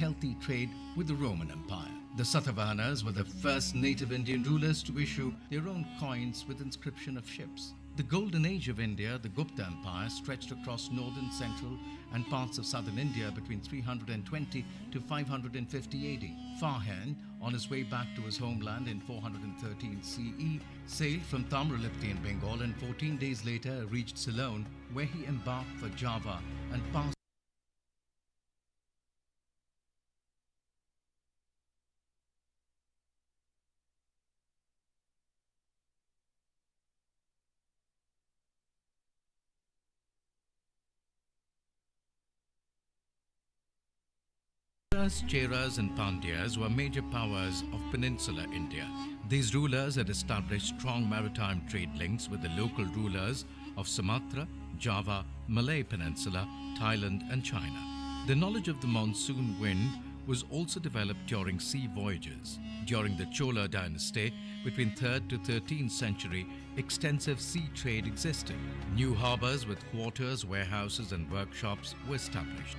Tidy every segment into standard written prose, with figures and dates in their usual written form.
healthy trade with the Roman Empire. The Satavahanas were the first native Indian rulers to issue their own coins with inscription of ships. The Golden Age of India, the Gupta Empire, stretched across northern, central and parts of southern India between 320 to 550 AD. Farhan, on his way back to his homeland in 413 CE, sailed from Tamralipti in Bengal and 14 days later reached Ceylon, where he embarked for Java and passed Cheras and Pandyas were major powers of peninsular India. These rulers had established strong maritime trade links with the local rulers of Sumatra, Java, Malay Peninsula, Thailand and China. The knowledge of the monsoon wind was also developed during sea voyages. During the Chola dynasty, between 3rd to 13th century, extensive sea trade existed. New harbours with quarters, warehouses and workshops were established.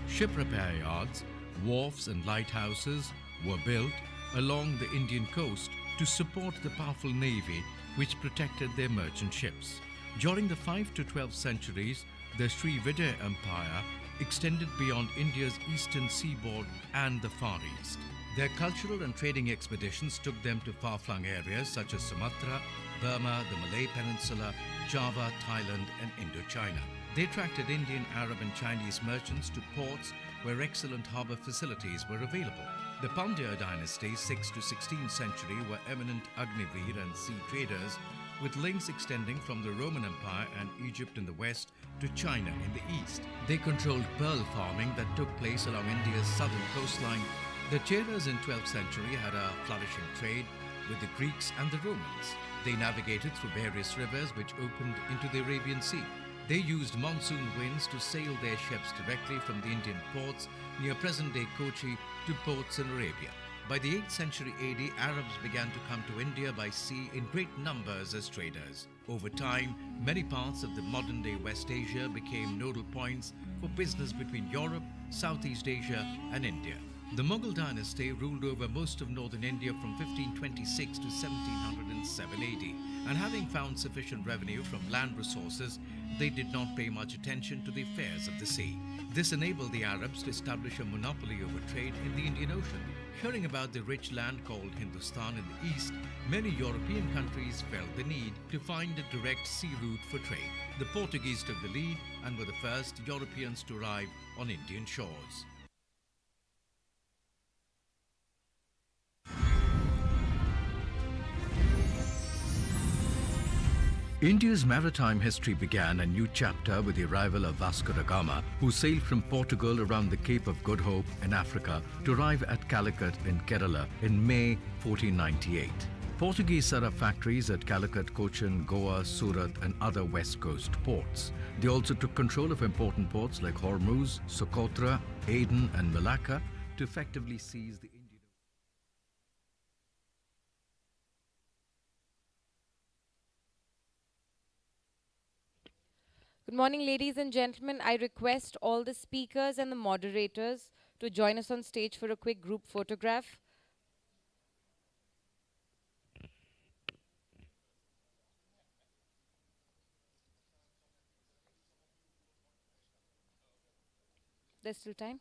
Ship repair yards, wharfs and lighthouses were built along the Indian coast to support the powerful navy which protected their merchant ships. During the 5th to 12th centuries, the Sri Vijaya Empire extended beyond India's eastern seaboard and the Far East. Their cultural and trading expeditions took them to far-flung areas such as Sumatra, Burma, the Malay Peninsula, Java, Thailand and Indochina. They attracted Indian, Arab and Chinese merchants to ports where excellent harbour facilities were available. The Pandya dynasty, 6th to 16th century, were eminent Agnivir and sea traders with links extending from the Roman Empire and Egypt in the west to China in the east. They controlled pearl farming that took place along India's southern coastline. The Cheras in 12th century had a flourishing trade with the Greeks and the Romans. They navigated through various rivers which opened into the Arabian Sea. They used monsoon winds to sail their ships directly from the Indian ports near present-day Kochi to ports in Arabia. By the 8th century AD, Arabs began to come to India by sea in great numbers as traders. Over time, many parts of the modern-day West Asia became nodal points for business between Europe, Southeast Asia and India. The Mughal dynasty ruled over most of northern India from 1526 to 1707 AD, and having found sufficient revenue from land resources, they did not pay much attention to the affairs of the sea. This enabled the Arabs to establish a monopoly over trade in the Indian Ocean. Hearing about the rich land called Hindustan in the east, many European countries felt the need to find a direct sea route for trade. The Portuguese took the lead and were the first Europeans to arrive on Indian shores. India's maritime history began a new chapter with the arrival of Vasco da Gama, who sailed from Portugal around the Cape of Good Hope in Africa to arrive at Calicut in Kerala in May 1498. Portuguese set up factories at Calicut, Cochin, Goa, Surat and other west coast ports. They also took control of important ports like Hormuz, Socotra, Aden and Malacca to effectively seize the Indian. Good morning, ladies and gentlemen. I request all the speakers and the moderators to join us on stage for a quick group photograph. There's still time.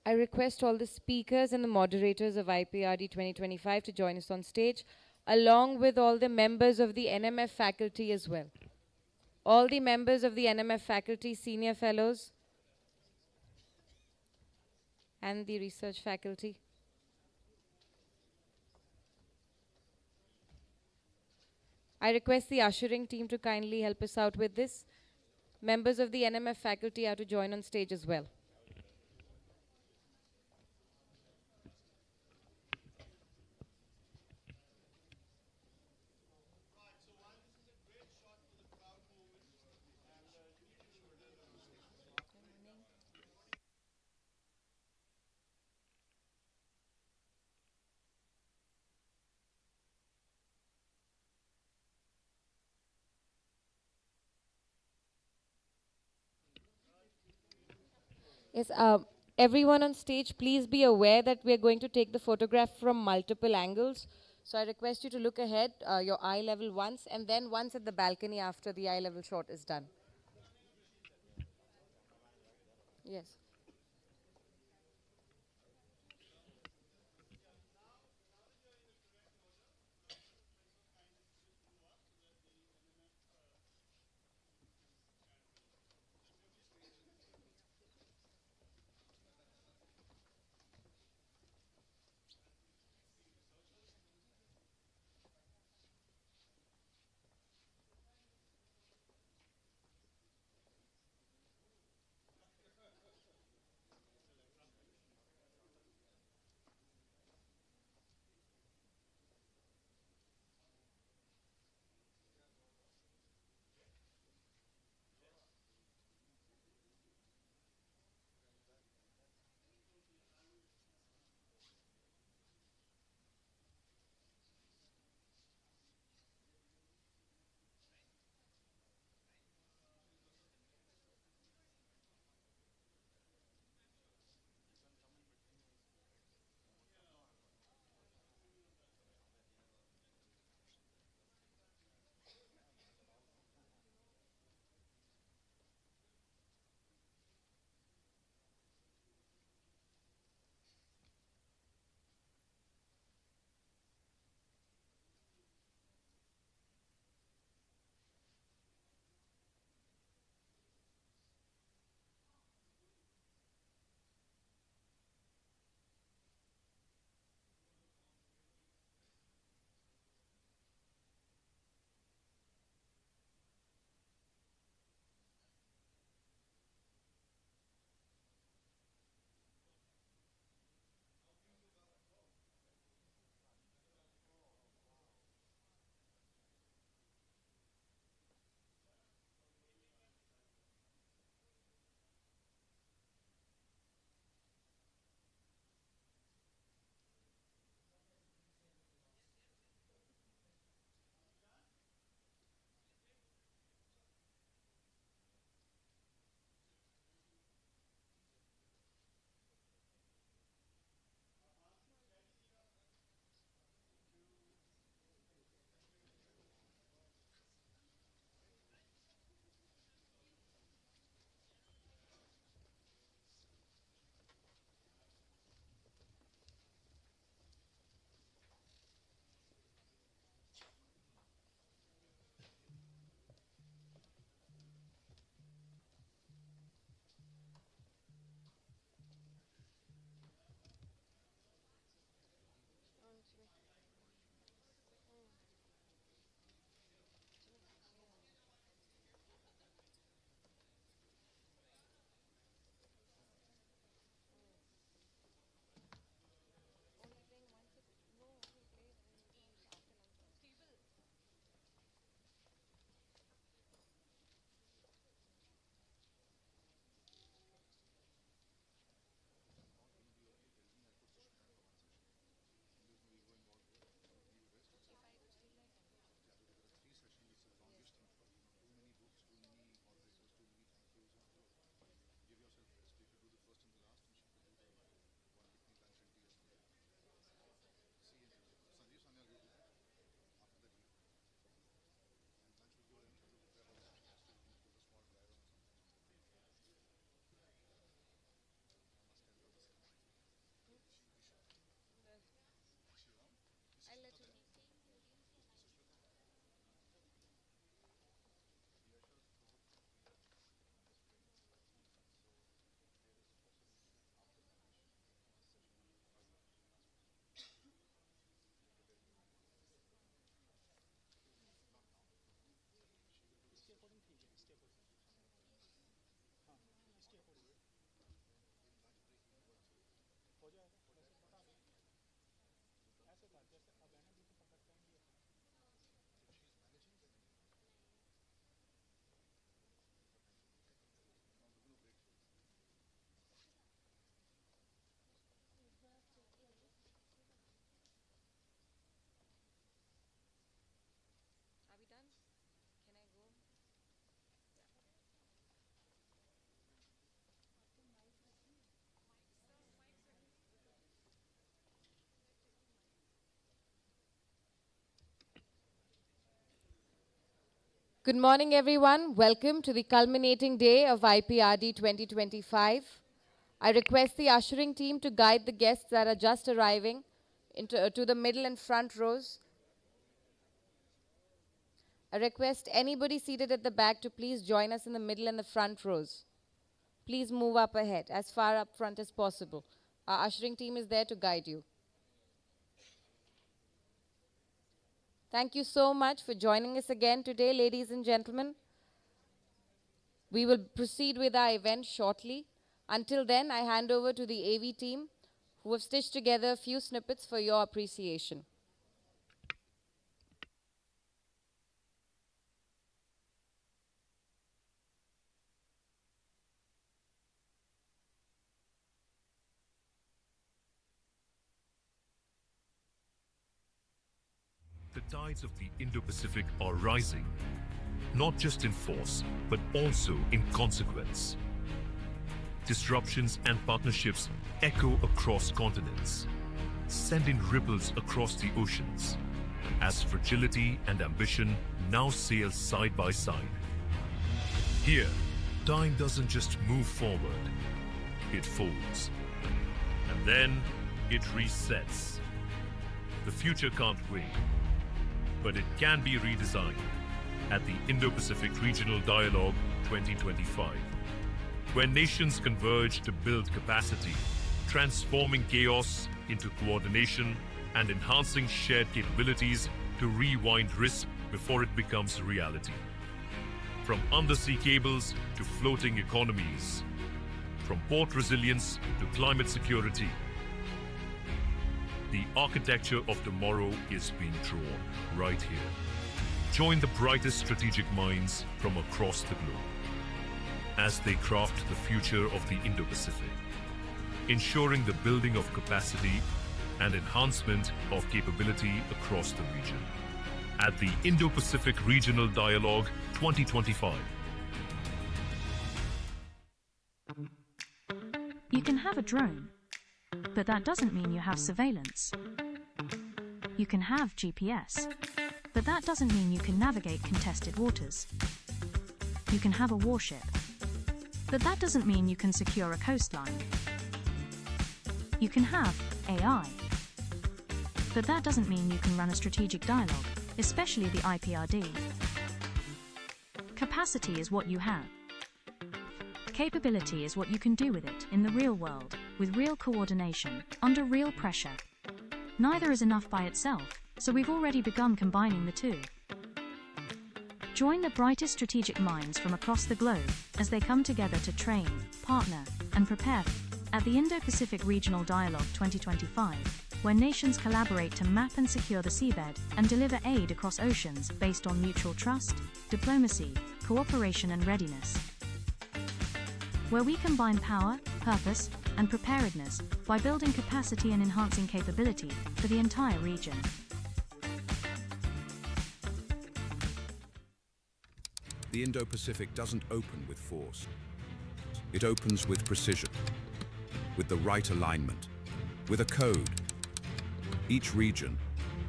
I request all the speakers and the moderators of IPRD 2025 to join us on stage, along with all the members of the NMF faculty as well. All the members of the NMF faculty, senior fellows, and the research faculty. I request the ushering team to kindly help us out with this. Members of the NMF faculty are to join on stage as well. Yes, everyone on stage, please be aware that we are going to take the photograph from multiple angles. So I request you to look ahead, your eye level once, and then once at the balcony after the eye level shot is done. Yes. Good morning, everyone. Welcome to the culminating day of IPRD 2025. I request the ushering team to guide the guests that are just arriving to the middle and front rows. I request anybody seated at the back to please join us in the middle and the front rows. Please move up ahead, as far up front as possible. Our ushering team is there to guide you. Thank you so much for joining us again today, ladies and gentlemen. We will proceed with our event shortly. Until then, I hand over to the AV team, who have stitched together a few snippets for your appreciation. The tides of the Indo-Pacific are rising, not just in force, but also in consequence. Disruptions and partnerships echo across continents, sending ripples across the oceans, as fragility and ambition now sail side by side. Here, time doesn't just move forward, it folds. And then it resets. The future can't wait, but it can be redesigned at the Indo-Pacific Regional Dialogue 2025, where nations converge to build capacity, transforming chaos into coordination and enhancing shared capabilities to rewind risk before it becomes reality. From undersea cables to floating economies, from port resilience to climate security, the architecture of tomorrow is being drawn right here. Join the brightest strategic minds from across the globe as they craft the future of the Indo-Pacific, ensuring the building of capacity and enhancement of capability across the region. At the Indo-Pacific Regional Dialogue 2025. You can have a drone, but that doesn't mean you have surveillance. You can have GPS, but that doesn't mean you can navigate contested waters. You can have a warship, but that doesn't mean you can secure a coastline. You can have AI, but that doesn't mean you can run a strategic dialogue, especially the IPRD. Capacity is what you have. Capability is what you can do with it in the real world, with real coordination, under real pressure. Neither is enough by itself, so we've already begun combining the two. Join the brightest strategic minds from across the globe as they come together to train, partner, and prepare at the Indo-Pacific Regional Dialogue 2025, where nations collaborate to map and secure the seabed and deliver aid across oceans based on mutual trust, diplomacy, cooperation, and readiness. Where we combine power, purpose, and preparedness by building capacity and enhancing capability for the entire region. The Indo-Pacific doesn't open with force. It opens with precision, with the right alignment, with a code. Each region,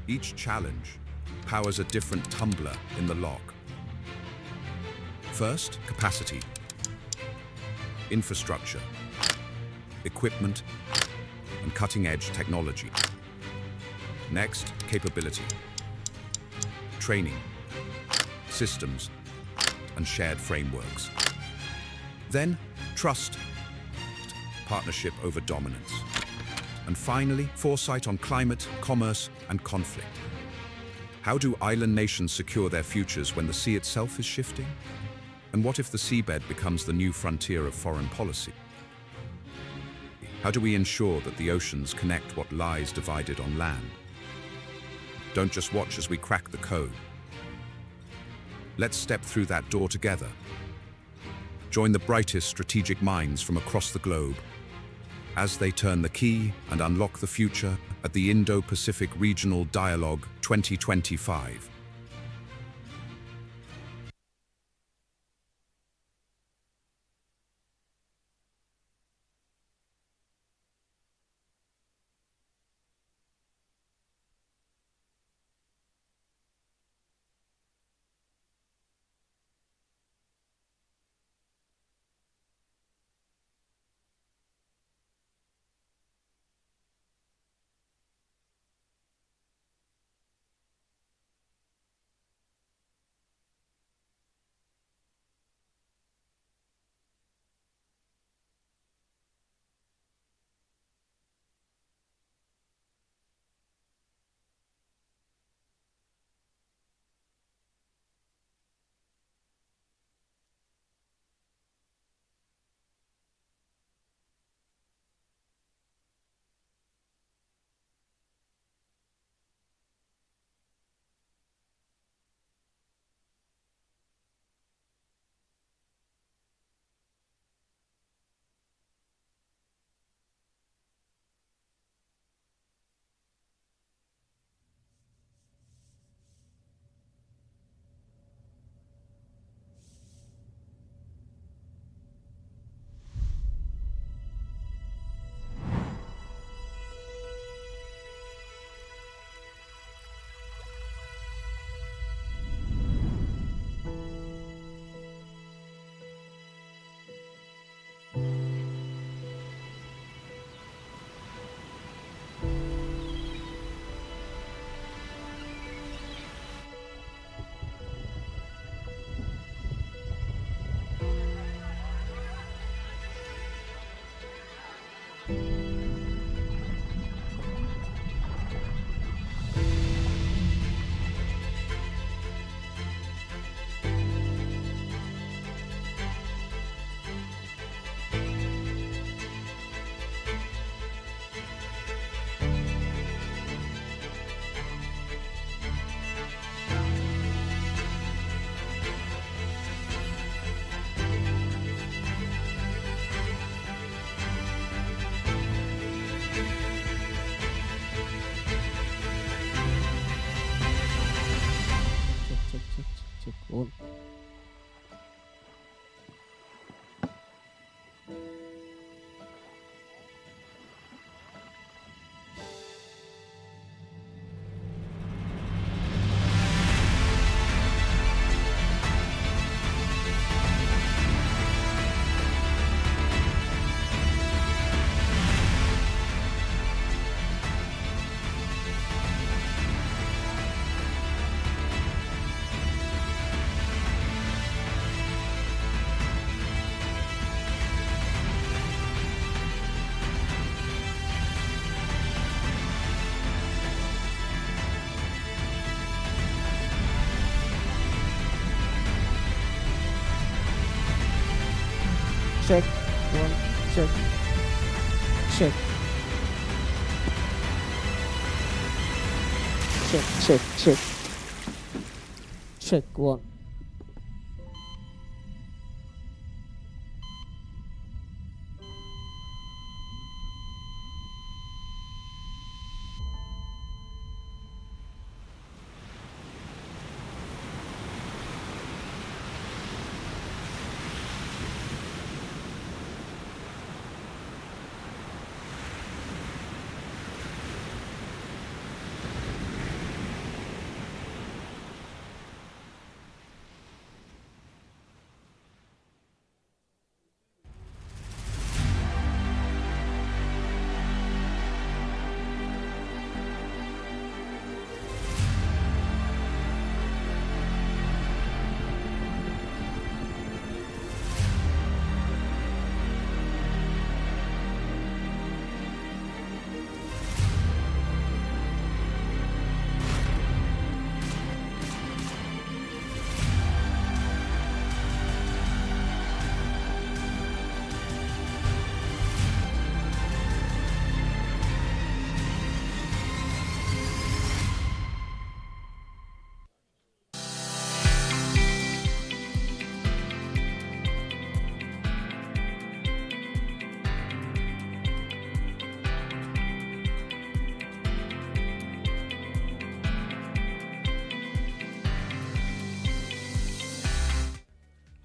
each challenge, powers a different tumbler in the lock. First, capacity. Infrastructure, equipment, and cutting-edge technology. Next, capability. Training, systems, and shared frameworks. Then, trust, partnership over dominance. And finally, foresight on climate, commerce, and conflict. How do island nations secure their futures when the sea itself is shifting? And what if the seabed becomes the new frontier of foreign policy? How do we ensure that the oceans connect what lies divided on land? Don't just watch as we crack the code. Let's step through that door together. Join the brightest strategic minds from across the globe as they turn the key and unlock the future at the Indo-Pacific Regional Dialogue 2025. Check. One. Check. Check. Check. Check. Check. Check. One.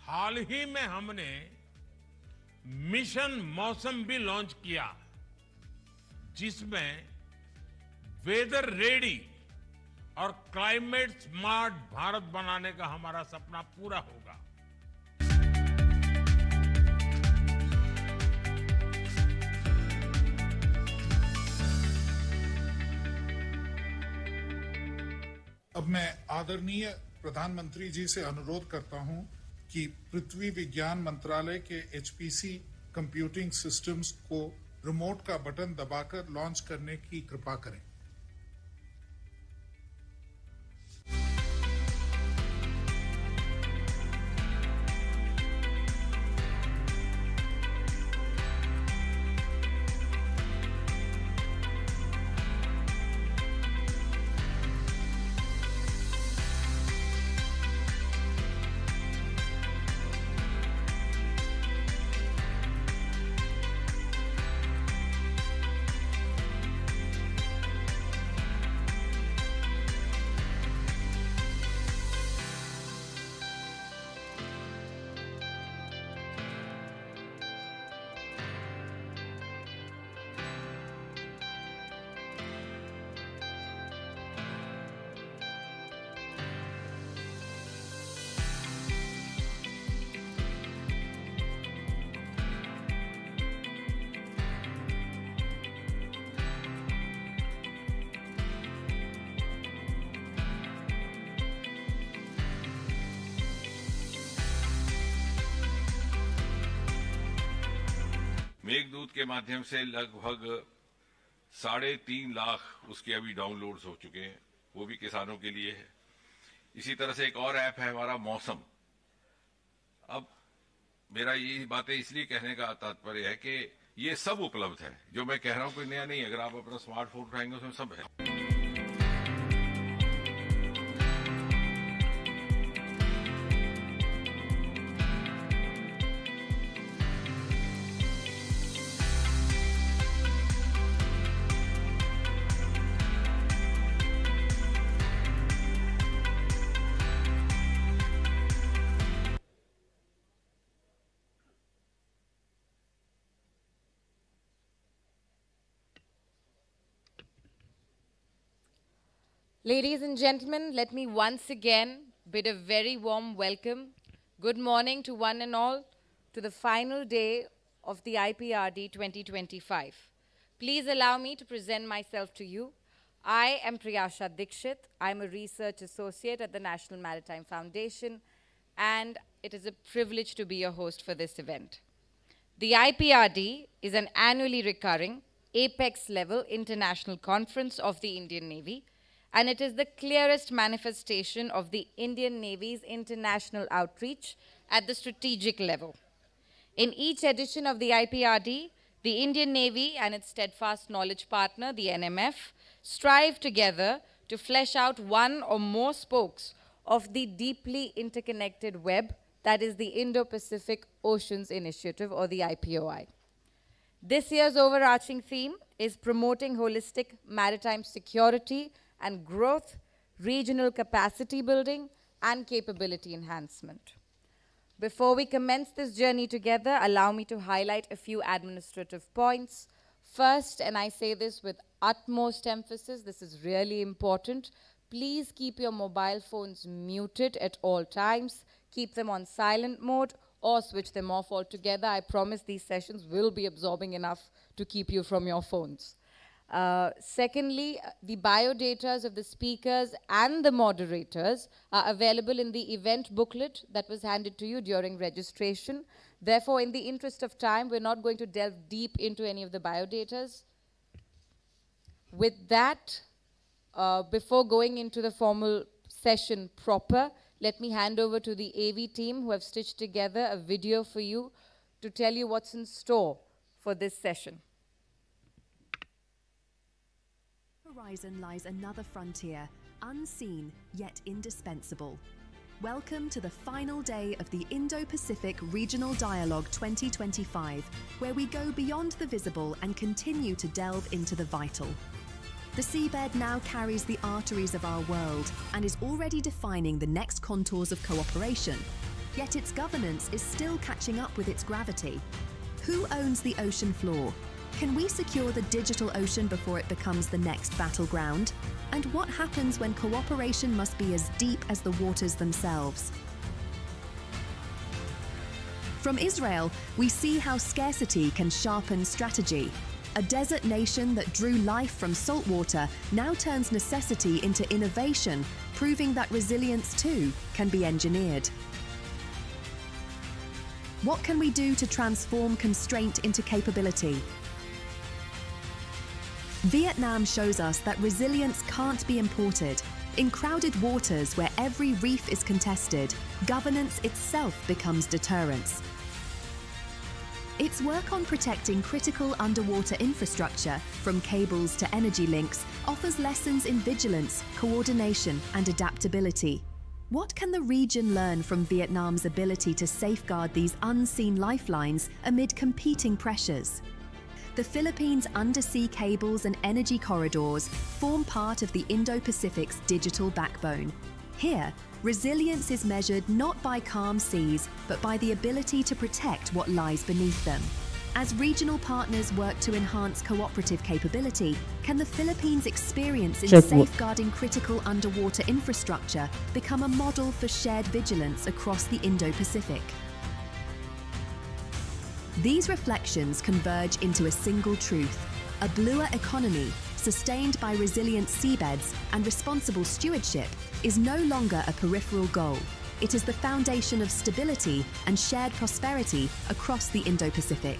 हाल ही में हमने mission मौसम भी launch किया, जिसमें weather ready और climate smart Bharat बनाने का हमारा सपना पूरा होगा। अब मैं आदरणीय प्रधानमंत्री जी से अनुरोध करता हूं कि पृथ्वी विज्ञान मंत्रालय के एचपीसी कंप्यूटिंग सिस्टम्स को रिमोट का बटन दबाकर लॉन्च करने की कृपा करें। मेघदूत के माध्यम से लगभग 3.5 लाख उसके अभी डाउनलोड्स हो चुके हैं, वो भी किसानों के लिए है। इसी तरह से एक और ऐप है हमारा मौसम। अब मेरा ये बातें इसलिए कहने का तात्पर्य है कि ये सब उपलब्ध है, जो मैं कह रहा हूं कोई नया नहीं। अगर आप अपना स्मार्टफोन उठाएंगे उसमें सब है। Ladies and gentlemen, let me once again bid a very warm welcome. Good morning to one and all to the final day of the IPRD 2025. Please allow me to present myself to you. I am Priyasha Dikshit. I'm a research associate at the National Maritime Foundation, and it is a privilege to be your host for this event. The IPRD is an annually recurring apex-level international conference of the Indian Navy, and it is the clearest manifestation of the Indian Navy's international outreach at the strategic level. In each edition of the IPRD, the Indian Navy and its steadfast knowledge partner, the NMF, strive together to flesh out one or more spokes of the deeply interconnected web that is the Indo-Pacific Oceans Initiative, or the IPOI. This year's overarching theme is promoting holistic maritime security and growth, regional capacity building, and capability enhancement. Before we commence this journey together, allow me to highlight a few administrative points. First, and I say this with utmost emphasis, this is really important, please keep your mobile phones muted at all times. Keep them on silent mode or switch them off altogether. I promise these sessions will be absorbing enough to keep you from your phones. Secondly, the biodatas of the speakers and the moderators are available in the event booklet that was handed to you during registration. Therefore, in the interest of time, we're not going to delve deep into any of the biodatas. With that, before going into the formal session proper, let me hand over to the AV team who have stitched together a video for you to tell you what's in store for this session. Horizon lies another frontier, unseen yet indispensable. Welcome to the final day of the Indo-Pacific Regional Dialogue 2025, where we go beyond the visible and continue to delve into the vital. The seabed now carries the arteries of our world and is already defining the next contours of cooperation. Yet its governance is still catching up with its gravity. Who owns the ocean floor? Can we secure the digital ocean before it becomes the next battleground? And what happens when cooperation must be as deep as the waters themselves? From Israel, we see how scarcity can sharpen strategy. A desert nation that drew life from salt water now turns necessity into innovation, proving that resilience too can be engineered. What can we do to transform constraint into capability? Vietnam shows us that resilience can't be imported. In crowded waters where every reef is contested, governance itself becomes deterrence. Its work on protecting critical underwater infrastructure, from cables to energy links, offers lessons in vigilance, coordination, and adaptability. What can the region learn from Vietnam's ability to safeguard these unseen lifelines amid competing pressures? The Philippines' undersea cables and energy corridors form part of the Indo-Pacific's digital backbone. Here, resilience is measured not by calm seas, but by the ability to protect what lies beneath them. As regional partners work to enhance cooperative capability, can the Philippines' experience in safeguarding critical underwater infrastructure become a model for shared vigilance across the Indo-Pacific? These reflections converge into a single truth: a bluer economy, sustained by resilient seabeds and responsible stewardship, is no longer a peripheral goal. It is the foundation of stability and shared prosperity across the Indo-Pacific.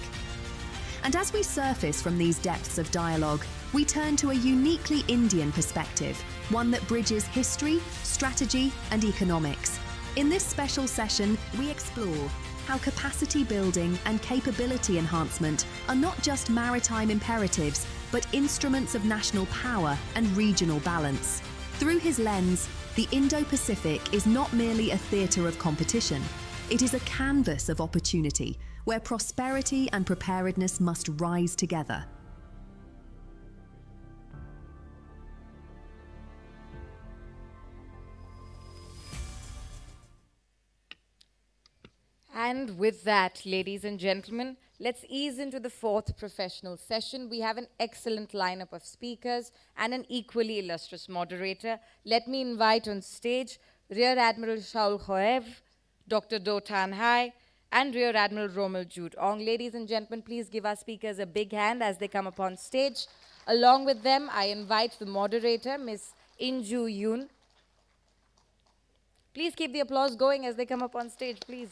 And as we surface from these depths of dialogue, we turn to a uniquely Indian perspective, one that bridges history, strategy, and economics. In this special session, we explore how capacity building and capability enhancement are not just maritime imperatives, but instruments of national power and regional balance. Through his lens, the Indo-Pacific is not merely a theatre of competition. It is a canvas of opportunity, where prosperity and preparedness must rise together. And with that, ladies and gentlemen, let's ease into the fourth professional session. We have an excellent lineup of speakers and an equally illustrious moderator. Let me invite on stage Rear Admiral Shaul Khoev, Dr. Do Tan Hai, and Rear Admiral Romel Jude Ong. Ladies and gentlemen, please give our speakers a big hand as they come upon stage. Along with them, I invite the moderator, Ms. Inju Yoon. Please keep the applause going as they come up on stage, please.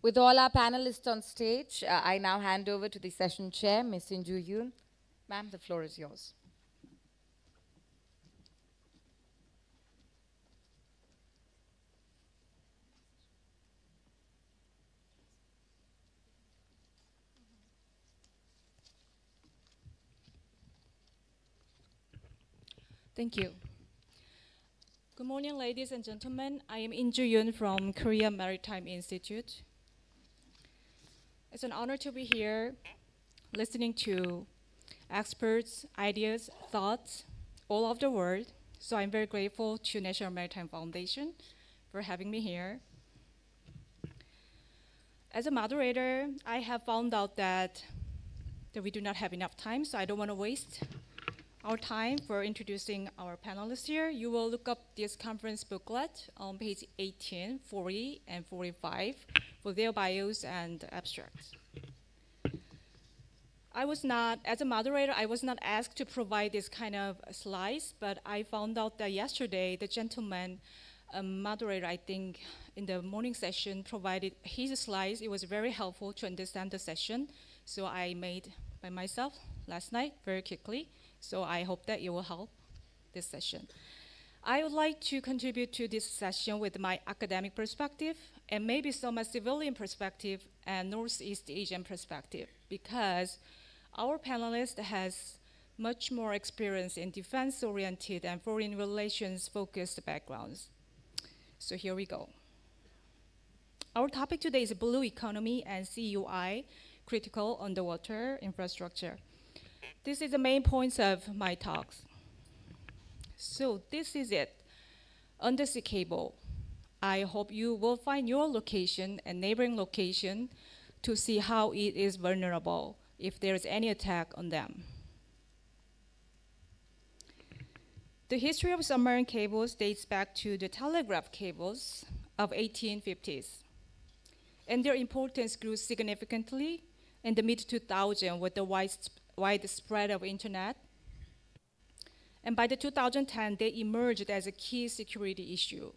With all our panelists on stage, I now hand over to the session chair, Ms. Inju Yoon. Ma'am, the floor is yours. Thank you. Good morning, ladies and gentlemen. I am Inju Yoon from Korea Maritime Institute. It's an honor to be here listening to experts, ideas, thoughts all over the world. So I'm very grateful to National Maritime Foundation for having me here. As a moderator, I have found out that we do not have enough time, so I don't want to waste our time for introducing our panelists here. You will look up this conference booklet on page 18, 40, and 45 for their bios and abstracts. As a moderator, I was not asked to provide this kind of slides, but I found out that yesterday the gentleman moderator, I think, in the morning session provided his slides. It was very helpful to understand the session, so I made by myself last night very quickly. So I hope that it will help this session. I would like to contribute to this session with my academic perspective and maybe some civilian perspective and Northeast Asian perspective, because our panelist has much more experience in defense-oriented and foreign relations-focused backgrounds. So here we go. Our topic today is blue economy and CUI, critical underwater infrastructure. This is the main points of my talks. So this is it, undersea cable. I hope you will find your location and neighboring location to see how it is vulnerable if there is any attack on them. The history of submarine cables dates back to the telegraph cables of 1850s. And their importance grew significantly in the mid-2000s with the widespread of internet. And by the 2010, they emerged as a key security issue.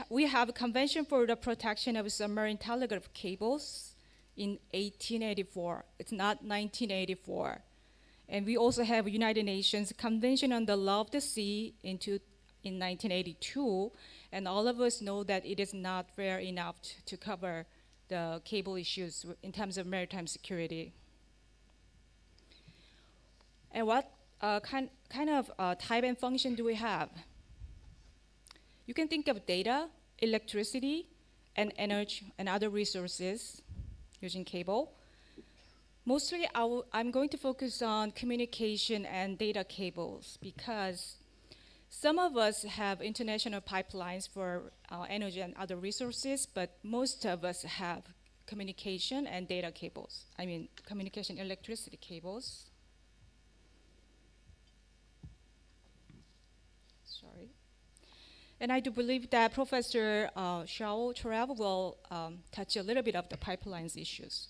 We have a Convention for the Protection of Submarine Telegraph Cables in 1884. It's not 1984. And we also have United Nations Convention on the Law of the Sea in 1982. And all of us know that it is not fair enough to cover the cable issues in terms of maritime security. And what kind of type and function do we have? You can think of data, electricity, and energy and other resources using cable. Mostly, I'm going to focus on communication and data cables because some of us have international pipelines for energy and other resources, but most of us have communication and data cables. I mean, communication electricity cables. Sorry. And I do believe that Professor Xiao Trev will touch a little bit of the pipelines issues.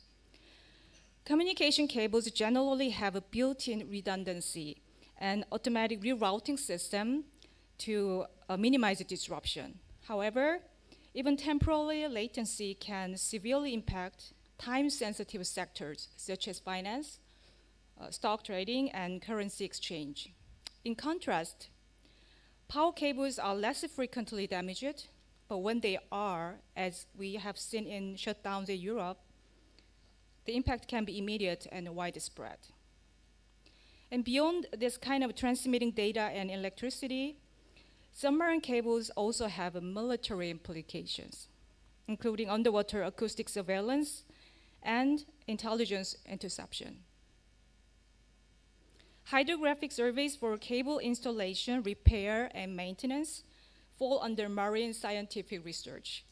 Communication cables generally have a built-in redundancy and automatic rerouting system to minimize the disruption. However, even temporary latency can severely impact time-sensitive sectors such as finance, stock trading, and currency exchange. In contrast, power cables are less frequently damaged, but when they are, as we have seen in shutdowns in Europe, the impact can be immediate and widespread. And beyond this kind of transmitting data and electricity, submarine cables also have military implications, including underwater acoustic surveillance and intelligence interception. Hydrographic surveys for cable installation, repair, and maintenance fall under marine scientific research.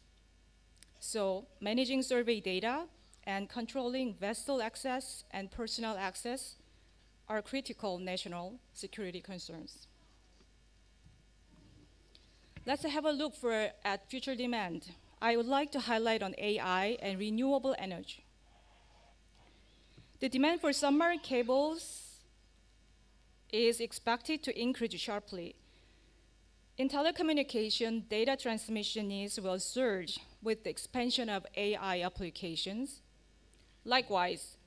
So managing survey data and controlling vessel access and personnel access are critical national security concerns. Let's have a look at future demand. I would like to highlight on AI and renewable energy. The demand for submarine cables is expected to increase sharply. In telecommunication, data transmission needs will surge with the expansion of AI applications. Likewise,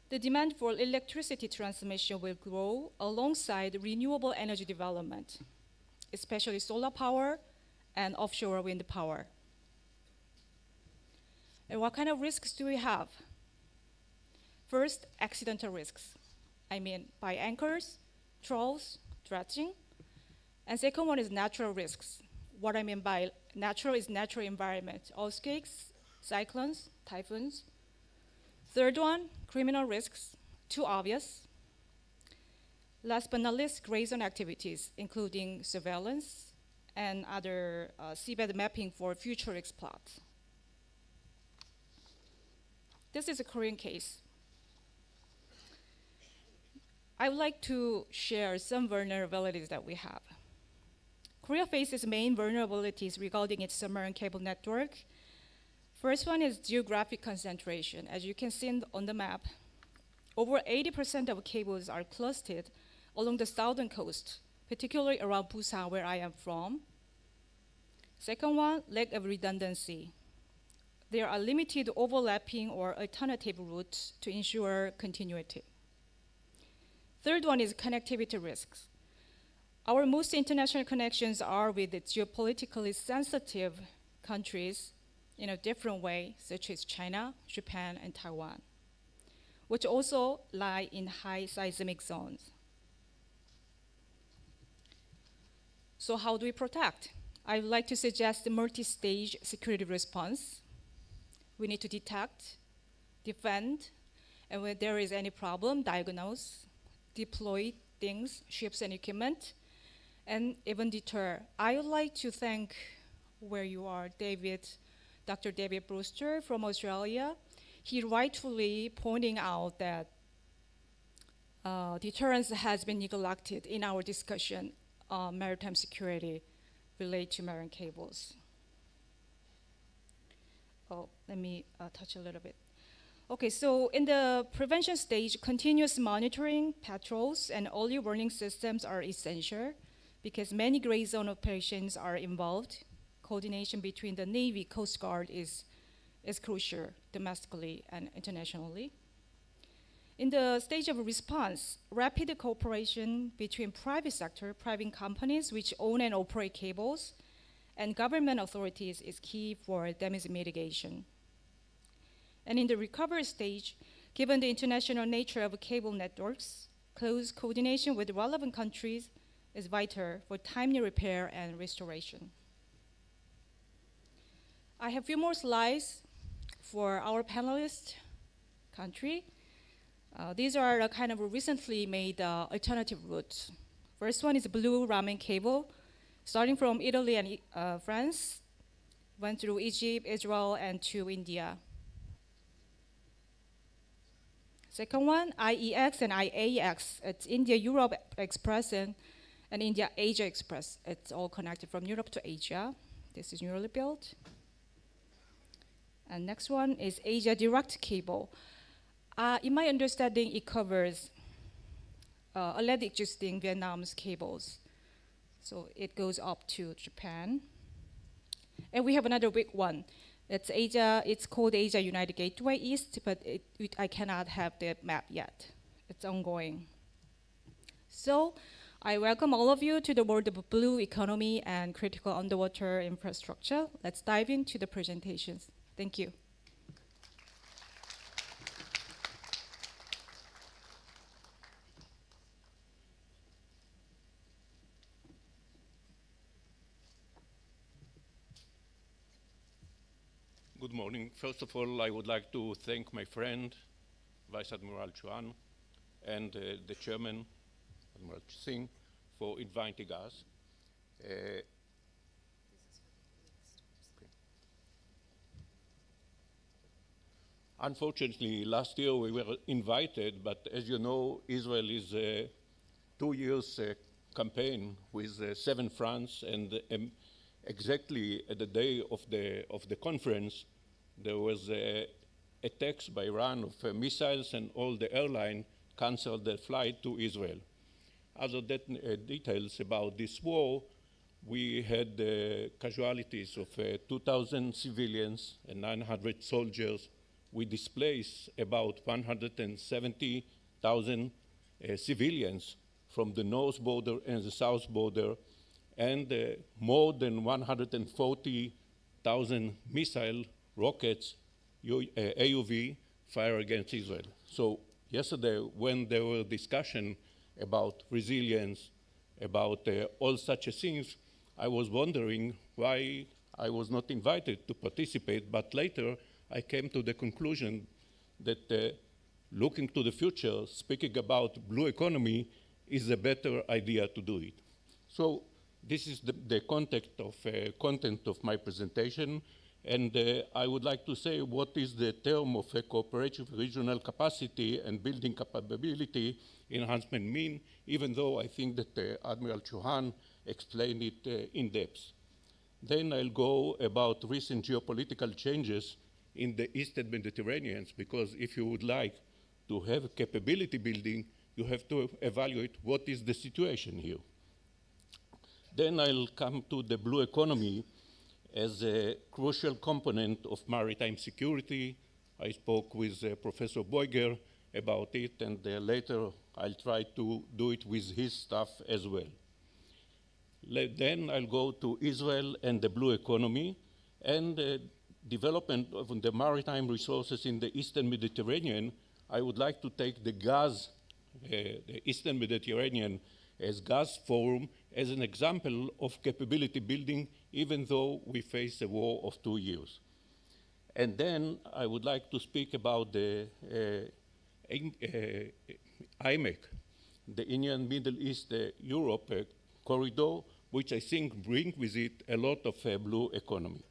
the demand for electricity transmission will grow alongside renewable energy development, especially solar power and offshore wind power. And what kind of risks do we have? First, accidental risks. I mean, by anchors, trolls, dredging. And second one is natural risks. What I mean by natural is natural environment, earthquakes, cyclones, typhoons. Third one, criminal risks, too obvious. Last but not least, gray zone activities, including surveillance and other seabed mapping for future exploits. This is a Korean case. I would like to share some vulnerabilities that we have. Korea faces main vulnerabilities regarding its submarine cable network. First one is geographic concentration. As you can see on the map, over 80% of cables are clustered along the southern coast, particularly around Busan, where I am from. Second one, lack of redundancy. There are limited overlapping or alternative routes to ensure continuity. Third one is connectivity risks. Our most international connections are with the geopolitically sensitive countries in a different way, such as China, Japan, and Taiwan, which also lie in high seismic zones. So how do we protect? I would like to suggest a multi-stage security response. We need to detect, defend, and when there is any problem, diagnose, deploy things, ships and equipment, and even deter. I would like to thank, where you are, Dr. David Brewster from Australia. He rightfully pointing out that deterrence has been neglected in our discussion on maritime security related to marine cables. Oh, let me touch a little bit. Okay, so in the prevention stage, continuous monitoring, patrols, and early warning systems are essential because many gray zone operations are involved. Coordination between the Navy, Coast Guard is crucial domestically and internationally. In the stage of response, rapid cooperation between private sector, private companies which own and operate cables, and government authorities is key for damage mitigation. And in the recovery stage, given the international nature of cable networks, close coordination with relevant countries is vital for timely repair and restoration. I have a few more slides for our panelist country. These are kind of recently made alternative routes. First one is blue ramen cable, starting from Italy and France, went through Egypt, Israel, and to India. Second one, IEX and IAX. It's India-Europe Express and India-Asia Express. It's all connected from Europe to Asia. This is newly built. And next one is Asia Direct Cable. In my understanding, it covers already existing Vietnam's cables. So it goes up to Japan. And we have another big one. It's Asia, it's called Asia United Gateway East, but I cannot have the map yet. It's ongoing. So I welcome all of you to the world of blue economy and critical underwater infrastructure. Let's dive into the presentations. Thank you. Good morning. First of all, I would like to thank my friend, Vice Admiral Chuan, and the chairman, Admiral Singh, for inviting us. Unfortunately, last year we were invited, but as you know, Israel is a 2 years campaign with 7 fronts, and exactly at the day of the conference, there was attacks by Iran of missiles, and all the airline canceled their flight to Israel. Other details about this war, we had casualties of 2,000 civilians and 900 soldiers. We displaced about 170,000 civilians from the north border and the south border, and more than 140,000 missile rockets, AUV, fire against Israel. So yesterday, when there were discussion about resilience, about all such things, I was wondering why I was not invited to participate, but later I came to the conclusion that looking to the future, speaking about blue economy is a better idea to do it. So this is the content of my presentation, and I would like to say what is the term of a cooperative regional capacity and building capability enhancement mean, even though I think that Admiral Chauhan explained it in depth. Then I'll go about recent geopolitical changes in the Eastern Mediterranean, because if you would like to have capability building, you have to evaluate what is the situation here. Then I'll come to the blue economy as a crucial component of maritime security. I spoke with Professor Boiger about it, and later I'll try to do it with his staff as well. Then I'll go to Israel and the blue economy and development of the maritime resources in the Eastern Mediterranean. I would like to take the gas, the Eastern Mediterranean as gas forum as an example of capability building, even though we face a war of 2 years. And then I would like to speak about the IMEC, the Indian Middle East Europe corridor, which I think brings with it a lot of blue economy.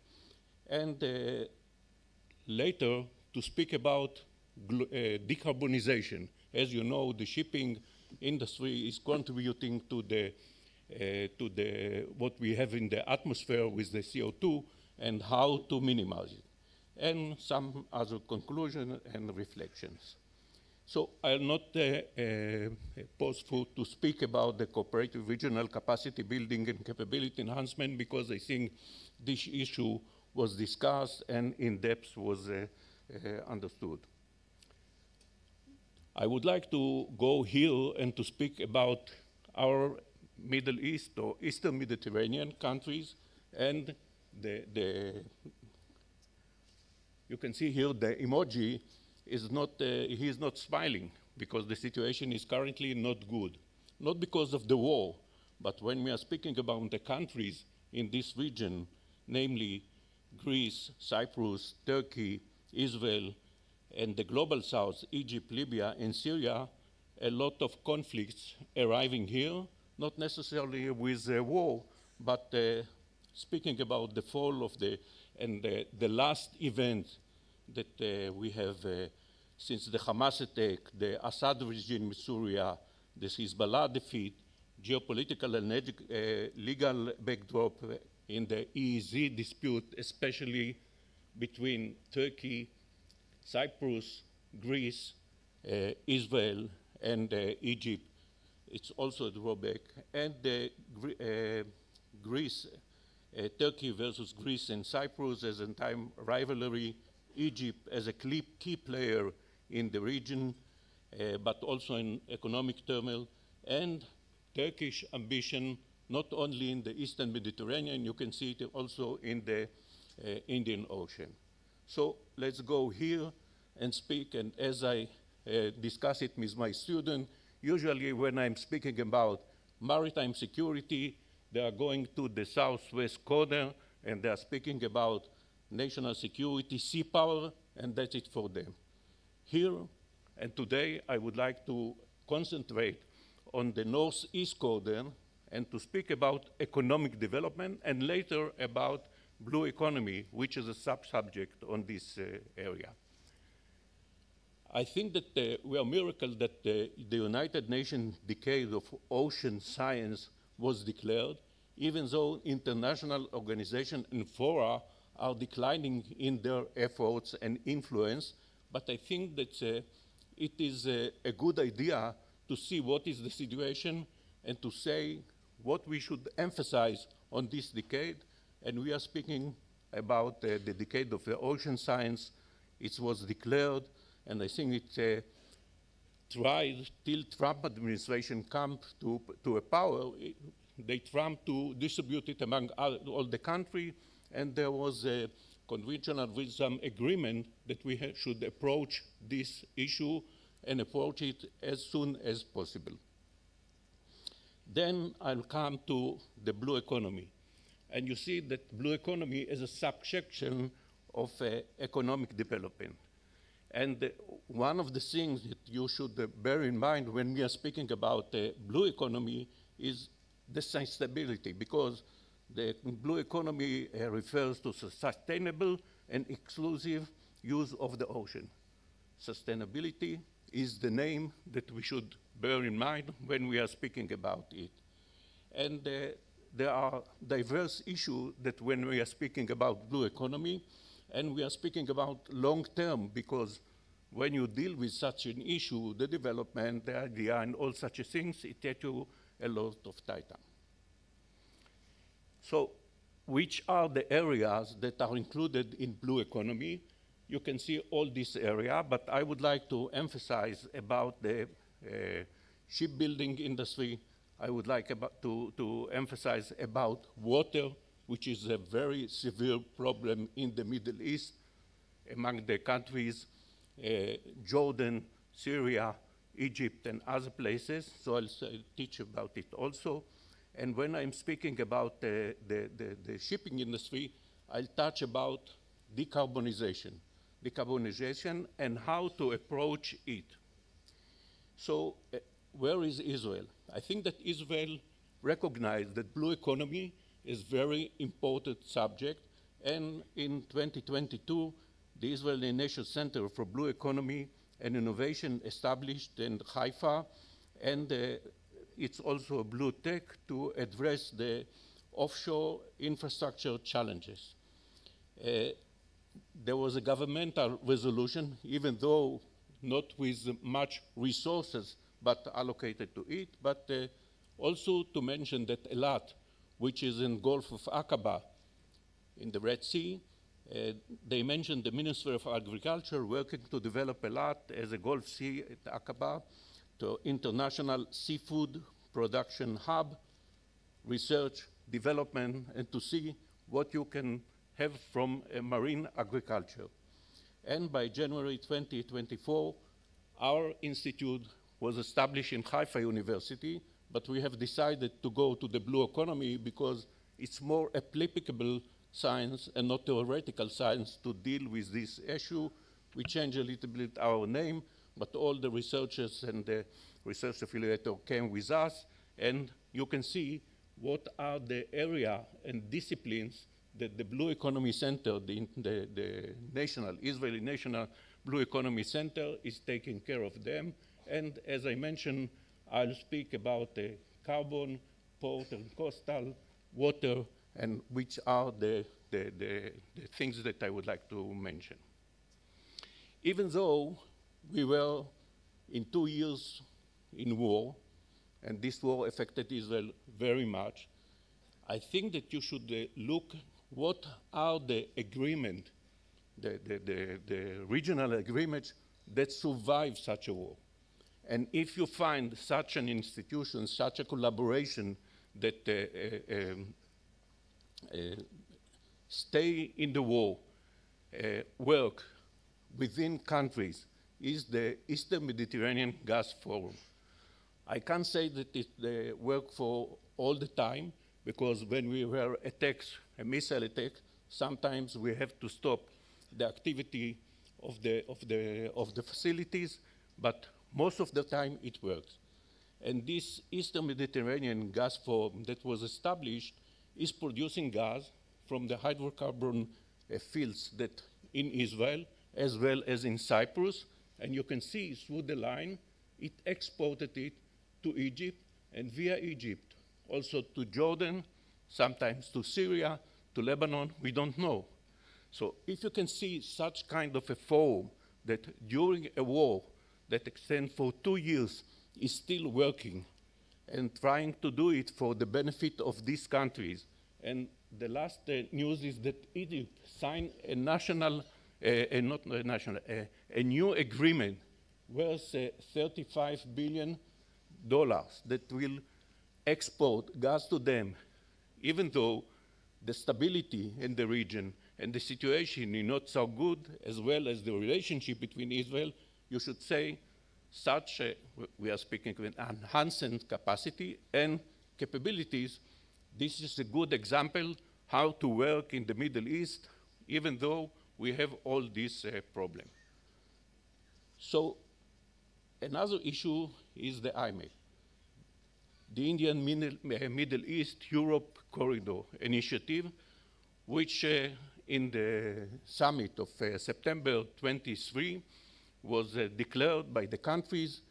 And later to speak about decarbonization. As you know, the shipping industry is contributing to what we have in the atmosphere with the CO2 and how to minimize it, and some other conclusions and reflections. So I'll not pause to speak about the cooperative regional capacity building and capability enhancement, because I think this issue was discussed and in depth was understood. I would like to go here and to speak about our Middle East or Eastern Mediterranean countries, and you can see here the emoji is not, he is not smiling because the situation is currently not good. Not because of the war, but when we are speaking about the countries in this region, namely Greece, Cyprus, Turkey, Israel, and the global south, Egypt, Libya, and Syria, a lot of conflicts arriving here, not necessarily with a war, but speaking about the fall of the last event that we have since the Hamas attack, the Assad regime in Syria, the Hezbollah defeat, geopolitical and legal backdrop in the EEZ dispute, especially between Turkey, Cyprus, Greece, Israel, and Egypt. It's also a drawback. And Greece, Turkey versus Greece and Cyprus as a time rivalry, Egypt as a key player in the region, but also in economic turmoil, and Turkish ambition, not only in the Eastern Mediterranean, you can see it also in the Indian Ocean. So let's go here and speak, and as I discuss it with my student, usually when I'm speaking about maritime security, they are going to the southwest corner and they are speaking about national security, sea power, and that's it for them. Here and today, I would like to concentrate on the northeast corner and to speak about economic development, and later about blue economy, which is a sub-subject on this area. I think that we are a miracle that the United Nations Decade of Ocean Science was declared, even though international organizations and fora are declining in their efforts and influence. But I think that it is a good idea to see what is the situation and to say what we should emphasize on this decade, and we are speaking about the decade of the ocean science. It was declared, and I think it tried till Trump administration come to a power. They tried to distribute it among all the country, and there was a conventional wisdom agreement that we should approach this issue and approach it as soon as possible. Then I'll come to the blue economy. And you see that blue economy is a subsection of economic development. And one of the things that you should bear in mind when we are speaking about blue economy is the sustainability, because the blue economy refers to sustainable and exclusive use of the ocean. Sustainability is the name that we should bear in mind when we are speaking about it. And there are diverse issues that when we are speaking about blue economy, and we are speaking about long term, because when you deal with such an issue, the development, the idea, and all such things, it takes you a lot of time. So, which are the areas that are included in blue economy? You can see all this area, but I would like to emphasize about the shipbuilding industry. I would like to emphasize about water, which is a very severe problem in the Middle East among the countries, Jordan, Syria, Egypt, and other places. So I'll teach about it also. And when I'm speaking about the shipping industry, I'll touch about decarbonization and how to approach it. So where is Israel? I think that Israel recognized that blue economy is very important subject, and in 2022, the Israeli National Center for Blue Economy and Innovation established in Haifa, and it's also a blue tech to address the offshore infrastructure challenges. There was a governmental resolution, even though not with much resources, but allocated to it, but also to mention that Eilat, which is in Gulf of Aqaba, in the Red Sea, they mentioned the Ministry of Agriculture working to develop Eilat as a Gulf Sea at Aqaba, to international seafood production hub, research, development, and to see what you can have from marine agriculture. And by January 2024, our institute was established in Haifa University, but we have decided to go to the blue economy because it's more applicable science and not theoretical science to deal with this issue. We changed a little bit our name, but all the researchers and the research affiliator came with us, and you can see what are the area and disciplines that the Blue Economy Center, the national, Israeli National Blue Economy Center is taking care of them. And as I mentioned, I'll speak about the carbon, port and coastal, water, and which are the things that I would like to mention. Even though we were in 2 years in war, and this war affected Israel very much, I think that you should look what are the agreement, the regional agreements that survive such a war. And if you find such an institution, such a collaboration that stay in the war, work within countries, is the Eastern Mediterranean Gas Forum. I can't say that it work for all the time, because when we were attacked, a missile attack, sometimes we have to stop the activity of the facilities, but most of the time it works. And this Eastern Mediterranean Gas Forum that was established is producing gas from the hydrocarbon fields that in Israel, as well as in Cyprus, and you can see through the line, it exported it to Egypt, and via Egypt, also to Jordan, sometimes to Syria, to Lebanon, we don't know. So if you can see such kind of a forum that during a war that extends for 2 years is still working and trying to do it for the benefit of these countries, And the last news is that Egypt signed a national, not a national, a new agreement worth $35 billion that will export gas to them, even though the stability in the region and the situation is not so good, as well as the relationship between Israel, you should say such, we are speaking of enhancing capacity and capabilities. This is a good example how to work in the Middle East, even though we have all these problems. So another issue is the IMEC, the Indian Middle East Europe Corridor Initiative, which in the summit of September 23 was declared by the countries.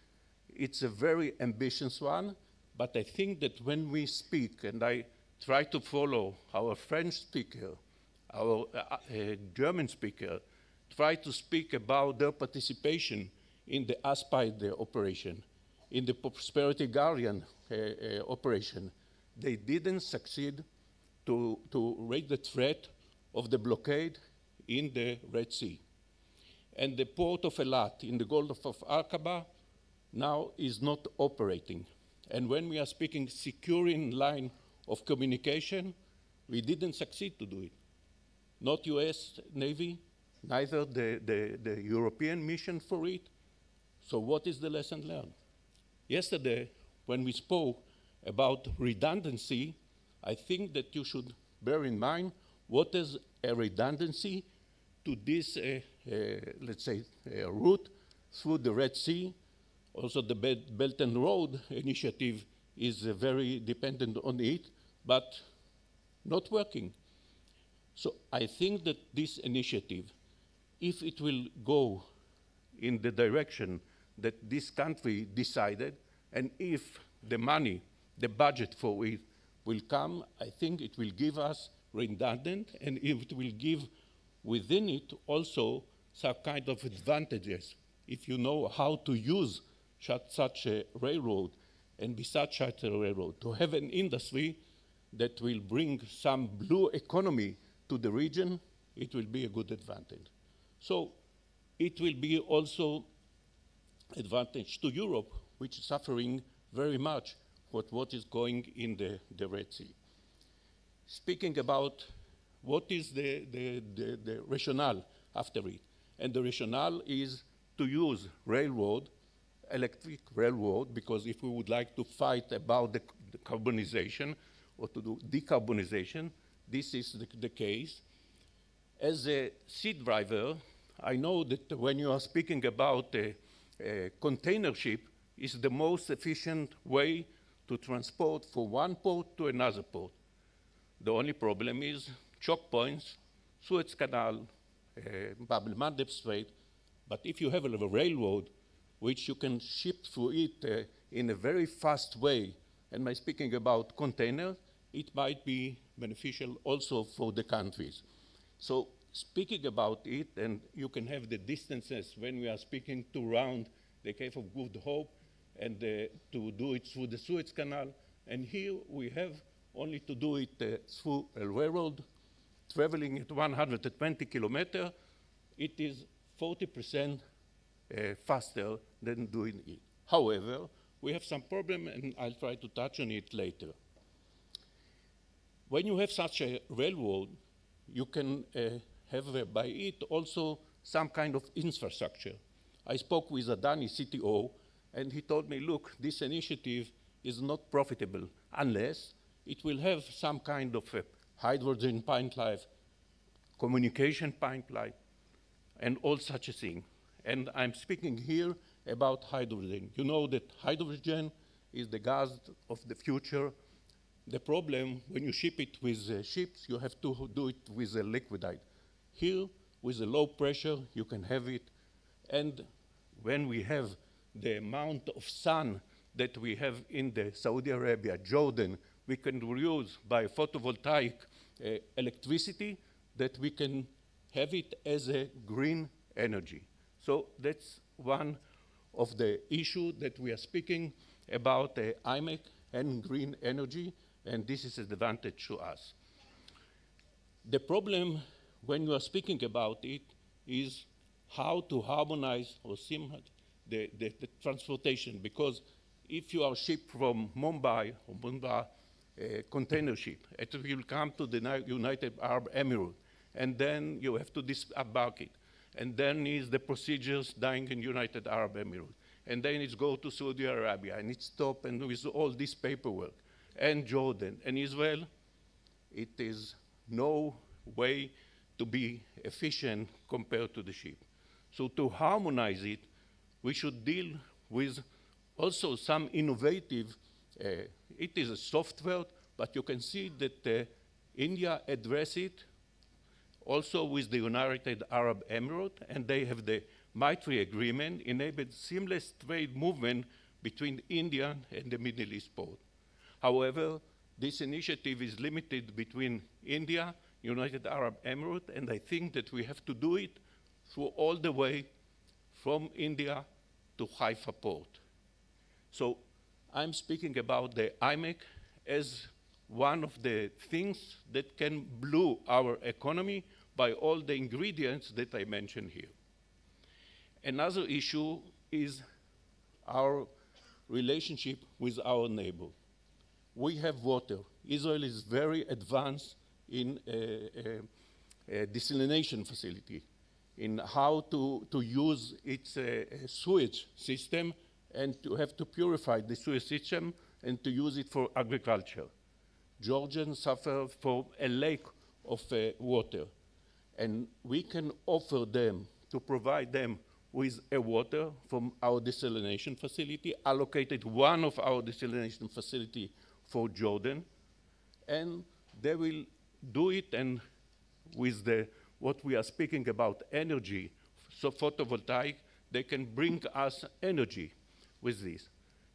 It's a very ambitious one, but I think that when we speak, and I try to follow our French speaker, our German speaker, try to speak about their participation in the Aspide operation, in the Prosperity Guardian operation. They didn't succeed to raise the threat of the blockade in the Red Sea. And the port of Eilat in the Gulf of Aqaba now is not operating. And when we are speaking securing line of communication, we didn't succeed to do it. Not US Navy, neither the European mission for it. So what is the lesson learned? Yesterday, when we spoke about redundancy, I think that you should bear in mind what is a redundancy to this, let's say, route through the Red Sea. Also, the Belt and Road initiative is very dependent on it, but not working. So I think that this initiative, if it will go in the direction that this country decided, and if the money, the budget for it will come, I think it will give us redundant, and it will give within it also some kind of advantages. If you know how to use such a railroad, and besides such a railroad, to have an industry that will bring some blue economy to the region, it will be a good advantage. So it will be also advantage to Europe, which is suffering very much with what is going in the Red Sea. Speaking about what is the rationale after it, and the rationale is to use railroad, electric railroad, because if we would like to fight about the carbonization or to do decarbonization, this is the case. As a sea driver, I know that when you are speaking about a container ship, is the most efficient way to transport from one port to another port. The only problem is choke points, Suez Canal, Bab el-Mandeb Strait. But if you have a railroad, which you can ship through it in a very fast way, and by speaking about containers, it might be beneficial also for the countries. So speaking about it, and you can have the distances when we are speaking to round the Cape of Good Hope and to do it through the Suez Canal. And here we have only to do it through a railroad, traveling at 120 kilometers. It is 40% faster than doing it. However, we have some problem, and I'll try to touch on it later. When you have such a railroad, you can have by it also some kind of infrastructure. I spoke with Adani CTO, and he told me, look, this initiative is not profitable unless it will have some kind of a hydrogen pipeline, communication pipeline, and all such a thing. And I'm speaking here about hydrogen. You know that hydrogen is the gas of the future. The problem, when you ship it with ships, you have to do it with a liquidite. Here, with a low pressure, you can have it. And when we have the amount of sun that we have in the Saudi Arabia, Jordan, we can reuse by photovoltaic electricity that we can have it as a green energy. So that's one of the issues that we are speaking about IMEC and green energy, and this is an advantage to us. The problem when you are speaking about it is how to harmonize or simulate the transportation, because if you are shipped from Mumbai or Mumbai container ship, it will come to the United Arab Emirates, and then you have to disembark it. And then is the procedures dying in United Arab Emirates. And then it's go to Saudi Arabia, and it's stop, and with all this paperwork. And Jordan and Israel, it is no way to be efficient compared to the ship. So to harmonize it, we should deal with also some innovative, it is a software, but you can see that India address it also with the United Arab Emirates, and they have the Maritime agreement, enabled seamless trade movement between India and the Middle East port. However, this initiative is limited between India, United Arab Emirates, and I think that we have to do it through all the way from India to Haifa port. So I'm speaking about the IMEC as one of the things that can blow our economy by all the ingredients that I mentioned here. Another issue is our relationship with our neighbor. We have water. Israel is very advanced in a desalination facility, in how to use its sewage system and to have to purify the sewage system and to use it for agriculture. Georgians suffer from a lack of water, and we can offer them to provide them with a water from our desalination facility, allocated one of our desalination facility for Jordan, and they will do it, and with what we are speaking about energy, so photovoltaic, they can bring us energy with this.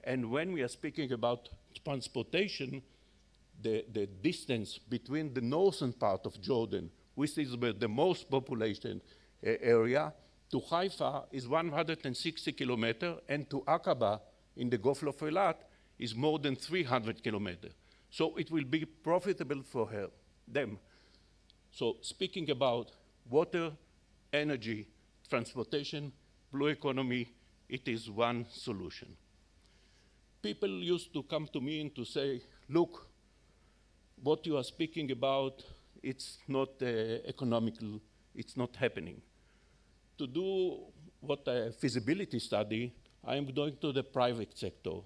And when we are speaking about transportation, the distance between the northern part of Jordan, which is the most populated area, to Haifa is 160 kilometers, and to Aqaba in the Gulf of Eilat is more than 300 kilometers. So it will be profitable for them. So speaking about water, energy, transportation, blue economy, it is one solution. People used to come to me and to say, look, what you are speaking about, it's not economical, it's not happening. To do what a feasibility study, I am going to the private sector.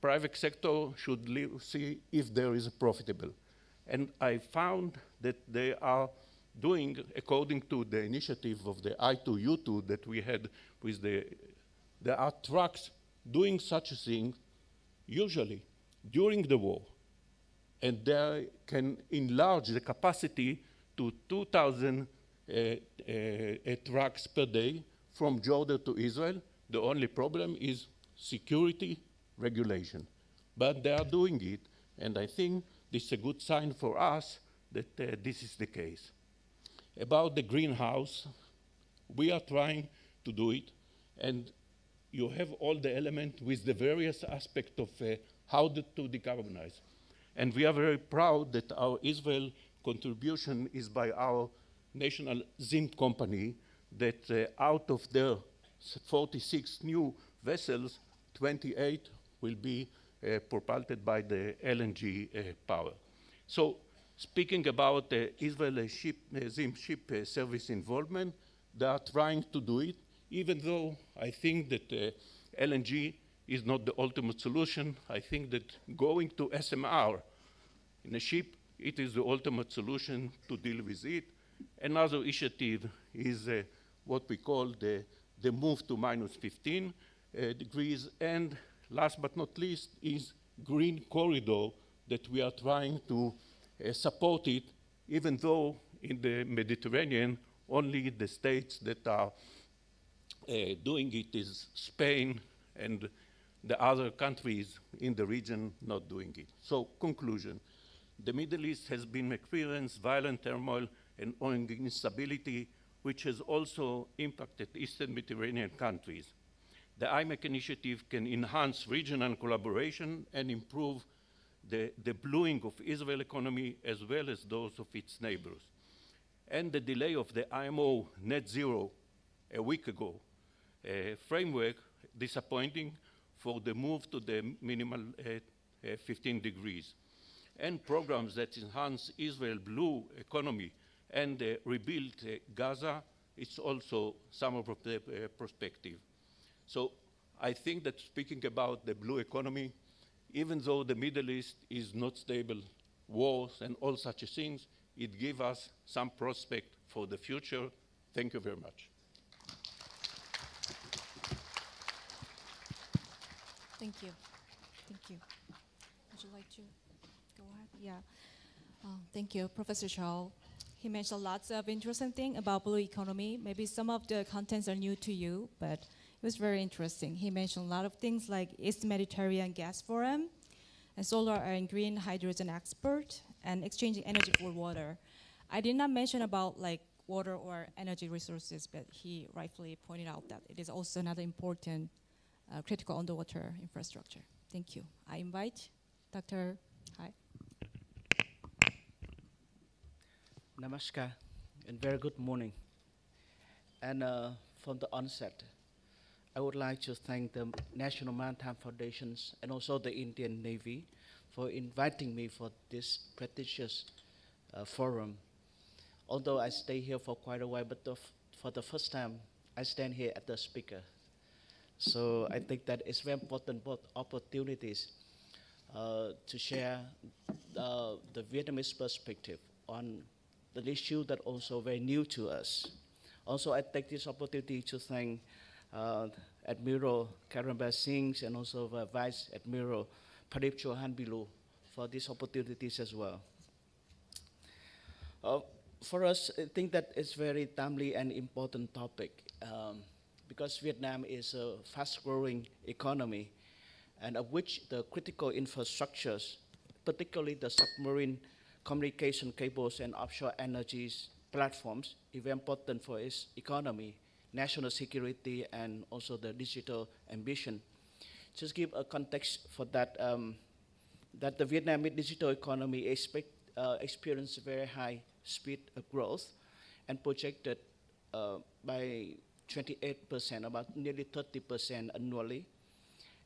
Private sector should see if there is a profitable. And I found that they are doing, according to the initiative of the I2U2 that we had with there are trucks doing such a thing, usually during the war. And they can enlarge the capacity to 2,000 trucks per day from Jordan to Israel. The only problem is security regulation. But they are doing it, and I think this is a good sign for us that this is the case. About the greenhouse, we are trying to do it, and you have all the elements with the various aspects of how to decarbonize. And we are very proud that our Israel contribution is by our national zinc company, that out of their 46 new vessels, 28 will be propelled by the LNG power. So speaking about Israel zinc ship service involvement, they are trying to do it, even though I think that LNG is not the ultimate solution. I think that going to SMR in a ship, it is the ultimate solution to deal with it. Another initiative is what we call the move to minus 15 degrees. And last but not least is green corridor that we are trying to support it, even though in the Mediterranean, only the states that are doing it is Spain and the other countries in the region not doing it. So conclusion, the Middle East has been experiencing violent turmoil and ongoing instability, which has also impacted Eastern Mediterranean countries. The IMEC initiative can enhance regional collaboration and improve the blueing of Israel economy as well as those of its neighbors. and the delay of the IMO net zero a week ago framework disappointing for the move to the minimal 15 degrees, and programs that enhance Israel's blue economy and rebuild Gaza, it's also some of the perspective. So I think that speaking about the blue economy, even though the Middle East is not stable, wars and all such things, it gives us some prospect for the future. Thank you very much. Thank you. Thank you. Would you like to go ahead? Yeah. Thank you, Professor Chow. He mentioned lots of interesting things about blue economy. Maybe some of the contents are new to you, but it was very interesting. He mentioned a lot of things like East Mediterranean Gas Forum, and solar and green hydrogen export, and exchanging energy for water. I did not mention about like water or energy resources, but he rightfully pointed out that it is also another important critical underwater infrastructure. Thank you. I invite Dr. Hai. Namaskar, and very good morning. And from the onset, I would like to thank the National Maritime Foundations and also the Indian Navy for inviting me for this prestigious forum. Although I stay here for quite a while, but for the first time, I stand here as the speaker. So I think that it's very important both opportunities to share the Vietnamese perspective on the issue that also very new to us. Also, I take this opportunity to thank Admiral Karambir Singh and also Vice Admiral Parip Chauhan Bilu for these opportunities as well. For us, I think that it's very timely and important topic because Vietnam is a fast-growing economy, and of which the critical infrastructures, particularly the submarine communication cables and offshore energies platforms, is very important for its economy, national security, and also the digital ambition. Just give a context for that, that the Vietnamese digital economy experience very high speed of growth and projected by 28%, about nearly 30% annually,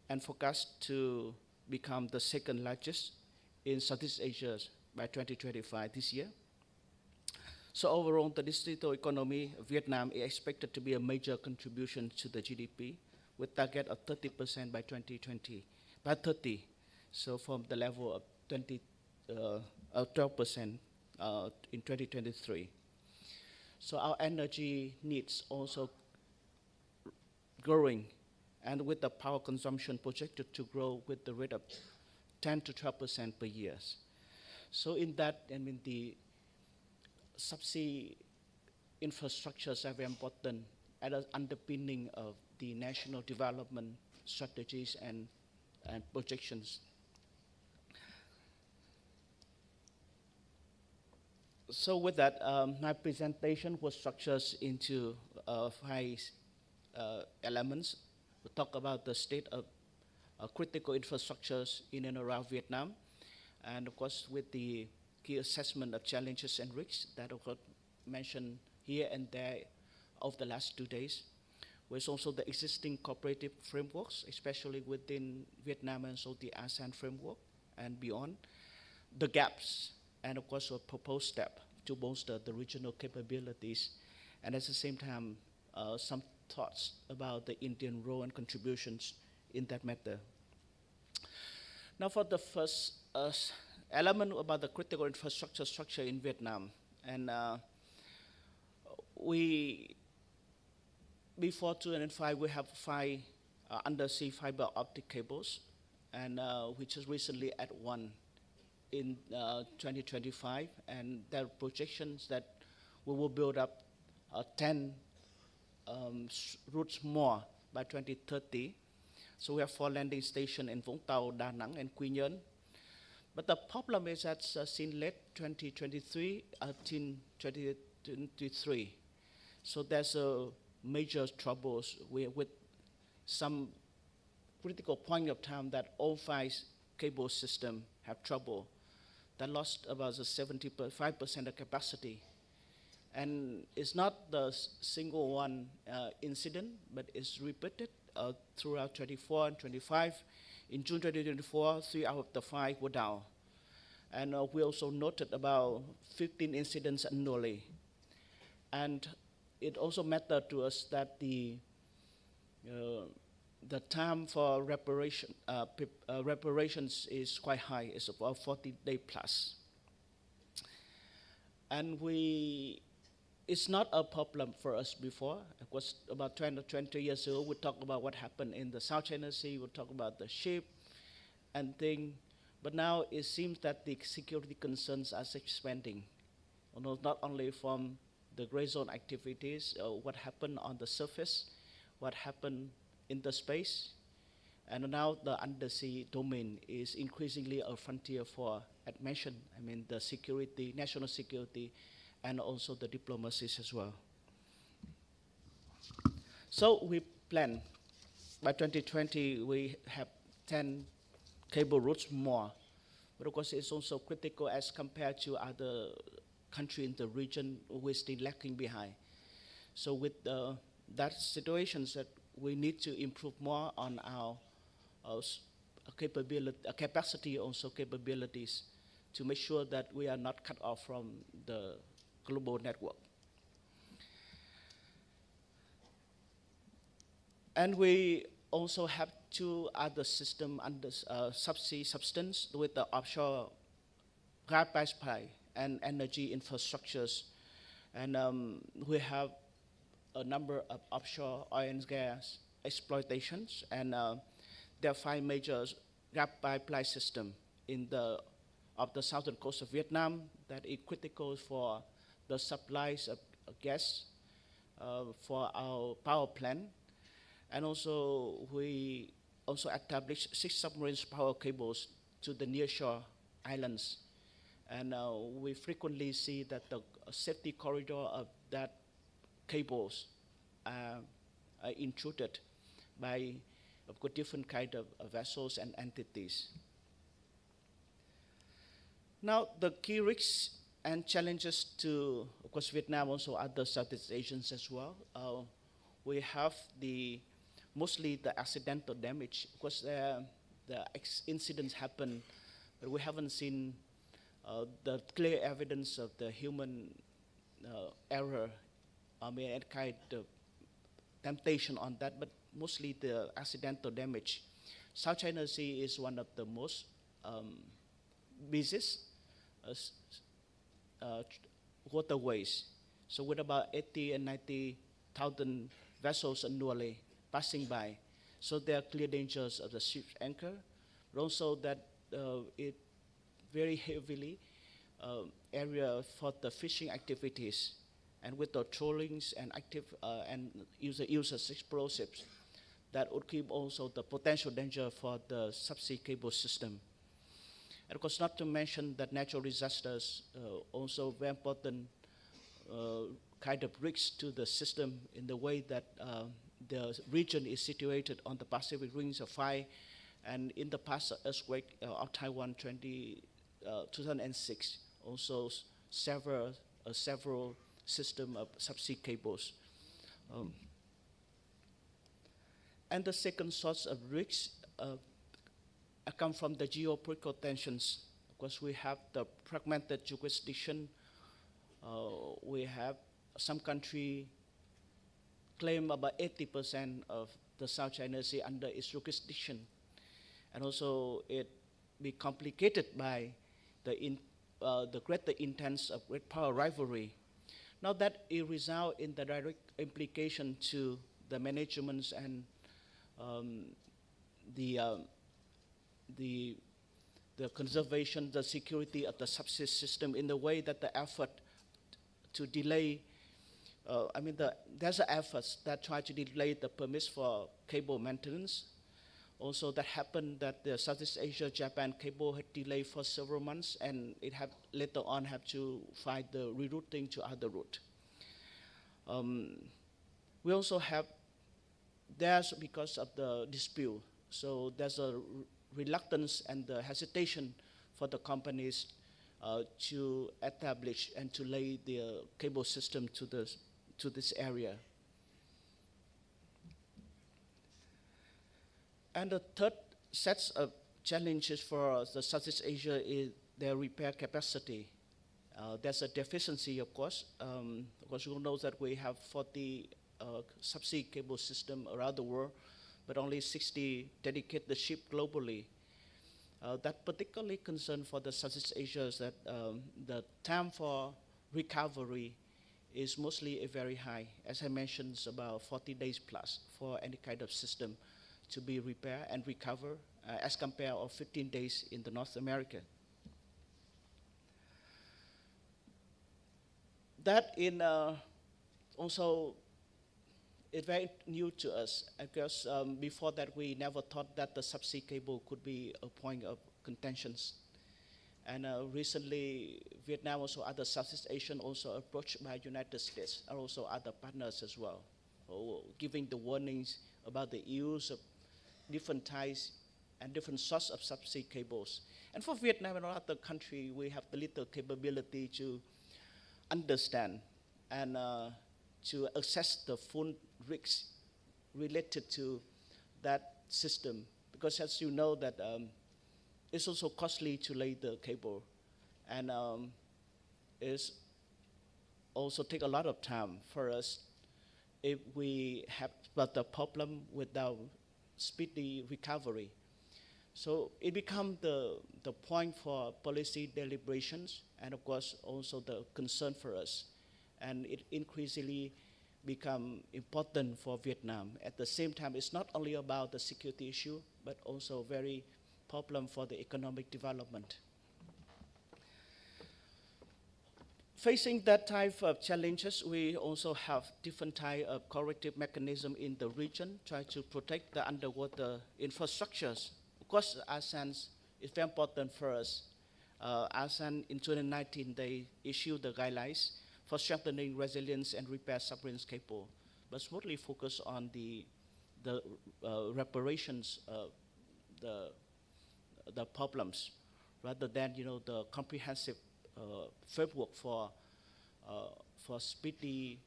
and forecast to become the second largest in Southeast Asia by 2025 this year. So overall, the digital economy of Vietnam is expected to be a major contribution to the GDP, with target of 30% by 2020, by 30. So from the level of 12% in 2023. So our energy needs also growing, and with the power consumption projected to grow with the rate of 10 to 12% per year. So in that, I mean, the subsea infrastructures are very important as an underpinning of the national development strategies and projections. So with that, my presentation was structured into 5 elements. We talk about the state of critical infrastructures in and around Vietnam, and of course with the key assessment of challenges and risks that I mentioned here and there over the last 2 days. With also the existing cooperative frameworks, especially within Vietnam and so the ASEAN framework and beyond, the gaps, and of course a proposed step to bolster the regional capabilities, and at the same time some thoughts about the Indian role and contributions in that matter. Now for the first element about the critical infrastructure structure in Vietnam, and before 2005 we have 5 undersea fiber optic cables, and we just recently add one in 2025, and there are projections that we will build up 10 routes more by 2030. So we have 4 landing stations in Vũng Tàu, Da Nang, and Quy Nhơn. But the problem is that since late 2023 until 2023, so there's a major troubles with some critical point of time that all 5 cable systems have trouble. That lost about 75% of capacity. And it's not the single one incident, but it's repeated throughout 24 and 25. In June 2024, 3 out of the 5 were down. And we also noted about 15 incidents annually. And it also mattered to us that the time for reparations is quite high. It's about 40 days plus. And it's not a problem for us before. It was about 20 years ago. We talked about what happened in the South China Sea. We talked about the ship and thing. But now it seems that the security concerns are expanding. Not only from the gray zone activities, what happened on the surface, what happened in the space, and now the undersea domain is increasingly a frontier for admission. I mean, the security, national security, and also the diplomacies as well. So we plan, by 2020, we have 10 cable routes more. But of course, it's also critical as compared to other countries in the region, we're still lacking behind. So with that situations that we need to improve more on our capacity, also capabilities, to make sure that we are not cut off from the global network. And we also have 2 other systems under subsea substance with the offshore gas pipeline and energy infrastructures. And we have a number of offshore oil and gas exploitations, and there are 5 major gas pipeline systems of the southern coast of Vietnam that is critical for the supplies of gas for our power plant. And also, we also established 6 submarine power cables to the nearshore islands. And we frequently see that the safety corridor of that cables are intruded by different kind of vessels and entities. Now, the key risks and challenges to, of course, Vietnam, also other Southeast Asians as well. We have mostly the accidental damage. Of course, the incidents happen, but we haven't seen the clear evidence of the human error. I mean, any kind of temptation on that, but mostly the accidental damage. South China Sea is one of the most busiest waterways. So with about 80 and 90,000 vessels annually passing by. So there are clear dangers of the ship's anchor, but also that it very heavily area for the fishing activities, and with the trollings and active and uses explosives, that would keep also the potential danger for the subsea cable system. And of course, not to mention that natural disasters also very important kind of risks to the system in the way that the region is situated on the Pacific Rings of Fire, and in the past earthquake of Taiwan 2006, also several system of subsea cables. And the second source of risks come from the geopolitical tensions. Of course, we have the fragmented jurisdiction. We have some country claim about 80% of the South China Sea under its jurisdiction. And also it be complicated by the greater intense of great power rivalry. Now that it results in the direct implication to the managements and the conservation, the security of the subsea system in the way that the effort to delay, there's efforts that try to delay the permits for cable maintenance. Also, that happened that the Southeast Asia Japan cable had delayed for several months, and it had later on have to find the rerouting to other route. We also have, there's because of the dispute, so there's a reluctance and the hesitation for the companies to establish and to lay the cable system to this area. And the third set of challenges for the Southeast Asia is their repair capacity. There's a deficiency, of course. Of course, you will know that we have 40 subsea cable system around the world, but only 60 dedicated ship globally. That particularly concern for the Southeast Asia is that the time for recovery is mostly very high. As I mentioned, it's about 40 days plus for any kind of system to be repaired and recover, as compared to 15 days in the North America. That in also it's very new to us, because before that we never thought that the subsea cable could be a point of contentions. And recently, Vietnam, also other Southeast Asian, also approached by United States and also other partners as well, giving the warnings about the use of different types and different sorts of subsea cables. And for Vietnam and other countries, we have the little capability to understand and to assess the full risks related to that system. Because as you know that it's also costly to lay the cable, and it's also take a lot of time for us if we have the problem without speedy recovery. So it becomes the point for policy deliberations, and of course also the concern for us. And it increasingly become important for Vietnam. At the same time, it's not only about the security issue, but also very problem for the economic development. Facing that type of challenges, we also have different type of corrective mechanism in the region, try to protect the underwater infrastructures. Of course, ASEAN is very important for us. ASEAN in 2019, they issued the guidelines for strengthening resilience and repair submarine cable, but mostly focus on the reparations of the problems, rather than the comprehensive framework for speedy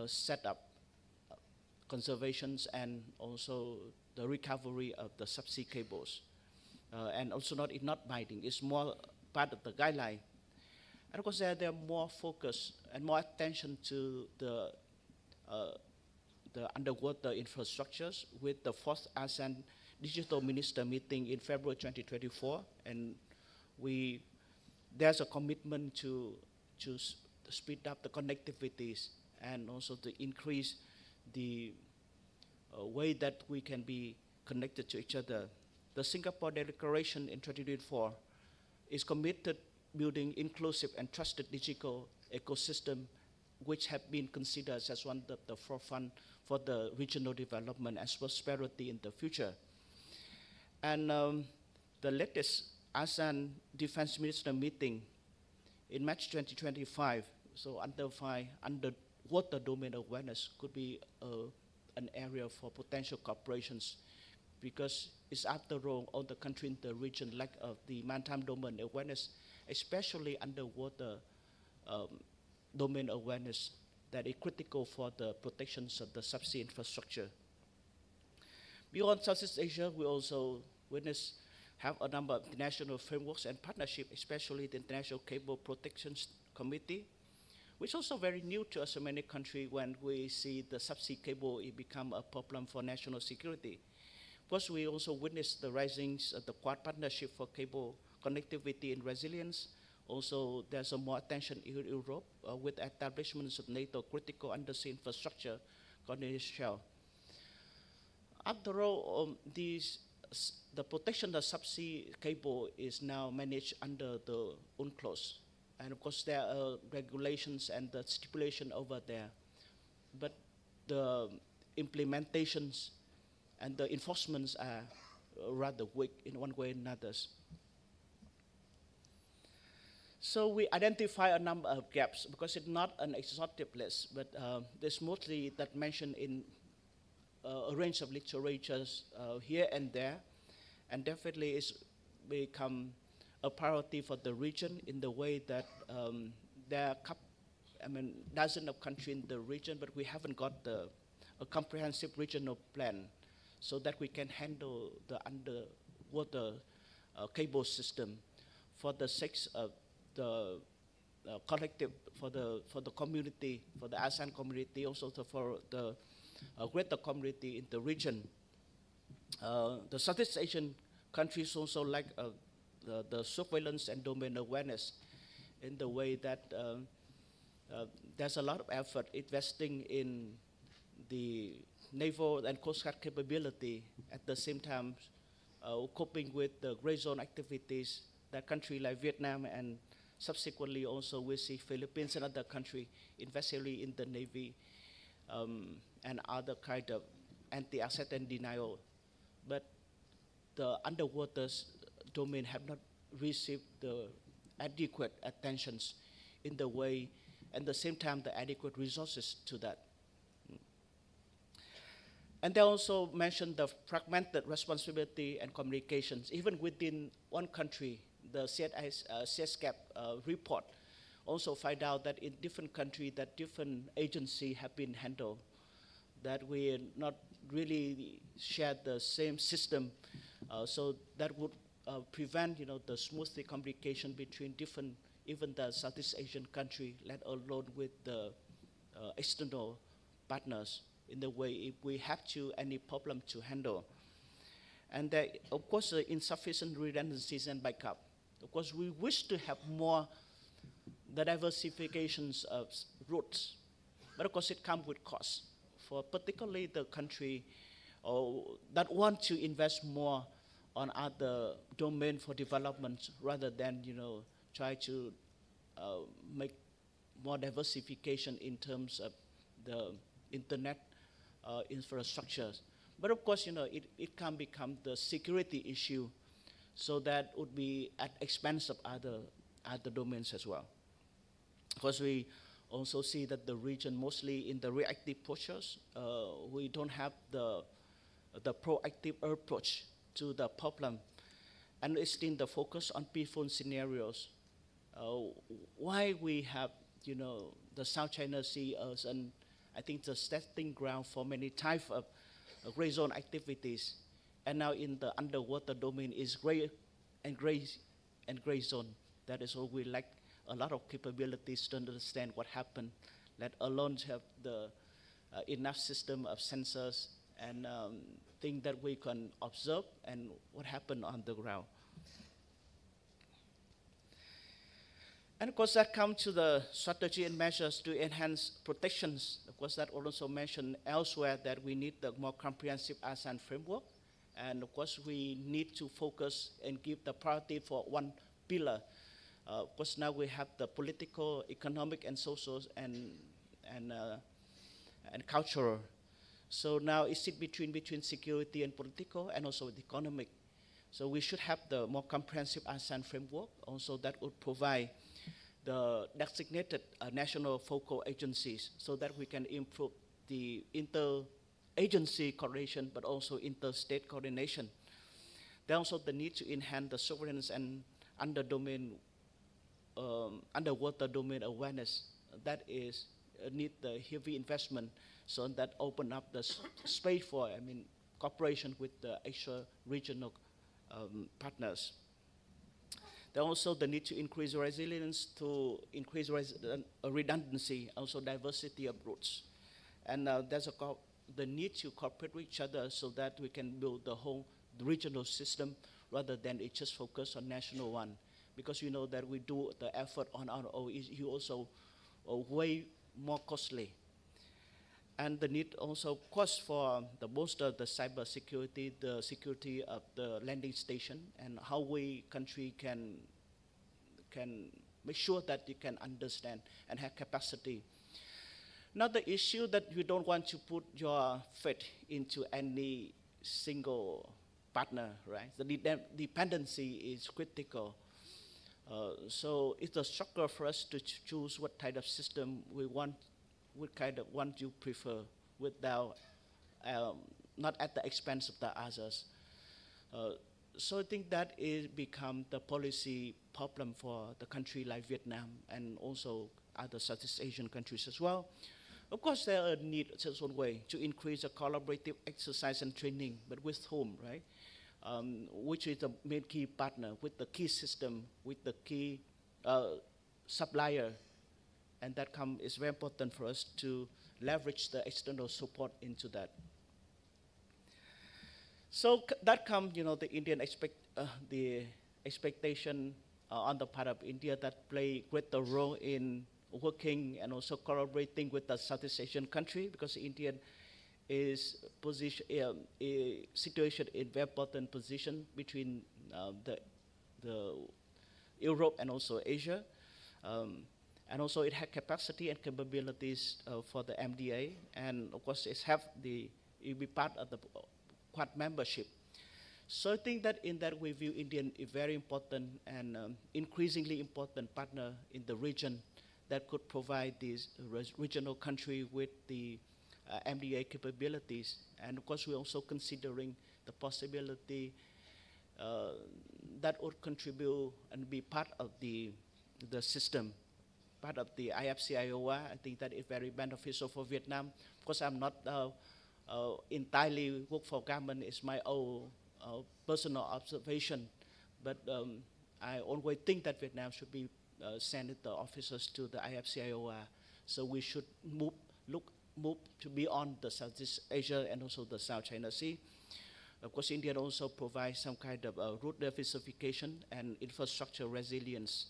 setup, conservations, and also the recovery of the subsea cables. And also not binding, it's more part of the guideline. And of course, there are more focus and more attention to the underwater infrastructures with the fourth ASEAN Digital Minister meeting in February 2024, and there's a commitment to speed up the connectivities and also to increase the way that we can be connected to each other. The Singapore Declaration in 2024 is committed building inclusive and trusted digital ecosystem, which have been considered as one of the forefront for the regional development and prosperity in the future. And the latest ASEAN Defense Minister meeting in March 2025, so underwater domain awareness could be an area for potential cooperations, because it's after all the countries in the region lack of the maritime domain awareness, especially underwater domain awareness, that is critical for the protections of the subsea infrastructure. Beyond Southeast Asia, we also have a number of international frameworks and partnerships, especially the International Cable Protection Committee, which is also very new to us in many countries when we see the subsea cable become a problem for national security. Of course, we also witnessed the risings of the Quad Partnership for Cable Connectivity and Resilience. Also, there's more attention in Europe with establishments of NATO critical undersea infrastructure coordination. After all, the protection of subsea cable is now managed under the UNCLOS. And of course, there are regulations and the stipulation over there. But the implementations and the enforcements are rather weak in one way or another. So we identify a number of gaps, because it's not an exhaustive list, but there's mostly that mentioned in a range of literatures here and there, and definitely it's become a priority for the region in the way that there are dozens of countries in the region, but we haven't got a comprehensive regional plan so that we can handle the underwater cable system for the sake of the collective, for the community, for the ASEAN community, also for the greater community in the region. The Southeast Asian countries also like the surveillance and domain awareness in the way that there's a lot of effort investing in the naval and coast guard capability, at the same time coping with the gray zone activities that countries like Vietnam and subsequently also we see Philippines and other countries invest heavily in the Navy and other kind of anti-asset and denial. But the underwater domain have not received the adequate attentions in the way, and at the same time the adequate resources to that. And they also mentioned the fragmented responsibility and communications. Even within one country, the CSCAP report also find out that in different countries that different agencies have been handled, that we not really share the same system, so that would prevent the smooth communication between different, even the Southeast Asian country, let alone with the external partners, in the way if we have any problem to handle. And of course insufficient redundancies and backup. Of course we wish to have more the diversifications of routes, but of course it comes with costs for particularly the country that want to invest more on other domain for development rather than try to make more diversification in terms of the internet infrastructures. But of course, it can become the security issue, so that would be at expense of other domains as well. Because we also see that the region mostly in the reactive postures, we don't have the proactive approach to the problem, and it's in the focus on peaceful scenarios. Why we have the South China Sea as I think the testing ground for many types of gray zone activities, and now in the underwater domain is gray zone. That is why we lack a lot of capabilities to understand what happened, let alone have the enough system of sensors and things that we can observe and what happened on the ground. And of course that comes to the strategy and measures to enhance protections. Of course that also mentioned elsewhere that we need the more comprehensive ASEAN framework. And of course we need to focus and give the priority for one pillar. Of course now we have the political, economic and social and cultural. So now it's sit between security and political and also the economic. So we should have the more comprehensive ASEAN framework also that would provide the designated national focal agencies so that we can improve the inter-agency coordination but also interstate coordination. There's also the need to enhance the surveillance and underwater domain awareness. That is need the heavy investment, so that open up the space for cooperation with the extra regional partners. There's also the need to increase resilience, to increase redundancy, also diversity of routes. And there's the need to cooperate with each other so that we can build the whole regional system rather than it just focus on national one. Because you know that we do the effort on our own, you also way more costly. And the need also cost for the most of the cyber security, the security of the landing station, and how we country can make sure that you can understand and have capacity. Now the issue that you don't want to put your faith into any single partner, right? The dependency is critical. So it's a struggle for us to choose what type of system we want, what kind of one you prefer, without not at the expense of the others. So I think that is become the policy problem for the country like Vietnam and also other Southeast Asian countries as well. Of course, there are need in its own way to increase the collaborative exercise and training, but with whom, right? Which is the main key partner, with the key system, with the key supplier, and that is very important for us to leverage the external support into that. So that comes, the Indian the expectation on the part of India that play greater role in working and also collaborating with the Southeast Asian country, because India is situation in very important position between the Europe and also Asia. And also it has capacity and capabilities for the MDA, and of course it will be part of the Quad membership. So I think that in that we view India a very important and increasingly important partner in the region that could provide this regional country with the MDA capabilities. And of course we're also considering the possibility that would contribute and be part of the system, part of the IFC-IOA. I think that is very beneficial for Vietnam. Of course, I'm not entirely work for government. It's my own personal observation, but I always think that Vietnam should be sending the officers to the IFC-IOA. So we should move to beyond the Southeast Asia and also the South China Sea. Of course, India also provides some kind of route diversification and infrastructure resilience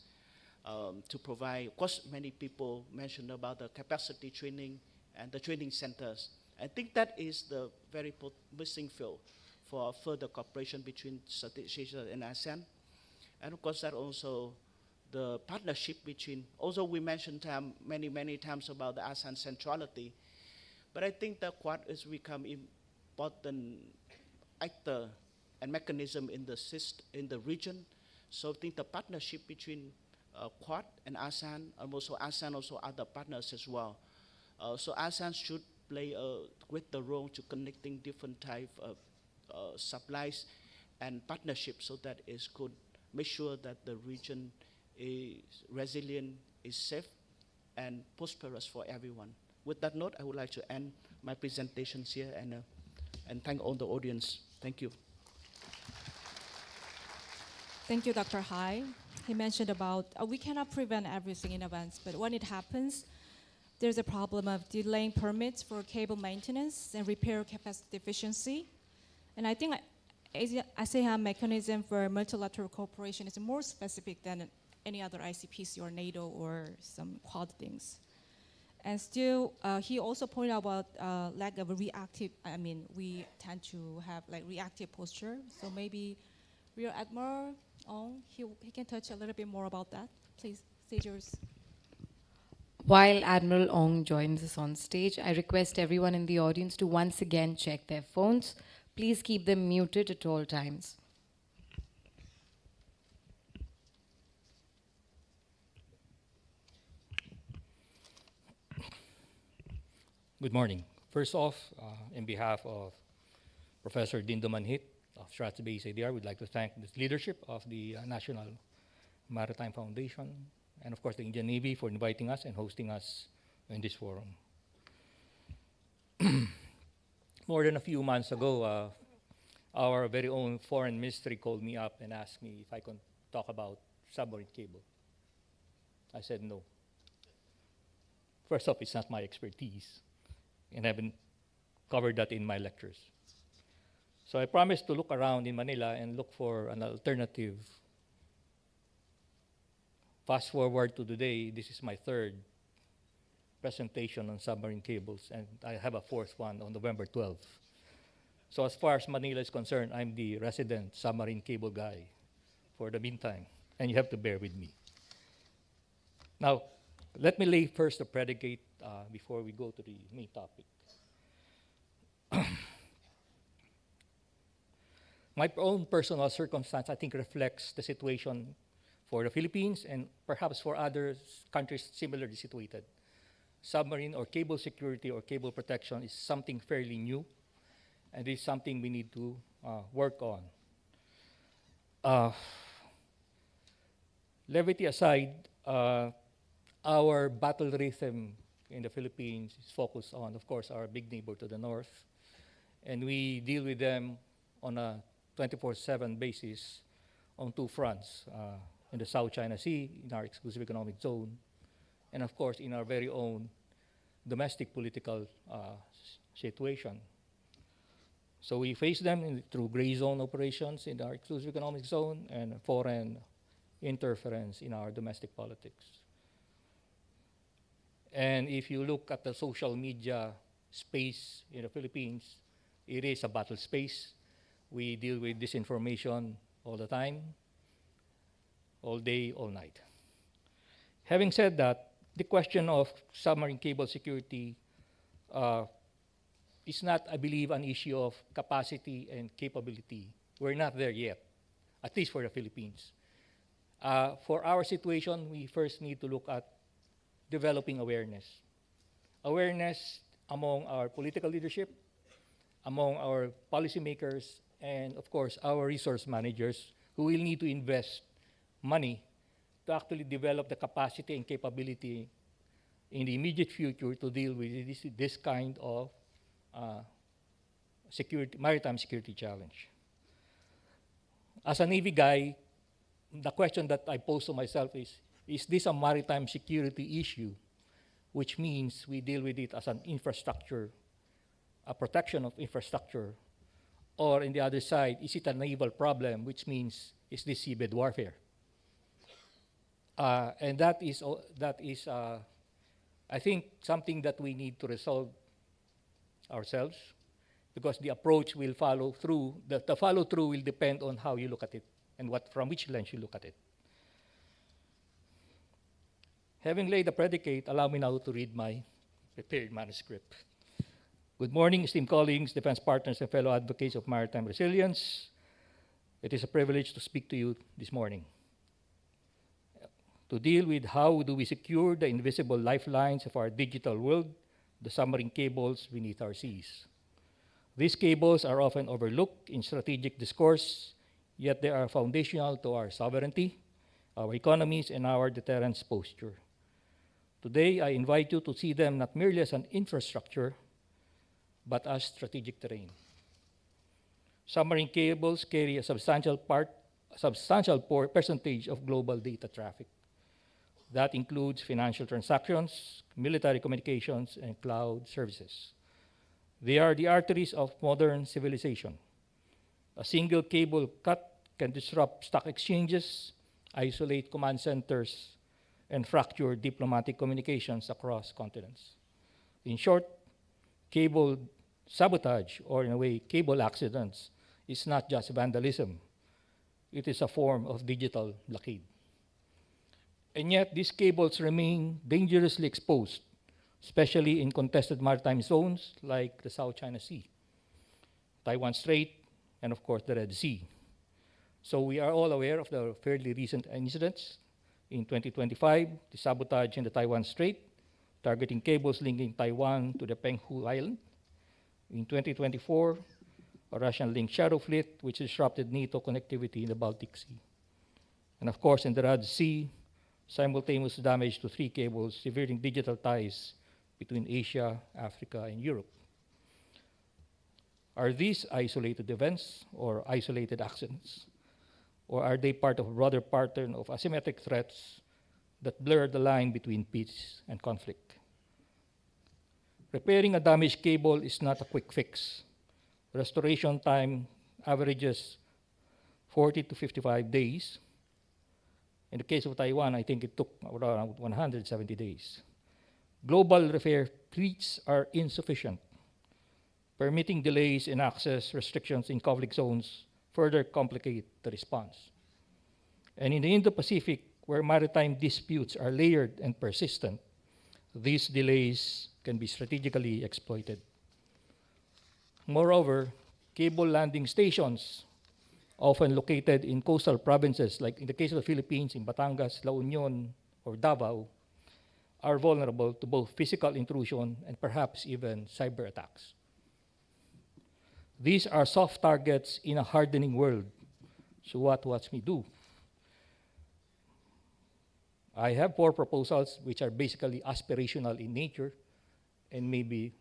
to provide. Of course, many people mentioned about the capacity training and the training centers. I think that is the very missing field for further cooperation between Southeast Asia and ASEAN. And of course, that also the partnership between, also we mentioned many times about the ASEAN centrality, but I think that Quad has become important actor and mechanism in the region. So I think the partnership between Quad and ASEAN, and also ASEAN also other partners as well. So ASEAN should play a greater role to connecting different type of supplies and partnerships, so that it could make sure that the region is resilient, is safe, and prosperous for everyone. With that note, I would like to end my presentations here and thank all the audience. Thank you. Thank you, Dr. Hai. He mentioned about we cannot prevent everything in advance, but when it happens, there's a problem of delaying permits for cable maintenance and repair capacity deficiency. And I think ASEAN mechanism for multilateral cooperation is more specific than any other ICPC or NATO or some Quad things. And still, he also pointed out about lack of a reactive, we tend to have like reactive posture. So maybe Rear Admiral, he can touch a little bit more about that. Please, stage yours. While Admiral Ong joins us on stage, I request everyone in the audience to once again check their phones. Please keep them muted at all times. Good morning. First off, in behalf of Professor Dindo Manhit of Strathspey ADR, we'd like to thank the leadership of the National Maritime Foundation and of course the Indian Navy for inviting us and hosting us in this forum. More than a few months ago, our very own foreign ministry called me up and asked me if I could talk about submarine cable. I said no. First off, it's not my expertise, and I haven't covered that in my lectures. So I promised to look around in Manila and look for an alternative. Fast forward to today, this is my third presentation on submarine cables, and I have a fourth one on November 12th. So as far as Manila is concerned, I'm the resident submarine cable guy for the meantime, and you have to bear with me. Now, let me lay first the predicate before we go to the main topic. My own personal circumstance, I think, reflects the situation for the Philippines and perhaps for other countries similarly situated. Submarine or cable security or cable protection is something fairly new, and it's something we need to work on. Levity aside, our battle rhythm in the Philippines is focused on, of course, our big neighbor to the north. And we deal with them on a 24/7 basis on two fronts, in the South China Sea, in our exclusive economic zone, and of course in our very own domestic political situation. So we face them through gray zone operations in our exclusive economic zone and foreign interference in our domestic politics. And if you look at the social media space in the Philippines, it is a battle space. We deal with disinformation all the time, all day, all night. Having said that, the question of submarine cable security is not, I believe, an issue of capacity and capability. We're not there yet, at least for the Philippines. For our situation, we first need to look at developing awareness. Awareness among our political leadership, among our policymakers, and of course, our resource managers who will need to invest money to actually develop the capacity and capability in the immediate future to deal with this kind of maritime security challenge. As a Navy guy, the question that I pose to myself is this a maritime security issue, which means we deal with it as an infrastructure, a protection of infrastructure, or in the other side, is it a naval problem, which means is this seabed warfare? And that is I think, something that we need to resolve ourselves, because the approach will follow through, the follow-through will depend on how you look at it and from which lens you look at it. Having laid the predicate, allow me now to read my prepared manuscript. Good morning, esteemed colleagues, defense partners, and fellow advocates of maritime resilience. It is a privilege to speak to you this morning to deal with how do we secure the invisible lifelines of our digital world, the submarine cables beneath our seas. These cables are often overlooked in strategic discourse, yet they are foundational to our sovereignty, our economies, and our deterrence posture. Today, I invite you to see them not merely as an infrastructure, but as strategic terrain. Submarine cables carry a substantial percentage of global data traffic. That includes financial transactions, military communications, and cloud services. They are the arteries of modern civilization. A single cable cut can disrupt stock exchanges, isolate command centers, and fracture diplomatic communications across continents. In short, cable sabotage, or in a way, cable accidents, is not just vandalism. It is a form of digital blockade. And yet, these cables remain dangerously exposed, especially in contested maritime zones like the South China Sea, Taiwan Strait, and of course, the Red Sea. So we are all aware of the fairly recent incidents. In 2025, the sabotage in the Taiwan Strait, targeting cables linking Taiwan to the Penghu Island. In 2024, a Russian-linked shadow fleet, which disrupted NATO connectivity in the Baltic Sea. And of course, in the Red Sea, simultaneous damage to 3 cables, severing digital ties between Asia, Africa, and Europe. Are these isolated events or isolated accidents? Or are they part of a broader pattern of asymmetric threats that blur the line between peace and conflict? Repairing a damaged cable is not a quick fix. Restoration time averages 40 to 55 days. In the case of Taiwan, I think it took around 170 days. Global repair fleets are insufficient. Permitting delays in access restrictions in conflict zones further complicate the response. And in the Indo-Pacific, where maritime disputes are layered and persistent, these delays can be strategically exploited. Moreover, cable landing stations, often located in coastal provinces, like in the case of the Philippines, in Batangas, La Union, or Davao, are vulnerable to both physical intrusion and perhaps even cyber attacks. These are soft targets in a hardening world, So what watch me do? I have 4 proposals which are basically aspirational in nature and maybe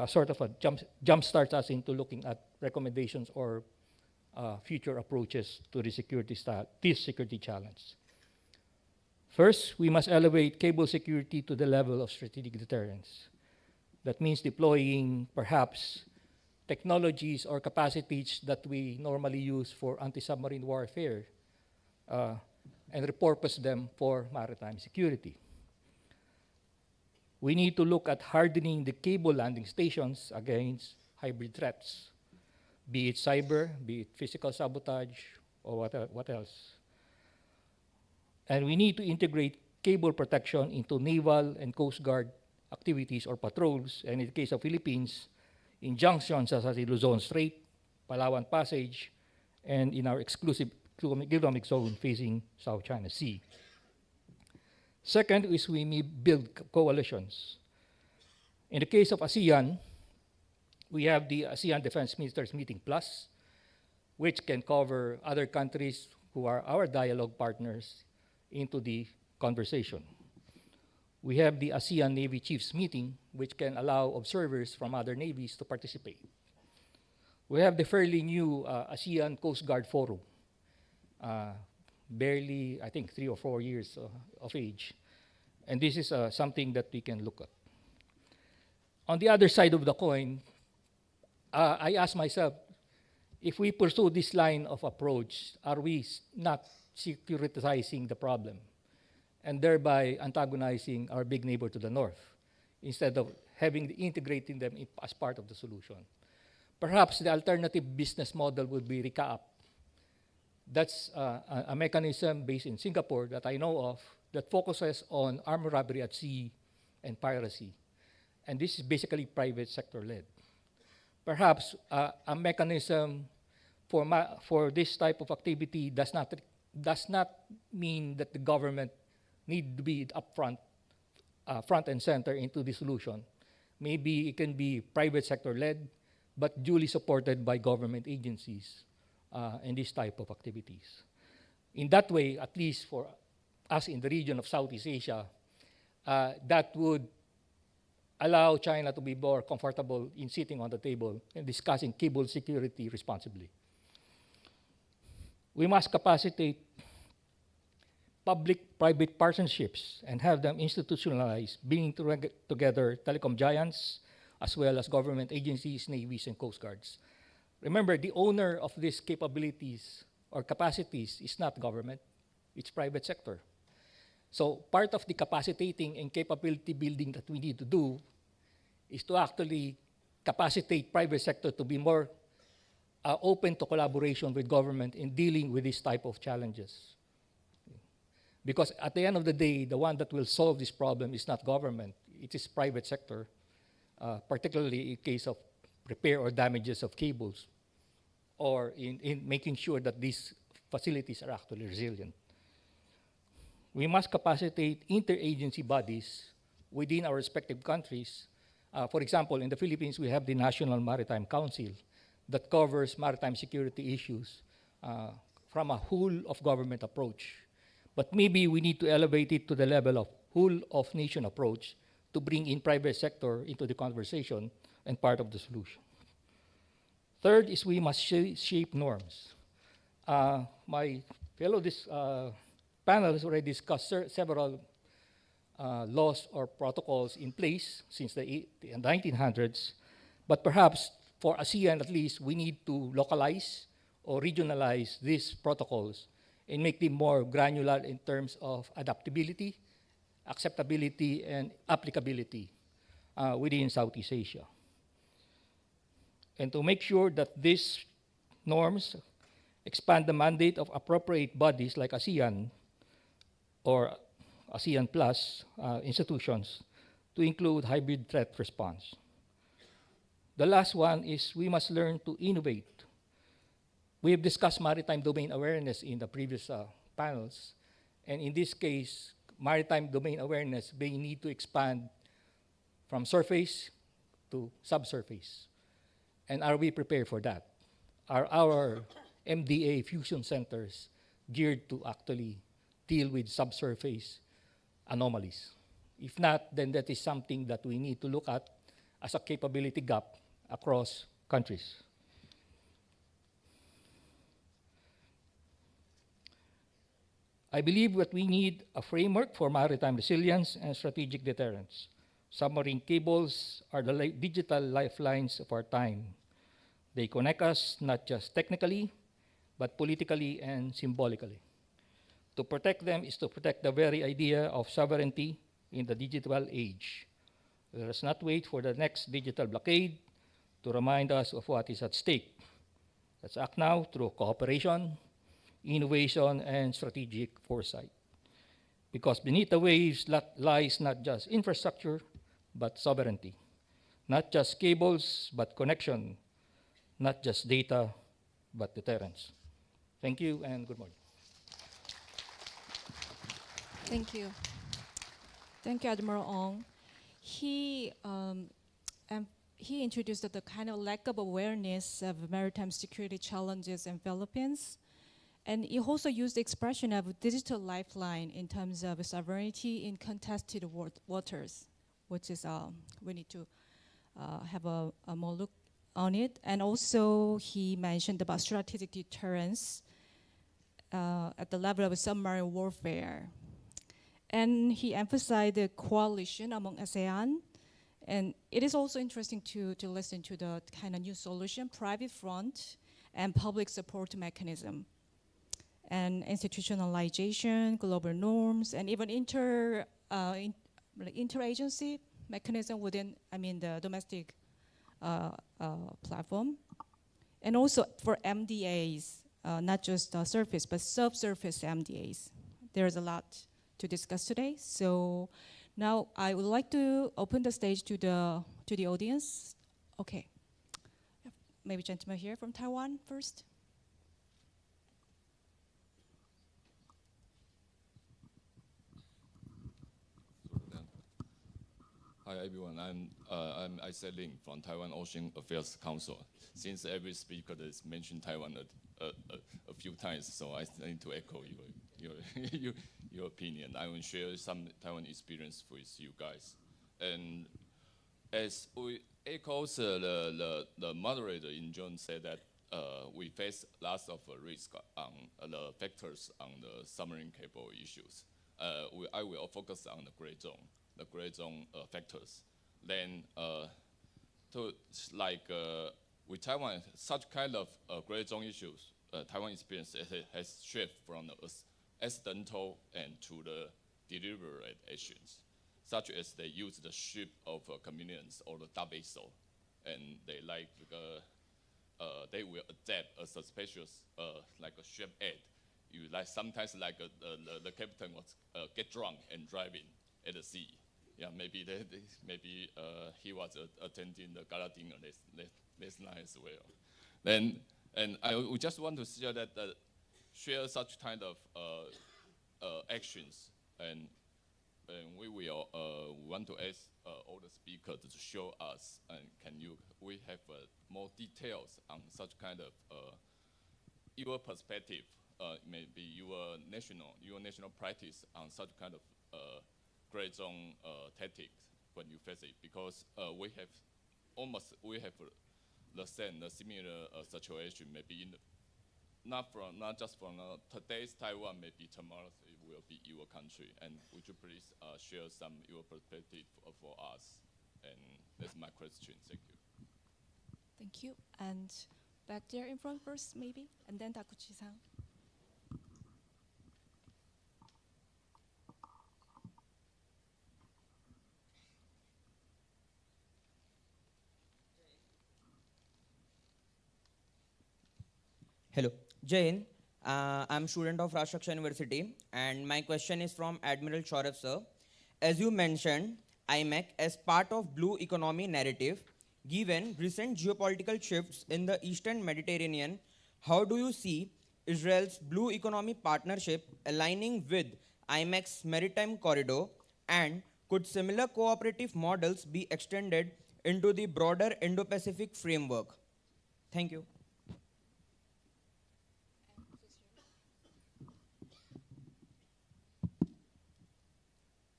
sort of a jump starts us into looking at recommendations or future approaches to this security challenge. First, we must elevate cable security to the level of strategic deterrence. That means deploying perhaps technologies or capacities that we normally use for anti-submarine warfare and repurpose them for maritime security. We need to look at hardening the cable landing stations against hybrid threats, be it cyber, be it physical sabotage, or what else. And we need to integrate cable protection into naval and Coast Guard activities or patrols, and in the case of Philippines, in junctions such as the Luzon Strait, Palawan Passage, and in our exclusive economic zone facing South China Sea. Second is we may build coalitions. In the case of ASEAN, we have the ASEAN Defense Ministers Meeting Plus, which can cover other countries who are our dialogue partners into the conversation. We have the ASEAN Navy Chiefs Meeting, which can allow observers from other navies to participate. We have the fairly new ASEAN Coast Guard Forum, barely, I think, 3 or 4 years of age. And this is something that we can look at. On the other side of the coin, I ask myself, if we pursue this line of approach, are we not securitizing the problem and thereby antagonizing our big neighbor to the north instead of integrating them as part of the solution? Perhaps the alternative business model would be RICAAP. That's a mechanism based in Singapore that I know of that focuses on armed robbery at sea and piracy. And this is basically private sector led. Perhaps a mechanism for this type of activity does not mean that the government need to be upfront, front and center into the solution. Maybe it can be private sector led, but duly supported by government agencies in this type of activities. In that way, at least for us in the region of Southeast Asia, that would allow China to be more comfortable in sitting on the table and discussing cable security responsibly. We must capacitate public-private partnerships and have them institutionalized, bringing together telecom giants as well as government agencies, navies, and coast guards. Remember, the owner of these capabilities or capacities is not government, it's private sector. So part of the capacitating and capability building that we need to do is to actually capacitate private sector to be more open to collaboration with government in dealing with this type of challenges. Because at the end of the day, the one that will solve this problem is not government, it is private sector, particularly in case of repair or damages of cables, or in making sure that these facilities are actually resilient. We must capacitate interagency bodies within our respective countries. For example, in the Philippines, we have the National Maritime Council that covers maritime security issues from a whole of government approach. But maybe we need to elevate it to the level of whole of nation approach to bring in private sector into the conversation and part of the solution. Third is we must shape norms. My fellow panel has already discussed several laws or protocols in place since the 1900s, but perhaps for ASEAN at least, we need to localize or regionalize these protocols and make them more granular in terms of adaptability, acceptability, and applicability within Southeast Asia. And to make sure that these norms expand the mandate of appropriate bodies like ASEAN or ASEAN Plus institutions to include hybrid threat response. The last one is we must learn to innovate. We have discussed maritime domain awareness in the previous panels, and in this case, maritime domain awareness may need to expand from surface to subsurface. And are we prepared for that? are our MDA fusion centers geared to actually deal with subsurface anomalies. If not, then that is something that we need to look at as a capability gap across countries. I believe that we need a framework for maritime resilience and strategic deterrence. Submarine cables are the digital lifelines of our time. They connect us not just technically, but politically and symbolically. To protect them is to protect the very idea of sovereignty in the digital age. Let us not wait for the next digital blockade to remind us of what is at stake. Let's act now through cooperation, innovation, and strategic foresight. Because beneath the waves lies not just infrastructure, but sovereignty. Not just cables, but connection. Not just data, but deterrence. Thank you, and good morning. Thank you. Thank you, Admiral Ong. He introduced the kind of lack of awareness of maritime security challenges in Philippines. And he also used the expression of digital lifeline in terms of sovereignty in contested waters, which is, we need to have a more look on it. And also he mentioned about strategic deterrence at the level of submarine warfare. And he emphasized the coalition among ASEAN. And it is also interesting to listen to the kind of new solution, private front and public support mechanism. And institutionalization, global norms, and even interagency mechanism within, the domestic platform. And also for MDAs, not just surface, but subsurface MDAs. There's a lot to discuss today. So now I would like to open the stage to the audience. Okay, maybe gentleman here from Taiwan first. Hi everyone, I'm Isaac Ling from Taiwan Ocean Affairs Council. Since every speaker has mentioned Taiwan a few times, so I need to echo your opinion. I will share some Taiwan experience with you guys. And as we echoes the moderator in June said that we face lots of risk on the factors on the submarine cable issues. I will focus on the gray zone. The gray zone factors. Then, with Taiwan, such kind of gray zone issues, Taiwan experience has shifted from the accidental and to the deliberate actions, such as they use the ship of convenience or the double vessel, and they they will adapt a suspicious like a ship aid. You sometimes the captain was get drunk and driving at the sea. Yeah, maybe he was attending the gala dinner last night as well. Then, we just want to share that share such kind of actions, and we will want to ask all the speakers to show us, and we have more details on such kind of your perspective, maybe your national practice on such kind of gray zone tactics when you face it, because we have the similar situation, maybe not just from today's Taiwan, maybe tomorrow it will be your country. And would you please share some your perspective for us? And that's my question. Thank you. Thank you. And back there in front first, maybe, and then Takuchi-san. Hello, Jain. I'm student of Rashtraksha University, and my question is from Admiral Shaurav sir. As you mentioned, IMEC as part of blue economy narrative, given recent geopolitical shifts in the Eastern Mediterranean, how do you see Israel's blue economy partnership aligning with IMEC's maritime corridor, and could similar cooperative models be extended into the broader Indo-Pacific framework? Thank you.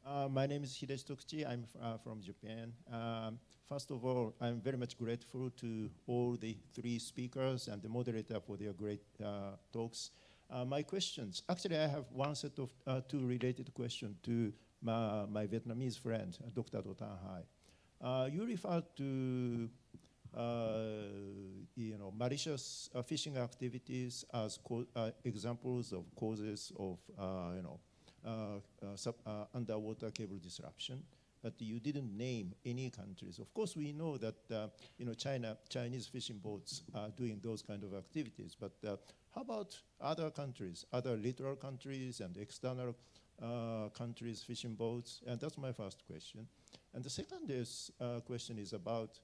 My name is Hideshi Tokuchi. I'm from Japan. First of all, I'm very much grateful to all the three speakers and the moderator for their great talks. My questions, actually I have one set of two related questions to my Vietnamese friend, Dr. Do Tan Hai. You referred to malicious fishing activities as examples of causes of underwater cable disruption, but you didn't name any countries. Of course, we know that Chinese fishing boats are doing those kind of activities, but how about other countries, other littoral countries and external countries' fishing boats? And that's my first question. And the second question is about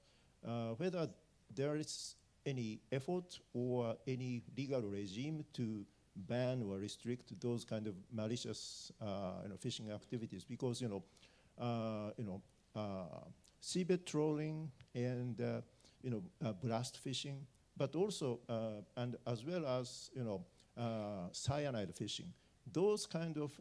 whether there is any effort or any legal regime to ban or restrict those kind of malicious fishing activities, because seabed trolling and blast fishing, but also and as well as cyanide fishing, those kind of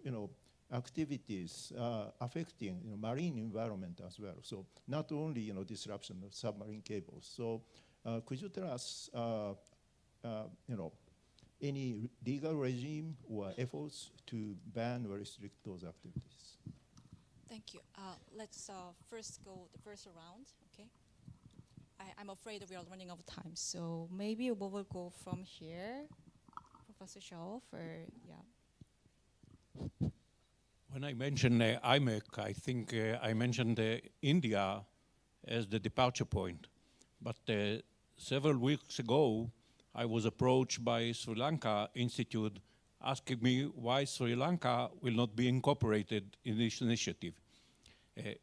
activities affecting marine environment as well. So not only disruption of submarine cables. So could you tell us any legal regime or efforts to ban or restrict those activities? Thank you. Let's first go the first round, okay? I'm afraid we are running out of time, so maybe we will go from here. Professor Shao for, yeah. When I mentioned IMEC, I think I mentioned India as the departure point. But several weeks ago, I was approached by Sri Lanka Institute asking me why Sri Lanka will not be incorporated in this initiative.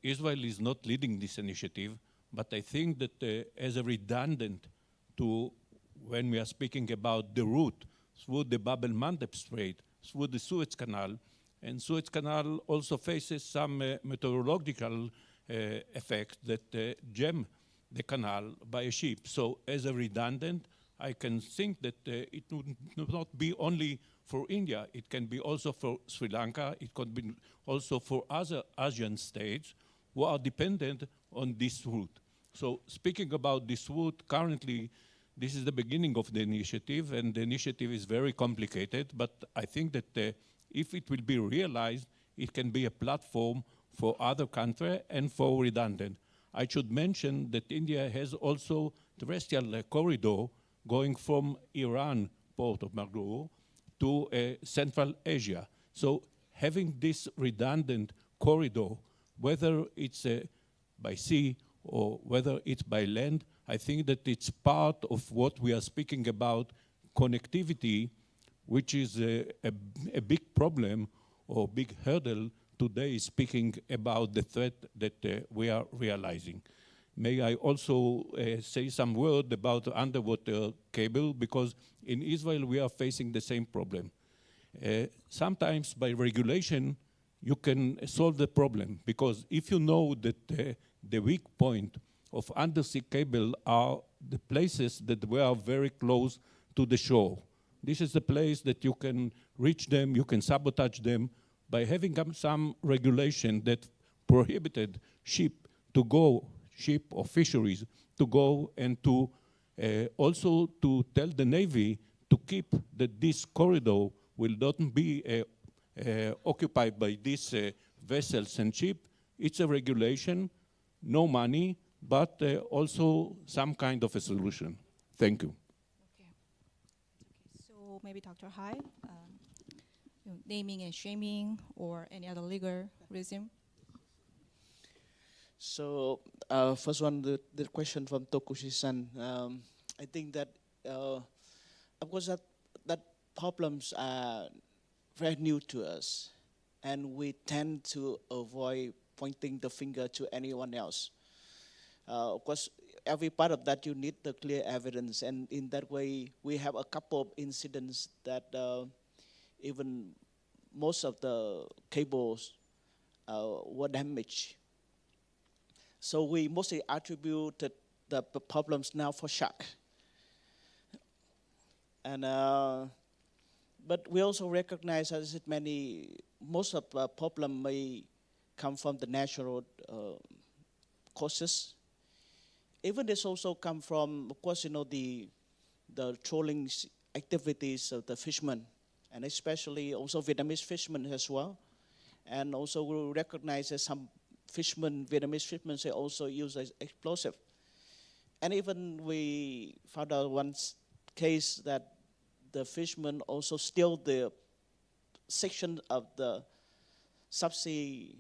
Israel is not leading this initiative, but I think that as a redundant to when we are speaking about the route through the Bab el-Mandeb Strait, through the Suez Canal, and Suez Canal also faces some meteorological effects that jam the canal by a ship. So as a redundant, I can think that it would not be only for India, it can be also for Sri Lanka, it could be also for other Asian states who are dependent on this route. So speaking about this route, currently this is the beginning of the initiative, and the initiative is very complicated, but I think that if it will be realized, it can be a platform for other countries and for redundant. I should mention that India has also terrestrial corridor going from Iran, port of Margao, to Central Asia. So having this redundant corridor, whether it's by sea or whether it's by land, I think that it's part of what we are speaking about, connectivity, which is a big problem or big hurdle today, speaking about the threat that we are realizing. May I also say some word about underwater cable, because in Israel we are facing the same problem. Sometimes by regulation you can solve the problem, because if you know that the weak point of undersea cable are the places that we are very close to the shore. This is the place that you can reach them, you can sabotage them. By having some regulation that prohibited ship or fisheries to go, and to also to tell the Navy to keep that this corridor will not be occupied by these vessels and ships. It's a regulation, no money, but also some kind of a solution. Thank you. Okay, so maybe Dr. Hai, naming and shaming or any other legal regime? So first one, the question from Tokushi-san. I think that, of course, that problems are very new to us, and we tend to avoid pointing the finger to anyone else. Of course, every part of that you need the clear evidence, and in that way, we have a couple of incidents that even most of the cables were damaged. So we mostly attributed the problems now for shark. And but we also recognize, as most of the problem may come from the natural causes. Even this also come from, of course, the trawling activities of the fishermen, and especially also Vietnamese fishermen as well. And also we recognize that some fishermen, Vietnamese fishermen, they also use explosive. And even we found out one case that the fishermen also steal the section of the subsea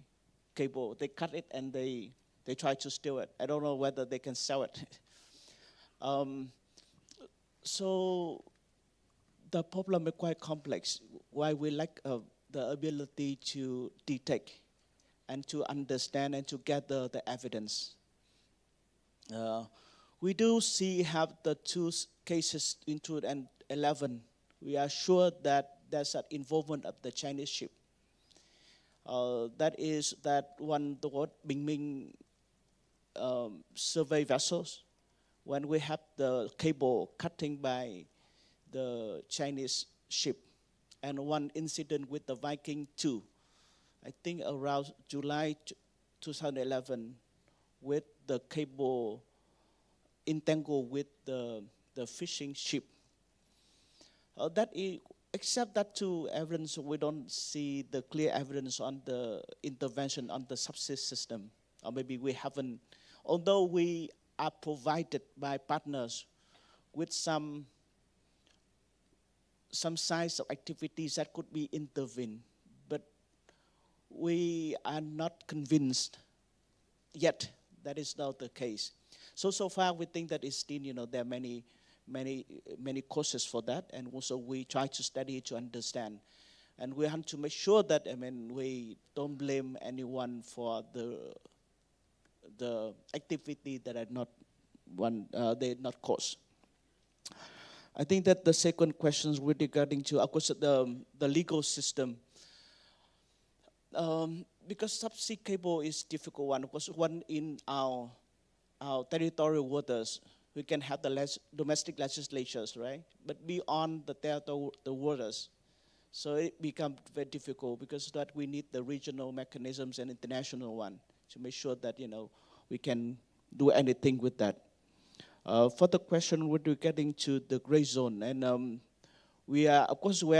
cable. They cut it and they try to steal it. I don't know whether they can sell it. So the problem is quite complex. Why we lack the ability to detect and to understand and to gather the evidence. We do have the two cases in 2011. We are sure that there's an involvement of the Chinese ship. That is that one, the word Bingming survey vessels, when we have the cable cutting by the Chinese ship, and one incident with the Viking 2, I think around July 2011, with the cable entangled with the fishing ship. Except that two evidence, we don't see the clear evidence on the intervention on the subsea system. Or maybe we haven't, although we are provided by partners with some size of activities that could be intervened, but we are not convinced yet that is not the case. So far we think that it's still, there are many causes for that, and also we try to study to understand. And we have to make sure that, we don't blame anyone for the activity that are not they not caused. I think that the second question with regarding to, of course, the legal system. Because subsea cable is difficult one. Of course, one in our territorial waters, we can have the domestic legislatures, right? But beyond the territorial waters, so it becomes very difficult because that we need the regional mechanisms and international one to make sure that we can do anything with that. For the question with regarding to the gray zone, and we are, of course, we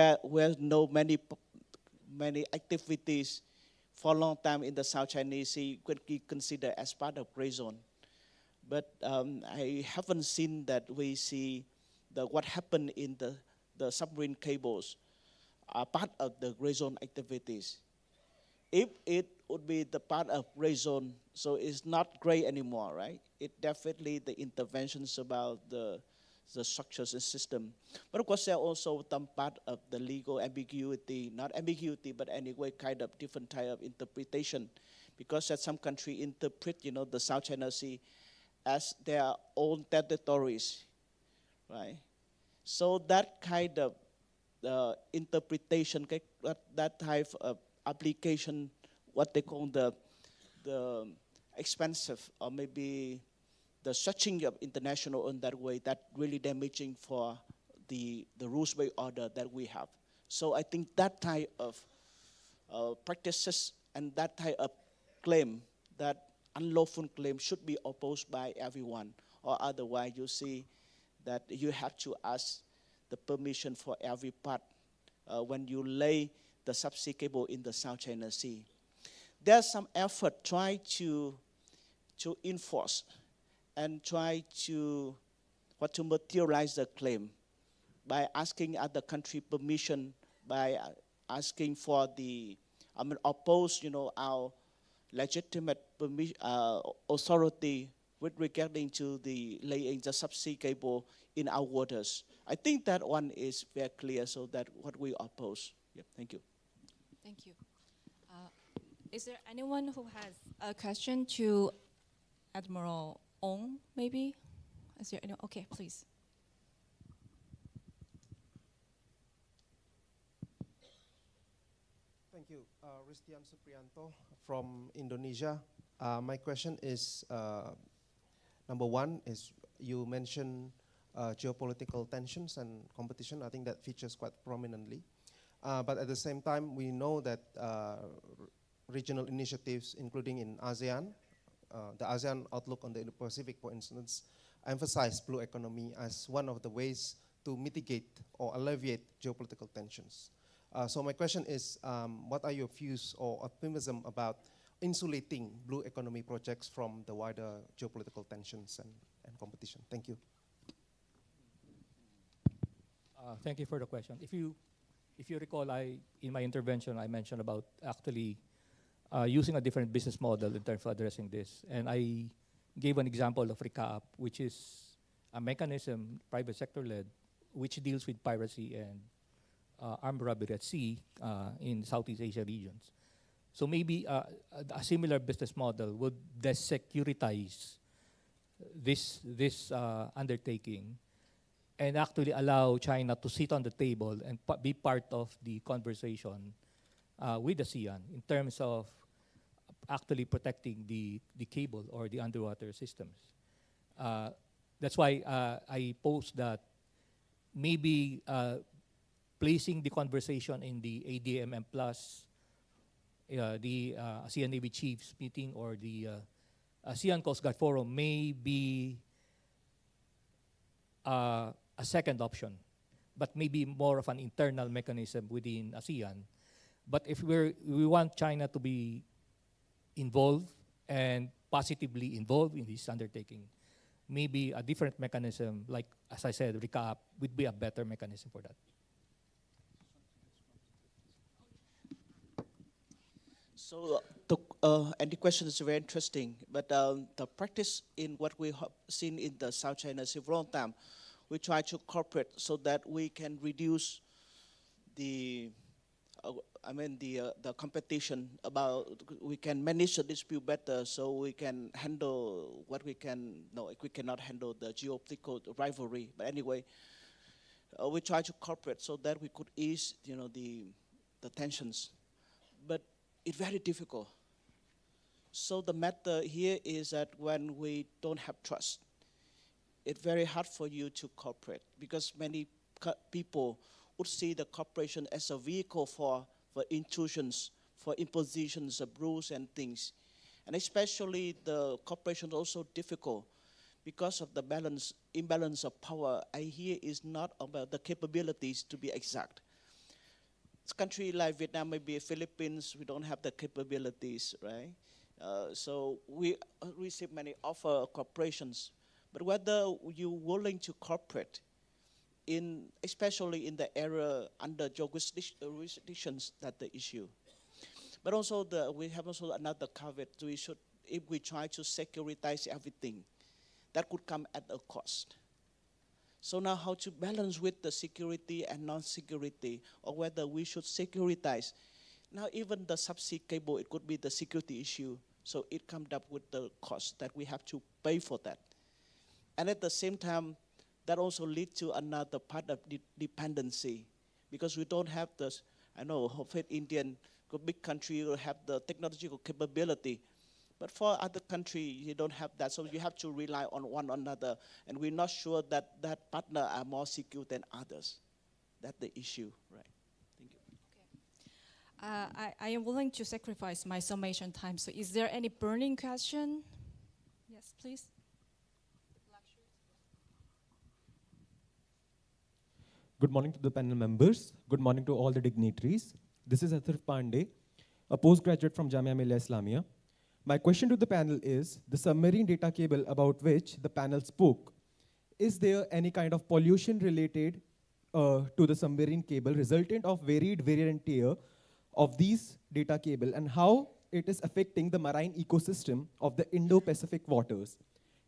know many activities for a long time in the South China Sea could be considered as part of gray zone. But I haven't seen that we see what happened in the submarine cables are part of the gray zone activities. If it would be the part of gray zone, so it's not gray anymore, right? It definitely the interventions about the structures and system. But of course, there are also some part of the legal ambiguity, not ambiguity, but anyway, kind of different type of interpretation, because that some country interpret, the South China Sea as their own territories, right? So that kind of interpretation, that type of application, what they call the expensive, or maybe the stretching of international in that way, that really damaging for the rules-based order that we have. So I think that type of practices and that type of claim, that unlawful claim, should be opposed by everyone, or otherwise you see that you have to ask the permission for every part when you lay the subsea cable in the South China Sea. There's some effort try to enforce and try to materialize the claim by asking other country permission, by asking for oppose our legitimate authority with regarding to the laying the subsea cable in our waters. I think that one is very clear, so that what we oppose. Yep, thank you. Thank you. Is there anyone who has a question to Admiral Ong, maybe? Is there anyone? Okay, please. Thank you. Ristian Supriyanto from Indonesia. My question is, number one is you mentioned geopolitical tensions and competition. I think that features quite prominently. But at the same time, we know that regional initiatives, including in ASEAN. The ASEAN Outlook on the Indo-Pacific, for instance, emphasized blue economy as one of the ways to mitigate or alleviate geopolitical tensions. So my question is, what are your views or optimism about insulating blue economy projects from the wider geopolitical tensions and competition? Thank you. Thank you for the question. If you recall, in my intervention, I mentioned about actually using a different business model in terms of addressing this. And I gave an example of RICAAP, which is a mechanism, private sector-led, which deals with piracy and armed robbery at sea in Southeast Asia regions. So maybe a similar business model would desecuritize this undertaking and actually allow China to sit on the table and be part of the conversation with ASEAN in terms of actually protecting the cable or the underwater systems. That's why I posed that maybe placing the conversation in the ADMM plus the ASEAN Navy Chiefs meeting or the ASEAN Coast Guard Forum may be a second option, but maybe more of an internal mechanism within ASEAN. But if we want China to be involved and positively involved in this undertaking, maybe a different mechanism, like as I said, RICAAP, would be a better mechanism for that. So and the question is very interesting, but the practice in what we have seen in the South China Sea for a long time, we try to cooperate so that we can reduce the the competition about, we can manage the dispute better, so we can handle what we can, we cannot handle the geopolitical rivalry. But anyway, we try to cooperate so that we could ease, the tensions. But it's very difficult. So the matter here is that when we don't have trust, it's very hard for you to cooperate, because many people would see the cooperation as a vehicle for intrusions, for impositions of rules and things. And especially the cooperation is also difficult because of the imbalance of power. I hear is not about the capabilities, to be exact. It's a country like Vietnam, maybe Philippines, we don't have the capabilities, right? So we receive many offer cooperations, but whether you're willing to cooperate, especially in the area under jurisdictions, that's the issue. But also we have also another caveat. If we try to securitize everything, that could come at a cost. So now how to balance with the security and non-security, or whether we should securitize. Now even the subsea cable, it could be the security issue. So it comes up with the cost that we have to pay for that. And at the same time, that also leads to another part of dependency, because we don't have this, I know, hopefully Indian, a big country will have the technological capability, but for other countries, you don't have that, so you have to rely on one another, and we're not sure that that partner are more secure than others. That's the issue, right? Thank you. Okay. I am willing to sacrifice my summation time, so is there any burning question? Yes, please. Good morning to the panel members. Good morning to all the dignitaries. This is Athir Pandey, a postgraduate from Jamia Millia Islamia. My question to the panel is, the submarine data cable about which the panel spoke, is there any kind of pollution related to the submarine cable resultant of varied wear and tear of these data cable, and how it is affecting the marine ecosystem of the Indo-Pacific waters?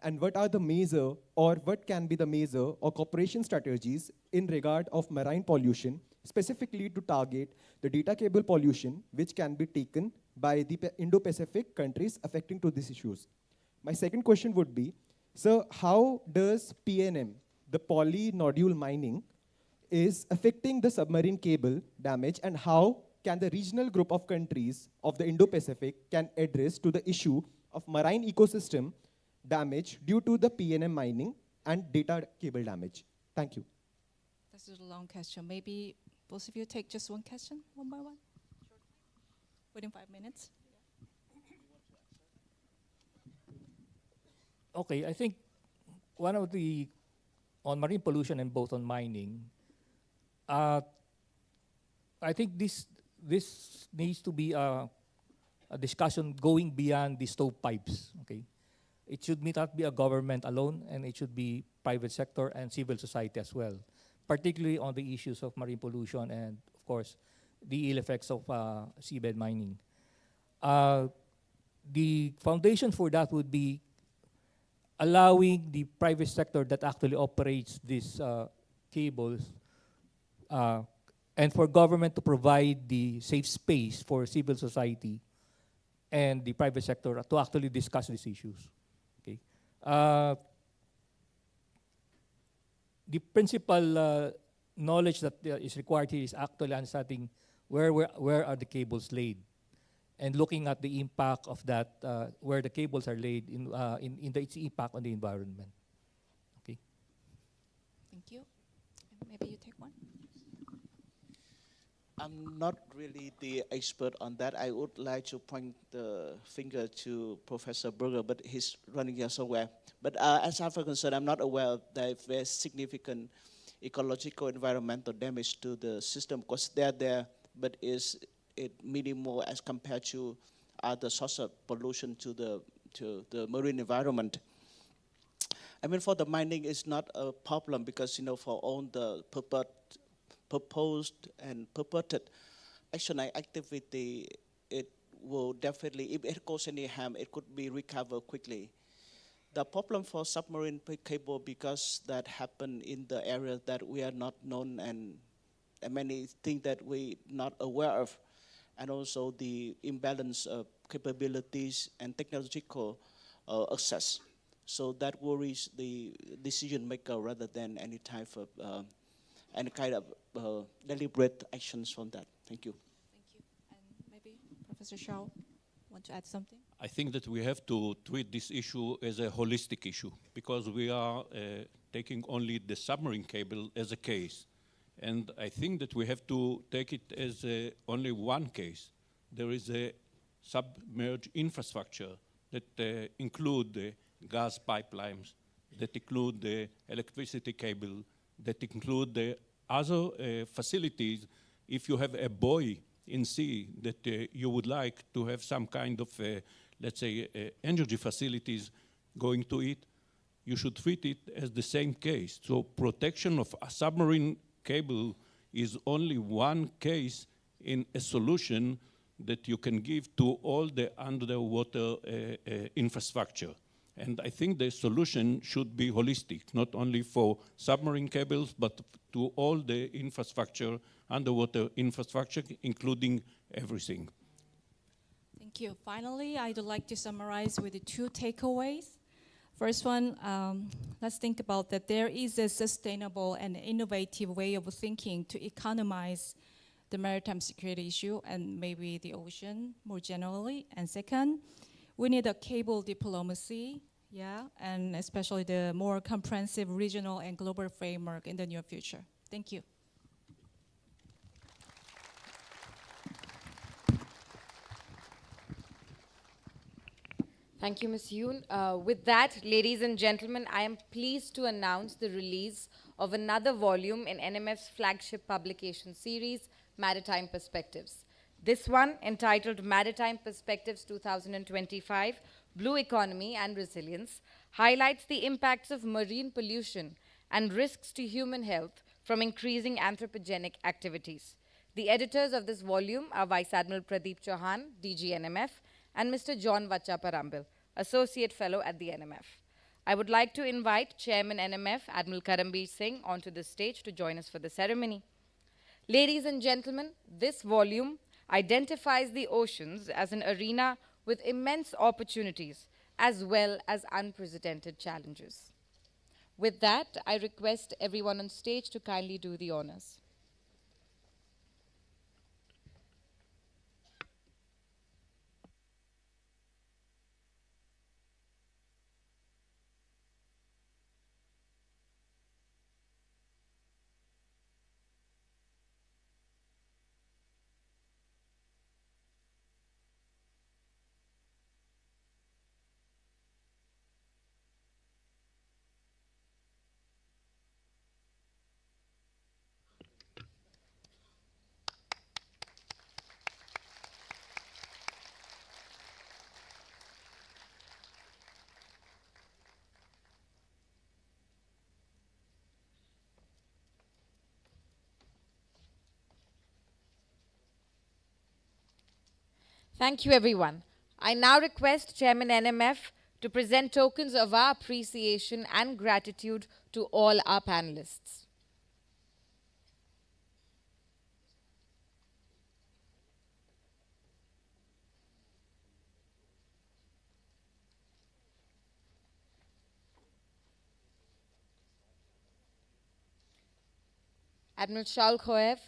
And what are the measure, or what can be the measure or cooperation strategies in regard of marine pollution, specifically to target the data cable pollution, which can be taken by the Indo-Pacific countries affecting to these issues? My second question would be, sir, how does PNM, the polynodule mining, is affecting the submarine cable damage, and how can the regional group of countries of the Indo-Pacific can address to the issue of marine ecosystem damage due to the PNM mining and data cable damage? Thank you. This is a long question. Maybe both of you take just one question, one by one? Within 5 minutes? Okay, I think one of the, on marine pollution and both on mining, I think this needs to be a discussion going beyond the stovepipes, okay? It should not be a government alone, and it should be private sector and civil society as well, particularly on the issues of marine pollution and, of course, the ill effects of seabed mining. The foundation for that would be allowing the private sector that actually operates these cables and for government to provide the safe space for civil society and the private sector to actually discuss these issues. Okay. The principal knowledge that is required here is actually understanding where are the cables laid, and looking at the impact of that, where the cables are laid in its impact on the environment. Okay. Thank you. Maybe you take one. I'm not really the expert on that. I would like to point the finger to Professor Berger, but he's running here somewhere. But as far as I'm concerned, I'm not aware of the very significant ecological environmental damage to the system, because they're there, but is it minimal as compared to other sources of pollution to the marine environment. I mean, for the mining, it's not a problem because, you know, for all the proposed and purported action activity, it will definitely, if it causes any harm, it could be recovered quickly. The problem for submarine cable, because that happened in the area that we are not known and many things that we're not aware of, and also the imbalance of capabilities and technological access. So that worries the decision maker rather than any type of any kind of deliberate actions from that. Thank you. Thank you. And maybe Professor Shao want to add something? I think that we have to treat this issue as a holistic issue, because we are taking only the submarine cable as a case. And I think that we have to take it as only one case. There is a submerged infrastructure that include the gas pipelines, that include the electricity cable, that include the other facilities. If you have a buoy in sea that you would like to have some kind of, let's say, energy facilities going to it, you should treat it as the same case. So protection of a submarine cable is only one case in a solution that you can give to all the underwater infrastructure. And I think the solution should be holistic, not only for submarine cables, but to all the infrastructure, underwater infrastructure, including everything. Thank you. Finally, I'd like to summarize with the two takeaways. First one, let's think about that there is a sustainable and innovative way of thinking to economize the maritime security issue and maybe the ocean more generally. And second, we need a cable diplomacy, yeah, and especially the more comprehensive regional and global framework in the near future. Thank you. Thank you, Ms. Yoon. With that, ladies and gentlemen, I am pleased to announce the release of another volume in NMF's flagship publication series, Maritime Perspectives. This one, entitled Maritime Perspectives 2025, Blue Economy and Resilience, highlights the impacts of marine pollution and risks to human health from increasing anthropogenic activities. The editors of this volume are Vice Admiral Pradeep Chauhan, DG NMF, and Mr. John Vachaparambil, Associate Fellow at the NMF. I would like to invite Chairman NMF, Admiral Karambir Singh, onto the stage to join us for the ceremony. Ladies and gentlemen, this volume identifies the oceans as an arena with immense opportunities as well as unprecedented challenges. With that, I request everyone on stage to kindly do the honors. Thank you, everyone. I now request Chairman NMF to present tokens of our appreciation and gratitude to all our panelists. Admiral Shaul Khoev,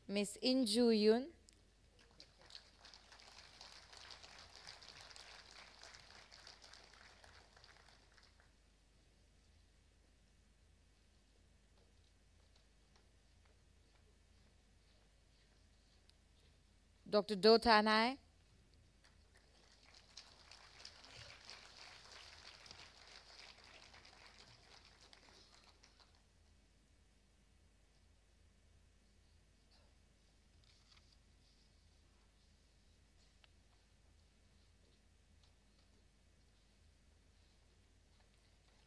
Miss Inju Yun, Dr. Do Tanai,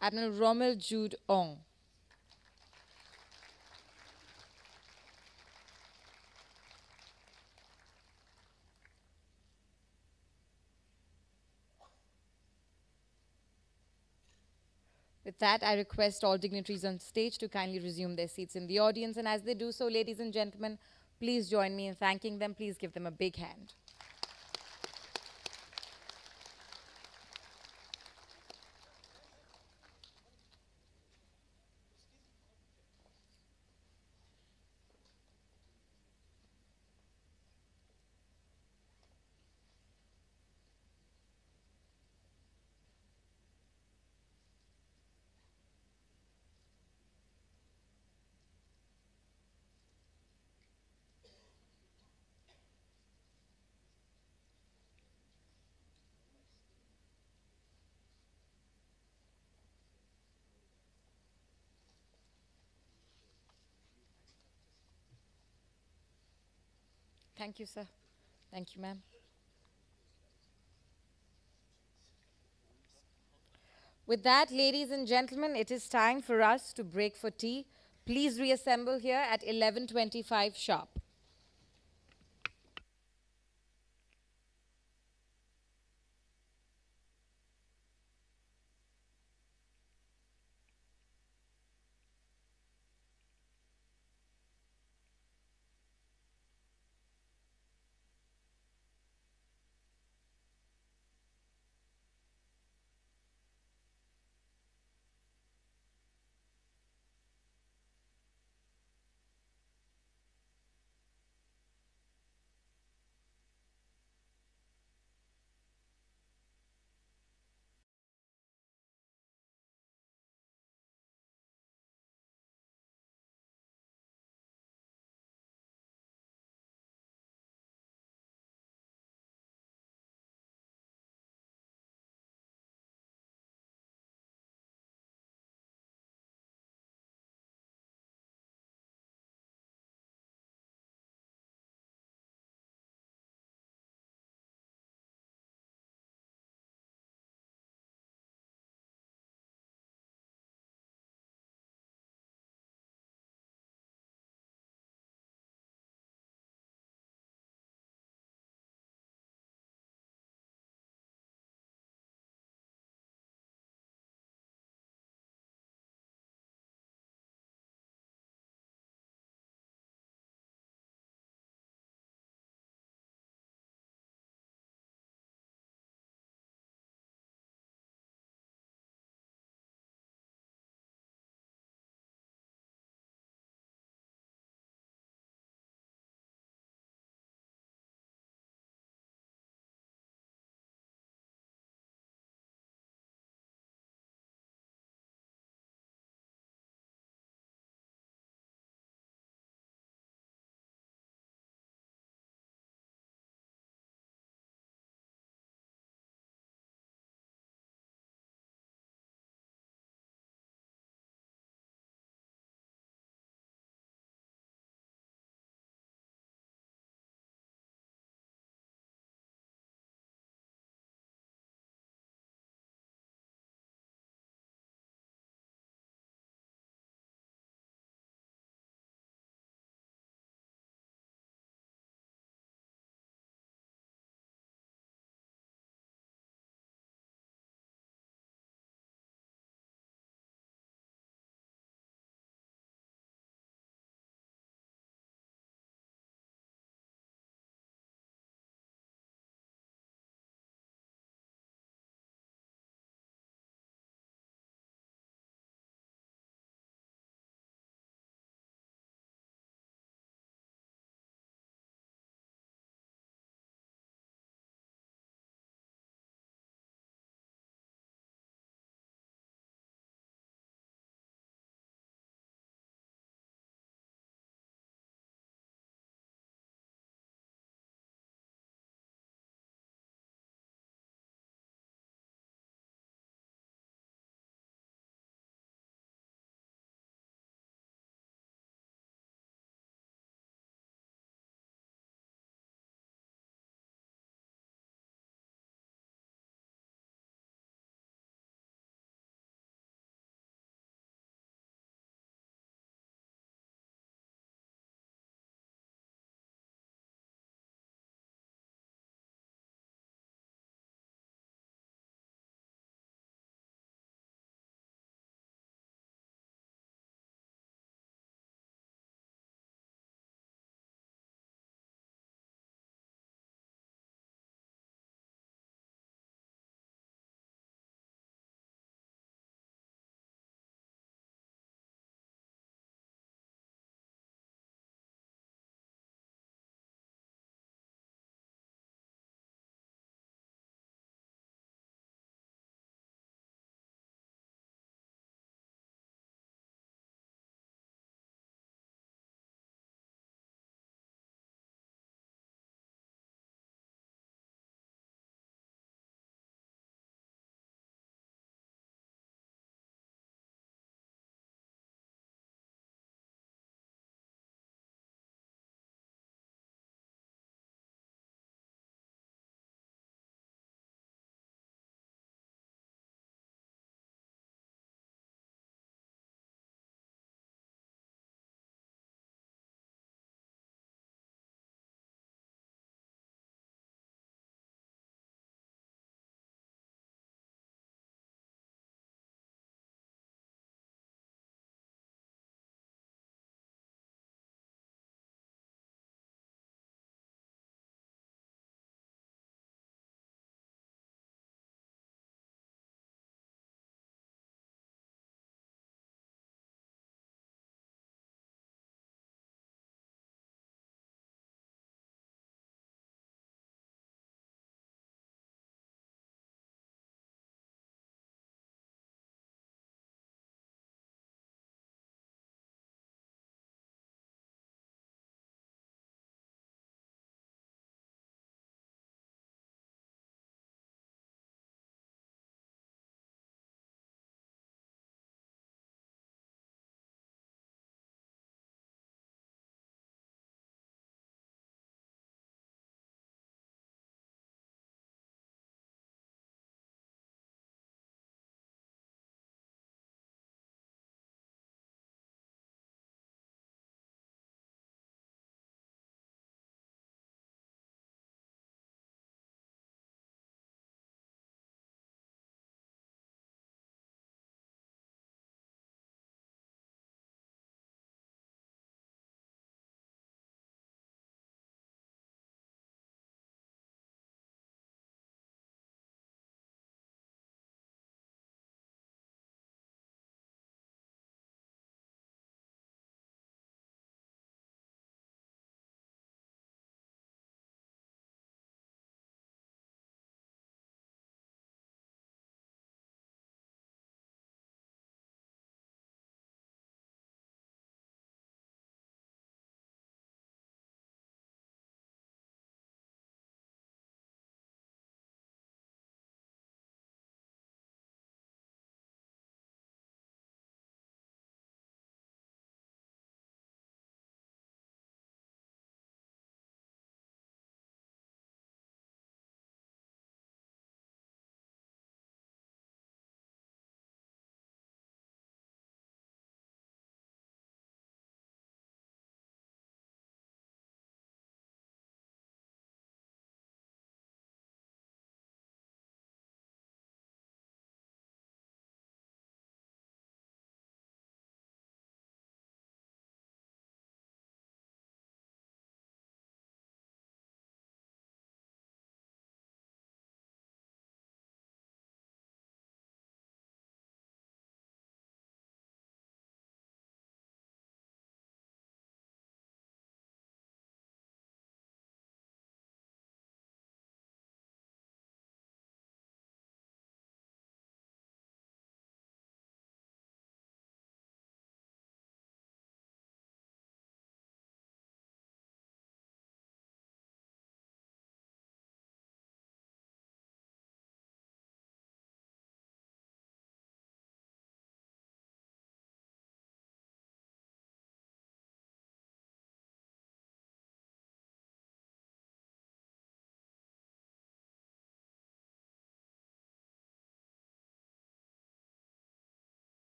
Admiral Rommel Jude Ong. With that, I request all dignitaries on stage to kindly resume their seats in the audience. And as they do so, ladies and gentlemen, please join me in thanking them. Please give them a big hand. Thank you, sir. Thank you, ma'am. With that, ladies and gentlemen, it is time for us to break for tea. Please reassemble here at 11:25 sharp.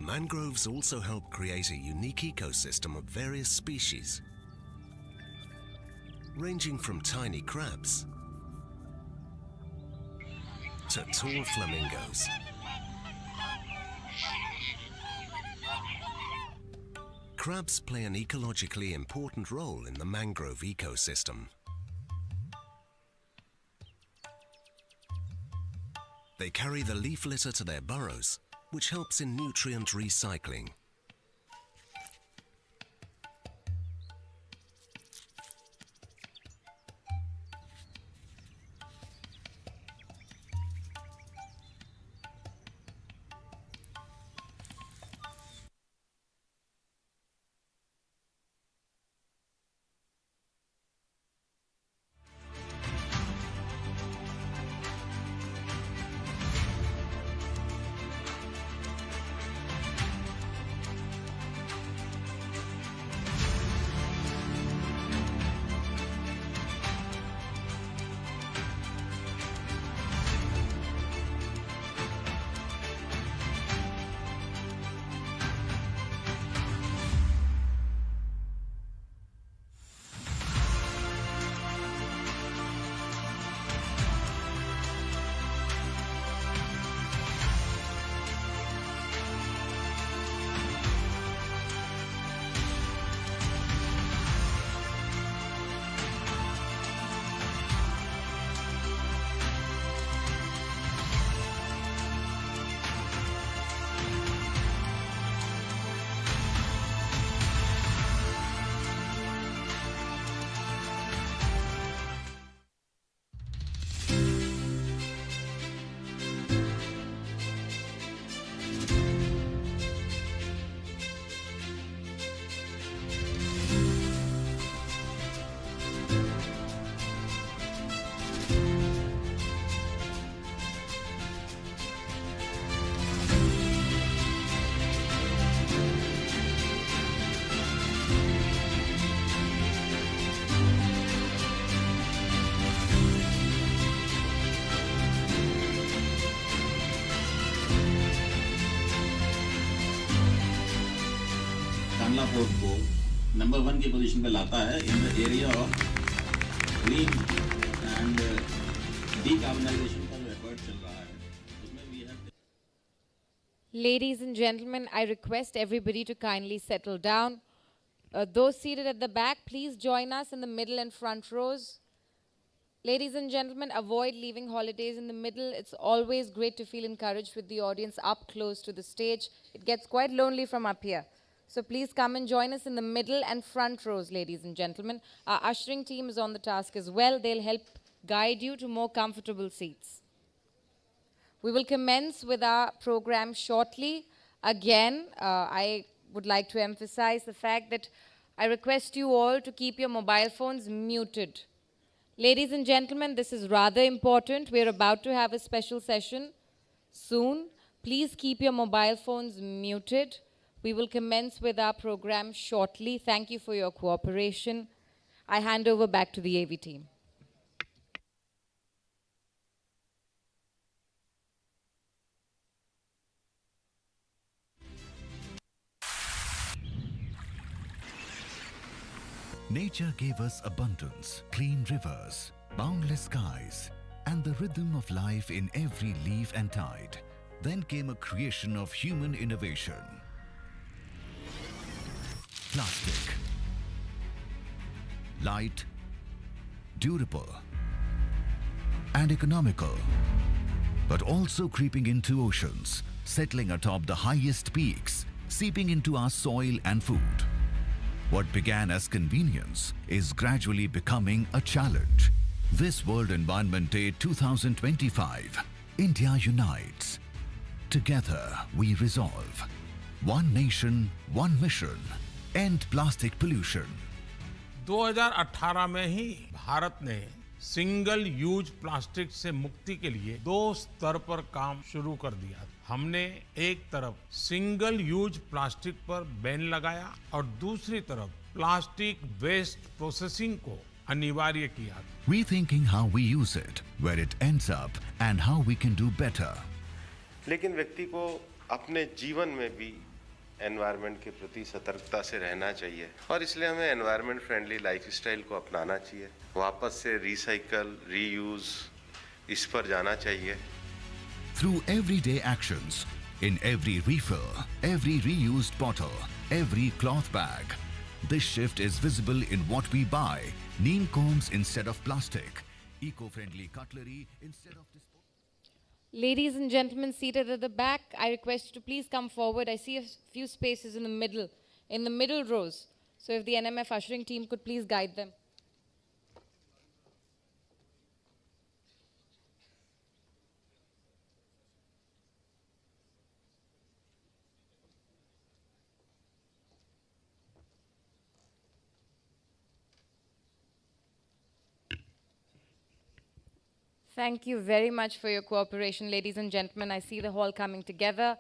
mangroves also help create a unique ecosystem of various species, ranging from tiny crabs to tall flamingos. Crabs play an ecologically important role in the mangrove ecosystem. They carry the leaf litter to their burrows, which helps in nutrient recycling. Port को number 1 की position पे लाता है in the area of green and decarbonisation का जो effort चल रहा है उसमें we have Ladies and gentlemen, I request everybody to kindly settle down. Those seated at the back, please join us in the middle and front rows. Ladies and gentlemen, avoid leaving holidays in the middle. It's always great to feel encouraged with the audience up close to the stage. It gets quite lonely from up here. So please come and join us in the middle and front rows, ladies and gentlemen. Our ushering team is on the task as well. They'll help guide you to more comfortable seats. We will commence with our program shortly. Again, I would like to emphasize the fact that I request you all to keep your mobile phones muted. Ladies and gentlemen, this is rather important. We're about to have a special session soon. Please keep your mobile phones muted. We will commence with our program shortly. Thank you for your cooperation. I hand over back to the AV team. Nature gave us abundance, clean rivers, boundless skies, and the rhythm of life in every leaf and tide. Then came a creation of human innovation. Plastic. Light, durable, and economical, but also creeping into oceans, settling atop the highest peaks, seeping into our soil and food. What began as convenience is gradually becoming a challenge. This World Environment Day 2025, India unites. Together we resolve. One nation, one mission. End plastic pollution. 2018 में ही भारत ने single use plastic से मुक्ति के लिए 2 स्तर पर काम शुरू कर दिया। हमने एक तरफ सिंगल यूज प्लास्टिक पर बैन लगाया और दूसरी तरफ प्लास्टिक वेस्ट प्रोसेसिंग को अनिवार्य किया। Rethinking how we use it, where it ends up, and how we can do better. लेकिन व्यक्ति को अपने जीवन में भी एनवायरनमेंट के प्रति सतर्कता से रहना चाहिए और इसलिए हमें एनवायरनमेंट फ्रेंडली लाइफस्टाइल को अपनाना चाहिए। वापस से रिसाइकल, रीयूज इस पर जाना चाहिए। Through everyday actions, in every refill, every reused bottle, every cloth bag, this shift is visible in what we buy. Neem combs instead of plastic, eco-friendly cutlery instead of Ladies and gentlemen seated at the back, I request you to please come forward. I see a few spaces in the middle rows. So if the NMF ushering team could please guide them. Thank you very much for your cooperation, ladies and gentlemen. I see the hall coming together.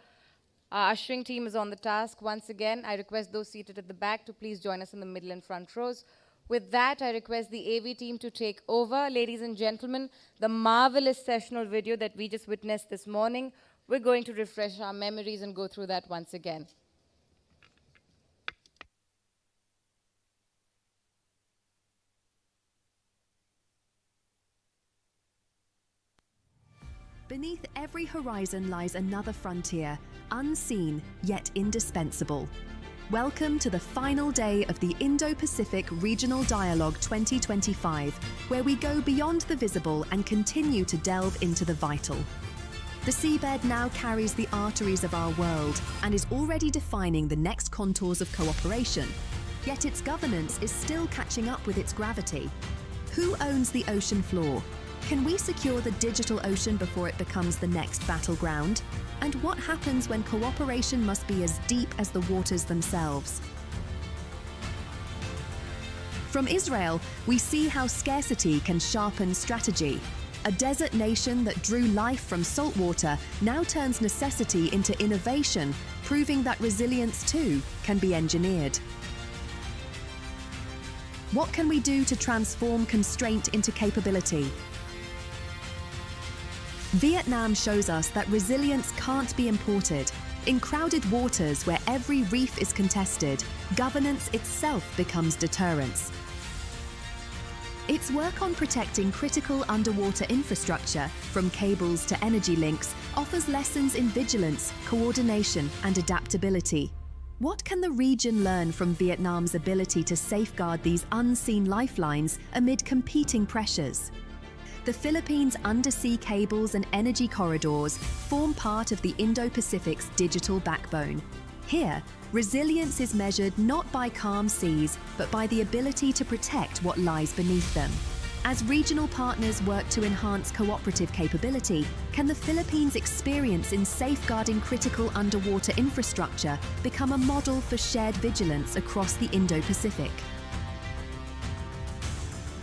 Our ushering team is on the task. Once again, I request those seated at the back to please join us in the middle and front rows. With that, I request the AV team to take over. Ladies and gentlemen, the marvelous sessional video that we just witnessed this morning, we're going to refresh our memories and go through that once again. Beneath every horizon lies another frontier, unseen yet indispensable. Welcome to the final day of the Indo-Pacific Regional Dialogue 2025, where we go beyond the visible and continue to delve into the vital. The seabed now carries the arteries of our world and is already defining the next contours of cooperation. Yet its governance is still catching up with its gravity. Who owns the ocean floor? Can we secure the digital ocean before it becomes the next battleground? And what happens when cooperation must be as deep as the waters themselves? From Israel, we see how scarcity can sharpen strategy. A desert nation that drew life from salt water now turns necessity into innovation, proving that resilience too can be engineered. What can we do to transform constraint into capability? Vietnam shows us that resilience can't be imported. In crowded waters where every reef is contested, governance itself becomes deterrence. Its work on protecting critical underwater infrastructure, from cables to energy links, offers lessons in vigilance, coordination, and adaptability. What can the region learn from Vietnam's ability to safeguard these unseen lifelines amid competing pressures? The Philippines' undersea cables and energy corridors form part of the Indo-Pacific's digital backbone. Here, resilience is measured not by calm seas, but by the ability to protect what lies beneath them. As regional partners work to enhance cooperative capability, can the Philippines' experience in safeguarding critical underwater infrastructure become a model for shared vigilance across the Indo-Pacific?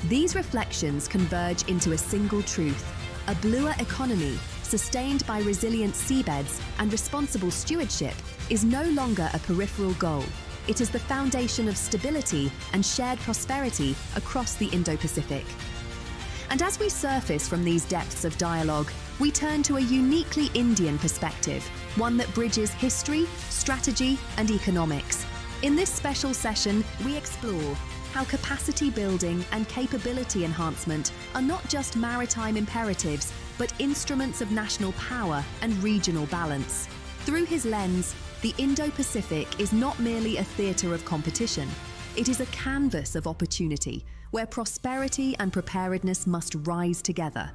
These reflections converge into a single truth. A bluer economy, sustained by resilient seabeds and responsible stewardship, is no longer a peripheral goal. It is the foundation of stability and shared prosperity across the Indo-Pacific. And as we surface from these depths of dialogue, we turn to a uniquely Indian perspective, one that bridges history, strategy, and economics. In this special session, we explore how capacity building and capability enhancement are not just maritime imperatives, but instruments of national power and regional balance. Through his lens, the Indo-Pacific is not merely a theatre of competition. It is a canvas of opportunity, where prosperity and preparedness must rise together.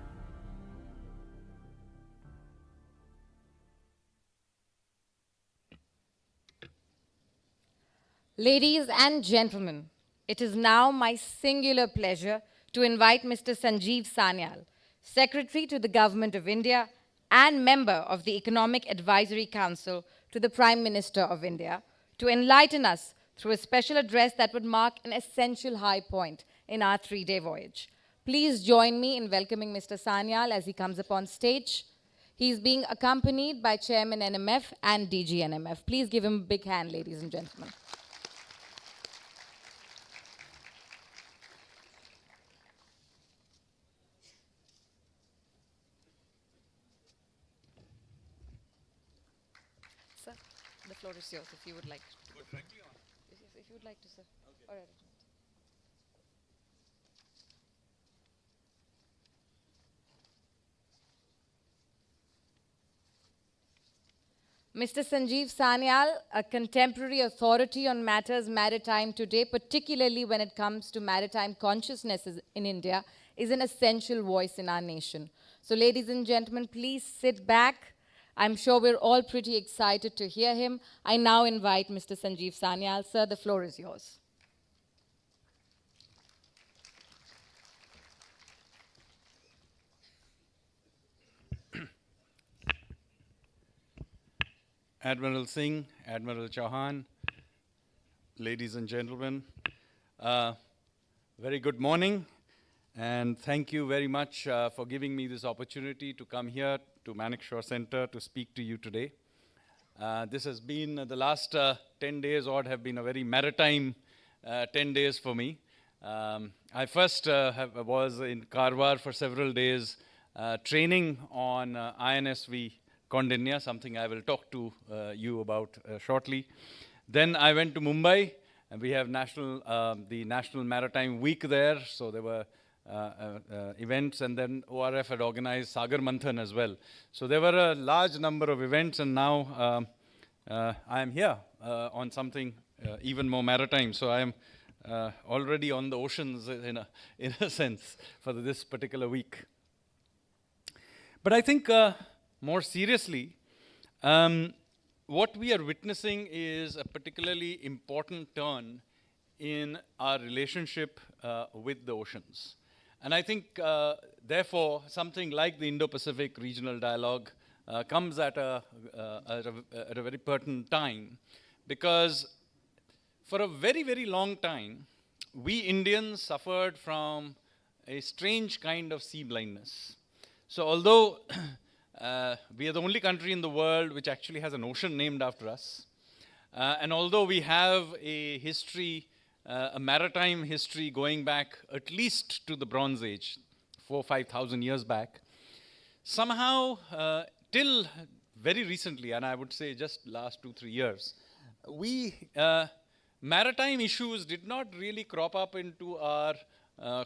Ladies and gentlemen, it is now my singular pleasure to invite Mr. Sanjeev Sanyal, Secretary to the Government of India and member of the Economic Advisory Council to the Prime Minister of India, to enlighten us through a special address that would mark an essential high point in our three-day voyage. Please join me in welcoming Mr. Sanyal as he comes upon stage. He is being accompanied by Chairman NMF and DG NMF. Please give him a big hand, ladies and gentlemen. The floor is yours if you would like. If you would like to, sir. All right. Mr. Sanjeev Sanyal, a contemporary authority on matters maritime today, particularly when it comes to maritime consciousness in India, is an essential voice in our nation. So ladies and gentlemen, please sit back. I'm sure we're all pretty excited to hear him. I now invite Mr. Sanjeev Sanyal. Sir, the floor is yours. Admiral Singh, Admiral Chauhan, ladies and gentlemen, very good morning, and thank you very much for giving me this opportunity to come here to Manekshaw Center to speak to you today. This has been, the last 10 days odd have been a very maritime 10 days for me. I first was in Karwar for several days training on INSV Kondinya, something I will talk to you about shortly. Then I went to Mumbai, and we have the National Maritime Week there, so there were events, and then ORF had organized Sagar Manthan as well. So there were a large number of events, and now I am here on something even more maritime. So I am already on the oceans in a sense for this particular week. But I think more seriously, what we are witnessing is a particularly important turn in our relationship with the oceans. And I think, therefore, something like the Indo-Pacific regional dialogue comes at a very pertinent time, because for a very, very long time, we Indians suffered from a strange kind of sea blindness. So although we are the only country in the world which actually has an ocean named after us. And although we have a history, a maritime history going back at least to the Bronze Age, 4,000 or 5,000 years back, somehow till very recently, and I would say just last 2-3 years, maritime issues did not really crop up into our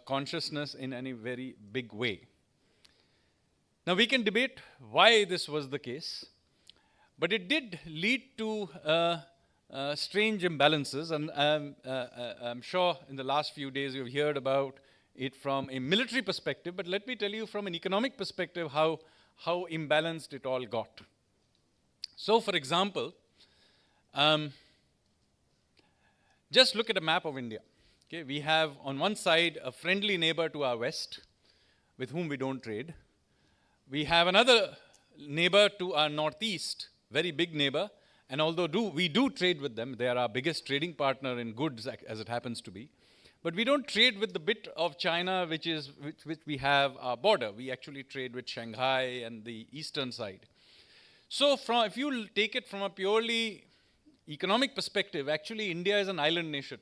consciousness in any very big way. Now, we can debate why this was the case, but it did lead to strange imbalances, and I'm sure in the last few days you've heard about it from a military perspective, but let me tell you from an economic perspective how imbalanced it all got. So, for example, just look at a map of India. Okay, we have on one side a friendly neighbor to our west with whom we don't trade. We have another neighbor to our northeast, very big neighbor, and although we do trade with them, they are our biggest trading partner in goods, as it happens to be, but we don't trade with the bit of China which we have our border. We actually trade with Shanghai and the eastern side. So if you take it from a purely economic perspective, actually India is an island nation.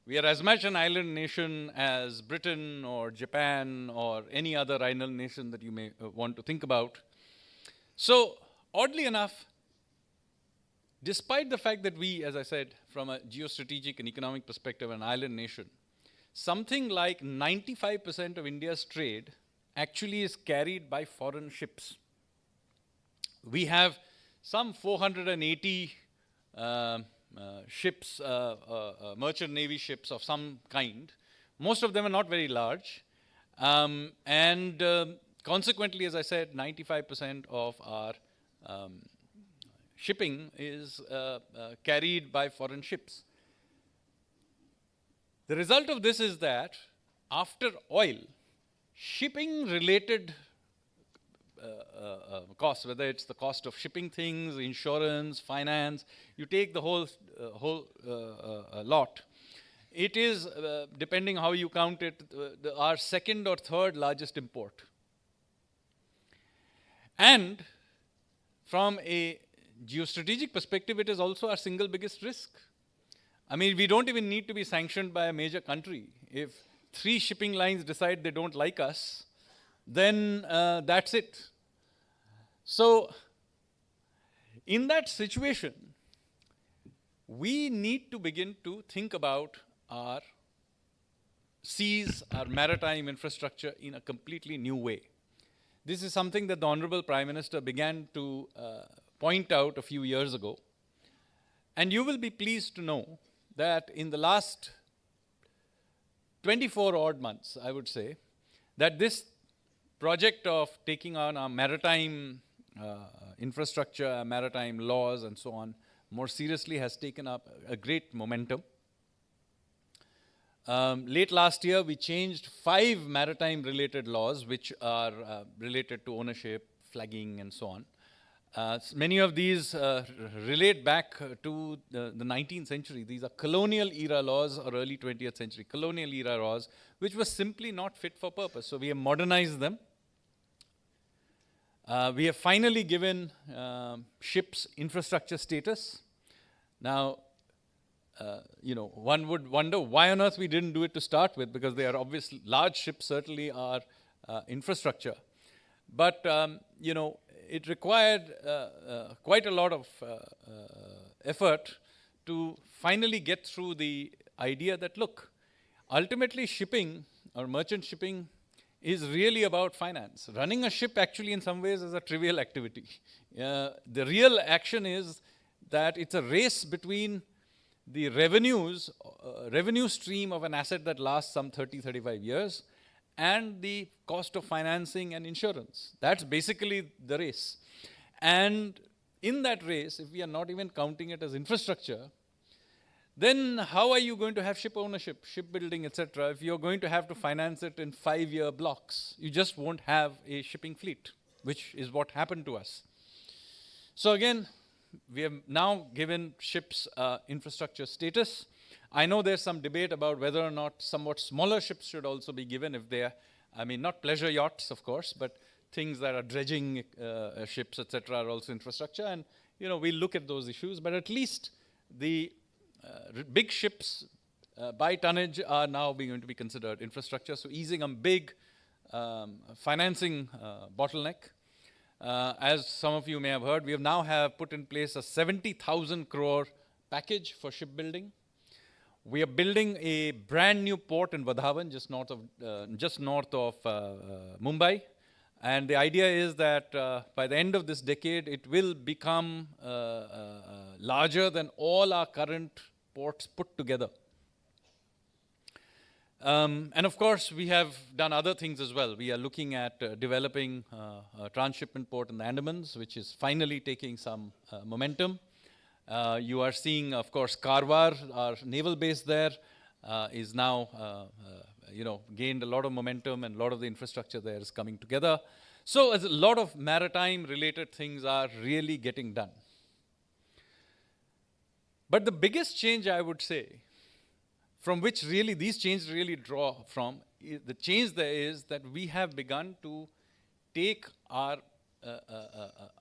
We are as much an island nation as Britain or Japan or any other island nation that you may want to think about. So, oddly enough, despite the fact that we, as I said, from a geostrategic and economic perspective, an island nation, something like 95% of India's trade actually is carried by foreign ships. We have some 480 ships, merchant navy ships of some kind. Most of them are not very large. And consequently, as I said, 95% of our shipping is carried by foreign ships. The result of this is that after oil, shipping-related costs, whether it's the cost of shipping things, insurance, finance, you take the whole lot. It is, depending how you count it, our second or third largest import. And from a geostrategic perspective, it is also our single biggest risk. I mean, we don't even need to be sanctioned by a major country. If 3 shipping lines decide they don't like us, then that's it. So, in that situation, we need to begin to think about our seas, our maritime infrastructure in a completely new way. This is something that the Honorable Prime Minister began to point out a few years ago. And you will be pleased to know that in the last 24 odd months, I would say, that this project of taking on our maritime infrastructure, maritime laws and so on, more seriously has taken up a great momentum. Late last year, we changed 5 maritime-related laws, which are related to ownership, flagging, and so on. Many of these relate back to the 19th century. These are colonial-era laws or early 20th century colonial-era laws, which were simply not fit for purpose. So we have modernized them. We have finally given ships infrastructure status. Now, one would wonder why on earth we didn't do it to start with, because they are obviously, large ships certainly are infrastructure. But, it required quite a lot of effort to finally get through the idea that, look, ultimately shipping or merchant shipping is really about finance. Running a ship actually in some ways is a trivial activity. The real action is that it's a race between the revenue stream of an asset that lasts some 30, 35 years and the cost of financing and insurance. That's basically the race. And in that race, if we are not even counting it as infrastructure, then how are you going to have ship ownership, shipbuilding, etc., if you're going to have to finance it in 5-year blocks? You just won't have a shipping fleet, which is what happened to us. So again, we have now given ships infrastructure status. I know there's some debate about whether or not somewhat smaller ships should also be given if they are, not pleasure yachts, of course, but things that are dredging ships, etc., are also infrastructure. And, we'll look at those issues. But at least the big ships by tonnage are now going to be considered infrastructure. So easing a big financing bottleneck. As some of you may have heard, we have now put in place a 70,000 crore package for shipbuilding. We are building a brand new port in Vadhavan, just north of Mumbai. And the idea is that by the end of this decade, it will become larger than all our current ports put together. And of course, we have done other things as well. We are looking at developing a transshipment port in the Andamans, which is finally taking some momentum. You are seeing, of course, Karwar, our naval base there, is now, gained a lot of momentum, and a lot of the infrastructure there is coming together. So a lot of maritime-related things are really getting done. But the biggest change, I would say, from which really these changes really draw from, the change there is that we have begun to take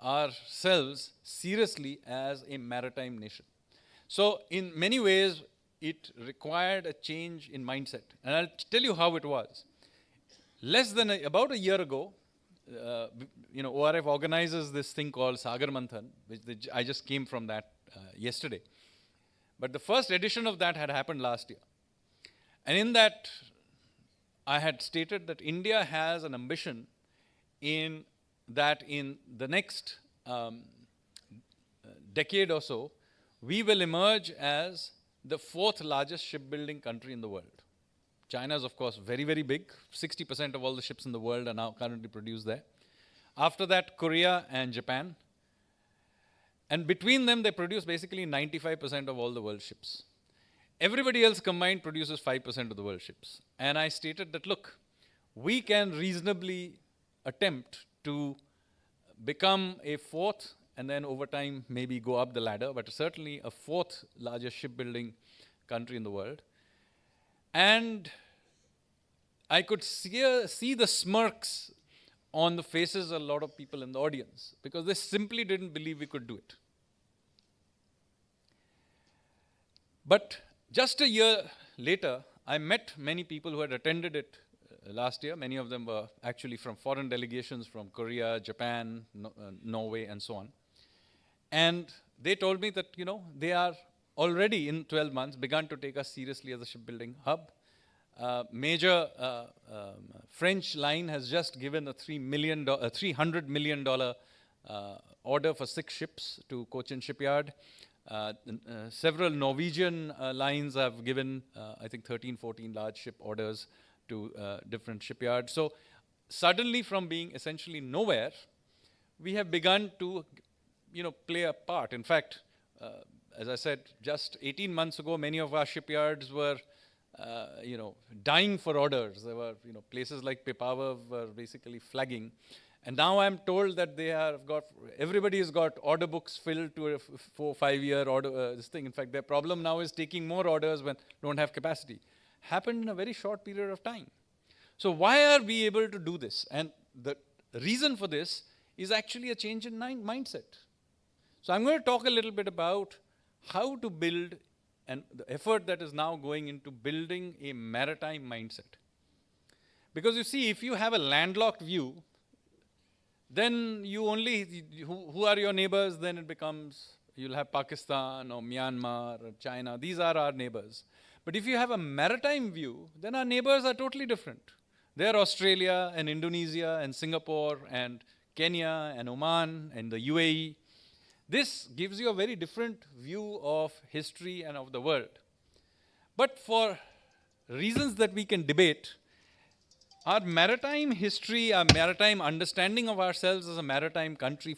ourselves seriously as a maritime nation. So in many ways, it required a change in mindset. And I'll tell you how it was. About a year ago, ORF organizes this thing called Sagar Manthan, which I just came from that yesterday. But the first edition of that had happened last year. And in that, I had stated that India has an ambition in the next decade or so, we will emerge as the 4th largest shipbuilding country in the world. China is, of course, very, very big. 60% of all the ships in the world are now currently produced there. After that, Korea and Japan. And between them, they produce basically 95% of all the world ships. Everybody else combined produces 5% of the world ships. And I stated that, look, we can reasonably attempt to become a 4th, and then over time maybe go up the ladder, but certainly a 4th largest shipbuilding country in the world. And I could see the smirks on the faces of a lot of people in the audience, because they simply didn't believe we could do it. But just a year later, I met many people who had attended it last year. Many of them were actually from foreign delegations from Korea, Japan, Norway, and so on. And they told me that, they are already in 12 months begun to take us seriously as a shipbuilding hub. Major French line has just given a $300 million order for 6 ships to Cochin Shipyard. Several Norwegian lines have given, I think, 13, 14 large ship orders to different shipyards. So suddenly, from being essentially nowhere, we have begun to, play a part. In fact, as I said, just 18 months ago, many of our shipyards were, dying for orders. There were, places like Pipavav were basically flagging. And now I'm told that everybody has got order books filled to a 4-5 year order, this thing. In fact, their problem now is taking more orders when don't have capacity. Happened in a very short period of time. So why are we able to do this? And the reason for this is actually a change in mindset. So I'm going to talk a little bit about how to build and the effort that is now going into building a maritime mindset. Because you see, if you have a landlocked view, then you only, who are your neighbors? Then it becomes, you'll have Pakistan or Myanmar or China. These are our neighbors. But if you have a maritime view, then our neighbors are totally different. They're Australia and Indonesia and Singapore and Kenya and Oman and the UAE. This gives you a very different view of history and of the world. But for reasons that we can debate, our maritime history, our maritime understanding of ourselves as a maritime country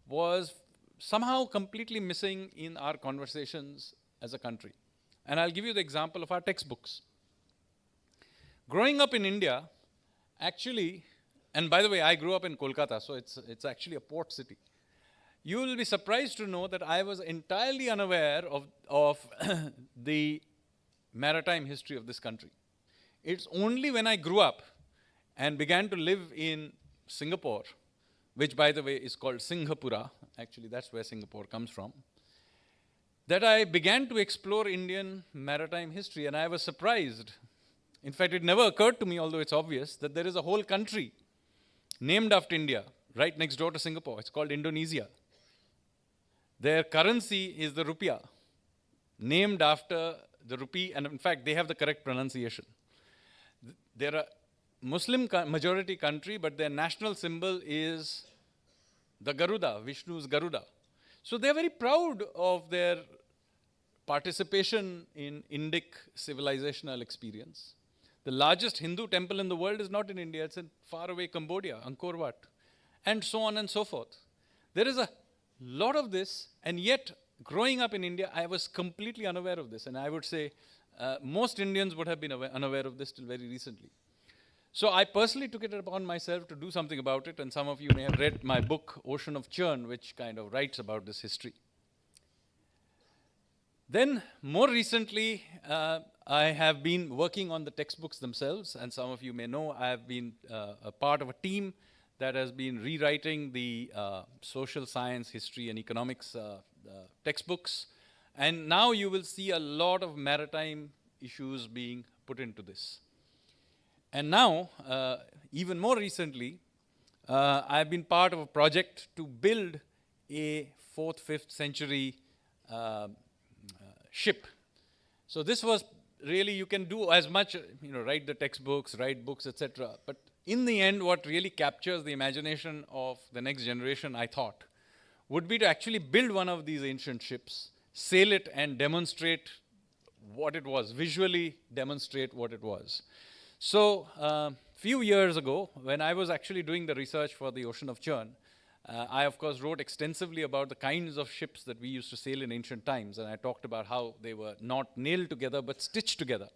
was somehow completely missing in our conversations as a country. And I'll give you the example of our textbooks. Growing up in India, actually, and by the way, I grew up in Kolkata, so it's actually a port city. You will be surprised to know that I was entirely unaware of the maritime history of this country. It's only when I grew up and began to live in Singapore, which by the way is called Singhapura, actually that's where Singapore comes from, that I began to explore Indian maritime history, and I was surprised. In fact, it never occurred to me, although it's obvious, that there is a whole country named after India, right next door to Singapore. It's called Indonesia. Their currency is the rupiah, named after the rupee, and in fact, they have the correct pronunciation. They're a Muslim majority country, but their national symbol is the Garuda, Vishnu's Garuda. So they're very proud of their participation in Indic civilizational experience. The largest Hindu temple in the world is not in India, it's in faraway Cambodia, Angkor Wat, and so on and so forth. There is a lot of this, and yet growing up in India, I was completely unaware of this, and I would say most Indians would have been unaware of this till very recently. So I personally took it upon myself to do something about it, and some of you may have read my book, Ocean of Churn, which kind of writes about this history. Then, more recently, I have been working on the textbooks themselves, and some of you may know I have been a part of a team that has been rewriting the social science, history, and economics textbooks. And now you will see a lot of maritime issues being put into this. And now, even more recently, I've been part of a project to build a 4th, 5th century ship. So this was really, you can do as much, write the textbooks, write books, etc. But in the end, what really captures the imagination of the next generation, I thought, would be to actually build one of these ancient ships, sail it and demonstrate what it was, visually demonstrate what it was. So a few years ago, when I was actually doing the research for the Ocean of Churn, I, of course, wrote extensively about the kinds of ships that we used to sail in ancient times, and I talked about how they were not nailed together, but stitched together.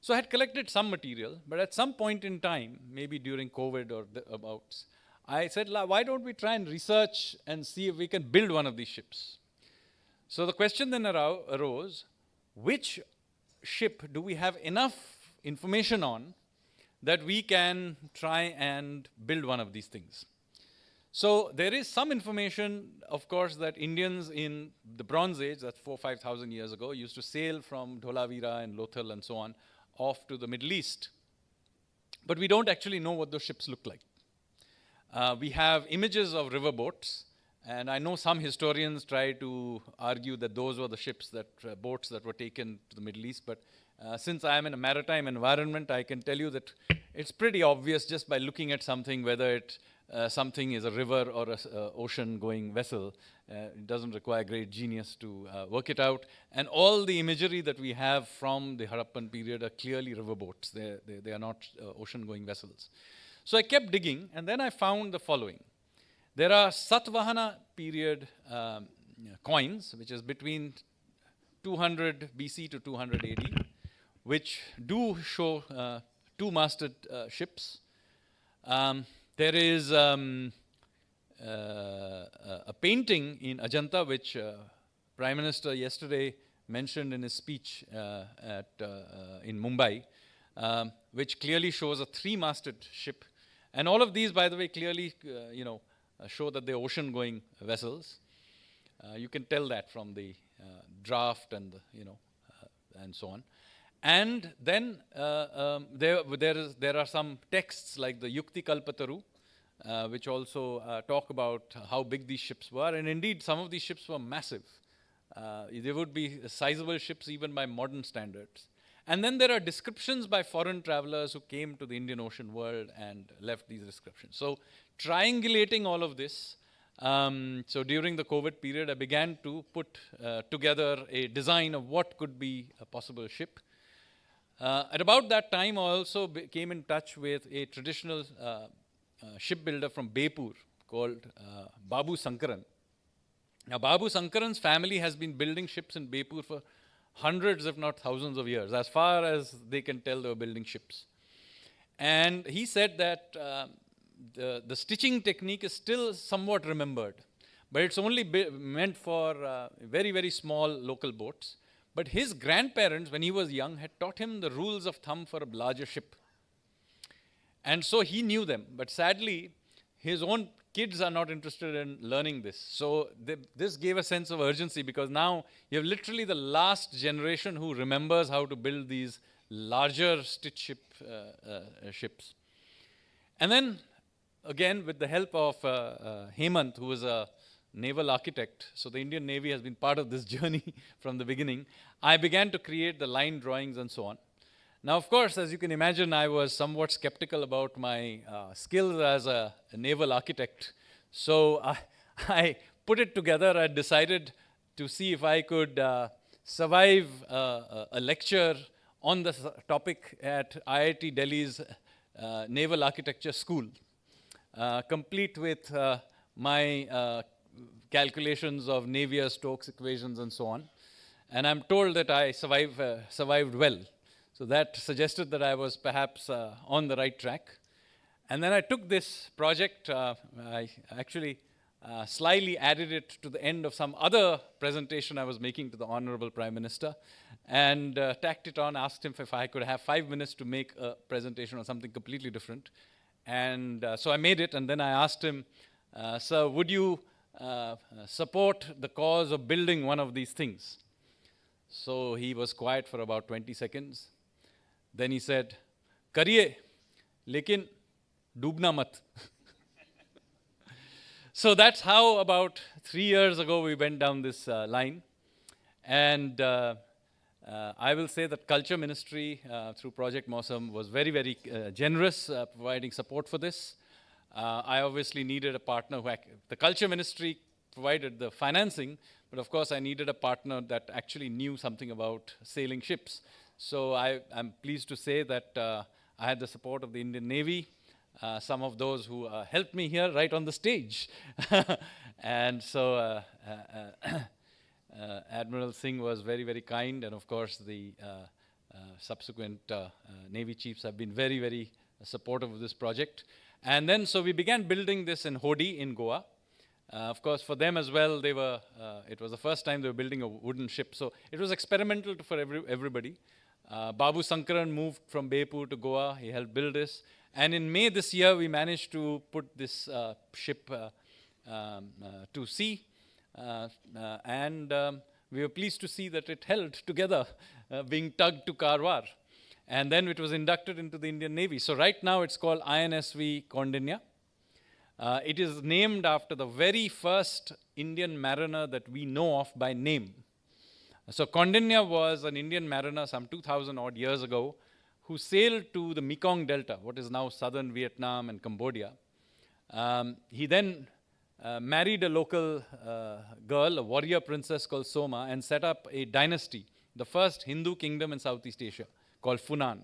So I had collected some material, but at some point in time, maybe during COVID or thereabouts, I said, why don't we try and research and see if we can build one of these ships? So the question then arose, which ship do we have enough information on that we can try and build one of these things? So there is some information, of course, that Indians in the Bronze Age, that's 4,000-5,000 years ago, used to sail from Dholavira and Lothal and so on, off to the Middle East. But we don't actually know what those ships look like. We have images of riverboats, And I know some historians try to argue that those were the ships that, boats that were taken to the Middle East, but since I am in a maritime environment, I can tell you that it's pretty obvious just by looking at something whether something is a river or an ocean-going vessel. It doesn't require great genius to work it out. And all the imagery that we have from the Harappan period are clearly riverboats. They are not ocean-going vessels. So I kept digging, and then I found the following. There are Satvahana period coins, which is between 200 BC to 200 AD, which do show two-masted ships. There is a painting in Ajanta, which Prime Minister yesterday mentioned in his speech in Mumbai, which clearly shows a three-masted ship. And all of these, by the way, clearly, show that they're ocean-going vessels. You can tell that from the draft and and so on. And then there are some texts like the Yukti Kalpataru, which also talk about how big these ships were. And indeed, some of these ships were massive. They would be sizable ships even by modern standards. And then there are descriptions by foreign travelers who came to the Indian Ocean world and left these descriptions. So triangulating all of this, so during the COVID period, I began to put together a design of what could be a possible ship. At about that time, I also came in touch with a traditional shipbuilder from Bepur called Babu Sankaran. Now, Babu Sankaran's family has been building ships in Bepur for hundreds, if not thousands of years. As far as they can tell, they were building ships. And he said that the stitching technique is still somewhat remembered, but it's only meant for very, very small local boats. But his grandparents, when he was young, had taught him the rules of thumb for a larger ship. And so he knew them. But sadly, his own kids are not interested in learning this. So this gave a sense of urgency, because now you have literally the last generation who remembers how to build these larger stitch ships. And then, again, with the help of Hemant, who was a naval architect, so the Indian Navy has been part of this journey from the beginning, I began to create the line drawings and so on. Now, of course, as you can imagine, I was somewhat skeptical about my skills as a naval architect. So I put it together. I decided to see if I could survive a lecture on the topic at IIT Delhi's Naval Architecture School, complete with my calculations of Navier-Stokes equations and so on. And I'm told that I survived well. So that suggested that I was perhaps on the right track. And then I took this project, I actually slyly added it to the end of some other presentation I was making to the Honorable Prime Minister, and tacked it on, asked him if I could have 5 minutes to make a presentation on something completely different. And so I made it, and then I asked him, sir, would you support the cause of building one of these things? So he was quiet for about 20 seconds. Then he said, Kariye, lekin doobna mat. So that's how about 3 years ago we went down this line. And I will say that Culture Ministry through Project Mausam was very, very generous providing support for this. I obviously needed a partner the Culture Ministry provided the financing, but of course I needed a partner that actually knew something about sailing ships. So I'm pleased to say that I had the support of the Indian Navy, some of those who helped me here right on the stage. And so Admiral Singh was very, very kind, and of course the subsequent Navy chiefs have been very, very supportive of this project. And then so we began building this in Hodi in Goa. Of course, for them as well, they were. It was the first time they were building a wooden ship, so it was experimental for everybody. Babu Sankaran moved from Bepur to Goa. He helped build this, and in May this year, we managed to put this ship to sea, and we were pleased to see that it held together, being tugged to Karwar, and then it was inducted into the Indian Navy. So right now, it's called INSV Kaundinya. It is named after the very first Indian mariner that we know of by name. So Kaundinya was an Indian mariner some 2,000 odd years ago who sailed to the Mekong Delta, what is now southern Vietnam and Cambodia. He then married a local girl, a warrior princess called Soma, and set up a dynasty, the first Hindu kingdom in Southeast Asia, called Funan.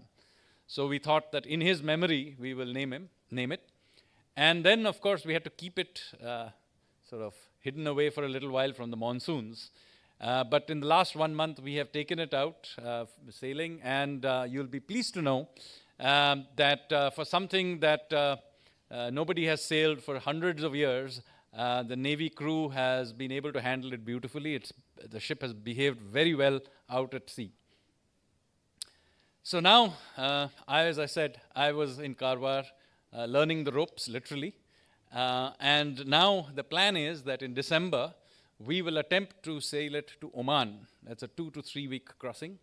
So we thought that in his memory, we will name it. And then, of course, we had to keep it sort of hidden away for a little while from the monsoons. But in the last 1 month, we have taken it out, sailing, and you'll be pleased to know that for something that nobody has sailed for hundreds of years, the Navy crew has been able to handle it beautifully. The ship has behaved very well out at sea. So now, as I said, I was in Karwar learning the ropes, literally. And now the plan is that in December, we will attempt to sail it to Oman. That's a 2 to 3 week crossing.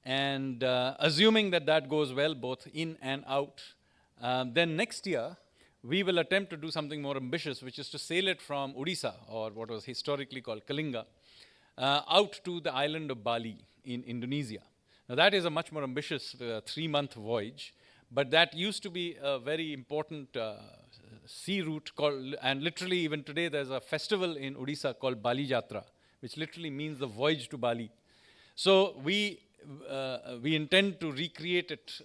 And assuming that that goes well, both in and out, then next year, we will attempt to do something more ambitious, which is to sail it from Odisha, or what was historically called Kalinga, out to the island of Bali in Indonesia. Now that is a much more ambitious 3-month voyage, but that used to be a very important sea route called, and literally even today there's a festival in Odisha called Bali Jatra, which literally means the voyage to Bali. So we intend to recreate it,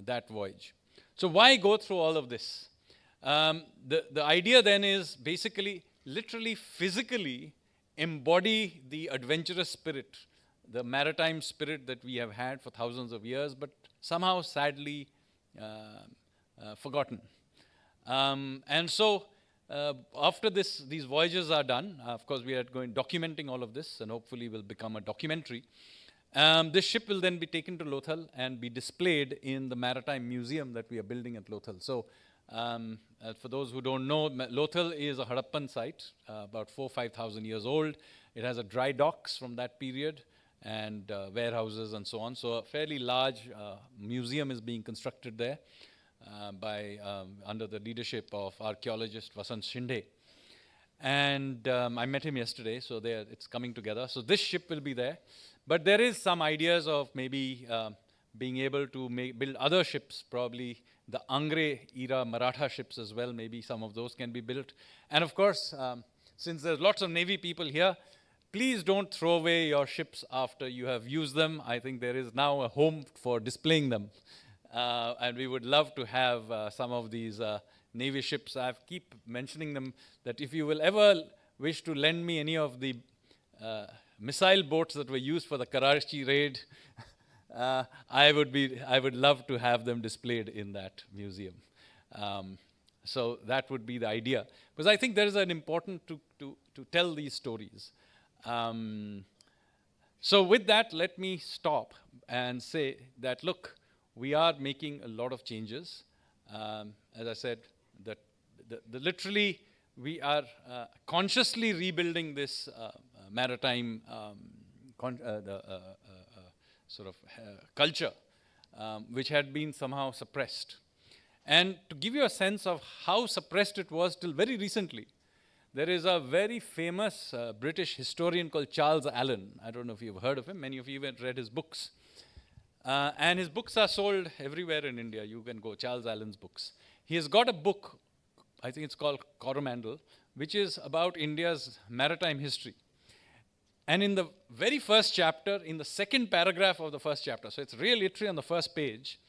that voyage. So why go through all of this? The idea then is basically, literally, physically embody the adventurous spirit, the maritime spirit that we have had for thousands of years, but somehow sadly forgotten. And so after these voyages are done, of course we are going documenting all of this, and hopefully will become a documentary. This ship will then be taken to Lothal and be displayed in the Maritime Museum that we are building at Lothal. So for those who don't know, Lothal is a Harappan site, about 4,000 or 5,000 years old. It has a dry docks from that period and warehouses and so on. So a fairly large museum is being constructed there under the leadership of archaeologist Vasant Shinde. And I met him yesterday, so it's coming together. So this ship will be there. But there is some ideas of maybe being able to build other ships, probably the Angre era Maratha ships as well. Maybe some of those can be built. And of course, since there's lots of Navy people here, please don't throw away your ships after you have used them. I think there is now a home for displaying them. And we would love to have some of these Navy ships. I keep mentioning them, that if you will ever wish to lend me any of the missile boats that were used for the Karachi raid, I would love to have them displayed in that museum. So that would be the idea. Because I think there is an important to tell these stories. So with that, let me stop and say that, look, we are making a lot of changes. As I said, that literally we are consciously rebuilding this maritime sort of culture, which had been somehow suppressed. And to give you a sense of how suppressed it was till very recently, there is a very famous British historian called Charles Allen. I don't know if you've heard of him. Many of you have read his books. And his books are sold everywhere in India. You can go, Charles Allen's books. He has got a book, I think it's called Coromandel, which is about India's maritime history. And in the very first chapter, in the second paragraph of the first chapter, so it's real literally on the first page,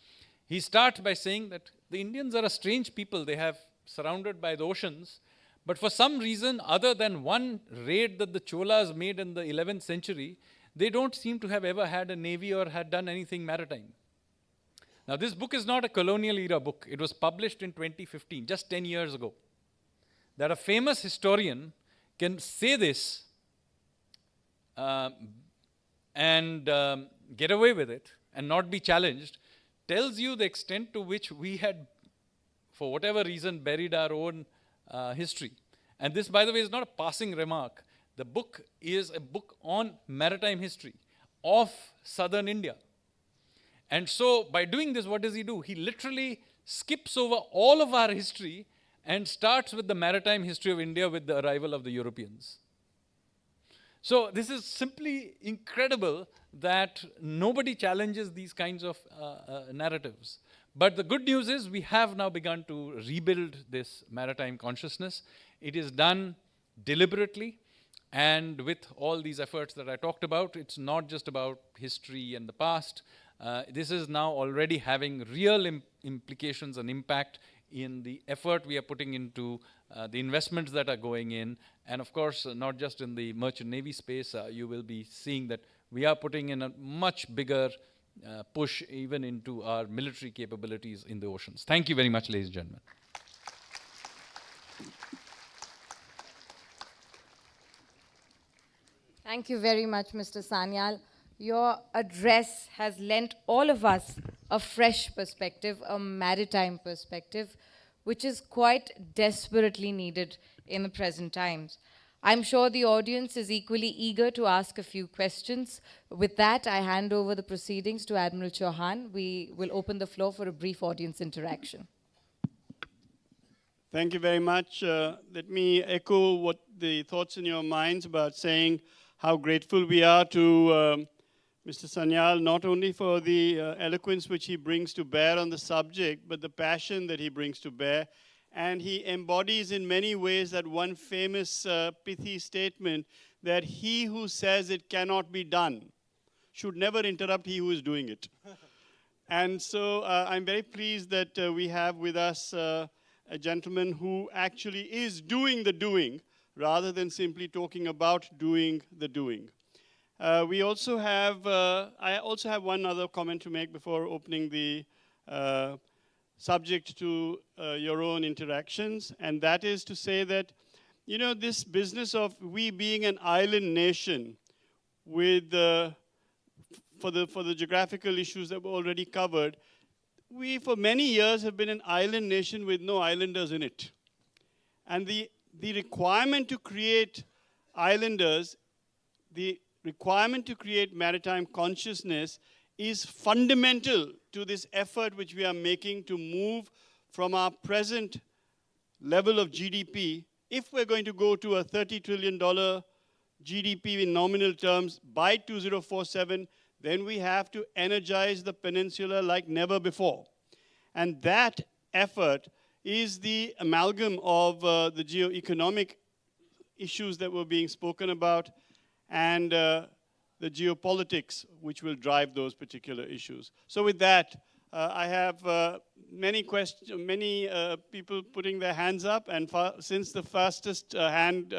he starts by saying that the Indians are a strange people. They have surrounded by the oceans, but for some reason other than one raid that the Cholas made in the 11th century, they don't seem to have ever had a navy or had done anything maritime. Now this book is not a colonial era book. It was published in 2015, just 10 years ago. That a famous historian can say this and get away with it and not be challenged, tells you the extent to which we had, for whatever reason, buried our own history. And this, by the way, is not a passing remark. The book is a book on maritime history of southern India. And so by doing this, what does he do? He literally skips over all of our history and starts with the maritime history of India with the arrival of the Europeans. So this is simply incredible that nobody challenges these kinds of narratives. But the good news is we have now begun to rebuild this maritime consciousness. It is done deliberately, and with all these efforts that I talked about, it's not just about history and the past. This is now already having real implications and impact in the effort we are putting into the investments that are going in. And of course, not just in the merchant navy space, you will be seeing that we are putting in a much bigger push even into our military capabilities in the oceans. Thank you very much, ladies and gentlemen. Thank you very much, Mr. Sanyal. Your address has lent all of us a fresh perspective, a maritime perspective, which is quite desperately needed in the present times. I'm sure the audience is equally eager to ask a few questions. With that, I hand over the proceedings to Admiral Chauhan. We will open the floor for a brief audience interaction. Thank you very much. Let me echo what the thoughts in your minds about saying how grateful we are to Mr. Sanyal, not only for the eloquence which he brings to bear on the subject, but the passion that he brings to bear. And he embodies in many ways that one famous pithy statement that he who says it cannot be done should never interrupt he who is doing it. And so I'm very pleased that we have with us a gentleman who actually is doing the doing rather than simply talking about doing the doing. We also have, I also have one other comment to make before opening the subject to your own interactions, and that is to say that, you know, this business of we being an island nation with, for the geographical issues that were already covered, we for many years have been an island nation with no islanders in it. And the requirement to create islanders, the requirement to create maritime consciousness is fundamental to this effort which we are making to move from our present level of GDP. If we're going to go to a $30 trillion GDP in nominal terms by 2047, then we have to energize the peninsula like never before. And that effort is the amalgam of the geo-economic issues that were being spoken about and the geopolitics which will drive those particular issues. So with that, I have many people putting their hands up, and since the fastest hand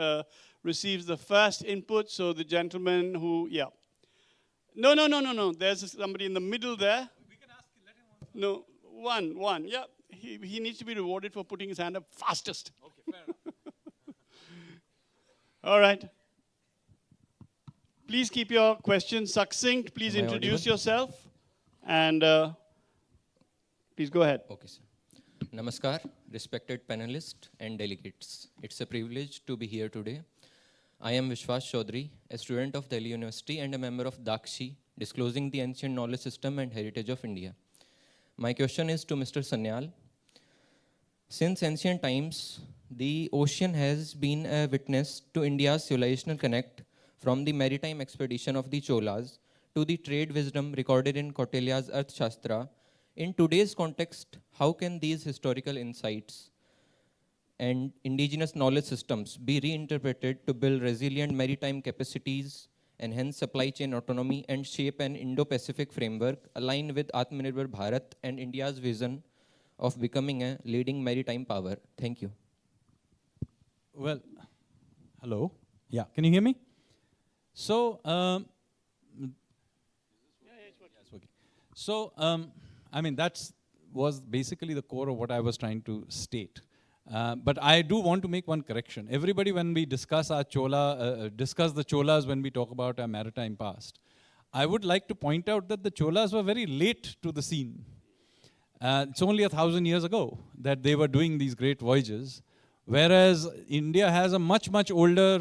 receives the first input, so the gentleman who, yeah. No, there's somebody in the middle there. We can ask, let him answer. No, one, yeah. He needs to be rewarded for putting his hand up fastest. Okay, fair enough. All right. Please keep your questions succinct. Please introduce yourself. And please go ahead. Okay, sir. Namaskar, respected panelists and delegates. It's a privilege to be here today. I am Vishwas Chaudhary, a student of Delhi University and a member of Dakshi, disclosing the ancient knowledge system and heritage of India. My question is to Mr. Sanyal. Since ancient times, the ocean has been a witness to India's civilizational connect, from the maritime expedition of the Cholas to the trade wisdom recorded in Kautilya's Arthashastra. In today's context, how can these historical insights and indigenous knowledge systems be reinterpreted to build resilient maritime capacities, enhance supply chain autonomy, and shape an Indo-Pacific framework aligned with Atmanirbhar Bharat and India's vision of becoming a leading maritime power? Thank you. Well, hello. Yeah, can you hear me? So, I mean, that was basically the core of what I was trying to state. But I do want to make one correction. Everybody, when we discuss our discuss the Cholas when we talk about our maritime past, I would like to point out that the Cholas were very late to the scene. It's only 1,000 years ago that they were doing these great voyages. Whereas India has a much, much older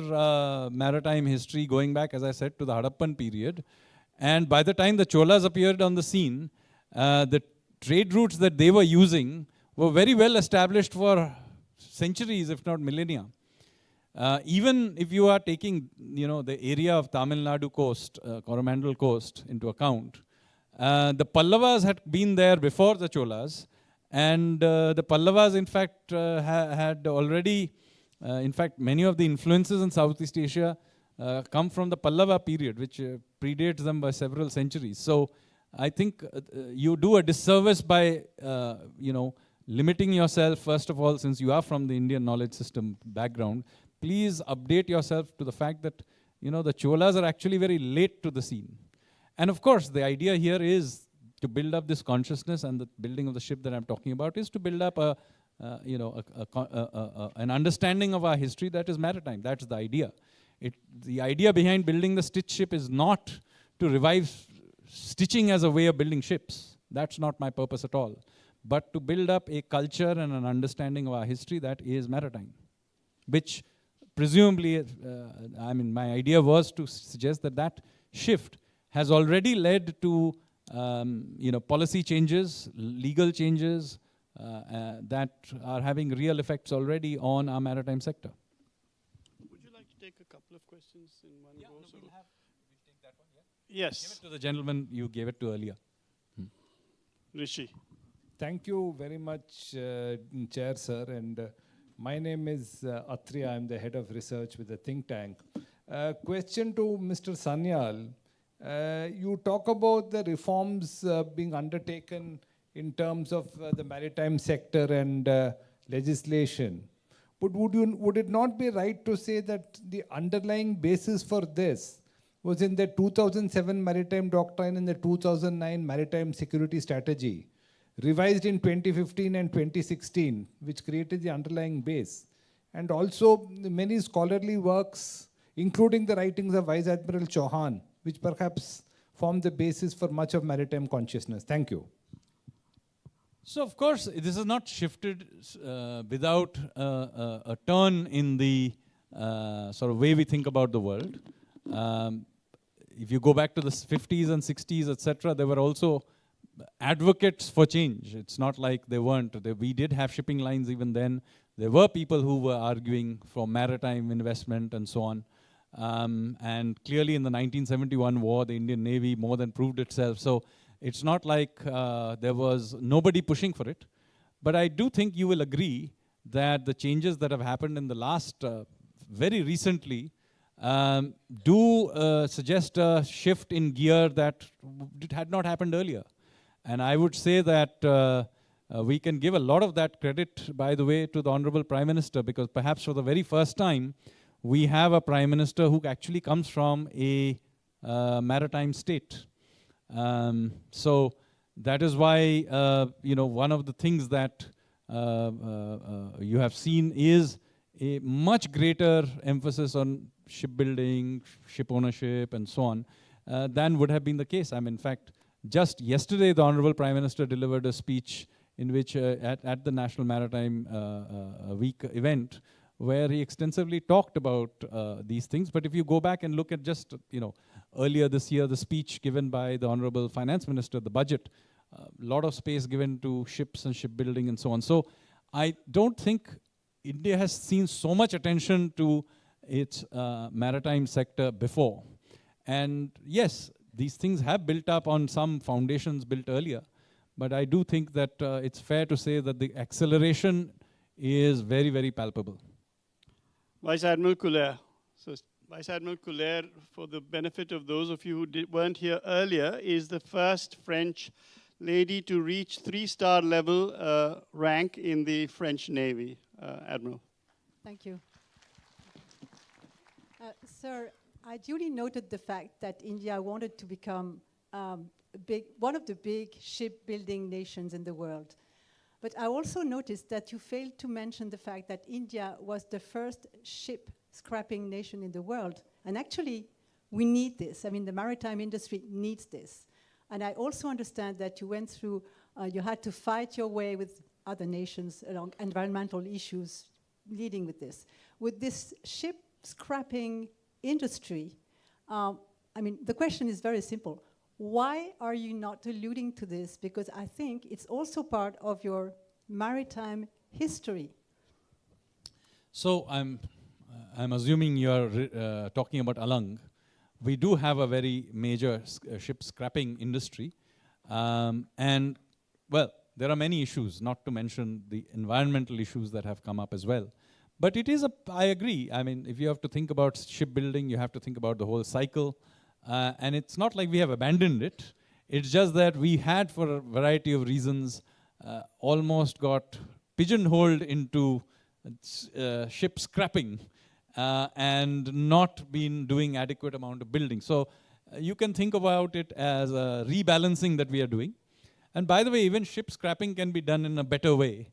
maritime history going back, as I said, to the Harappan period. And by the time the Cholas appeared on the scene, the trade routes that they were using were very well established for centuries, if not millennia. Even if you are taking, the area of Tamil Nadu coast, Coromandel coast into account, the Pallavas had been there before the Cholas, and the Pallavas, in fact, had already, in fact, many of the influences in Southeast Asia come from the Pallava period, which predates them by several centuries. So I think you do a disservice by, limiting yourself, first of all, since you are from the Indian knowledge system background. Please update yourself to the fact that, the Cholas are actually very late to the scene. And of course, the idea here is to build up this consciousness, and the building of the ship that I'm talking about is to build up an understanding of our history that is maritime. That's the idea. The idea behind building the stitch ship is not to revive stitching as a way of building ships. That's not my purpose at all. But to build up a culture and an understanding of our history that is maritime, which presumably, my idea was to suggest that that shift has already led to, policy changes, legal changes that are having real effects already on our maritime sector. Would you like to take a couple of questions in one go? We'll take that one, Yes. Give it to the gentleman you gave it to earlier. Rishi. Thank you very much, Chair, sir. And my name is Atri. I'm the head of research with the think tank. Question to Mr. Sanyal. You talk about the reforms being undertaken in terms of the maritime sector and legislation. But would it not be right to say that the underlying basis for this was in the 2007 Maritime Doctrine and the 2009 Maritime Security Strategy, revised in 2015 and 2016, which created the underlying base? And also many scholarly works, including the writings of Vice Admiral Chauhan, which perhaps form the basis for much of maritime consciousness. Thank you. So of course, this is not shifted without a turn in the sort of way we think about the world. If you go back to the 50s and 60s, etc., there were also advocates for change. It's not like they weren't. We did have shipping lines even then. There were people who were arguing for maritime investment and so on. And clearly in the 1971 war, the Indian Navy more than proved itself. So it's not like there was nobody pushing for it. But I do think you will agree that the changes that have happened in the last, very recently, do suggest a shift in gear that had not happened earlier. And I would say that we can give a lot of that credit, by the way, to the Honorable Prime Minister, because perhaps for the very first time, we have a Prime Minister who actually comes from a maritime state. So that is why, one of the things that you have seen is a much greater emphasis on shipbuilding, ship ownership, and so on, than would have been the case. In fact, just yesterday, the Honorable Prime Minister delivered a speech in which, at the National Maritime Week event, where he extensively talked about these things. But if you go back and look at just, earlier this year, the speech given by the Honorable Finance Minister, the budget, a lot of space given to ships and shipbuilding and so on. So I don't think India has seen so much attention to its maritime sector before. And yes, these things have built up on some foundations built earlier. But I do think that it's fair to say that the acceleration is very, very palpable. Vice Admiral Coulaire. So Vice Admiral Coulaire, for the benefit of those of you who weren't here earlier, is the first French lady to reach 3-star level rank in the French Navy. Admiral. Thank you. Sir, I duly noted the fact that India wanted to become one of the big shipbuilding nations in the world. But I also noticed that you failed to mention the fact that India was the first ship scrapping nation in the world. And actually, we need this. The maritime industry needs this. And I also understand that you went through, you had to fight your way with other nations along environmental issues leading with this. With this ship scrapping industry, the question is very simple. Why are you not alluding to this? Because I think it's also part of your maritime history. So I'm assuming you're talking about Alang. We do have a very major ship scrapping industry. And, well, there are many issues, not to mention the environmental issues that have come up as well. But it is I agree. I mean, if you have to think about shipbuilding, you have to think about the whole cycle. And it's not like we have abandoned it. It's just that we had, for a variety of reasons, almost got pigeonholed into ship scrapping and not been doing adequate amount of building. So you can think about it as a rebalancing that we are doing. And by the way, even ship scrapping can be done in a better way.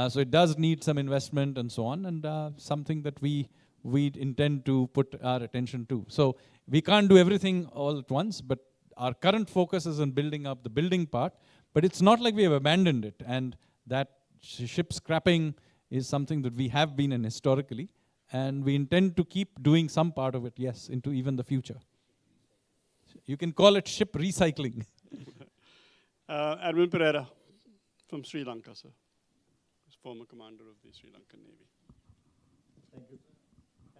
So it does need some investment and so on, and something that we intend to put our attention to. So we can't do everything all at once, but our current focus is on building up the building part, but it's not like we have abandoned it. And that ship scrapping is something that we have been in historically, and we intend to keep doing some part of it, yes, into even the future. You can call it ship recycling. Admiral Pereira from Sri Lanka, sir. Former commander of the Sri Lankan Navy. Thank you, sir.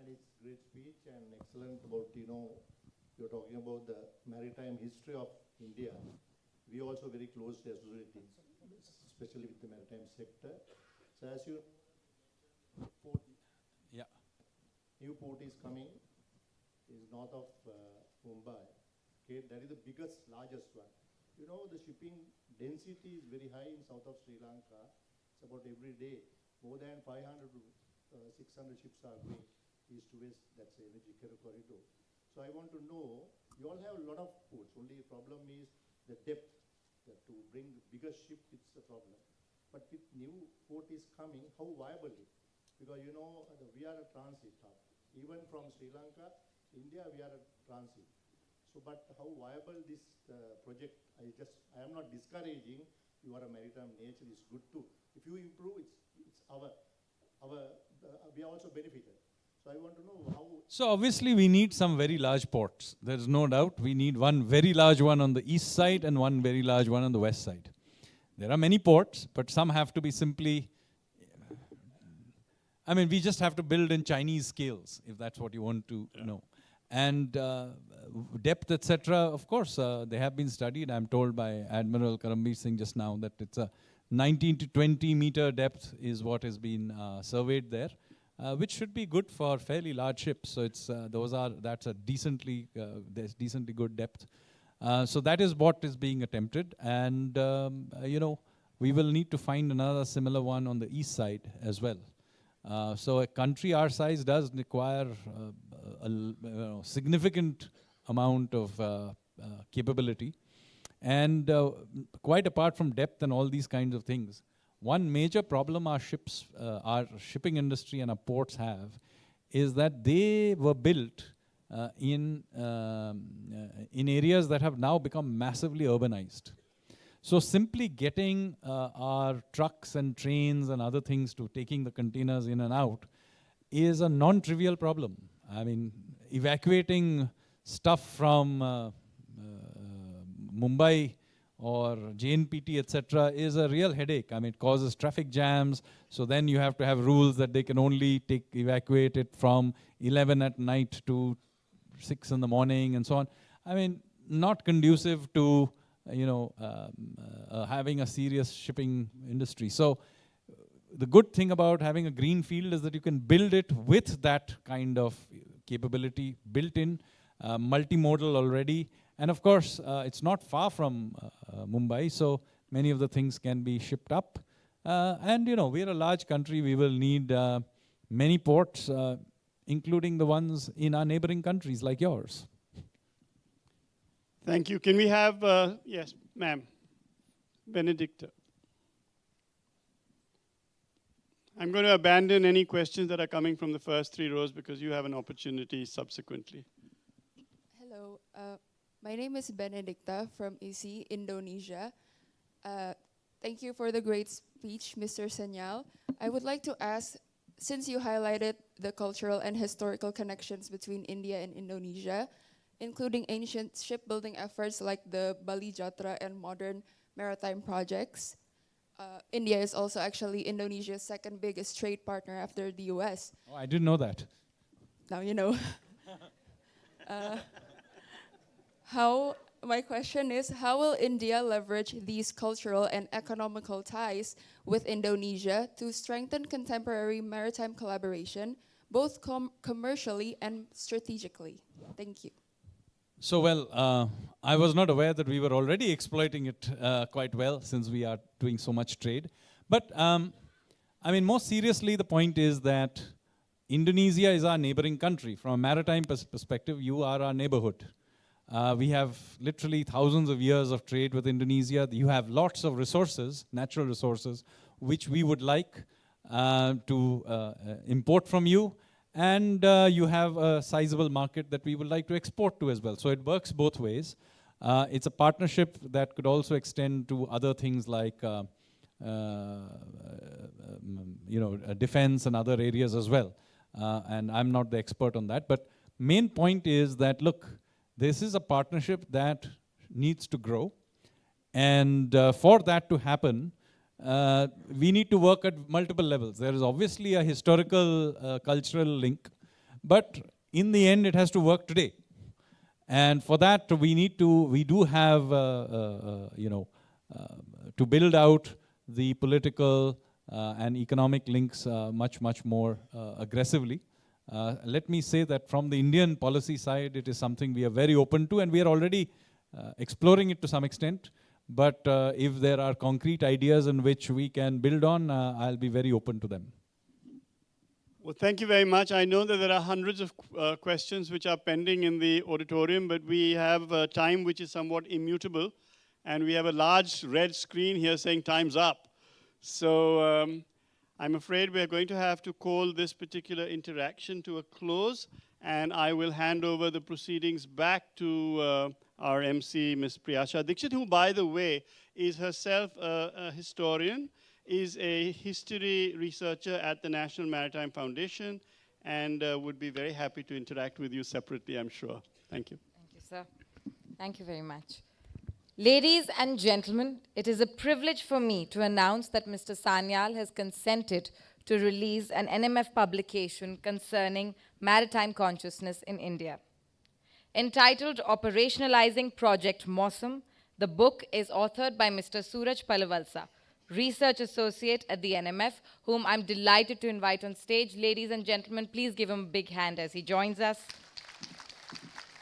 And it's great speech and excellent about, you're talking about the maritime history of India. We also very closely associated, especially with the maritime sector. So as you, new port is coming, is north of Mumbai. Okay, that is the biggest, largest one. The shipping density is very high in south of Sri Lanka. It's about every day, more than 500 to 600 ships are going east to west. That's the energy corridor. So I want to know, you all have a lot of ports. Only problem is the depth. That to bring the biggest ship, it's a problem. But with new port is coming, how viable it? Because we are a transit hub. Even from Sri Lanka, India, we are a transit. So, but how viable this project? I am not discouraging. You are a maritime nature, is good too. If you improve, we are also benefited. So I want to know how. So obviously we need some very large ports. There's no doubt. We need one very large one on the east side and one very large one on the west side. There are many ports, but some have to be simply, we just have to build in Chinese scales, if that's what you want to know. And depth, etc., of course, they have been studied. I'm told by Admiral Karambir Singh just now that it's a 19 to 20 meter depth is what has been surveyed there, which should be good for fairly large ships. So it's that's a decently good depth. So that is what is being attempted, and we will need to find another similar one on the east side as well. So a country our size does require a significant amount of capability. And quite apart from depth and all these kinds of things, one major problem our shipping industry and our ports have is that they were built in areas that have now become massively urbanized. So simply getting our trucks and trains and other things to taking the containers in and out is a non-trivial problem. Evacuating stuff from Mumbai or JNPT, etc., is a real headache. It causes traffic jams. So then you have to have rules that they can only evacuate it from 11 at night to 6 in the morning and so on. Not conducive to having a serious shipping industry. So the good thing about having a green field is that you can build it with that kind of capability built in, multimodal already. And of course, it's not far from Mumbai, so many of the things can be shipped up. And we're a large country. We will need many ports, including the ones in our neighboring countries like yours. Thank you. Can we have, yes, ma'am, Benedicta. I'm going to abandon any questions that are coming from the first 3 rows because you have an opportunity subsequently. Hello. My name is Benedicta from ISI, Indonesia. Thank you for the great speech, Mr. Sanyal. I would like to ask, since you highlighted the cultural and historical connections between India and Indonesia, including ancient shipbuilding efforts like the Bali Jatra and modern maritime projects, India is also actually Indonesia's second biggest trade partner after the US. Oh, I didn't know that. Now you know. My question is, how will India leverage these cultural and economical ties with Indonesia to strengthen contemporary maritime collaboration, both commercially and strategically? Thank you. So, well, I was not aware that we were already exploiting it quite well since we are doing so much trade. But, I mean, more seriously, the point is that Indonesia is our neighboring country. From a maritime perspective, you are our neighborhood. We have literally thousands of years of trade with Indonesia. You have lots of resources, natural resources, which we would like to import from you. And you have a sizable market that we would like to export to as well. So it works both ways. It's a partnership that could also extend to other things like defense and other areas as well. And I'm not the expert on that. But main point is that, look, this is a partnership that needs to grow. And for that to happen, we need to work at multiple levels. There is obviously a historical, cultural link. But in the end, it has to work today. And for that, we do have, to build out the political and economic links much more aggressively. Let me say that from the Indian policy side, it is something we are very open to, and we are already exploring it to some extent. But if there are concrete ideas in which we can build on, I'll be very open to them. Well, thank you very much. I know that there are hundreds of questions which are pending in the auditorium, but we have time which is somewhat immutable. And we have a large red screen here saying time's up. So I'm afraid we're going to have to call this particular interaction to a close. And I will hand over the proceedings back to our MC, Ms. Priyasha Dixit, who, by the way, is herself a historian, is a history researcher at the National Maritime Foundation, and would be very happy to interact with you separately, I'm sure. Thank you. Thank you, sir. Thank you very much. Ladies and gentlemen, it is a privilege for me to announce that Mr. Sanyal has consented to release an NMF publication concerning maritime consciousness in India. Entitled Operationalizing Project Mosam, the book is authored by Mr. Suraj Palavalsa, Research Associate at the NMF, whom I'm delighted to invite on stage. Ladies and gentlemen, please give him a big hand as he joins us.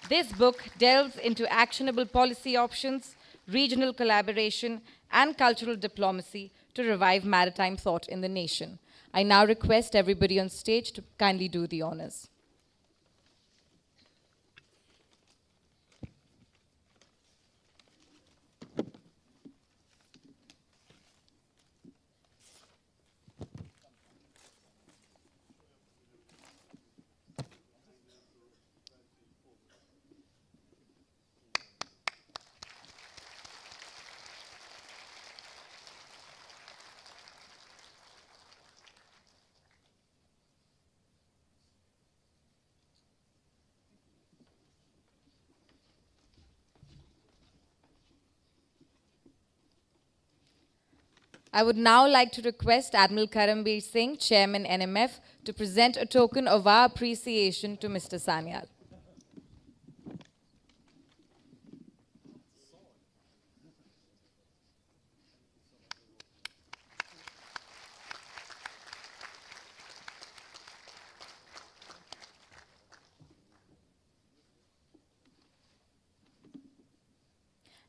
This book delves into actionable policy options, regional collaboration, and cultural diplomacy to revive maritime thought in the nation. I now request everybody on stage to kindly do the honors. I would now like to request Admiral Karambir Singh, Chairman NMF, to present a token of our appreciation to Mr. Sanyal.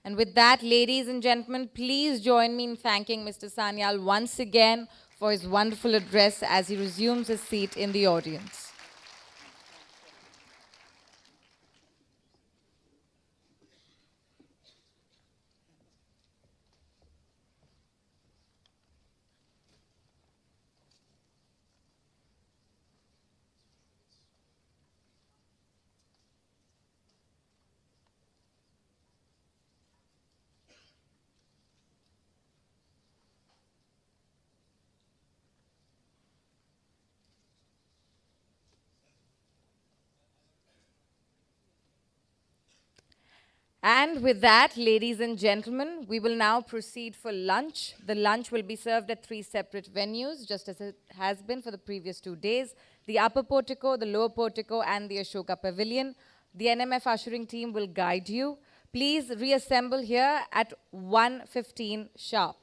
And with that, ladies and gentlemen, please join me in thanking Mr. Sanyal once again for his wonderful address as he resumes his seat in the audience. And with that, ladies and gentlemen, we will now proceed for lunch. The lunch will be served at 3 separate venues, just as it has been for the previous 2 days. The upper portico, the lower portico, and the Ashoka Pavilion. The NMF ushering team will guide you. Please reassemble here at 1:15 sharp.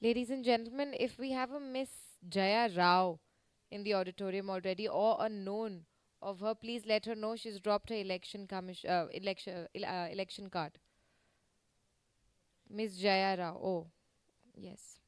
Ladies and gentlemen, if we have a Miss Jaya Rao in the auditorium already or a known of her, please let her know she's dropped her election card. Miss Jaya Rao. Oh, yes.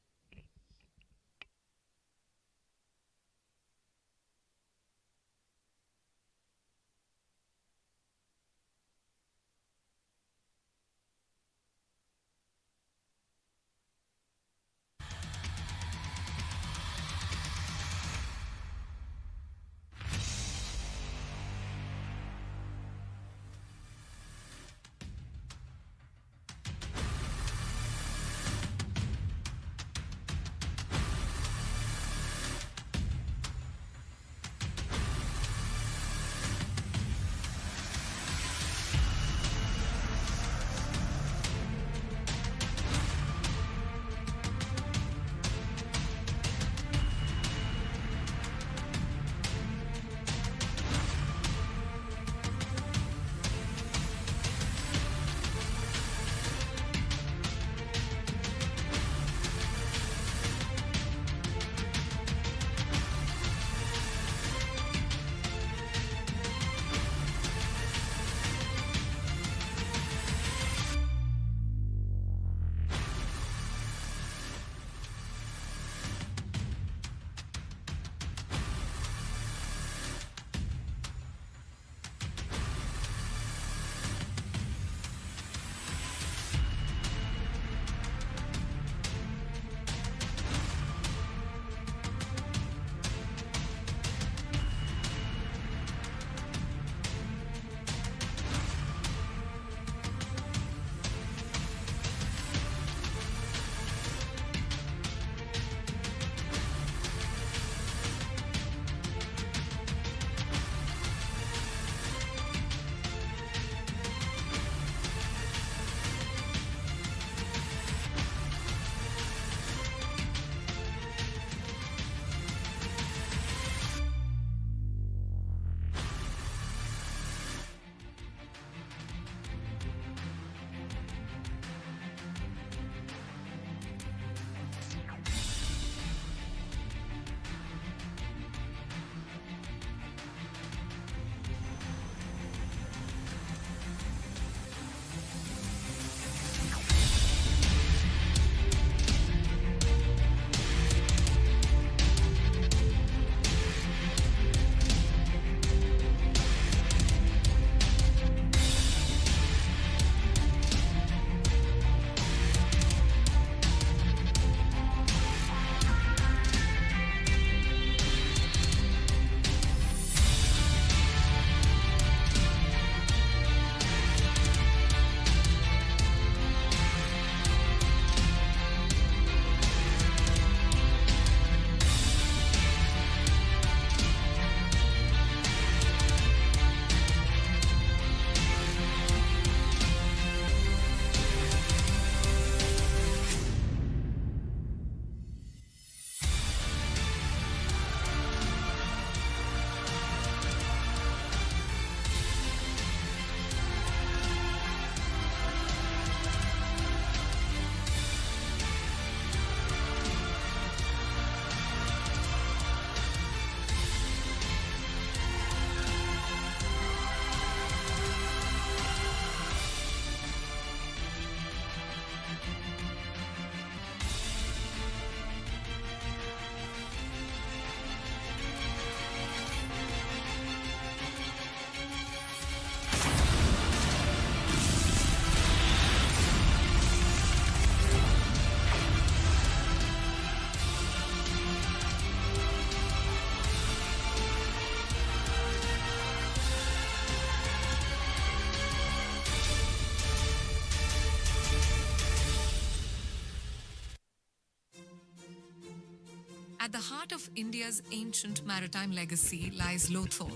At the heart of India's ancient maritime legacy lies Lothal,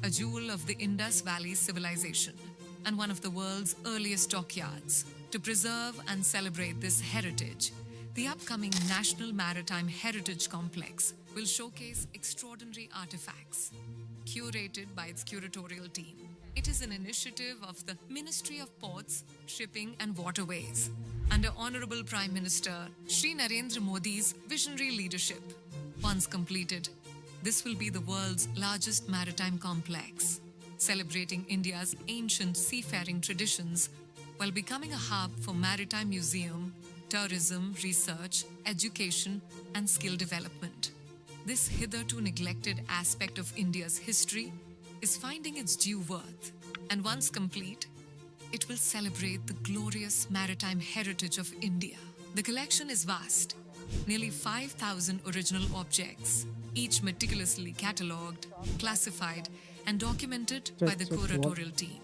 a jewel of the Indus Valley civilization and one of the world's earliest dockyards. To preserve and celebrate this heritage, the upcoming National Maritime Heritage Complex will showcase extraordinary artifacts, curated by its curatorial team. It is an initiative of the Ministry of Ports, Shipping and Waterways under Honorable Prime Minister Shri Narendra Modi's visionary leadership. Once completed, this will be the world's largest maritime complex, celebrating India's ancient seafaring traditions while becoming a hub for maritime museum, tourism, research, education, and skill development. This hitherto neglected aspect of India's history is finding its due worth, and once complete, it will celebrate the glorious maritime heritage of India. The collection is vast, nearly 5,000 original objects, each meticulously catalogued, classified, and documented by the curatorial team.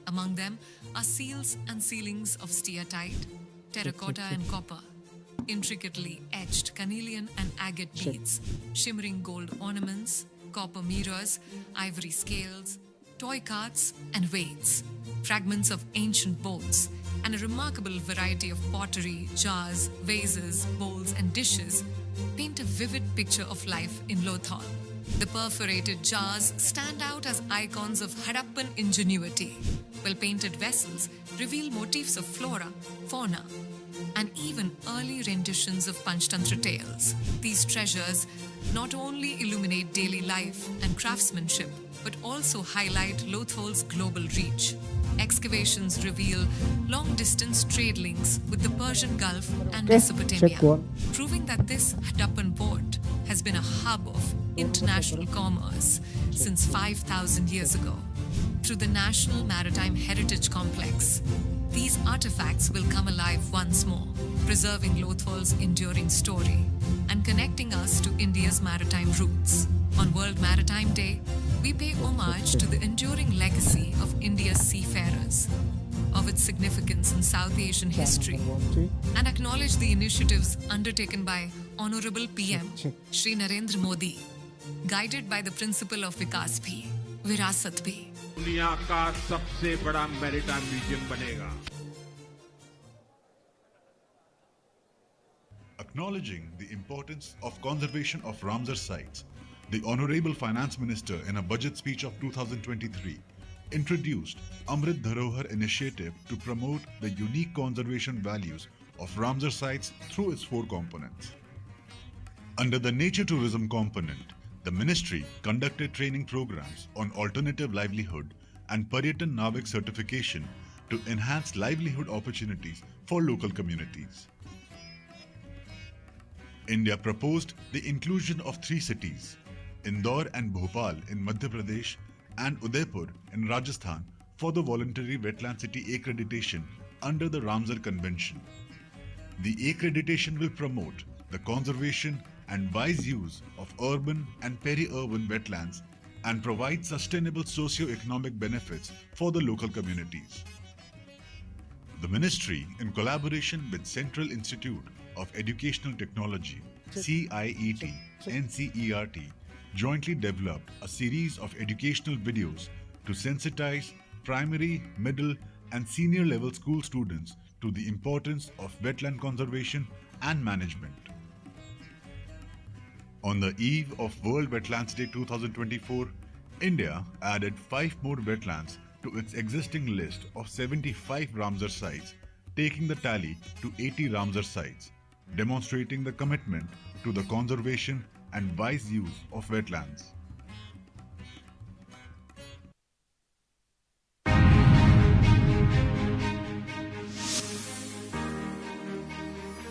Among them are seals and ceilings of steatite, terracotta and copper, intricately etched carnelian and agate beads, shimmering gold ornaments, copper mirrors, ivory scales, toy carts and weights, fragments of ancient boats, and a remarkable variety of pottery, jars, vases, bowls, and dishes paint a vivid picture of life in Lothal. The perforated jars stand out as icons of Harappan ingenuity, while painted vessels reveal motifs of flora, fauna, and even early renditions of Panchtantra tales. These treasures not only illuminate daily life and craftsmanship, but also highlight Lothal's global reach. Excavations reveal long-distance trade links with the Persian Gulf and Mesopotamia, proving that this Harappan port has been a hub of international commerce since 5,000 years ago. Through the National Maritime Heritage Complex, these artifacts will come alive once more, preserving Lothal's enduring story and connecting us to India's maritime roots. On World Maritime Day, we pay homage to the enduring legacy of India's seafarers, of its significance in South Asian history, and acknowledge the initiatives undertaken by Honorable PM Shri Narendra Modi, guided by the principle of Vikas Bhi, Virasat Bhi. दुनिया का सबसे बड़ा maritime museum बनेगा. Acknowledging the importance of conservation of Ramsar sites, the Honorable Finance Minister in a budget speech of 2023 introduced Amrit Dharohar initiative to promote the unique conservation values of Ramsar sites through its 4 components. Under the nature tourism component, the ministry conducted training programs on alternative livelihood and Paryatan Navik certification to enhance livelihood opportunities for local communities. India proposed the inclusion of 3 cities, Indore and Bhopal in Madhya Pradesh and Udaipur in Rajasthan, for the voluntary wetland city accreditation under the Ramsar Convention. The accreditation will promote the conservation and wise use of urban and peri-urban wetlands and provide sustainable socio-economic benefits for the local communities. The ministry, in collaboration with Central Institute of Educational Technology, CIET, NCERT, jointly developed a series of educational videos to sensitize primary, middle, and senior level school students to the importance of wetland conservation and management. On the eve of World Wetlands Day 2024, India added 5 more wetlands to its existing list of 75 Ramsar sites, taking the tally to 80 Ramsar sites, demonstrating the commitment to the conservation and wise use of wetlands.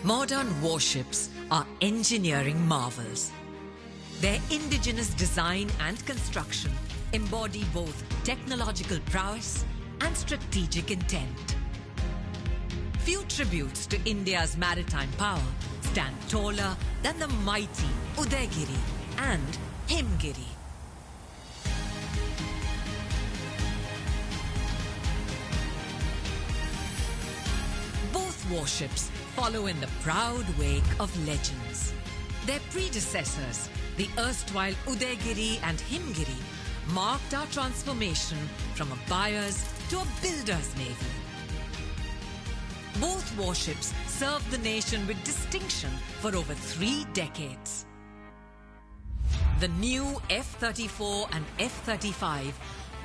Modern warships are engineering marvels. Their indigenous design and construction embody both technological prowess and strategic intent. Few tributes to India's maritime power stand taller than the mighty Udaygiri and Himgiri. Both warships follow in the proud wake of legends. Their predecessors, the erstwhile Udaygiri and Himgiri, marked our transformation from a buyer's to a builder's navy. Both warships served the nation with distinction for over 3 decades. The new F-34 and F-35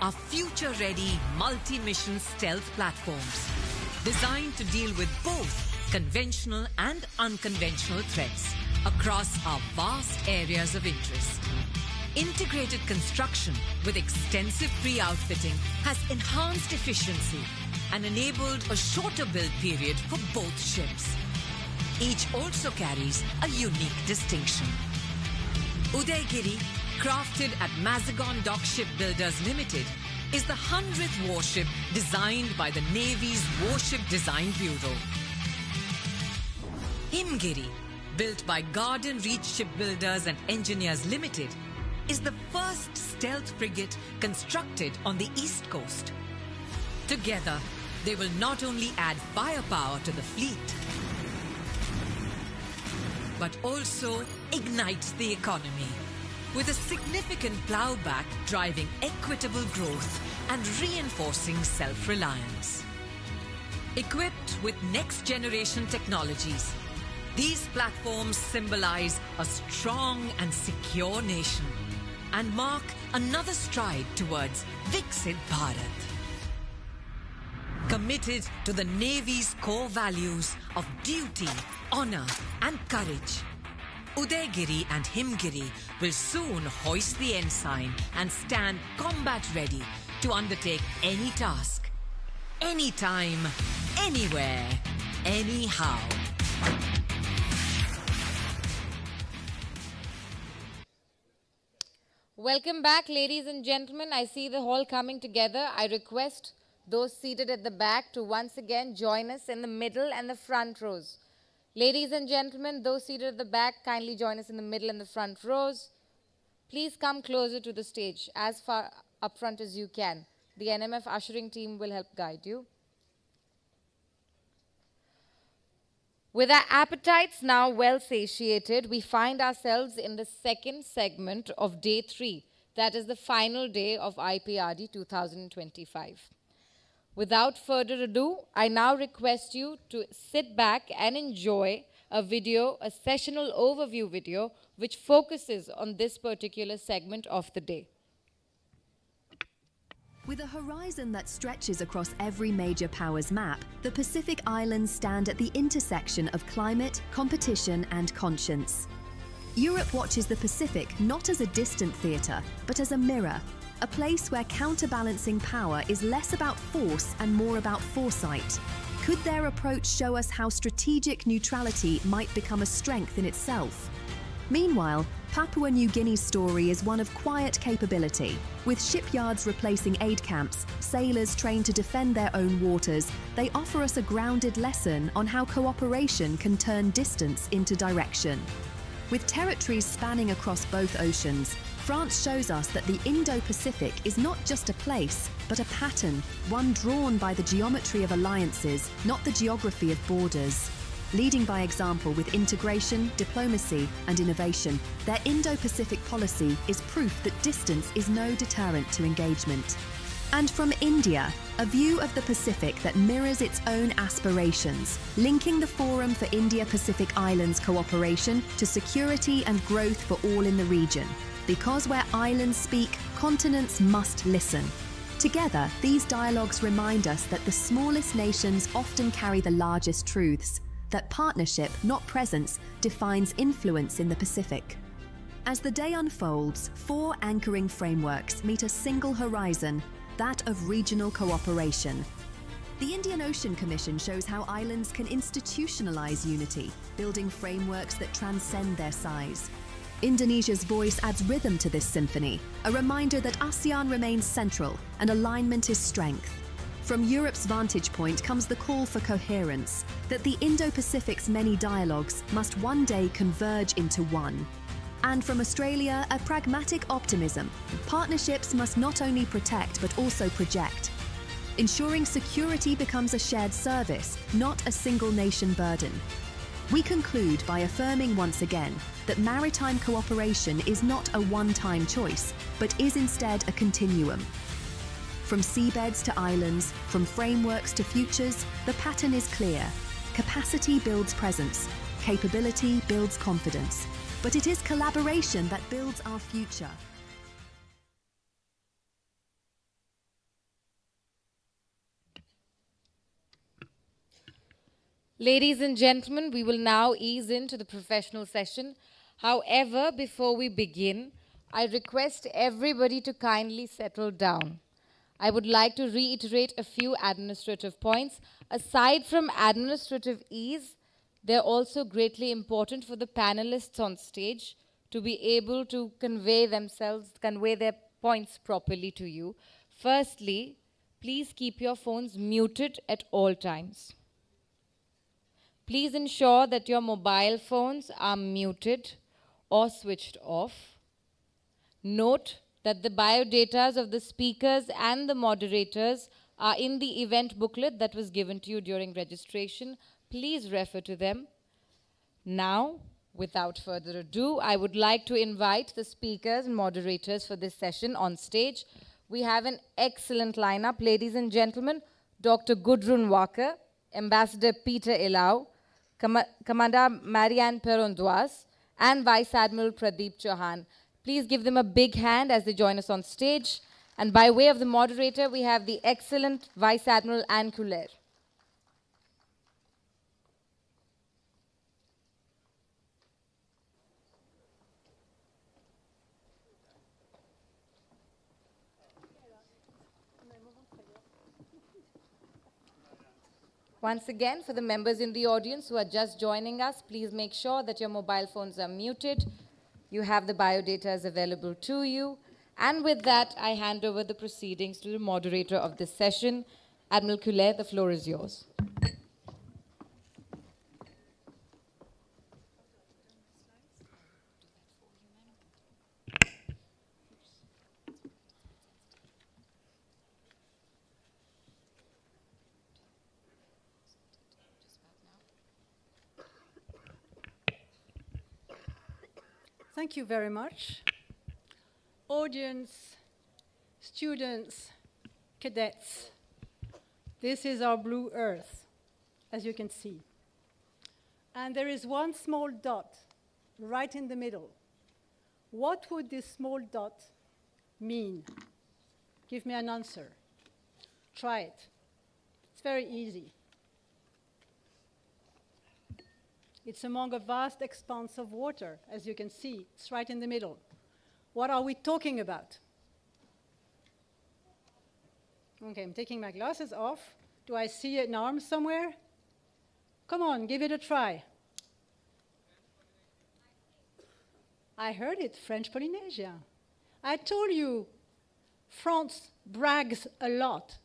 are future-ready multi-mission stealth platforms designed to deal with both conventional and unconventional threats across our vast areas of interest. Integrated construction with extensive pre-outfitting has enhanced efficiency and enabled a shorter build period for both ships. Each also carries a unique distinction. Udaygiri, crafted at Mazagon Dock Shipbuilders Limited, is the 100th warship designed by the Navy's Warship Design Bureau. Himgiri, built by Garden Reach Shipbuilders and Engineers Limited, is the first stealth frigate constructed on the East Coast. Together, they will not only add firepower to the fleet, but also ignite the economy, with a significant plowback driving equitable growth and reinforcing self-reliance. Equipped with next-generation technologies, these platforms symbolize a strong and secure nation and mark another stride towards Viksit Bharat. Committed to the Navy's core values of duty, honor, and courage, Udaygiri and Himgiri will soon hoist the ensign and stand combat ready to undertake any task, anytime, anywhere, anyhow. Welcome back, ladies and gentlemen. I see the hall coming together. I request those seated at the back to once again join us in the middle and the front rows. Ladies and gentlemen, those seated at the back, kindly join us in the middle and the front rows. Please come closer to the stage, as far up front as you can. The NMF ushering team will help guide you. With our appetites now well satiated, we find ourselves in the second segment of day 3, that is the final day of IPRD 2025. Without further ado, I now request you to sit back and enjoy a video, a sessional overview video, which focuses on this particular segment of the day. With a horizon that stretches across every major power's map, the Pacific Islands stand at the intersection of climate, competition, and conscience. Europe watches the Pacific not as a distant theatre, but as a mirror, a place where counterbalancing power is less about force and more about foresight. Could their approach show us how strategic neutrality might become a strength in itself? Meanwhile, Papua New Guinea's story is one of quiet capability. With shipyards replacing aid camps, sailors trained to defend their own waters, they offer us a grounded lesson on how cooperation can turn distance into direction. With territories spanning across both oceans, France shows us that the Indo-Pacific is not just a place, but a pattern, one drawn by the geometry of alliances, not the geography of borders. Leading by example with integration, diplomacy, and innovation, their Indo-Pacific policy is proof that distance is no deterrent to engagement. And from India, a view of the Pacific that mirrors its own aspirations, linking the Forum for India-Pacific Islands cooperation to security and growth for all in the region. Because where islands speak, continents must listen. Together, these dialogues remind us that the smallest nations often carry the largest truths, that partnership, not presence, defines influence in the Pacific. As the day unfolds, 4 anchoring frameworks meet a single horizon, that of regional cooperation. The Indian Ocean Commission shows how islands can institutionalize unity, building frameworks that transcend their size. Indonesia's voice adds rhythm to this symphony, a reminder that ASEAN remains central and alignment is strength. From Europe's vantage point comes the call for coherence, that the Indo-Pacific's many dialogues must one day converge into one. And from Australia, a pragmatic optimism. Partnerships must not only protect but also project. Ensuring security becomes a shared service, not a single nation burden. We conclude by affirming once again that maritime cooperation is not a one-time choice, but is instead a continuum. From seabeds to islands, from frameworks to futures, the pattern is clear. Capacity builds presence, capability builds confidence, but it is collaboration that builds our future. Ladies and gentlemen, we will now ease into the professional session. However, before we begin, I request everybody to kindly settle down. I would like to reiterate a few administrative points. Aside from administrative ease, they're also greatly important for the panelists on stage to be able to convey their points properly to you. Firstly, please keep your phones muted at all times. Please ensure that your mobile phones are muted or switched off. Note that the biodatas of the speakers and the moderators are in the event booklet that was given to you during registration. Please refer to them. Now, without further ado, I would like to invite the speakers and moderators for this session on stage. We have an excellent lineup. Ladies and gentlemen, Dr. Gudrun Walker, Ambassador Peter Ilau, Commander Marianne Perondoise, and Vice Admiral Pradeep Chauhan. Please give them a big hand as they join us on stage. And by way of the moderator, we have the excellent Vice Admiral Anne Couler. Once again, for the members in the audience who are just joining us, please make sure that your mobile phones are muted. You have the biodatas available to you. And with that, I hand over the proceedings to the moderator of this session. Admiral Couler, the floor is yours. Thank you very much. Audience, students, cadets, this is our blue Earth, as you can see. And there is one small dot right in the middle. What would this small dot mean? Give me an answer. Try it. It's very easy. It's among a vast expanse of water, as you can see. It's right in the middle. What are we talking about? Okay, I'm taking my glasses off. Do I see an arm somewhere? Come on, give it a try. I heard it, French Polynesia. I told you, France brags a lot.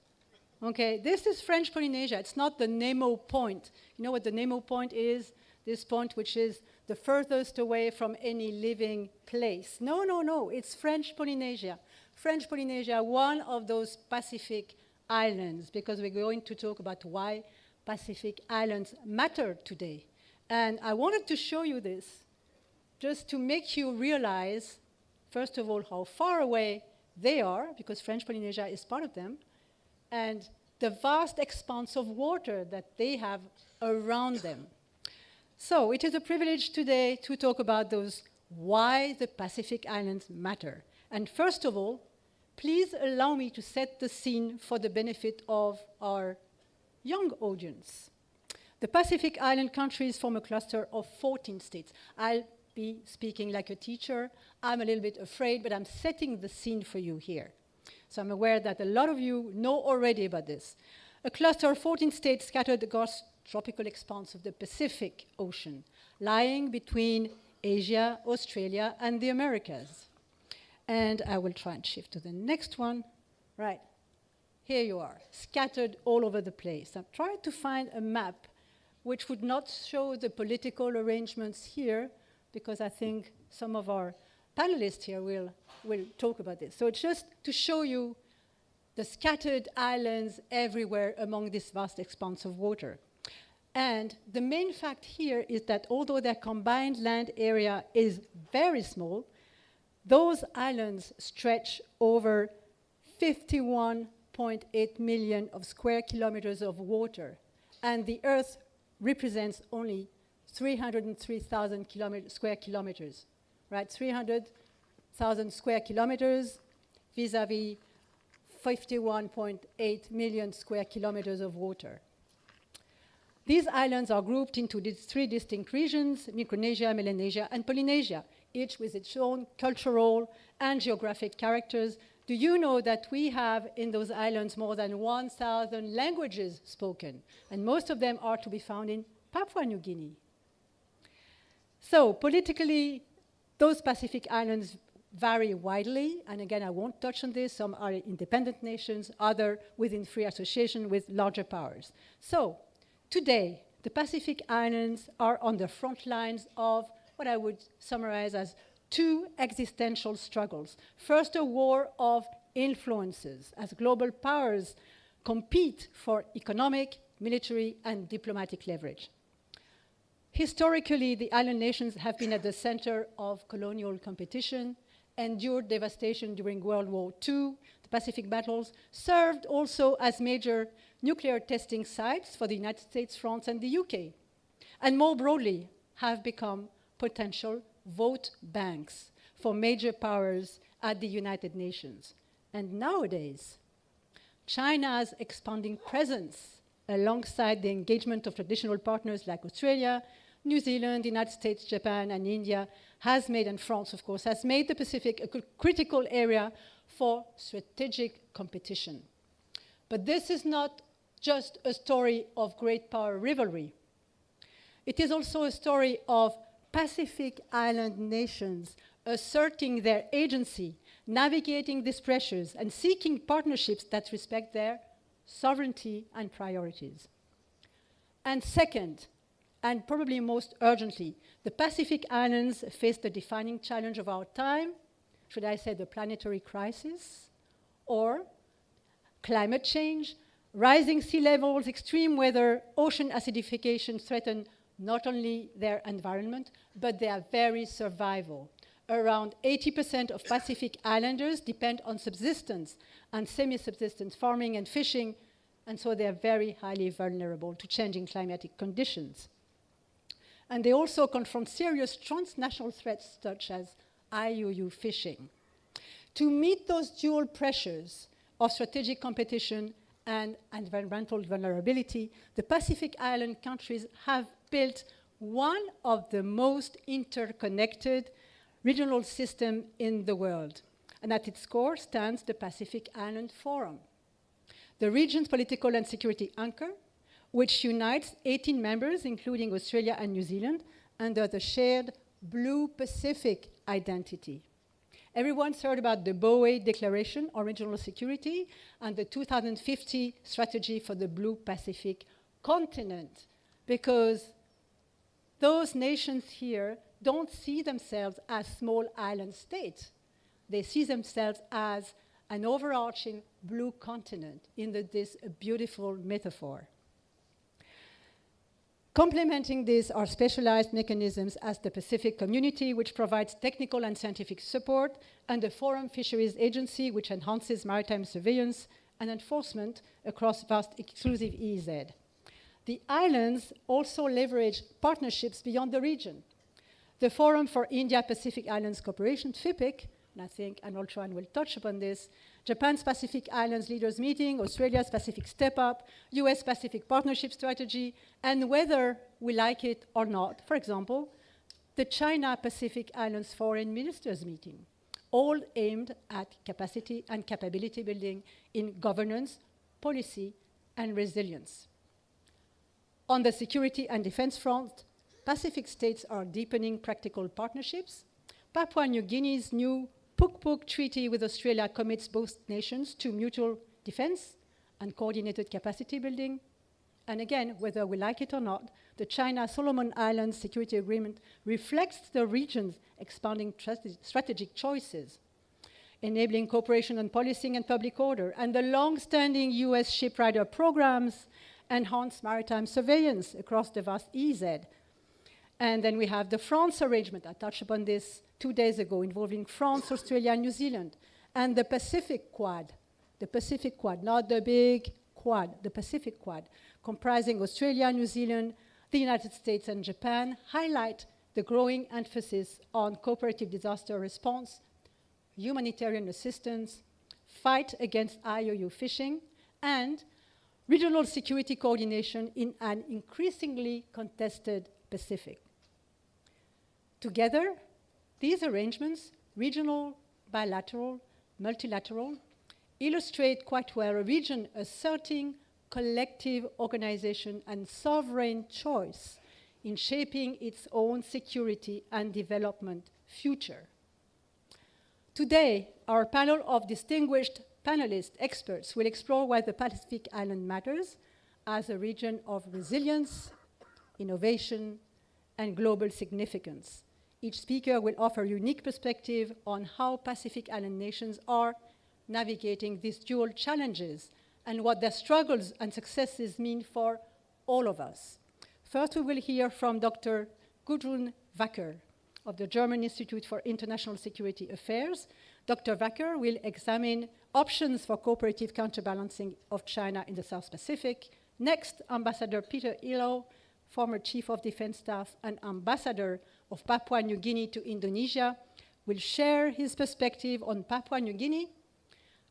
Okay, this is French Polynesia. It's not the Nemo Point. You know what the Nemo Point is? This point which is the furthest away from any living place. No, no, no, it's French Polynesia. French Polynesia, one of those Pacific islands, because we're going to talk about why Pacific islands matter today. And I wanted to show you this just to make you realize, first of all, how far away they are, because French Polynesia is part of them, and the vast expanse of water that they have around them. So it is a privilege today to talk about those why the Pacific Islands matter. And first of all, please allow me to set the scene for the benefit of our young audience. The Pacific Island countries form a cluster of 14 states. I'll be speaking like a teacher. I'm a little bit afraid, but I'm setting the scene for you here. So I'm aware that a lot of you know already about this. A cluster of 14 states scattered across tropical expanse of the Pacific Ocean, lying between Asia, Australia, and the Americas. And I will try and shift to the next one. Right, here you are, scattered all over the place. I'm trying to find a map which would not show the political arrangements here, because I think some of our panelists here will talk about this. So it's just to show you the scattered islands everywhere among this vast expanse of water. And the main fact here is that although their combined land area is very small, those islands stretch over 51.8 million of square kilometers of water. And the Earth represents only 303,000 square kilometers, right? 300,000 square kilometers vis-a-vis 51.8 million square kilometers of water. These islands are grouped into these three distinct regions: Micronesia, Melanesia, and Polynesia, each with its own cultural and geographic characters. Do you know that we have in those islands more than 1,000 languages spoken, and most of them are to be found in Papua New Guinea? So politically, those Pacific islands vary widely, and again, I won't touch on this. Some are independent nations, others within free association with larger powers. So today, the Pacific islands are on the front lines of what I would summarize as two existential struggles. First, a war of influences as global powers compete for economic, military, and diplomatic leverage. Historically, the island nations have been at the center of colonial competition, endured devastation during World War II. The Pacific battles served also as major nuclear testing sites for the United States, France, and the UK, and more broadly have become potential vote banks for major powers at the United Nations. And nowadays, China's expanding presence alongside the engagement of traditional partners like Australia, New Zealand, the United States, Japan, and India has made, and France, of course, has made the Pacific a critical area for strategic competition. But this is not just a story of great power rivalry. It is also a story of Pacific island nations asserting their agency, navigating these pressures, and seeking partnerships that respect their sovereignty and priorities. And second, and probably most urgently, the Pacific islands face the defining challenge of our time, should I say the planetary crisis, or climate change, rising sea levels, extreme weather, ocean acidification threaten not only their environment, but their very survival. Around 80% of Pacific islanders depend on subsistence and semi-subsistence farming and fishing, and so they're very highly vulnerable to changing climatic conditions. And they also confront serious transnational threats such as IUU fishing. To meet those dual pressures of strategic competition and environmental vulnerability, the Pacific Island countries have built one of the most interconnected regional systems in the world. And at its core stands the Pacific Island Forum, the region's political and security anchor, which unites 18 members, including Australia and New Zealand, under the shared Blue Pacific identity. Everyone's heard about the Boe Declaration on Regional Security and the 2050 strategy for the Blue Pacific continent, because those nations here don't see themselves as small island states. They see themselves as an overarching blue continent in this beautiful metaphor. Complementing this are specialized mechanisms as the Pacific Community, which provides technical and scientific support, and the Forum Fisheries Agency, which enhances maritime surveillance and enforcement across vast exclusive EEZ. The islands also leverage partnerships beyond the region. The Forum for India-Pacific Islands Cooperation, FIPIC, and I think Arnold Chuan will touch upon this, Japan's Pacific Islands Leaders Meeting, Australia's Pacific Step Up, US Pacific Partnership Strategy, and whether we like it or not, for example, the China Pacific Islands Foreign Ministers Meeting, all aimed at capacity and capability building in governance, policy, and resilience. On the security and defense front, Pacific states are deepening practical partnerships. Papua New Guinea's new Puk-Puk Treaty with Australia commits both nations to mutual defense and coordinated capacity building. And again, whether we like it or not, the China-Solomon Islands Security Agreement reflects the region's expanding strategic choices, enabling cooperation on policing and public order, and the long-standing US ship rider programs enhance maritime surveillance across the vast EEZ. And then we have the France arrangement. I touched upon this 2 days ago, involving France, Australia, and New Zealand, and the Pacific Quad, not the big Quad, the Pacific Quad, comprising Australia, New Zealand, the United States, and Japan, highlight the growing emphasis on cooperative disaster response, humanitarian assistance, fight against IUU fishing, and regional security coordination in an increasingly contested Pacific. Together, these arrangements, regional, bilateral, multilateral, illustrate quite well a region asserting collective organization and sovereign choice in shaping its own security and development future. Today, our panel of distinguished panelists, experts, will explore why the Pacific Island matters as a region of resilience, innovation, and global significance. Each speaker will offer a unique perspective on how Pacific Island nations are navigating these dual challenges and what their struggles and successes mean for all of us. First, we will hear from Dr. Gudrun Wacker of the German Institute for International Security Affairs. Dr. Wacker will examine options for cooperative counterbalancing of China in the South Pacific. Next, Ambassador Peter Illo, former Chief of Defense Staff and Ambassador of Papua New Guinea to Indonesia, will share his perspective on Papua New Guinea,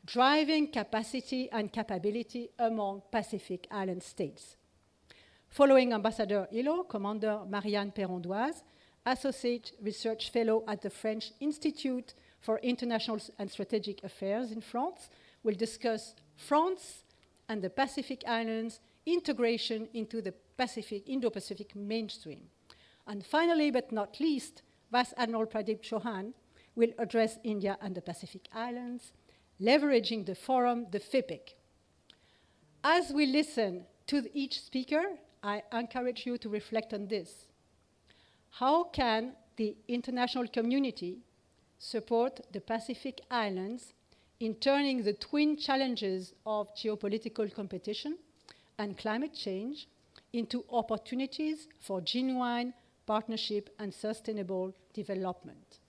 driving capacity and capability among Pacific Island states. Following Ambassador Illo, Commander Marianne Perrondoise, Associate Research Fellow at the French Institute for International and Strategic Affairs in France, will discuss France and the Pacific Islands' integration into the Indo-Pacific mainstream. And finally, but not least, Vice Admiral Pradeep Chauhan will address India and the Pacific Islands, leveraging the forum, the FIPIC. As we listen to each speaker, I encourage you to reflect on this. How can the international community support the Pacific Islands in turning the twin challenges of geopolitical competition and climate change into opportunities for genuine partnership and sustainable development?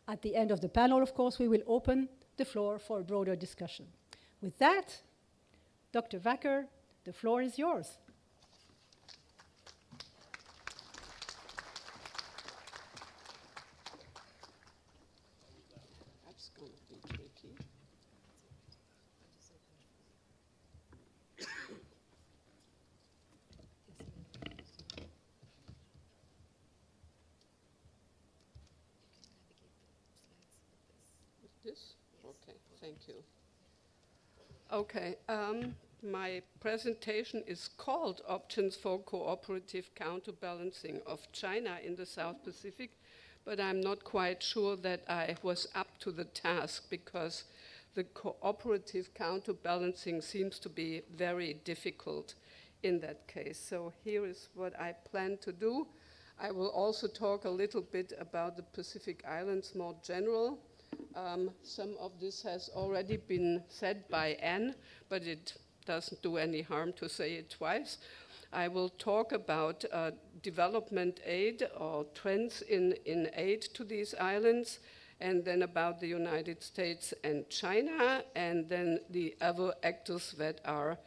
At the end of the panel, of course, we will open the floor for a broader discussion. With that, Dr. Wacker, the floor is yours. That's going to be tricky. This? Okay, thank you. Okay, my presentation is called Options for Cooperative Counterbalancing of China in the South Pacific, but I'm not quite sure that I was up to the task because the cooperative counterbalancing seems to be very difficult in that case. So here is what I plan to do. I will also talk a little bit about the Pacific Islands more general. Some of this has already been said by Anne, but it doesn't do any harm to say it twice. I will talk about development aid or trends in aid to these islands, and then about the United States and China, and then the other actors that are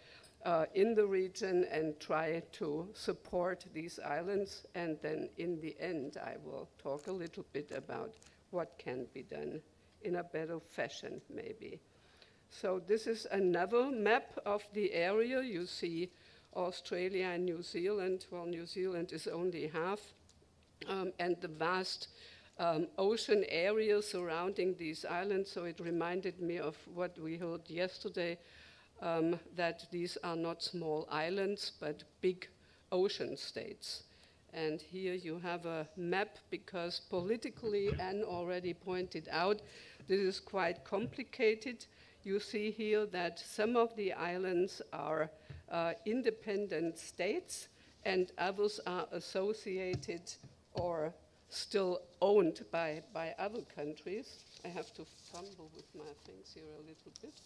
in the region and try to support these islands. And then in the end, I will talk a little bit about what can be done in a better fashion, maybe. So this is another map of the area. You see Australia and New Zealand. Well, New Zealand is only half, and the vast ocean area surrounding these islands. So it reminded me of what we heard yesterday, that these are not small islands, but big ocean states. And here you have a map because politically, Anne already pointed out, this is quite complicated. You see here that some of the islands are independent states and others are associated or still owned by other countries. I have to fumble with my things here a little bit.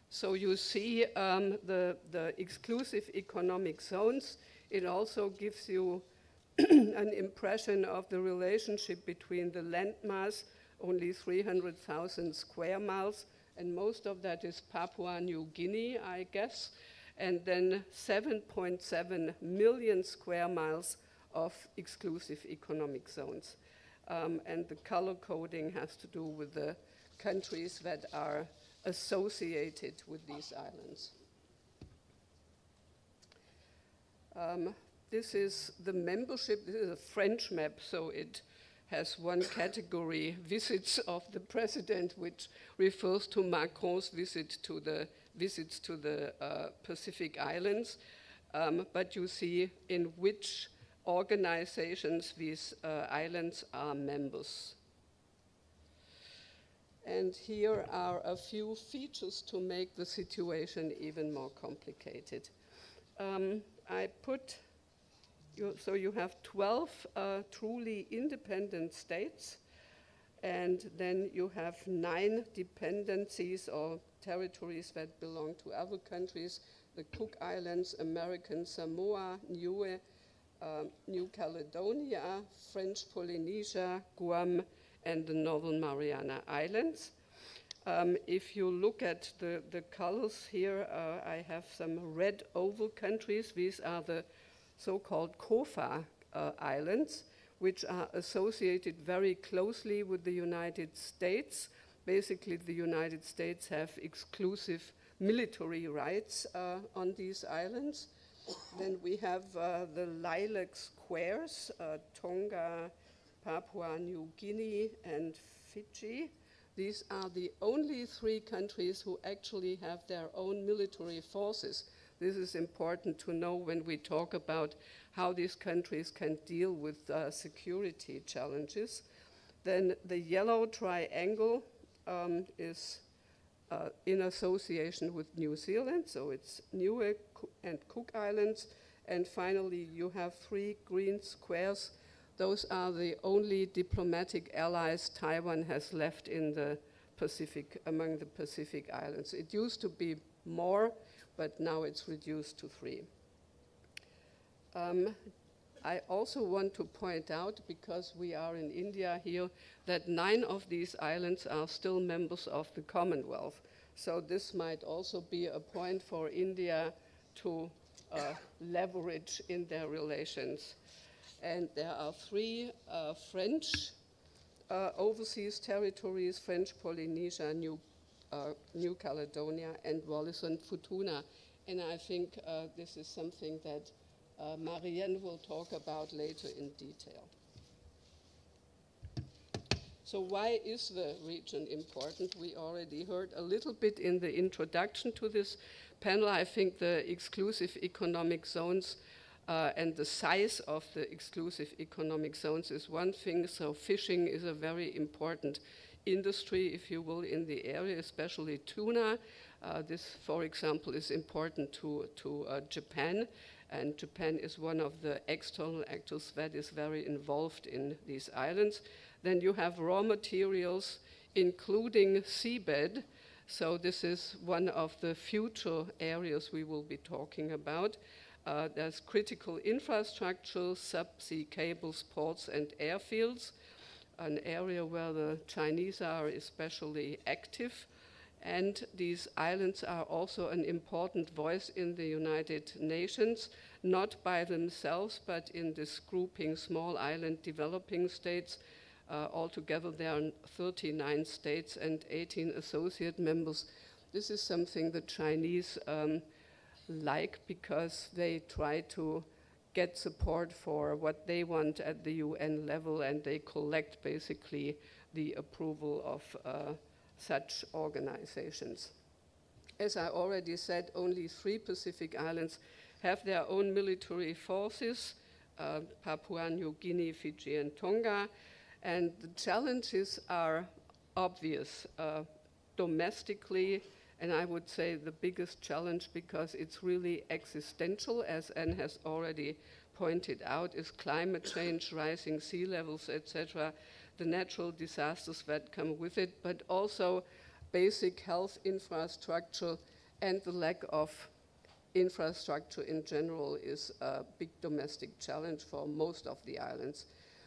So you see the exclusive economic zones. It also gives you an impression of the relationship between the landmass, only 300,000 square miles, and most of that is Papua New Guinea, I guess, and then 7.7 million square miles of exclusive economic zones. And the color coding has to do with the countries that are associated with these islands. This is the membership. This is a French map, so it has one category, visits of the president, which refers to Macron's visits to the Pacific Islands. But you see in which organizations these islands are members. And here are a few features to make the situation even more complicated. I put, so you have 12 truly independent states, and then you have 9 dependencies or territories that belong to other countries: the Cook Islands, American Samoa, New Caledonia, French Polynesia, Guam, and the Northern Mariana Islands. If you look at the colors here, I have some red oval countries. These are the so-called COFA islands, which are associated very closely with the United States. Basically, the United States have exclusive military rights on these islands. Then we have the lilac squares, Tonga, Papua New Guinea, and Fiji. These are the only 3 countries who actually have their own military forces. This is important to know when we talk about how these countries can deal with security challenges. Then the yellow triangle is in association with New Zealand, so it's Niue and Cook Islands. And finally, you have 3 green squares. Those are the only diplomatic allies Taiwan has left in the Pacific, among the Pacific Islands. It used to be more, but now it's reduced to 3. I also want to point out, because we are in India here, that 9 of these islands are still members of the Commonwealth. So this might also be a point for India to leverage in their relations. And there are 3 French overseas territories: French Polynesia, New Caledonia, and Wallis and Futuna. And I think this is something that Marianne will talk about later in detail. So why is the region important? We already heard a little bit in the introduction to this panel. I think the exclusive economic zones and the size of the exclusive economic zones is one thing. So fishing is a very important industry, if you will, in the area, especially tuna. This, for example, is important to Japan, and Japan is one of the external actors that is very involved in these islands. Then you have raw materials, including seabed. So this is one of the future areas we will be talking about. There's critical infrastructure, subsea cables, ports, and airfields, an area where the Chinese are especially active. And these islands are also an important voice in the United Nations, not by themselves, but in this grouping small island developing states. Altogether, there are 39 states and 18 associate members. This is something the Chinese like, because they try to get support for what they want at the UN level, and they collect basically the approval of such organizations. As I already said, only 3 Pacific Islands have their own military forces, Papua New Guinea, Fiji, and Tonga. And the challenges are obvious domestically, and I would say the biggest challenge, because it's really existential, as Anne has already pointed out, is climate change, rising sea levels, etc., the natural disasters that come with it, but also basic health infrastructure, and the lack of infrastructure in general is a big domestic challenge for most of the islands.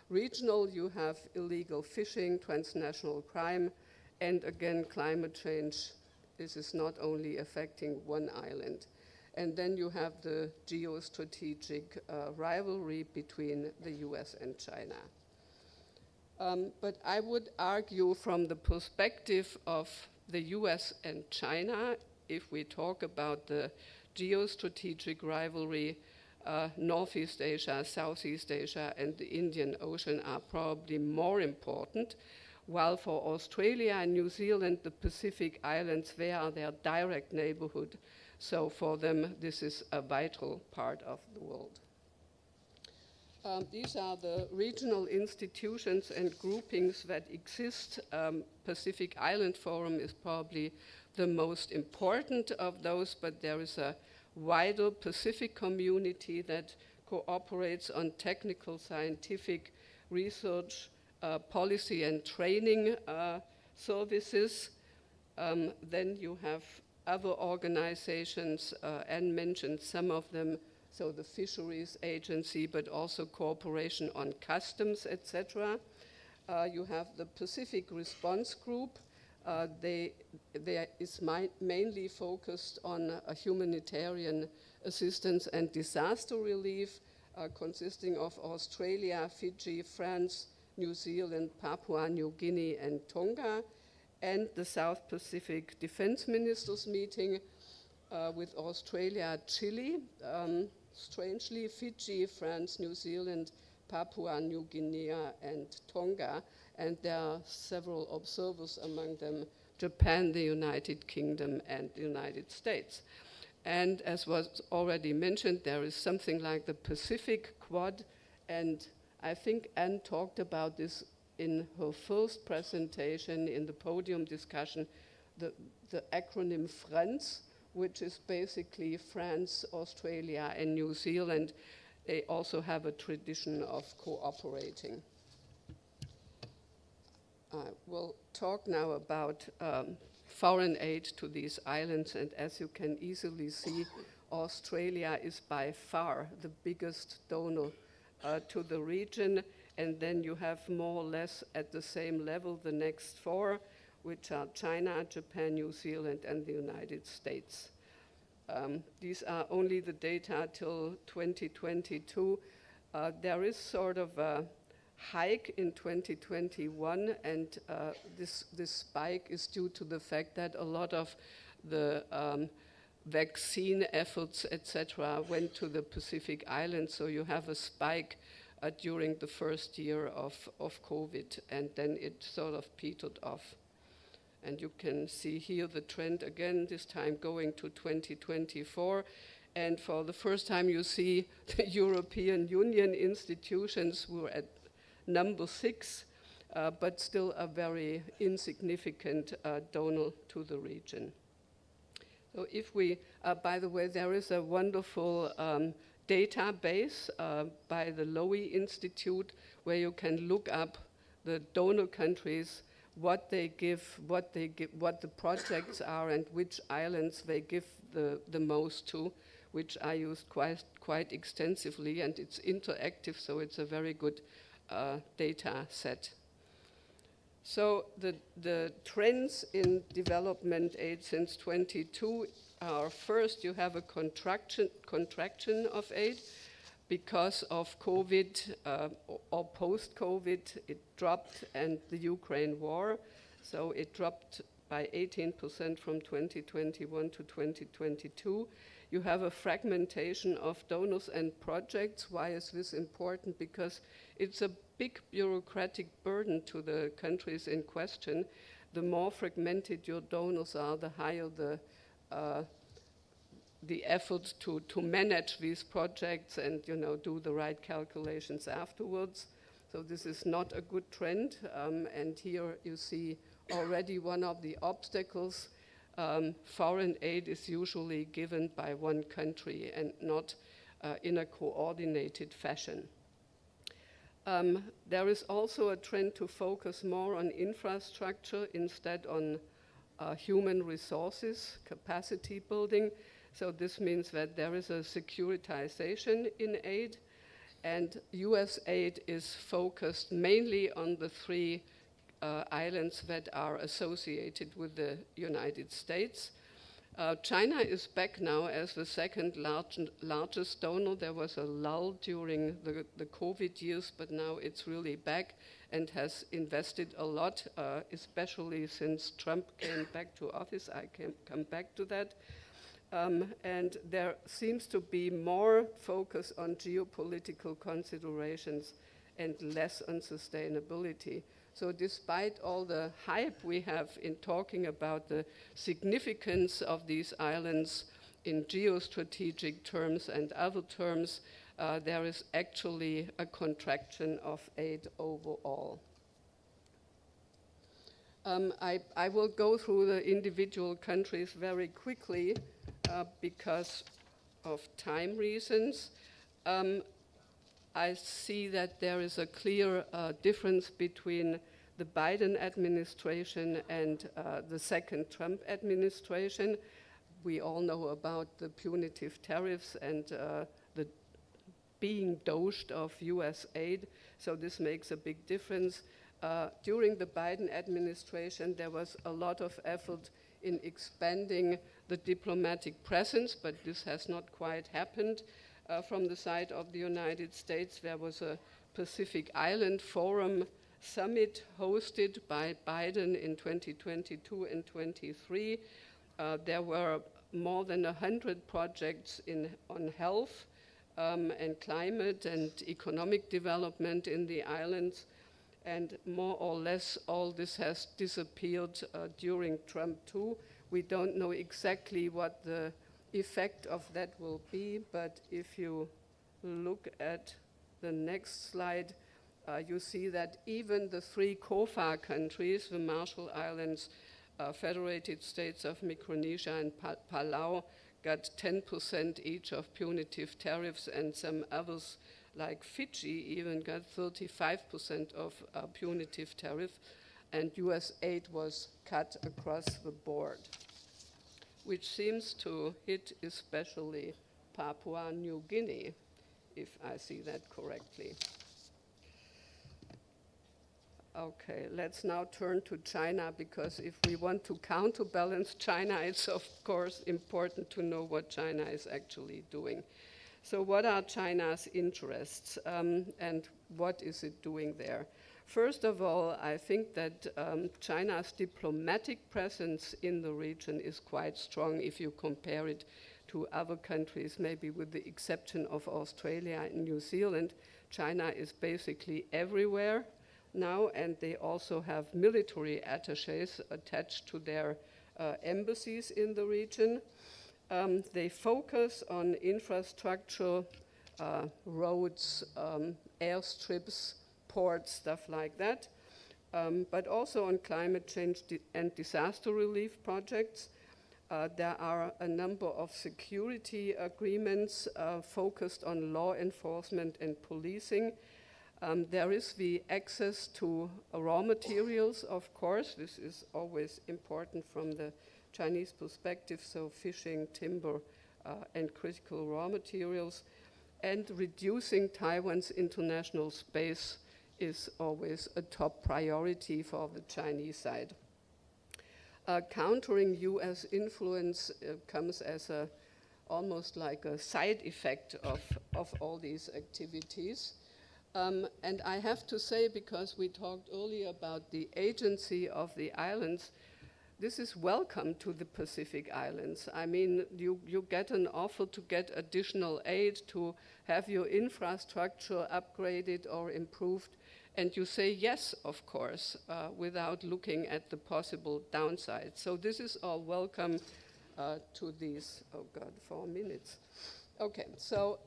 Regional, you have illegal fishing, transnational crime, and again, climate change. This is not only affecting one island. And then you have the geostrategic rivalry between the US and China. But I would argue, from the perspective of the US and China, if we talk about the geostrategic rivalry, Northeast Asia, Southeast Asia, and the Indian Ocean are probably more important, while for Australia and New Zealand, the Pacific Islands, they are their direct neighborhood. So for them, this is a vital part of the world. These are the regional institutions and groupings that exist. Pacific Island Forum is probably the most important of those, but there is a wider Pacific community that cooperates on technical, scientific research, policy and training services. Then you have other organizations, and mentioned some of them, so the Fisheries Agency, but also cooperation on customs, etc. You have the Pacific Response Group. They is mainly focused on humanitarian assistance and disaster relief, consisting of Australia, Fiji, France, New Zealand, Papua New Guinea, and Tonga, and the South Pacific Defense Ministers meeting with Australia, Chile, strangely, Fiji, France, New Zealand, Papua New Guinea, and Tonga, and there are several observers, among them Japan, the United Kingdom, and the United States. And as was already mentioned, there is something like the Pacific Quad, and I think Anne talked about this in her first presentation in the podium discussion, the acronym FRANZ, which is basically France, Australia, and New Zealand. They also have a tradition of cooperating. I will talk now about foreign aid to these islands, and as you can easily see, Australia is by far the biggest donor to the region, and then you have more or less at the same level the next four, which are China, Japan, New Zealand, and the United States. These are only the data till 2022. There is sort of a hike in 2021, and this spike is due to the fact that a lot of the vaccine efforts, etc., went to the Pacific Islands, so you have a spike during the first year of COVID, and then it sort of petered off. And you can see here the trend again, this time going to 2024. And for the first time, you see the European Union institutions were at number 6, but still a very insignificant donor to the region. So if we, by the way, there is a wonderful database by the Lowy Institute where you can look up the donor countries, what they give, what the projects are, and which islands they give the most to, which I used quite extensively, and it's interactive, so it's a very good data set. So the trends in development aid since 22 are, first, you have a contraction of aid because of COVID or post-COVID. It dropped, and the Ukraine war, so it dropped by 18% from 2021 to 2022. You have a fragmentation of donors and projects. Why is this important? Because it's a big bureaucratic burden to the countries in question. The more fragmented your donors are, the higher the effort to manage these projects and do the right calculations afterwards. So this is not a good trend. And here you see already one of the obstacles. Foreign aid is usually given by one country and not in a coordinated fashion. There is also a trend to focus more on infrastructure instead on human resources, capacity building. So this means that there is a securitization in aid, and US aid is focused mainly on the 3 islands that are associated with the United States. China is back now as the second largest donor. There was a lull during the COVID years, but now it's really back and has invested a lot, especially since Trump came back to office. I can come back to that. And there seems to be more focus on geopolitical considerations and less on sustainability. So despite all the hype we have in talking about the significance of these islands in geostrategic terms and other terms, there is actually a contraction of aid overall. I will go through the individual countries very quickly because of time reasons. I see that there is a clear difference between the Biden administration and the second Trump administration. We all know about the punitive tariffs and the being dosed of US aid, so this makes a big difference. During the Biden administration, there was a lot of effort in expanding the diplomatic presence, but this has not quite happened. From the side of the United States, there was a Pacific Island Forum summit hosted by Biden in 2022 and 23. There were more than 100 projects on health and climate and economic development in the islands. And more or less all this has disappeared during Trump too. We don't know exactly what the effect of that will be, but if you look at the next slide, you see that even the three COFA countries, the Marshall Islands, Federated States of Micronesia and Palau, got 10% each of punitive tariffs, and some others like Fiji even got 35% of punitive tariff, and US aid was cut across the board, which seems to hit especially Papua New Guinea, if I see that correctly. Okay, let's now turn to China, because if we want to counterbalance China, it's of course important to know what China is actually doing. So what are China's interests and what is it doing there? First of all, I think that China's diplomatic presence in the region is quite strong if you compare it to other countries, maybe with the exception of Australia and New Zealand. China is basically everywhere now, and they also have military attaches attached to their embassies in the region. They focus on infrastructure, roads, airstrips, ports, stuff like that, but also on climate change and disaster relief projects. There are a number of security agreements focused on law enforcement and policing. There is the access to raw materials, of course. This is always important from the Chinese perspective, so fishing, timber, and critical raw materials. And reducing Taiwan's international space is always a top priority for the Chinese side. Countering US influence comes as almost like a side effect of all these activities. And I have to say, because we talked earlier about the agency of the islands, this is welcome to the Pacific Islands. I mean, you get an offer to get additional aid, to have your infrastructure upgraded or improved, and you say yes, of course, without looking at the possible downsides. So this is all welcome to these, 4 minutes. Okay, so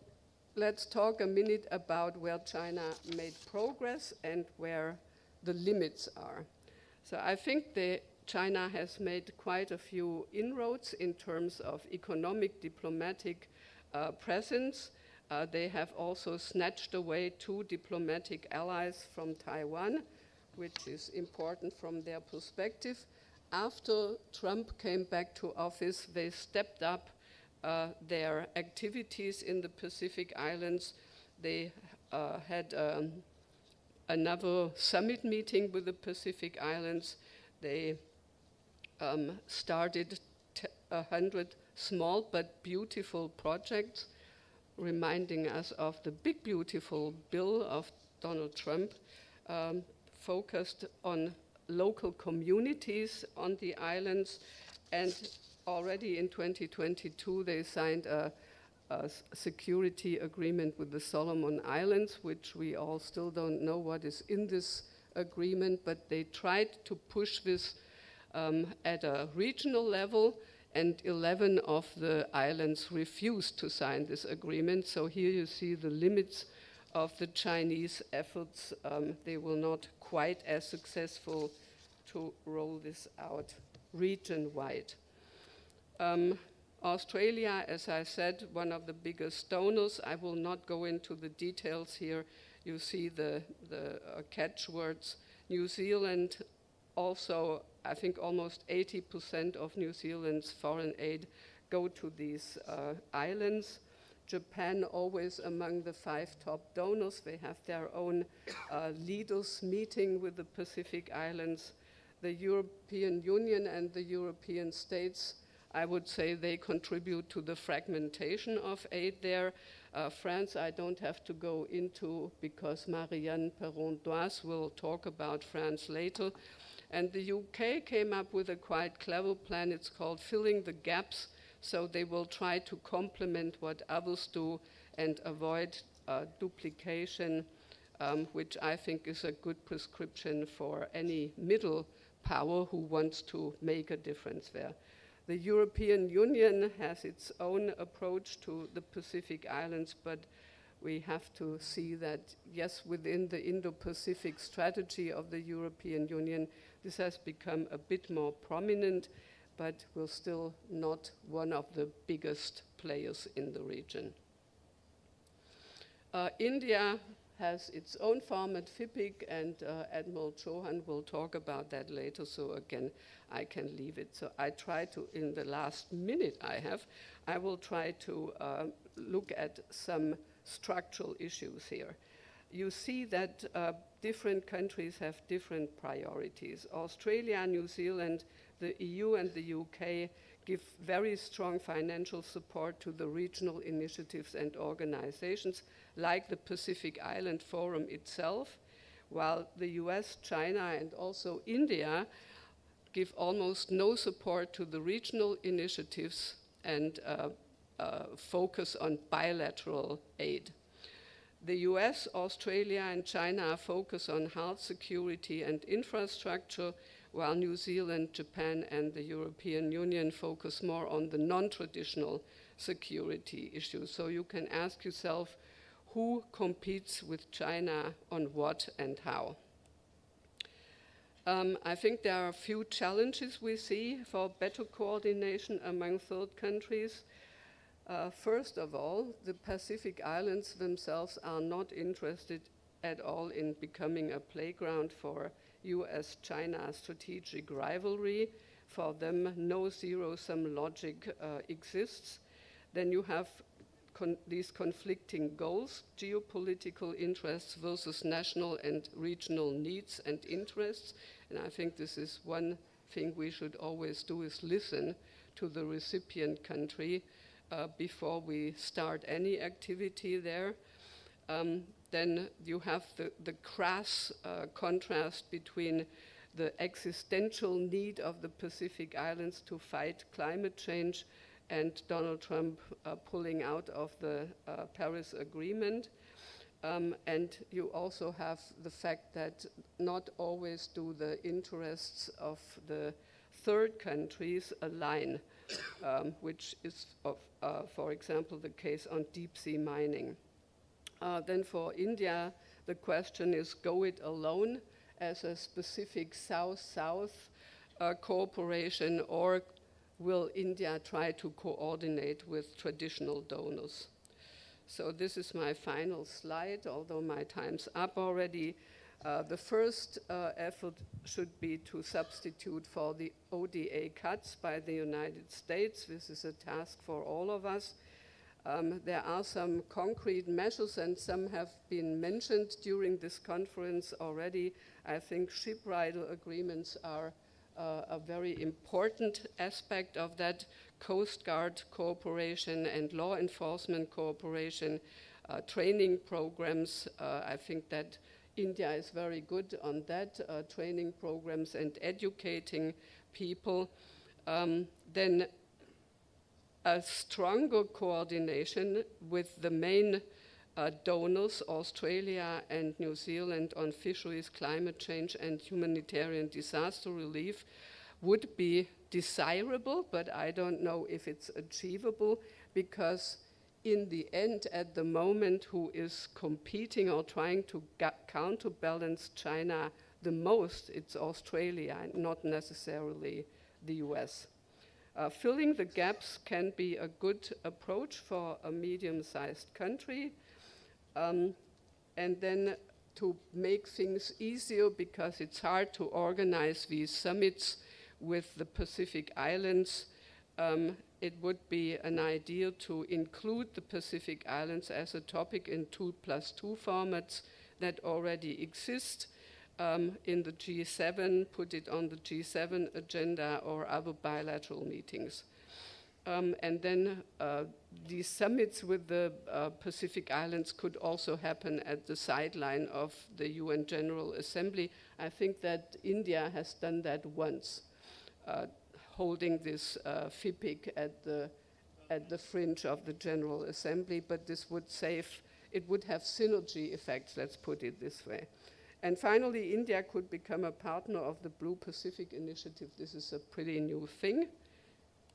let's talk a minute about where China made progress and where the limits are. So I think China has made quite a few inroads in terms of economic, diplomatic presence. They have also snatched away 2 diplomatic allies from Taiwan, which is important from their perspective. After Trump came back to office, they stepped up their activities in the Pacific Islands. They had another summit meeting with the Pacific Islands. They started 100 small but beautiful projects, reminding us of the big beautiful bill of Donald Trump, focused on local communities on the islands, and already in 2022, they signed a security agreement with the Solomon Islands, which we all still don't know what is in this agreement, but they tried to push this at a regional level, and 11 of the islands refused to sign this agreement. So here you see the limits of the Chinese efforts. They will not quite as successful to roll this out region-wide. Australia, as I said, one of the biggest donors. I will not go into the details here. You see the catchwords. New Zealand also, I think almost 80% of New Zealand's foreign aid go to these islands. Japan always among the 5 top donors. They have their own leaders meeting with the Pacific Islands. The European Union and the European states, I would say they contribute to the fragmentation of aid there. France, I don't have to go into because Marianne Perron-Doise will talk about France later. And the UK came up with a quite clever plan. It's called Filling the Gaps. So they will try to complement what others do and avoid duplication, which I think is a good prescription for any middle power who wants to make a difference there. The European Union has its own approach to the Pacific Islands, but we have to see that, yes, within the Indo-Pacific strategy of the European Union, this has become a bit more prominent, but we're still not one of the biggest players in the region. India has its own format, FIPIC, and Admiral Chauhan will talk about that later, so again, I can leave it. So I try to, in the last minute I will try to look at some structural issues here. You see that different countries have different priorities. Australia, New Zealand, the EU and the UK give very strong financial support to the regional initiatives and organizations like the Pacific Island Forum itself, while the US, China and also India give almost no support to the regional initiatives and focus on bilateral aid. The US, Australia and China focus on health, security and infrastructure, while New Zealand, Japan and the European Union focus more on the non-traditional security issues. So you can ask yourself, who competes with China on what and how? I think there are a few challenges we see for better coordination among third countries. First of all, the Pacific Islands themselves are not interested at all in becoming a playground for US-China strategic rivalry. For them, no zero-sum logic exists. Then you have these conflicting goals, geopolitical interests versus national and regional needs and interests. And I think this is one thing we should always do, is listen to the recipient country before we start any activity there. Then you have the crass contrast between the existential need of the Pacific Islands to fight climate change and Donald Trump pulling out of the Paris Agreement. And you also have the fact that not always do the interests of the third countries align, which is, for example, the case on deep sea mining. Then for India, the question is, go it alone as a specific South-South cooperation, or will India try to coordinate with traditional donors? So this is my final slide, although my time's up already. The first effort should be to substitute for the ODA cuts by the United States. This is a task for all of us. There are some concrete measures, and some have been mentioned during this conference already. I think ship rider agreements are a very important aspect of that. Coast Guard cooperation and law enforcement cooperation, training programs. I think that India is very good on that, training programs and educating people. Then a stronger coordination with the main donors, Australia and New Zealand, on fisheries, climate change, and humanitarian disaster relief would be desirable, but I don't know if it's achievable, because in the end, at the moment, who is competing or trying to counterbalance China the most, it's Australia, and not necessarily the US. Filling the gaps can be a good approach for a medium-sized country. And then to make things easier, because it's hard to organize these summits with the Pacific Islands, it would be an idea to include the Pacific Islands as a topic in 2+2 formats that already exist in the G7, put it on the G7 agenda or other bilateral meetings. And then these summits with the Pacific Islands could also happen at the sideline of the UN General Assembly. I think that India has done that once, holding this FIPIC at the fringe of the General Assembly, but this would it would have synergy effects, let's put it this way. And finally, India could become a partner of the Blue Pacific Initiative. This is a pretty new thing.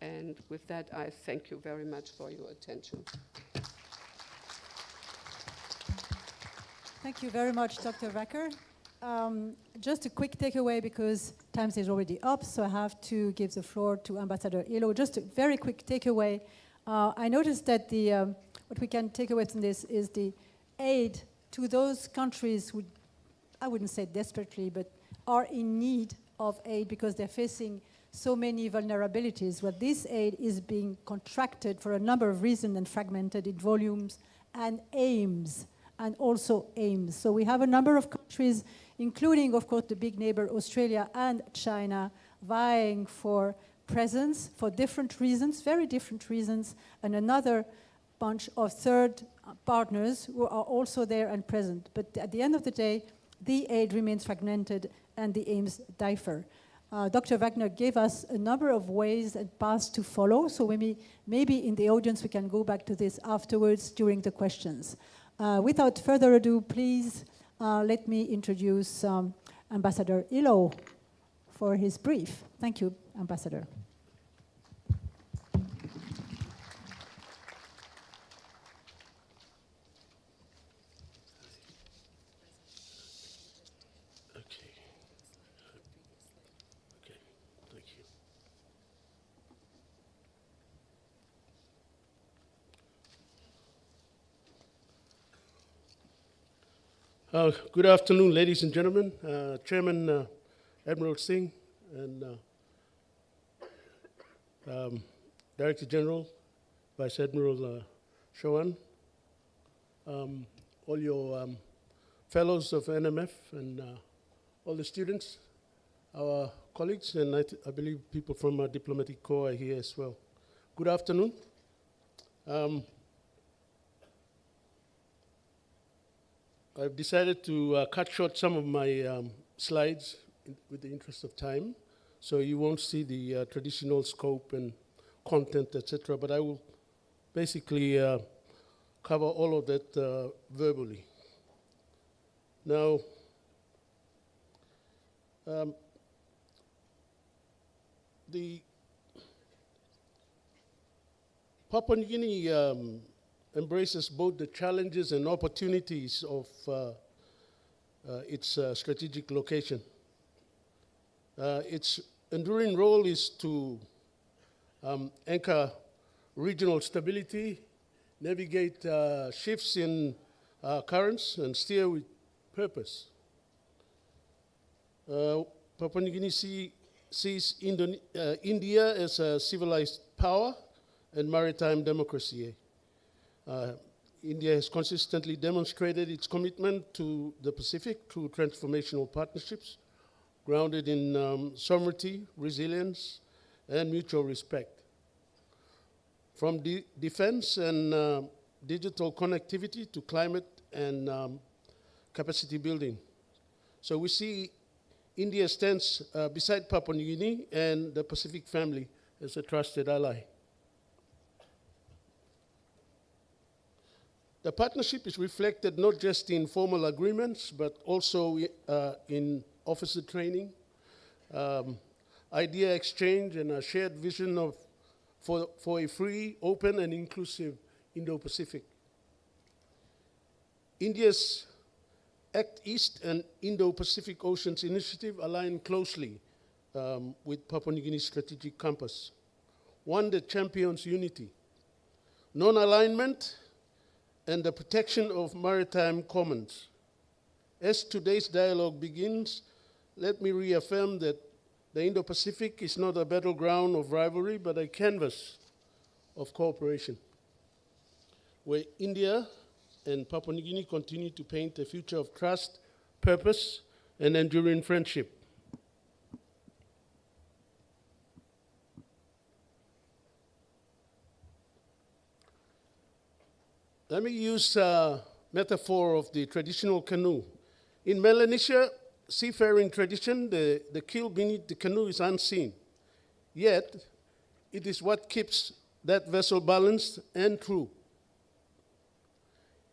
And with that, I thank you very much for your attention. Thank you very much, Dr. Wacker. Just a quick takeaway, because time is already up, so I have to give the floor to Ambassador Ilo. Just a very quick takeaway. I noticed that what we can take away from this is the aid to those countries who, I wouldn't say desperately, but are in need of aid because they're facing so many vulnerabilities. Well, this aid is being contracted for a number of reasons and fragmented in volumes and aims, and also aims. So we have a number of countries, including, of course, the big neighbor, Australia and China, vying for presence for different reasons, very different reasons, and another bunch of third partners who are also there and present. But at the end of the day, the aid remains fragmented and the aims differ. Dr. Wagner gave us a number of ways and paths to follow, so maybe in the audience we can go back to this afterwards during the questions. Without further ado, please let me introduce Ambassador Ilo for his brief. Thank you, Ambassador. Good afternoon, ladies and gentlemen. Chairman Admiral Singh and Director General, Vice Admiral Chauhan, all your fellows of NMF and all the students, our colleagues, and I believe people from our diplomatic corps are here as well. Good afternoon. I've decided to cut short some of my slides with the interest of time, so you won't see the traditional scope and content, etc., but I will basically cover all of that verbally. Now, the Papua New Guinea embraces both the challenges and opportunities of its strategic location. Its enduring role is to anchor regional stability, navigate shifts in currents, and steer with purpose. Papua New Guinea sees India as a civilized power and maritime democracy. India has consistently demonstrated its commitment to the Pacific through transformational partnerships grounded in sovereignty, resilience, and mutual respect. From defense and digital connectivity to climate and capacity building. So we see India stands beside Papua New Guinea and the Pacific family as a trusted ally. The partnership is reflected not just in formal agreements, but also in officer training, idea exchange, and a shared vision for a free, open, and inclusive Indo-Pacific. India's Act East and Indo-Pacific Oceans Initiative align closely with Papua New Guinea's strategic compass, one that champions unity, non-alignment, and the protection of maritime commons. As today's dialogue begins, let me reaffirm that the Indo-Pacific is not a battleground of rivalry, but a canvas of cooperation, where India and Papua New Guinea continue to paint a future of trust, purpose, and enduring friendship. Let me use a metaphor of the traditional canoe. In Melanesia seafaring tradition, the keel beneath the canoe is unseen. Yet, it is what keeps that vessel balanced and true.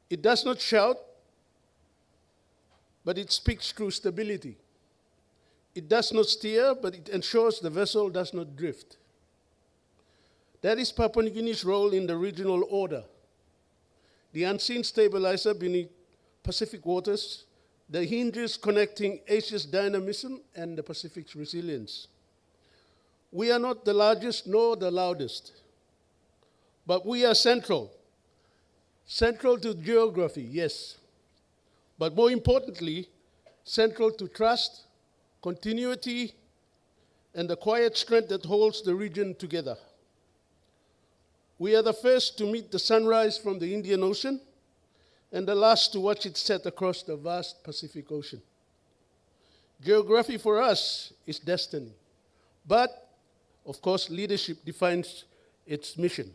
It does not shout, but it speaks through stability. It does not steer, but it ensures the vessel does not drift. That is Papua New Guinea's role in the regional order. The unseen stabilizer beneath Pacific waters, the hinges connecting Asia's dynamism and the Pacific's resilience. We are not the largest nor the loudest, but we are central. Central to geography, yes, but more importantly, central to trust, continuity, and the quiet strength that holds the region together. We are the first to meet the sunrise from the Indian Ocean and the last to watch it set across the vast Pacific Ocean. Geography for us is destiny, but of course, leadership defines its mission.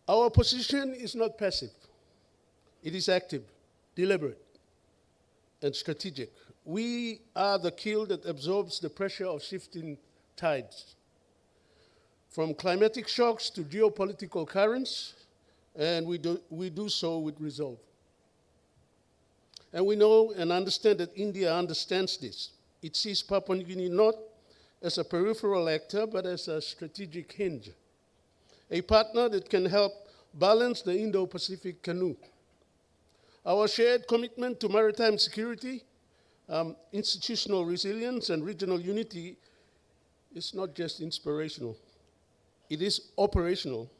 Our position is not passive. It is active, deliberate, and strategic. We are the keel that absorbs the pressure of shifting tides. From climatic shocks to geopolitical currents, and we do so with resolve. And we know and understand that India understands this. It sees Papua New Guinea not as a peripheral actor, but as a strategic hinge, a partner that can help balance the Indo-Pacific canoe. Our shared commitment to maritime security, institutional resilience, and regional unity is not just inspirational. It is operational.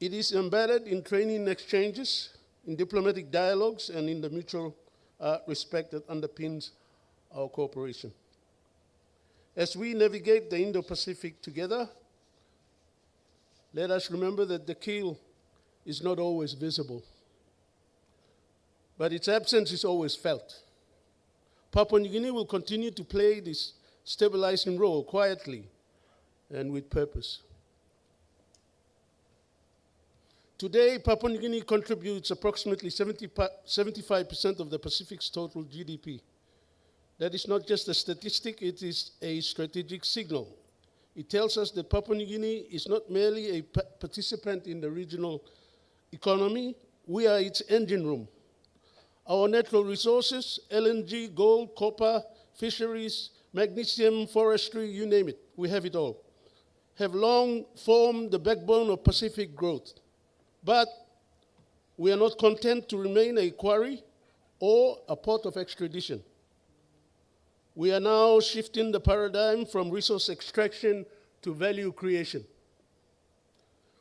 It is embedded in training exchanges, in diplomatic dialogues, and in the mutual respect that underpins our cooperation. As we navigate the Indo-Pacific together, let us remember that the keel is not always visible, but its absence is always felt. Papua New Guinea will continue to play this stabilizing role quietly and with purpose. Today, Papua New Guinea contributes approximately 75% of the Pacific's total GDP. That is not just a statistic, it is a strategic signal. It tells us that Papua New Guinea is not merely a participant in the regional economy, we are its engine room. Our natural resources, LNG, gold, copper, fisheries, magnesium, forestry, you name it, we have it all, have long formed the backbone of Pacific growth. But we are not content to remain a quarry or a port of extradition. We are now shifting the paradigm from resource extraction to value creation,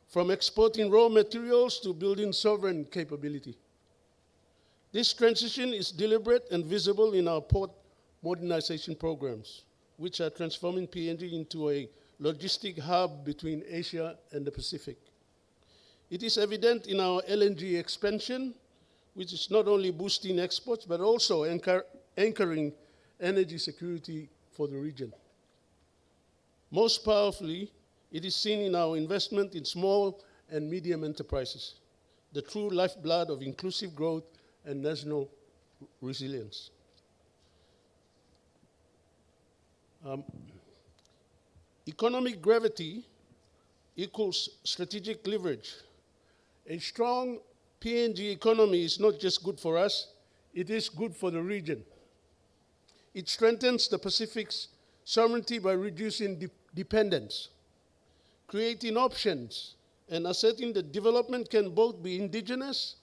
from exporting raw materials to building sovereign capability. This transition is deliberate and visible in our port modernization programs, which are transforming PNG into a logistic hub between Asia and the Pacific. It is evident in our LNG expansion, which is not only boosting exports, but also anchoring energy security for the region. Most powerfully, it is seen in our investment in small and medium enterprises, the true lifeblood of inclusive growth and national resilience. Economic gravity equals strategic leverage. A strong PNG economy is not just good for us, it is good for the region. It strengthens the Pacific's sovereignty by reducing dependence, creating options, and asserting that development can both be indigenous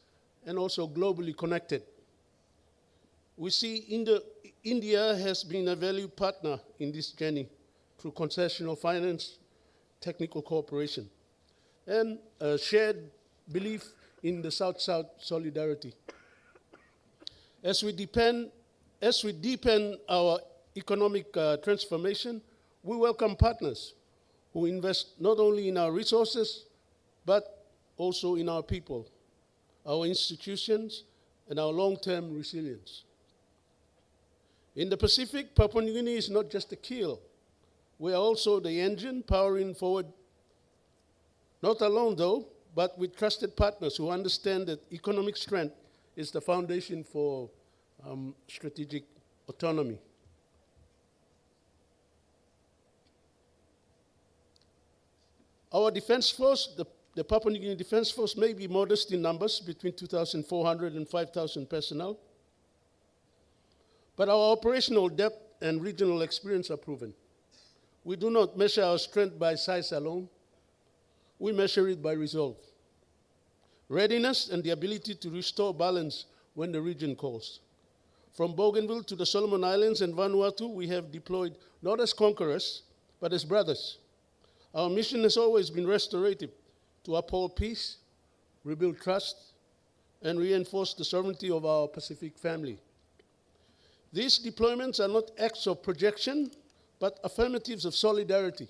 and also globally connected. We see India has been a valued partner in this journey through concessional finance, technical cooperation, and a shared belief in the South-South solidarity. As we deepen our economic transformation, we welcome partners who invest not only in our resources, but also in our people, our institutions, and our long-term resilience. In the Pacific, Papua New Guinea is not just a keel. We are also the engine powering forward, not alone though, but with trusted partners who understand that economic strength is the foundation for strategic autonomy. Our defense force, the Papua New Guinea Defense Force, may be modest in numbers, between 2,400 and 5,000 personnel, but our operational depth and regional experience are proven. We do not measure our strength by size alone. We measure it by resolve, readiness, and the ability to restore balance when the region calls. From Bougainville to the Solomon Islands and Vanuatu, we have deployed not as conquerors, but as brothers. Our mission has always been restorative, to uphold peace, rebuild trust, and reinforce the sovereignty of our Pacific family. These deployments are not acts of projection, but affirmatives of solidarity.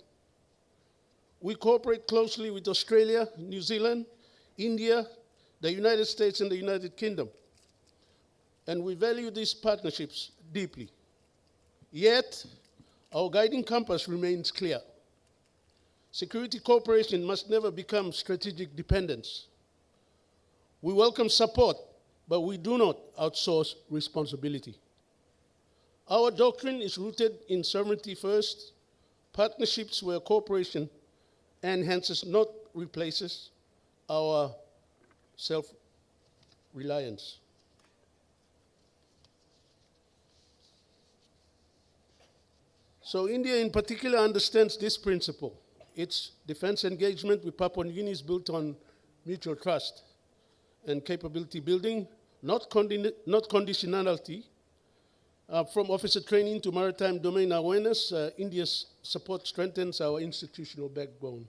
We cooperate closely with Australia, New Zealand, India, the United States, and the United Kingdom. And we value these partnerships deeply. Yet, our guiding compass remains clear. Security cooperation must never become strategic dependence. We welcome support, but we do not outsource responsibility. Our doctrine is rooted in sovereignty first, partnerships where cooperation enhances, not replaces, our self-reliance. So India in particular understands this principle. Its defense engagement with Papua New Guinea is built on mutual trust and capability building, not conditionality. From officer training to maritime domain awareness, India's support strengthens our institutional backbone.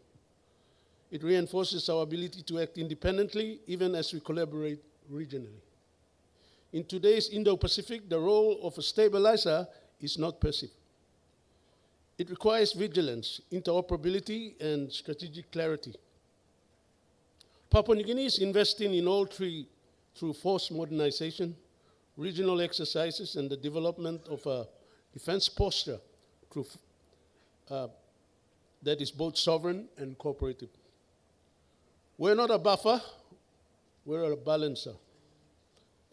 It reinforces our ability to act independently, even as we collaborate regionally. In today's Indo-Pacific, the role of a stabilizer is not passive. It requires vigilance, interoperability, and strategic clarity. Papua New Guinea is investing in all three through force modernization, regional exercises, and the development of a defense posture that is both sovereign and cooperative. We're not a buffer, we're a balancer.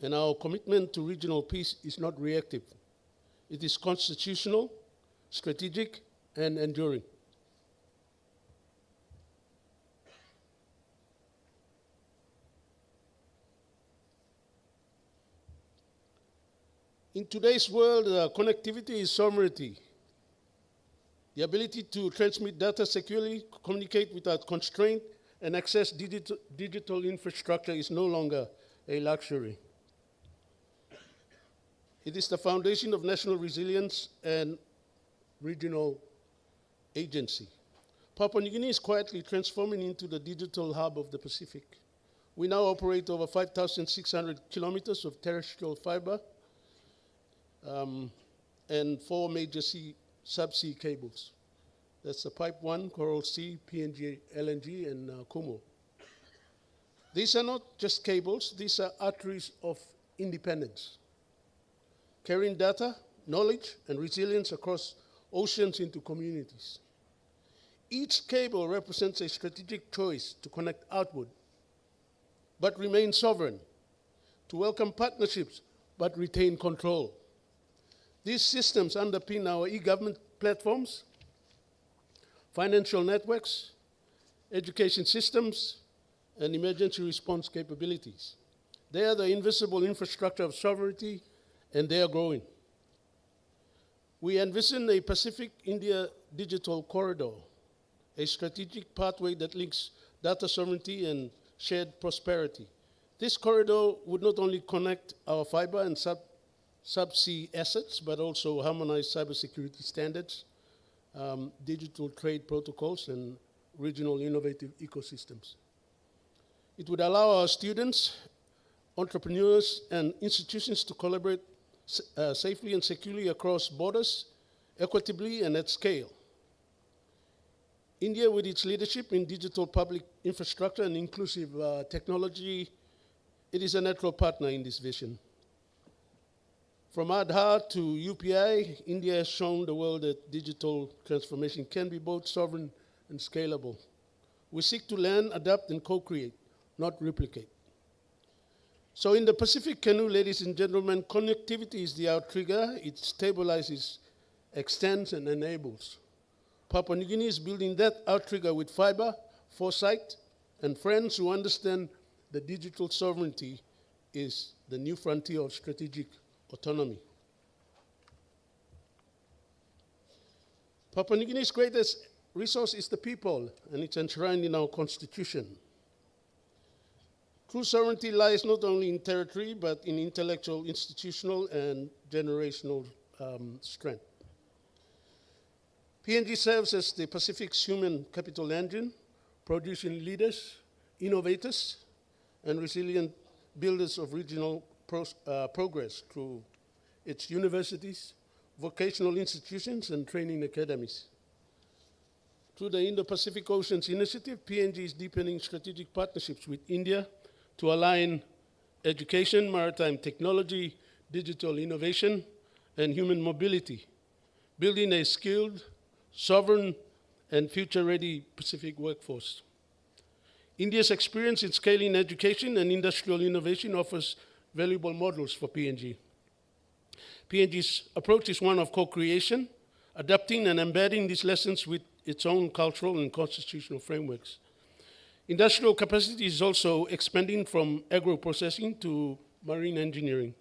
And our commitment to regional peace is not reactive. It is constitutional, strategic, and enduring. In today's world, connectivity is sovereignty. The ability to transmit data securely, communicate without constraint, and access digital infrastructure is no longer a luxury. It is the foundation of national resilience and regional agency. Papua New Guinea is quietly transforming into the digital hub of the Pacific. We now operate over 5,600 kilometers of terrestrial fiber and 4 major subsea cables. That's the Pipe 1, Coral Sea, PNG, LNG, and Kumo. These are not just cables, these are arteries of independence, carrying data, knowledge, and resilience across oceans into communities. Each cable represents a strategic choice to connect outward, but remain sovereign, to welcome partnerships, but retain control. These systems underpin our e-government platforms, financial networks, education systems, and emergency response capabilities. They are the invisible infrastructure of sovereignty, and they are growing. We envision a Pacific-India digital corridor, a strategic pathway that links data sovereignty and shared prosperity. This corridor would not only connect our fiber and subsea assets, but also harmonize cybersecurity standards, digital trade protocols, and regional innovative ecosystems. It would allow our students, entrepreneurs, and institutions to collaborate safely and securely across borders, equitably and at scale. India, with its leadership in digital public infrastructure and inclusive technology, it is a natural partner in this vision. From Aadhaar to UPI, India has shown the world that digital transformation can be both sovereign and scalable. We seek to learn, adapt, and co-create, not replicate. So in the Pacific canoe, ladies and gentlemen, connectivity is the outrigger. It stabilizes, extends, and enables. Papua New Guinea is building that outrigger with fiber, foresight, and friends who understand that digital sovereignty is the new frontier of strategic autonomy. Papua New Guinea's greatest resource is the people, and it's enshrined in our constitution. True sovereignty lies not only in territory, but in intellectual, institutional, and generational strength. PNG serves as the Pacific's human capital engine, producing leaders, innovators, and resilient builders of regional progress through its universities, vocational institutions, and training academies. Through the Indo-Pacific Oceans Initiative, PNG is deepening strategic partnerships with India to align education, maritime technology, digital innovation, and human mobility, building a skilled, sovereign, and future-ready Pacific workforce. India's experience in scaling education and industrial innovation offers valuable models for PNG. PNG's approach is one of co-creation, adapting and embedding these lessons with its own cultural and constitutional frameworks. Industrial capacity is also expanding from agro-processing to marine engineering,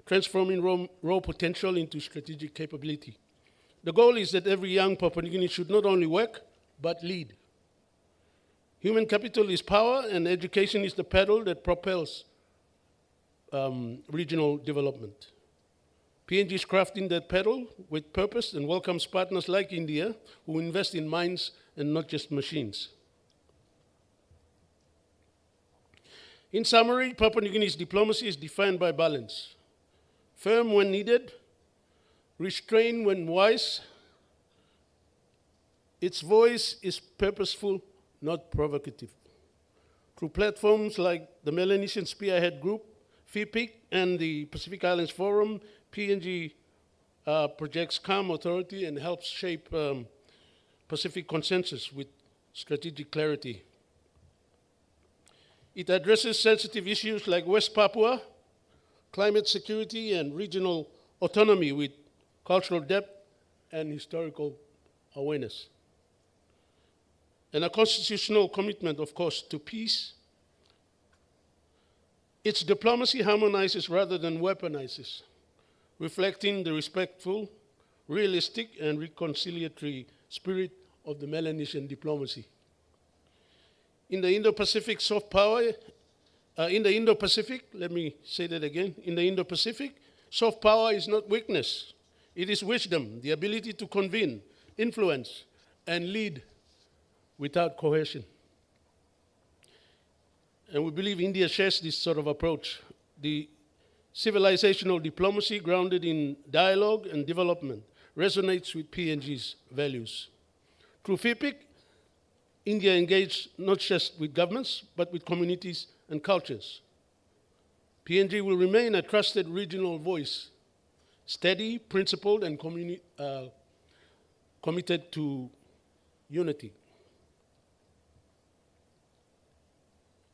transforming raw potential into strategic capability. The goal is that every young Papua New Guinean should not only work, but lead. Human capital is power, and education is the pedal that propels regional development. PNG is crafting that pedal with purpose and welcomes partners like India who invest in minds and not just machines. In summary, Papua New Guinea's diplomacy is defined by balance. Firm when needed, restrained when wise. Its voice is purposeful, not provocative. Through platforms like the Melanesian Spearhead Group, FIPIC, and the Pacific Islands Forum, PNG projects calm authority and helps shape Pacific consensus with strategic clarity. It addresses sensitive issues like West Papua, climate security, and regional autonomy with cultural depth and historical awareness. And a constitutional commitment, of course, to peace. Its diplomacy harmonizes rather than weaponizes, reflecting the respectful, realistic, and reconciliatory spirit of the Melanesian diplomacy. In the Indo-Pacific soft power, let me say that again, in the Indo-Pacific, soft power is not weakness. It is wisdom, the ability to convene, influence, and lead without coercion. And we believe India shares this sort of approach. The civilizational diplomacy grounded in dialogue and development resonates with PNG's values. Through FIPIC, India engaged not just with governments, but with communities and cultures. PNG will remain a trusted regional voice, steady, principled, and committed to unity.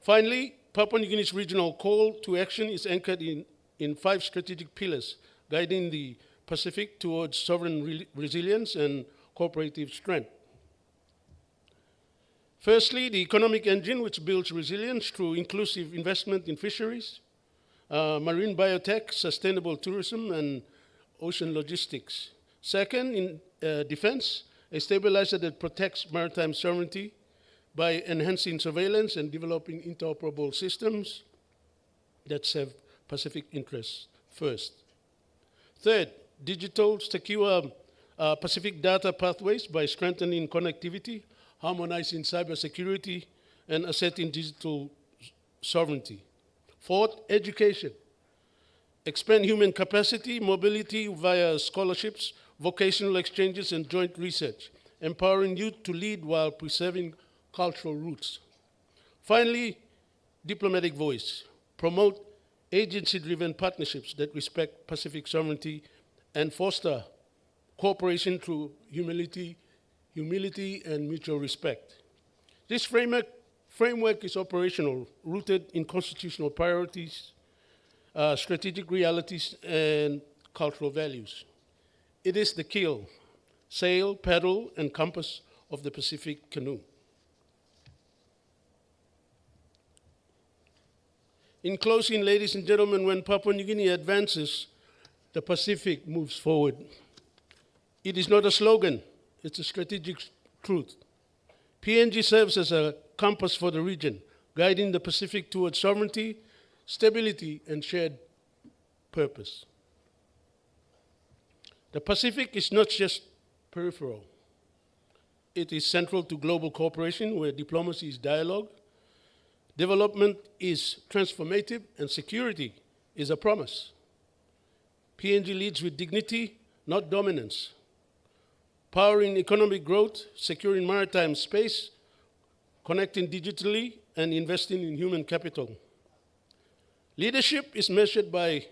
Finally, Papua New Guinea's regional call to action is anchored in 5 strategic pillars, guiding the Pacific towards sovereign resilience and cooperative strength. Firstly, the economic engine, which builds resilience through inclusive investment in fisheries, marine biotech, sustainable tourism, and ocean logistics. Second, in defense, a stabilizer that protects maritime sovereignty by enhancing surveillance and developing interoperable systems that serve Pacific interests first. Third, digital secure Pacific data pathways by strengthening connectivity, harmonizing cybersecurity, and asserting digital sovereignty. Fourth, education. Expand human capacity, mobility via scholarships, vocational exchanges, and joint research, empowering youth to lead while preserving cultural roots. Finally, diplomatic voice. Promote agency-driven partnerships that respect Pacific sovereignty and foster cooperation through humility and mutual respect. This framework is operational, rooted in constitutional priorities, strategic realities, and cultural values. It is the keel, sail, paddle, and compass of the Pacific canoe. In closing, ladies and gentlemen, when Papua New Guinea advances, the Pacific moves forward. It is not a slogan, it's a strategic truth. PNG serves as a compass for the region, guiding the Pacific towards sovereignty, stability, and shared purpose. The Pacific is not just peripheral. It is central to global cooperation where diplomacy is dialogue, development is transformative, and security is a promise. PNG leads with dignity, not dominance, powering economic growth, securing maritime space, connecting digitally, and investing in human capital. Leadership is measured by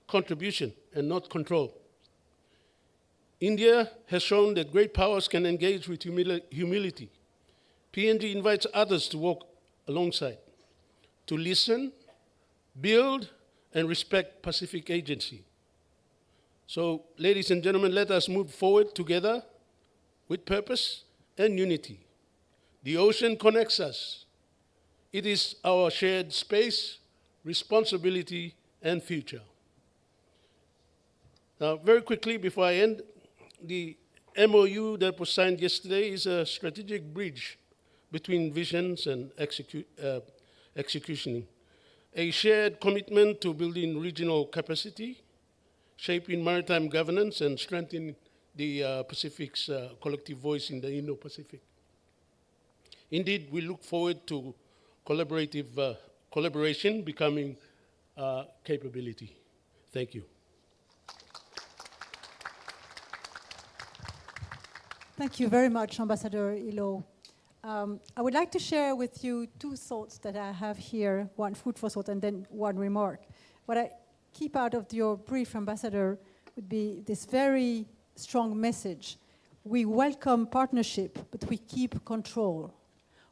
contribution and not control. India has shown that great powers can engage with humility. PNG invites others to walk alongside, to listen, build, and respect Pacific agency. So, ladies and gentlemen, let us move forward together with purpose and unity. The ocean connects us. It is our shared space, responsibility, and future. Now, very quickly before I end, the MOU that was signed yesterday is a strategic bridge between visions and execution. A shared commitment to building regional capacity, shaping maritime governance, and strengthening the Pacific's collective voice in the Indo-Pacific. Indeed, we look forward to collaboration becoming capability. Thank you. Thank you very much, Ambassador Ilo. I would like to share with you two thoughts that I have here, one food for thought and then one remark. What I keep out of your brief, Ambassador, would be this very strong message. We welcome partnership, but we keep control.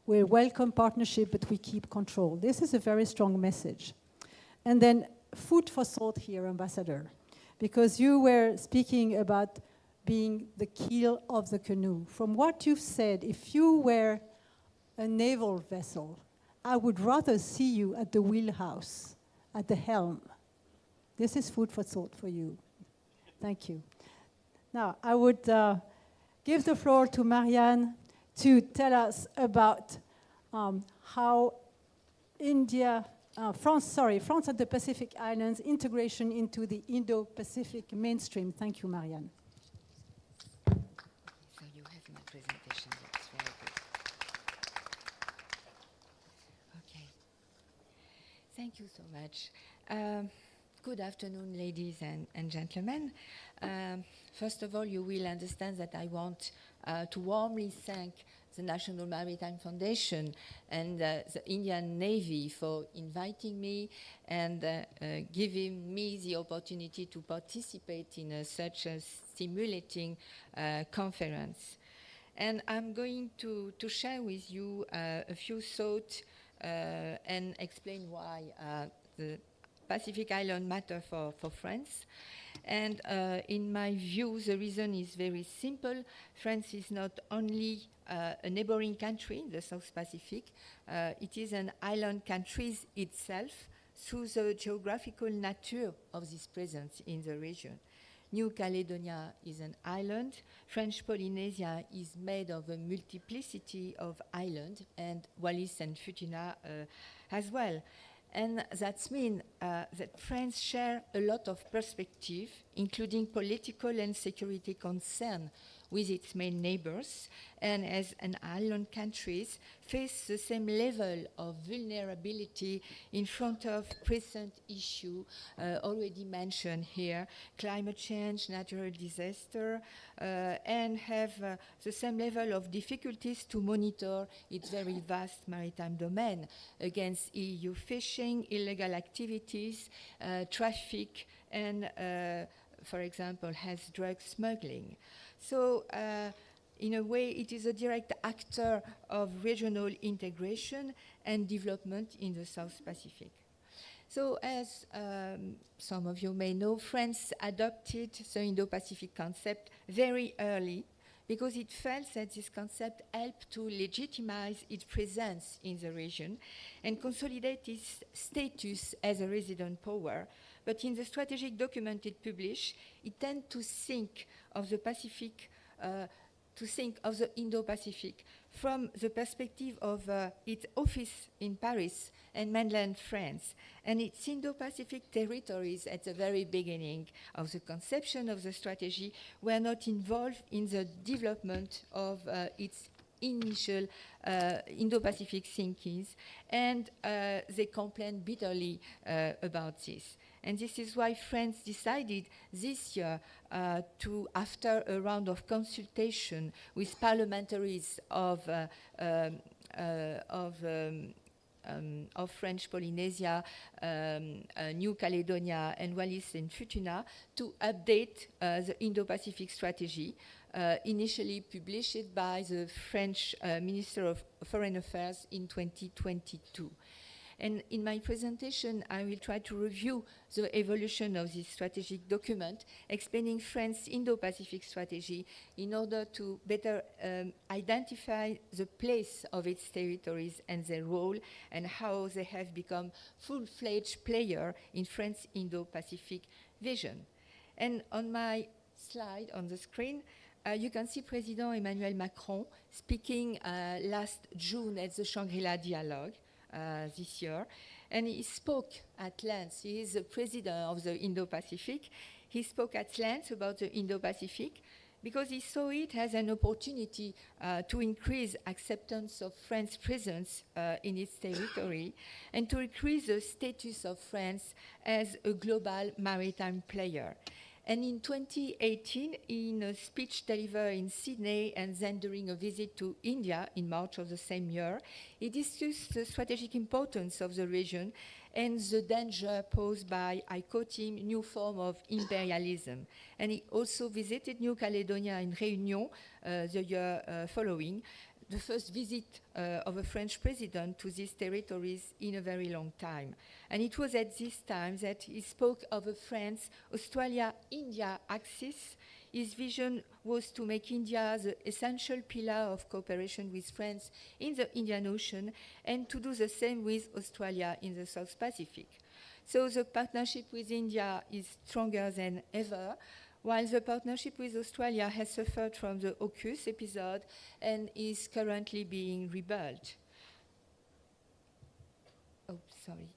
We welcome partnership, but we keep control. This is a very strong message. And then food for thought here, Ambassador, because you were speaking about being the keel of the canoe. From what you've said, if you were a naval vessel, I would rather see you at the wheelhouse, at the helm. This is food for thought for you. Thank you. Now, I would give the floor to Marianne to tell us about how France and the Pacific Islands integration into the Indo-Pacific mainstream. Thank you, Marianne. So you have my presentation, that's very good. Okay. Thank you so much. Good afternoon, ladies and gentlemen. First of all, you will understand that I want to warmly thank the National Maritime Foundation and the Indian Navy for inviting me and giving me the opportunity to participate in such a stimulating conference. And I'm going to share with you a few thoughts and explain why the Pacific Island matter for France. And in my view, the reason is very simple. France is not only a neighboring country in the South Pacific, it is an island country itself through the geographical nature of this presence in the region. New Caledonia is an island. French Polynesia is made of a multiplicity of islands, and Wallis and Futuna as well. And that means that France shares a lot of perspective, including political and security concern with its main neighbors, and as an island countries face the same level of vulnerability in front of present issue already mentioned here, climate change, natural disaster, and have the same level of difficulties to monitor its very vast maritime domain against EU fishing, illegal activities, traffic, and for example, has drug smuggling. So, in a way, it is a direct actor of regional integration and development in the South Pacific. So, as some of you may know, France adopted the Indo-Pacific concept very early because it felt that this concept helped to legitimize its presence in the region and consolidate its status as a resident power. But in the strategic document it published, it tended to think of the Pacific, to think of the Indo-Pacific from the perspective of its office in Paris and mainland France, and its Indo-Pacific territories at the very beginning of the conception of the strategy were not involved in the development of its initial Indo-Pacific thinkings, and they complained bitterly about this. And this is why France decided this year to, after a round of consultation with parliamentaries of French Polynesia, New Caledonia, and Wallis and Futuna, to update the Indo-Pacific strategy, initially published by the French Minister of Foreign Affairs in 2022. And in my presentation, I will try to review the evolution of this strategic document, explaining France's Indo-Pacific strategy in order to better identify the place of its territories and their role, and how they have become full-fledged player in France's Indo-Pacific vision. And on my slide on the screen, you can see President Emmanuel Macron speaking last June at the Shangri-La Dialogue. This year, and he spoke at length. He is the president of the Indo-Pacific. He spoke at length about the Indo-Pacific because he saw it as an opportunity to increase acceptance of France's presence in its territory and to increase the status of France as a global maritime player. And in 2018, in a speech delivered in Sydney and then during a visit to India in March of the same year, he discussed the strategic importance of the region and the danger posed by, I quote him, new form of imperialism. And he also visited New Caledonia in Réunion the year following, the first visit of a French president to these territories in a very long time. And it was at this time that he spoke of a France-Australia-India axis. His vision was to make India the essential pillar of cooperation with France in the Indian Ocean and to do the same with Australia in the South Pacific. So the partnership with India is stronger than ever, while the partnership with Australia has suffered from the AUKUS episode and is currently being rebuilt. Oh, sorry.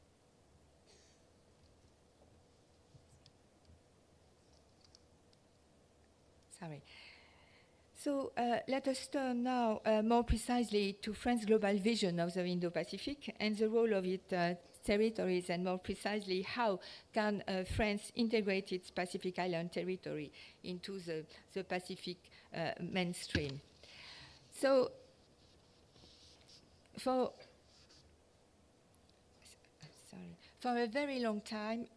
Sorry. So let us turn now more precisely to France's global vision of the Indo-Pacific and the role of its territories, and more precisely how can France integrate its Pacific Island territory into the Pacific mainstream. So for a very long time,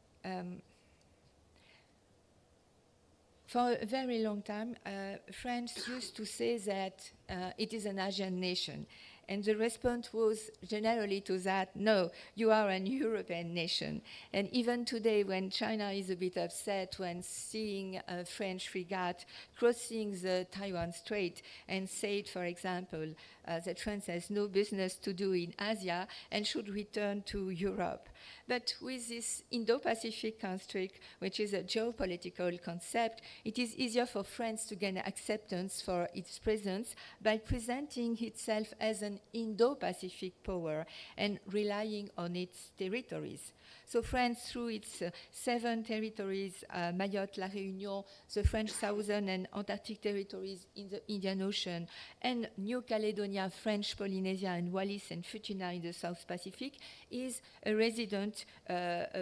France used to say that it is an Asian nation, And the response was generally to that, no, you are an European nation. And even today, when China is a bit upset when seeing a French frigate crossing the Taiwan Strait and said, for example, that France has no business to do in Asia and should return to Europe. But with this Indo-Pacific construct, which is a geopolitical concept, it is easier for France to gain acceptance for its presence by presenting itself as an Indo-Pacific power and relying on its territories. So France, through its 7 territories, Mayotte, La Réunion, the French Southern and Antarctic territories in the Indian Ocean, and New Caledonia, French Polynesia, and Wallis and Futuna in the South Pacific, is a resident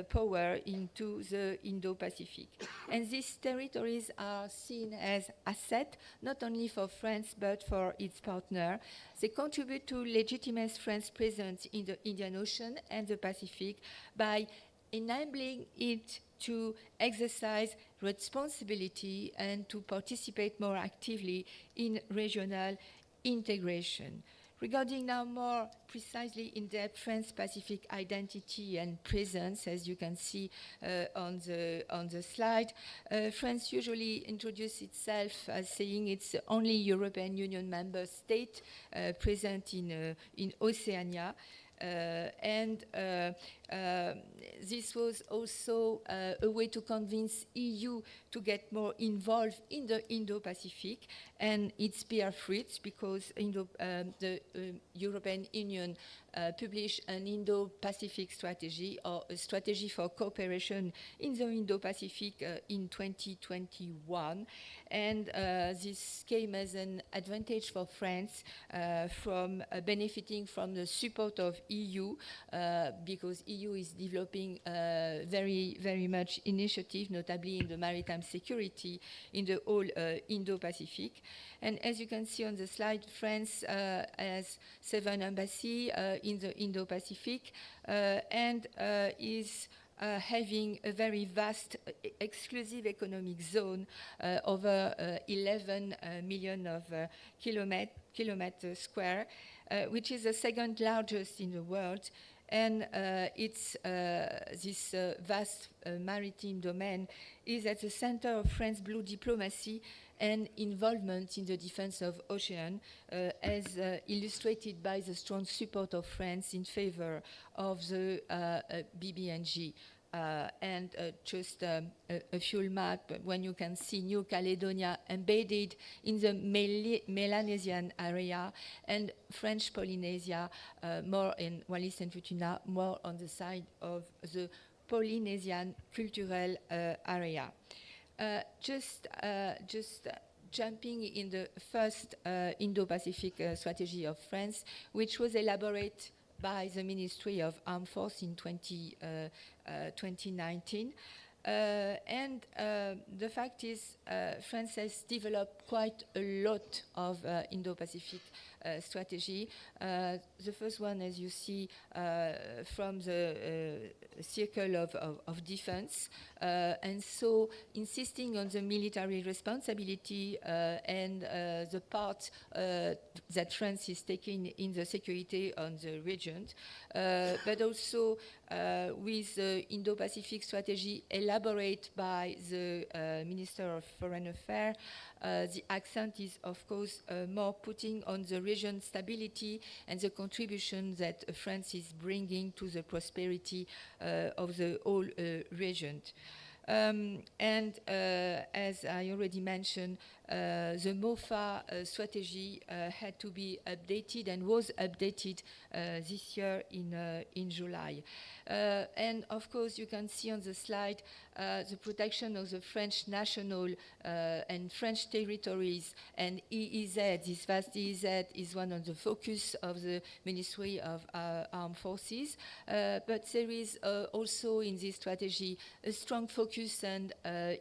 power into the Indo-Pacific. And these territories are seen as asset, not only for France, but for its partner. They contribute to legitimate France's presence in the Indian Ocean and the Pacific by enabling it to exercise responsibility and to participate more actively in regional integration. Regarding now more precisely in-depth Trans-Pacific identity and presence, as you can see on the slide, France usually introduces itself as saying it's the only European Union member state present in Oceania. This was also a way to convince EU to get more involved in the Indo-Pacific, and it's bear fruits because the European Union published an Indo-Pacific strategy, or a strategy for cooperation in the Indo-Pacific in 2021. And this came as an advantage for France from benefiting from the support of EU because EU is developing very, very much initiative, notably in the maritime security in the whole Indo-Pacific. And as you can see on the slide, France has 7 embassies in the Indo-Pacific and is having a very vast exclusive economic zone over 11 million of kilometers square, which is the second largest in the world. And it's this vast maritime domain is at the center of France's blue diplomacy and involvement in the defense of ocean, as illustrated by the strong support of France in favor of the BBNG. Just a fuel map, when you can see New Caledonia embedded in the Melanesian area, and French Polynesia, more in Wallis and Futuna, more on the side of the Polynesian cultural area. Just jumping in the first Indo-Pacific strategy of France, which was elaborated by the Ministry of Armed Forces in 2019. The fact is, France has developed quite a lot of Indo-Pacific strategy. The first one, as you see, from the circle of defense, and so insisting on the military responsibility and the part that France is taking in the security on the region, but also with the Indo-Pacific strategy elaborated by the Minister of Foreign Affairs, the accent is, of course, more putting on the region stability and the contribution that France is bringing to the prosperity of the whole region. As I already mentioned, the MOFA strategy had to be updated and was updated this year in July. And of course, you can see on the slide the protection of the French national and French territories, and EEZ, this vast EEZ, is one of the focus of the Ministry of Armed Forces. But there is also in this strategy a strong focus and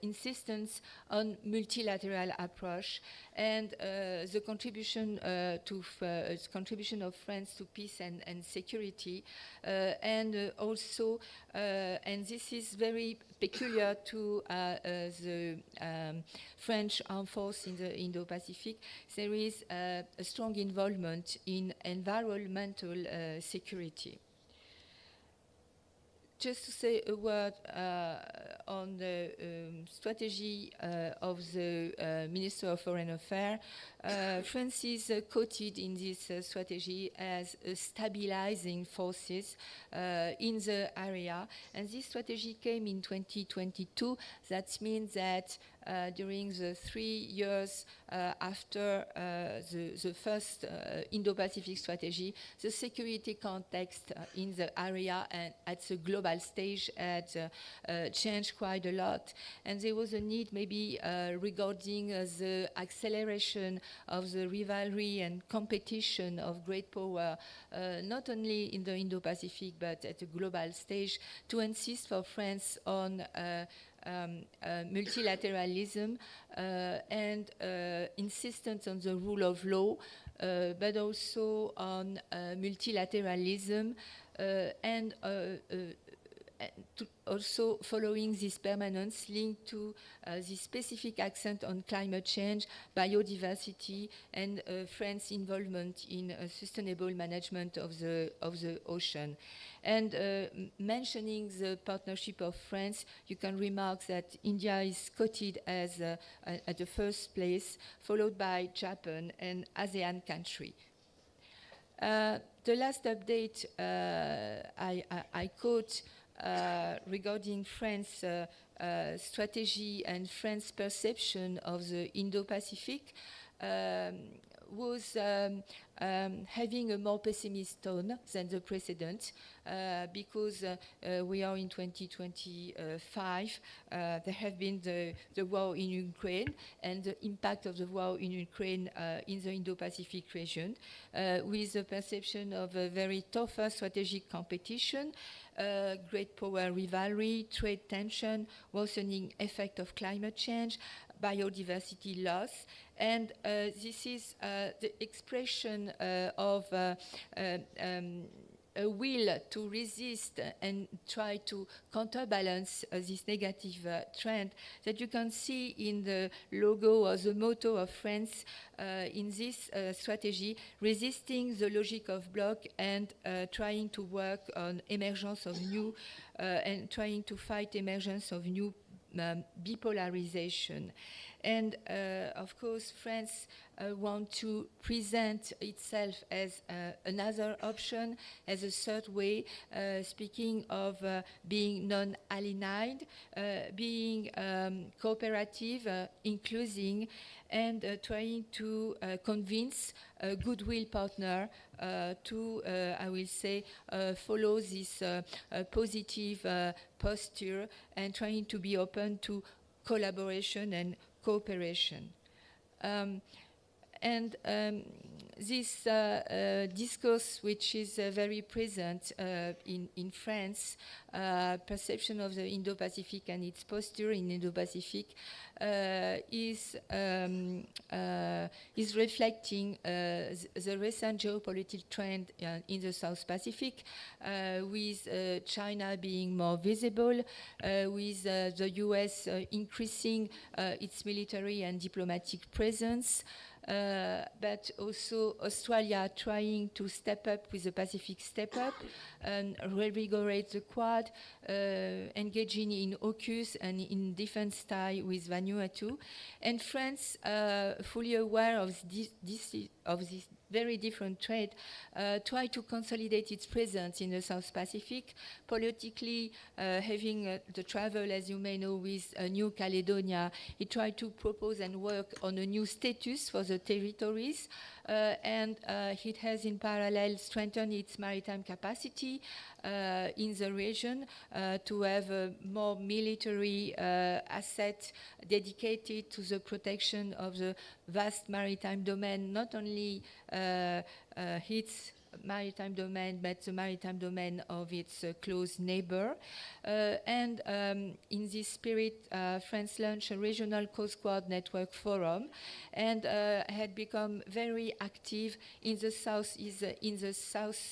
insistence on multilateral approach approach, and the contribution contribution of France to peace and security, and also, and this is very peculiar to the French armed force in the Indo-Pacific, there is a strong involvement in environmental security. Just to say a word on the strategy of the Minister of Foreign Affairs, France is quoted in this strategy as stabilizing forces in the area, and this strategy came in 2022. That means that during the 3 years after the first Indo-Pacific strategy, the security context in the area and at the global stage had changed quite a lot. And there was a need maybe regarding the acceleration of the rivalry and competition of great power, not only in the Indo-Pacific but at the global stage, to insist for France on multilateralism and insistence on the rule of law, but also on multilateralism and also following this permanence linked to the specific accent on climate change, biodiversity, and France's involvement in sustainable management of the ocean. And mentioning the partnership of France, you can remark that India is quoted as at the first place, followed by Japan and ASEAN country. The last update I quote regarding France's strategy and France's perception of the Indo-Pacific was having a more pessimist tone than the precedent, because we are in 2025. There have been the war in Ukraine and the impact of the war in Ukraine in the Indo-Pacific region, with the perception of a very tougher strategic competition, great power rivalry, trade tension, worsening effect of climate change, biodiversity loss, and this is the expression of a will to resist and try to counterbalance this negative trend that you can see in the logo or the motto of France in this strategy, resisting the logic of bloc and trying to work on emergence of new and trying to fight emergence of new bipolarization. And of course, France wants to present itself as another option, as a third way, speaking of being non-aligned, being cooperative, including, and trying to convince a goodwill partner to, I will say, follow this positive posture and trying to be open to collaboration and cooperation. This discourse, which is very present in France, perception of the Indo-Pacific and its posture in Indo-Pacific is reflecting the recent geopolitical trend in the South Pacific, with China being more visible, with the US increasing its military and diplomatic presence, but also Australia trying to step up with the Pacific Step Up and revigorate the Quad, engaging in AUKUS and in defense tie with Vanuatu, and France, fully aware of this very different trade, try to consolidate its presence in the South Pacific, politically having the travel, as you may know, with New Caledonia. It tried to propose and work on a new status for the territories, and it has in parallel strengthened its maritime capacity in the region to have a more military asset dedicated to the protection of the vast maritime domain, not only its maritime domain, but the maritime domain of its close neighbor. And in this spirit, France launched a regional Coast Guard network forum and had become very active in the South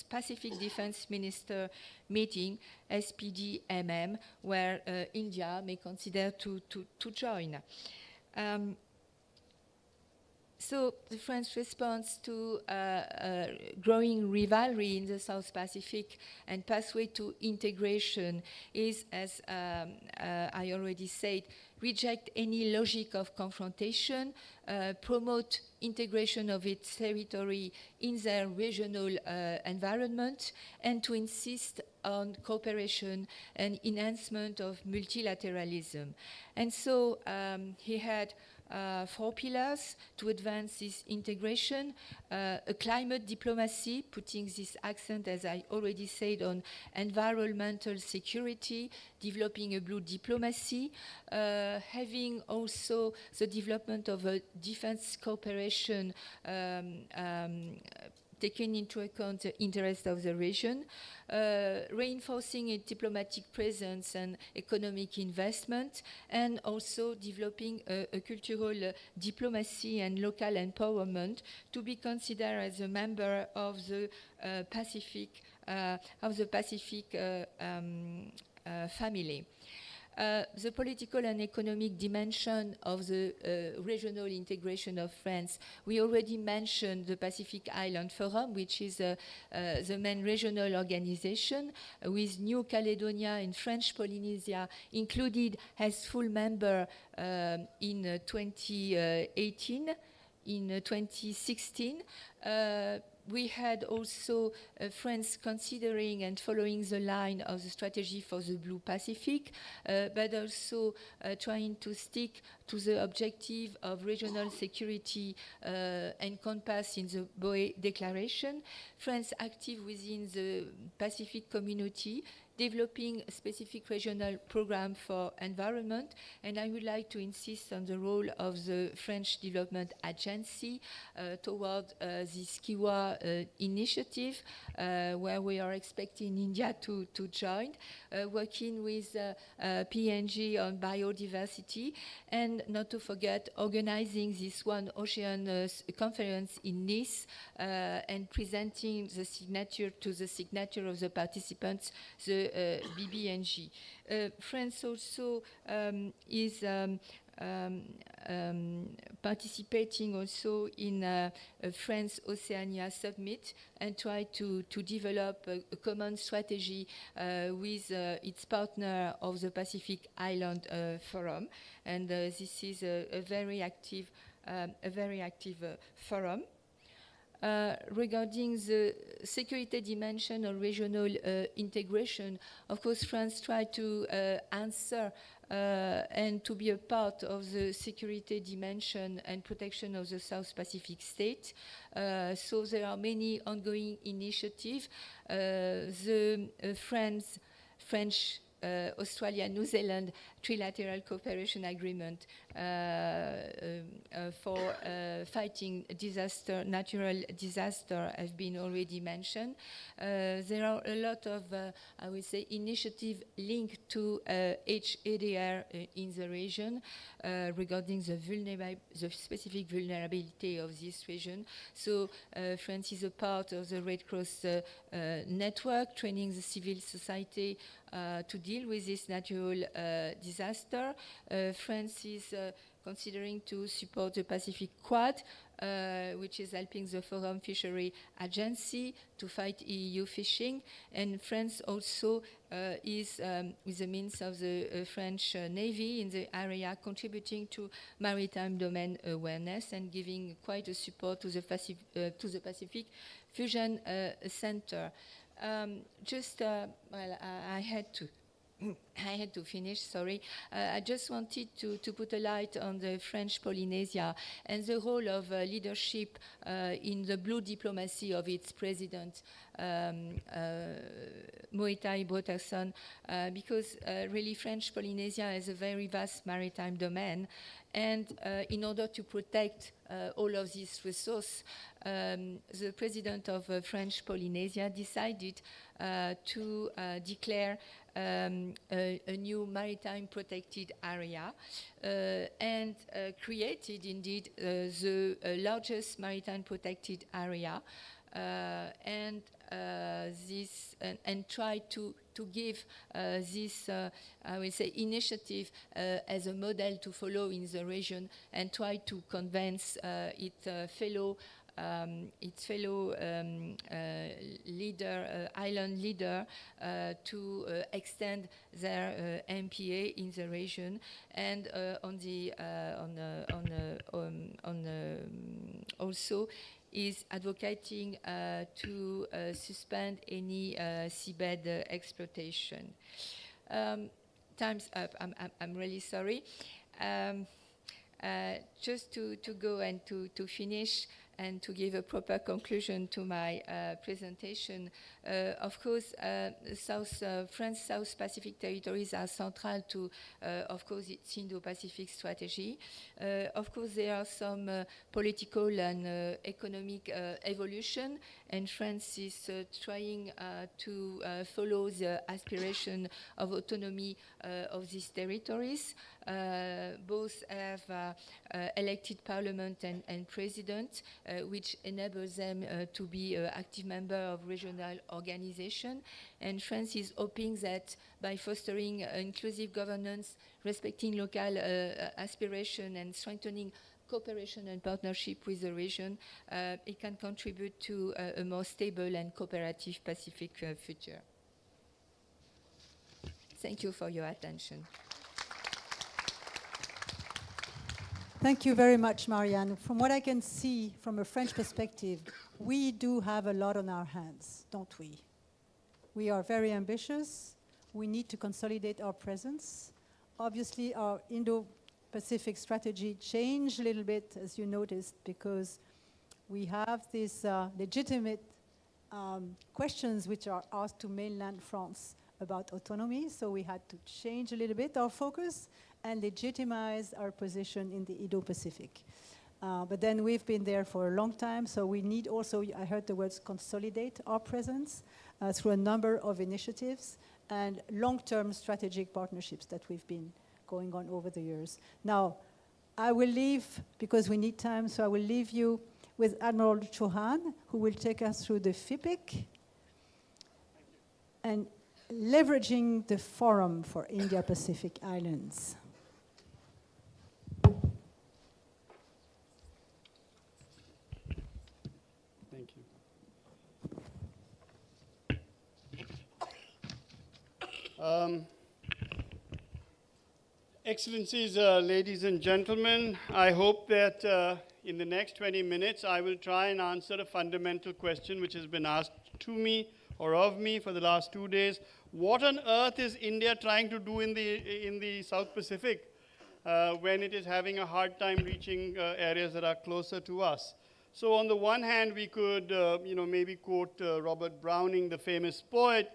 Pacific Defense Minister meeting, SPDMM, where India may consider to join. So the French response to growing rivalry in the South Pacific and pathway to integration is, as I already said, reject any logic of confrontation, promote integration of its territory in their regional environment, and to insist on cooperation and enhancement of multilateralism. And so he had 4 pillars to advance this integration: a climate diplomacy, putting this accent, as I already said, on environmental security, developing a blue diplomacy, having also the development of a defense cooperation taking into account the interest of the region, reinforcing its diplomatic presence and economic investment, and also developing a cultural diplomacy and local empowerment to be considered as a member of the Pacific family. The political and economic dimension of the regional integration of France. We already mentioned the Pacific Island Forum, which is the main regional organization, with New Caledonia and French Polynesia included as full member in 2018. In 2016, we had also France considering and following the line of the strategy for the Blue Pacific, but also trying to stick to the objective of regional security encompassed in the Boe Declaration. France active within the Pacific community, developing a specific regional program for environment, and I would like to insist on the role of the French Development Agency toward this Kiwa initiative, where we are expecting India to join, working with PNG on biodiversity, and not to forget organizing this One Ocean conference in Nice and presenting the signature of the participants, the BBNG. France also is participating also in a France Oceania Summit and try to develop a common strategy with its partner of the Pacific Island Forum. And this is a very active forum. Regarding the security dimension or regional integration, of course, France tried to answer and to be a part of the security dimension and protection of the South Pacific state. So there are many ongoing initiatives. The French Australia, New Zealand trilateral cooperation agreement for fighting natural disaster has been already mentioned. There are a lot of, I would say, initiatives linked to HADR in the region regarding the specific vulnerability of this region. So France is a part of the Red Cross network, training the civil society to deal with this natural disaster. France is considering to support the Pacific Quad, which is helping the Forum Fishery Agency to fight EU fishing. And France also is, with the means of the French Navy in the area, contributing to maritime domain awareness and giving quite a support to the Pacific Fusion Center. Well, I had to I had to finish, sorry. I just wanted to put a light on the French Polynesia and the role of leadership in the blue diplomacy of its president, Moetai Brotherson, because really French Polynesia has a very vast maritime domain, and in order to protect all of these resources, the president of French Polynesia decided to declare a new maritime protected area and created indeed the largest maritime protected area and tried to give this, I will say, initiative as a model to follow in the region, and try to convince its fellow island leader to extend their MPA in the region, and also is advocating to suspend any seabed exploitation. Time's up. I'm really sorry. Just to go and to finish and to give a proper conclusion to my presentation, of course, France's South Pacific territories are central to, of course, its Indo-Pacific strategy. Of course, there are some political and economic evolution, and France is trying to follow the aspiration of autonomy of these territories. Both have elected parliament and president, which enables them to be an active member of regional organization. And France is hoping that by fostering inclusive governance, respecting local aspiration, and strengthening cooperation and partnership with the region, it can contribute to a more stable and cooperative Pacific future. Thank you for your attention. Thank you very much, Marianne. From what I can see from a French perspective, we do have a lot on our hands, don't we? We are very ambitious. We need to consolidate our presence. Obviously, our Indo-Pacific strategy changed a little bit, as you noticed, because we have these legitimate questions which are asked to mainland France about autonomy, so we had to change a little bit our focus and legitimize our position in the Indo-Pacific. But then we've been there for a long time, so we need also, I heard the words consolidate our presence through a number of initiatives and long-term strategic partnerships that we've been going on over the years. Now, I will leave, because we need time, so I will leave you with Admiral Chauhan, who will take us through the FIPIC and leveraging the Forum for India-Pacific Islands. Thank you. Excellencies, ladies and gentlemen, I hope that in the next 20 minutes I will try and answer a fundamental question which has been asked to me or of me for the last 2 days. What on earth is India trying to do in the South Pacific when it is having a hard time reaching areas that are closer to us? So on the one hand, we could maybe quote Robert Browning, the famous poet,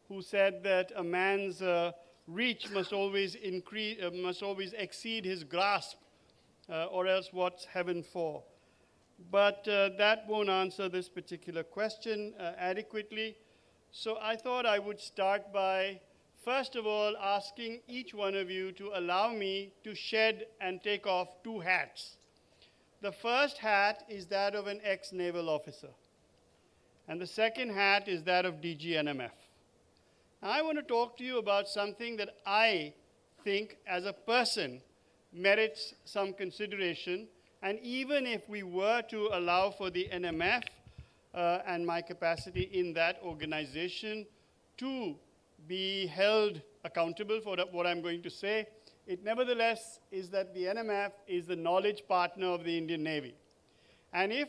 who said that a man's reach must always exceed his grasp, or else what's heaven for? But that won't answer this particular question adequately. So I thought I would start by, first of all, asking each one of you to allow me to shed and take off 2 hats. The first hat is that of an ex-naval officer, and the second hat is that of DG NMF. I want to talk to you about something that I think, as a person, merits some consideration. And even if we were to allow for the NMF and my capacity in that organization to be held accountable for what I'm going to say, it nevertheless is that the NMF is the knowledge partner of the Indian Navy. And if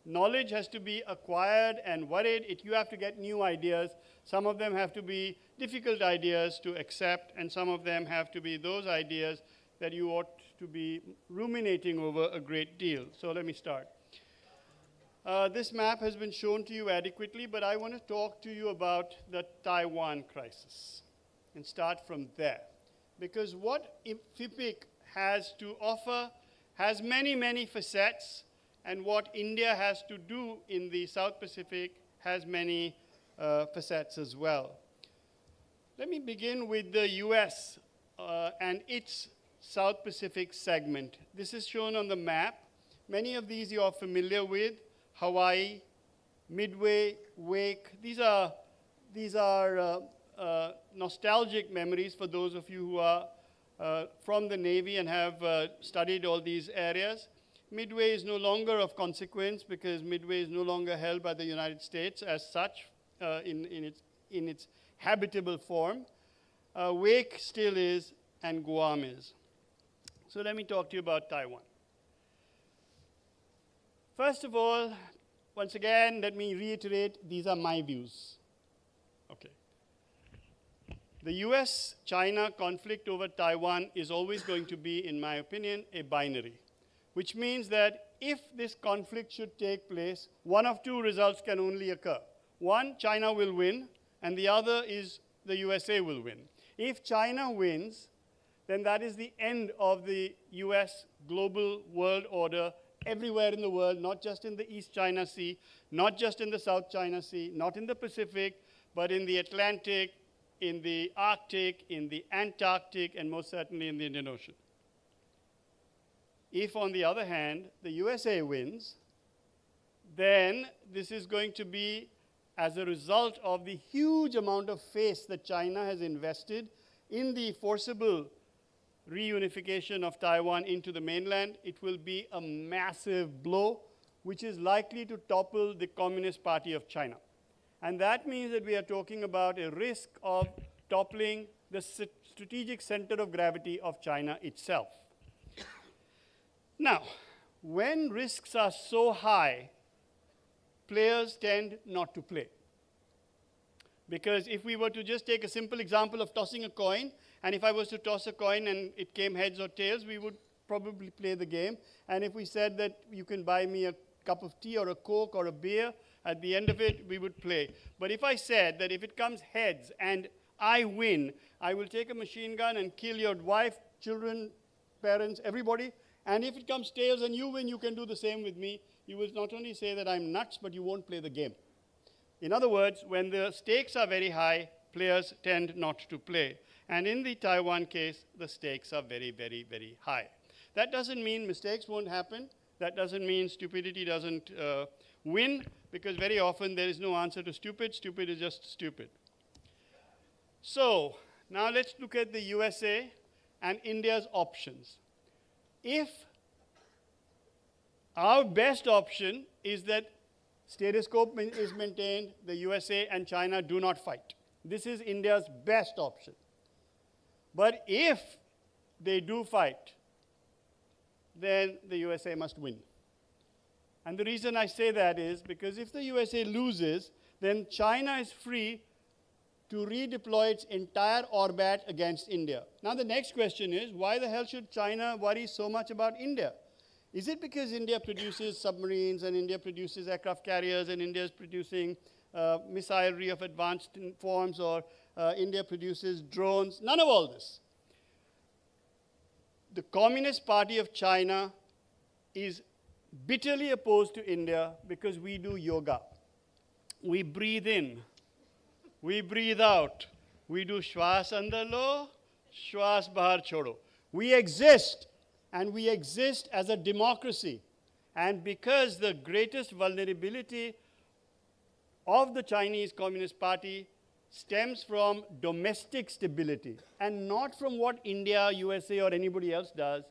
knowledge has to be acquired and worried. You have to get new ideas. Some of them have to be difficult ideas to accept, and some of them have to be those ideas that you ought to be ruminating over a great deal. So let me start. This map has been shown to you adequately, but I want to talk to you about the Taiwan crisis and start from there. Because what FIPIC has to offer has many, many facets, and what India has to do in the South Pacific has many facets as well. Let me begin with the US and its South Pacific segment. This is shown on the map. Many of these you are familiar with. Hawaii, Midway, Wake. These are nostalgic memories for those of you who are from the Navy and have studied all these areas. Midway is no longer of consequence because Midway is no longer held by the United States as such in its habitable form. Wake still is, and Guam is. So let me talk to you about Taiwan. First of all, once again, let me reiterate, these are my views. Okay. The US-China conflict over Taiwan is always going to be, in my opinion, a binary, which means that if this conflict should take place, one of two results can only occur. One, China will win, and the other is the USA will win. If China wins, then that is the end of the US global world order everywhere in the world, not just in the East China Sea, not just in the South China Sea, not in the Pacific, but in the Atlantic, in the Arctic, in the Antarctic, and most certainly in the Indian Ocean. If, on the other hand, the USA wins, then this is going to be as a result of the huge amount of faith that China has invested in the forcible reunification of Taiwan into the mainland. It will be a massive blow, which is likely to topple the Communist Party of China. And that means that we are talking about a risk of toppling the strategic center of gravity of China itself. Now, when risks are so high, players tend not to play. Because if we were to just take a simple example of tossing a coin, and if I was to toss a coin and it came heads or tails, we would probably play the game. And if we said that you can buy me a cup of tea or a Coke or a beer, at the end of it, we would play. But if I said that if it comes heads and I win, I will take a machine gun and kill your wife, children, parents, everybody. And if it comes tails and you win, you can do the same with me. You will not only say that I'm nuts, but you won't play the game. In other words, when the stakes are very high, players tend not to play. And in the Taiwan case, the stakes are very, very, very high. That doesn't mean mistakes won't happen. That doesn't mean stupidity doesn't win, because very often there is no answer to stupid. Stupid is just stupid. So now let's look at the USA and India's options. If our best option is that status quo is maintained, the USA and China do not fight. This is India's best option. But if they do fight, then the USA must win. And the reason I say that is because if the USA loses, then China is free to redeploy its entire orbit against India. Now the next question is, why the hell should China worry so much about India? Is it because India produces submarines and India produces aircraft carriers and India is producing missilery of advanced forms, or India produces drones? None of all this. The Communist Party of China is bitterly opposed to India because we do yoga. We breathe in. We breathe out. We do shwas andar lo, shwas bahar chodo. We exist, and we exist as a democracy. And because the greatest vulnerability of the Chinese Communist Party stems from domestic stability and not from what India, USA, or anybody else does,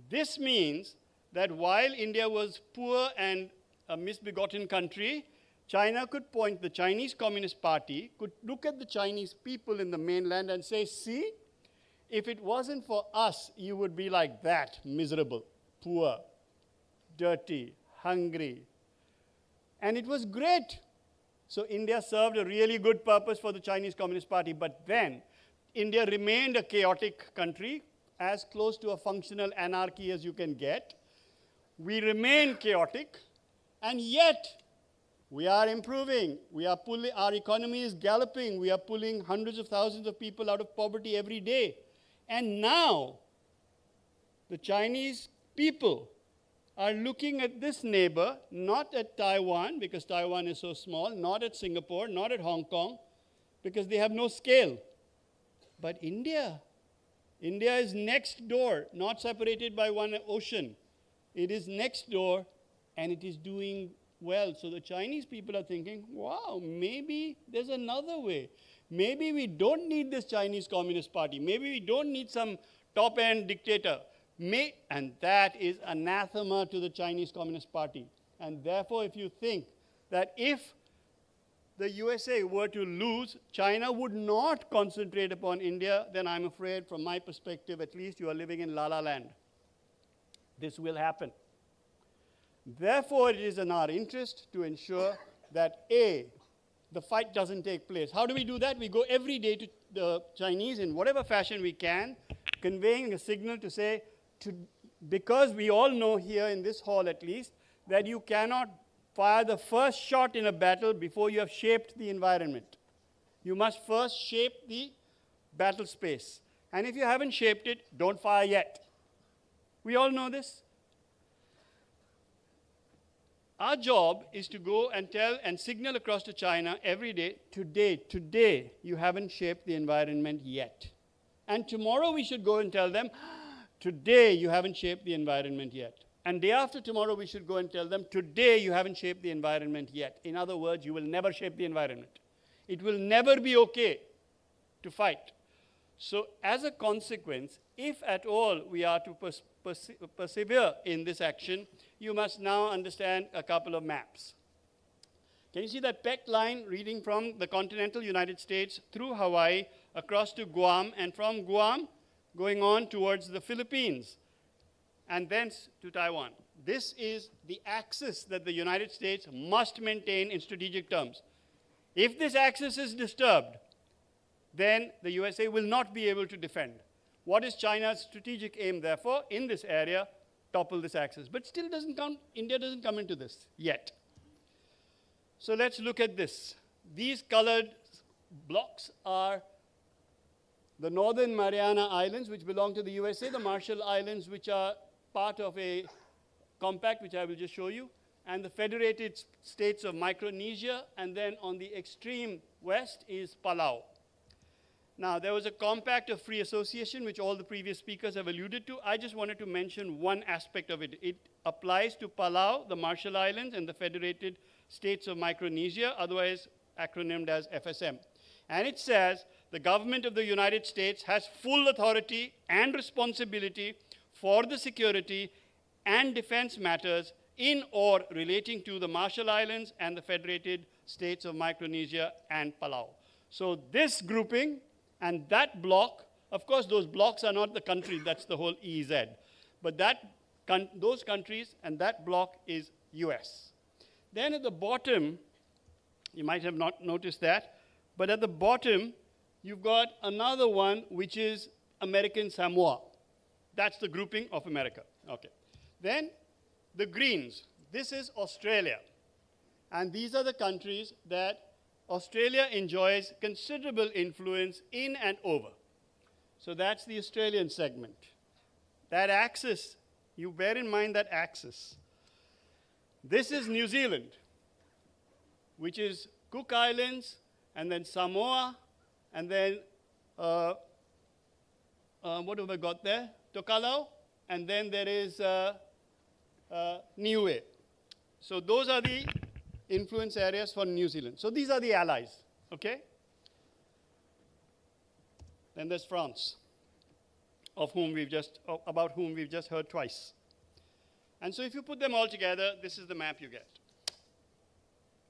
this means that while India was poor and a misbegotten country, China could point, the Chinese Communist Party could look at the Chinese people in the mainland and say, see, if it wasn't for us, you would be like that, miserable, poor, dirty, hungry, And it was great. So India served a really good purpose for the Chinese Communist Party. But then India remained a chaotic country, as close to a functional anarchy as you can get. We remain chaotic, and yet we are improving. We are pulling, our economy is galloping. We are pulling hundreds of thousands of people out of poverty every day. And now the Chinese people are looking at this neighbor, not at Taiwan, because Taiwan is so small, not at Singapore, not at Hong Kong, because they have no scale, but India. India is next door, not separated by one ocean. It is next door, and it is doing well. So the Chinese people are thinking, wow, maybe there's another way. Maybe we don't need this Chinese Communist Party. Maybe we don't need some top-end dictator. And that is anathema to the Chinese Communist Party. And therefore, if you think that if the USA were to lose, China would not concentrate upon India, then I'm afraid, from my perspective at least, you are living in La La Land. This will happen. Therefore, it is in our interest to ensure that A, the fight doesn't take place. How do we do that? We go every day to the Chinese in whatever fashion we can, conveying a signal to say, because we all know here in this hall at least, that you cannot fire the first shot in a battle before you have shaped the environment. You must first shape the battle space. And if you haven't shaped it, don't fire yet. We all know this. Our job is to go and tell and signal across to China every day, today, you haven't shaped the environment yet. And tomorrow we should go and tell them, today you haven't shaped the environment yet. And day after tomorrow we should go and tell them, today you haven't shaped the environment yet. In other words, you will never shape the environment. It will never be okay to fight. So as a consequence, if at all we are to persevere in this action, you must now understand a couple of maps. Can you see that pecked line reading from the continental United States through Hawaii across to Guam, and from Guam going on towards the Philippines, and thence to Taiwan? This is the axis that the United States must maintain in strategic terms. If this axis is disturbed, then the USA will not be able to defend. What is China's strategic aim, therefore, in this area? Topple this axis. But still doesn't count, India doesn't come into this yet. So let's look at this. These colored blocks are the Northern Mariana Islands, which belong to the USA, the Marshall Islands, which are part of a compact, which I will just show you, and the federated states of Micronesia, and then on the extreme west is Palau. Now, there was a compact of free association, which all the previous speakers have alluded to. I just wanted to mention one aspect of it. It applies to Palau, the Marshall Islands, and the federated states of Micronesia, otherwise acronymed as FSM. And it says, the government of the United States has full authority and responsibility for the security and defense matters in or relating to the Marshall Islands and the federated states of Micronesia and Palau. So this grouping and that block, of course those blocks are not the country, that's the whole EEZ, but those countries and that block is US. Then at the bottom, you might have not noticed that, but at the bottom you've got another one which is American Samoa. That's the grouping of America. Okay. Then the greens, this is Australia. And these are the countries that Australia enjoys considerable influence in and over. So that's the Australian segment. That axis, you bear in mind that axis. This is New Zealand, which is Cook Islands, and then Samoa, and then, what have I got there? Tokelau, and then there is Niue. So those are the influence areas for New Zealand. So these are the allies, okay? Then there's France, about whom we've just heard twice. And so if you put them all together, this is the map you get.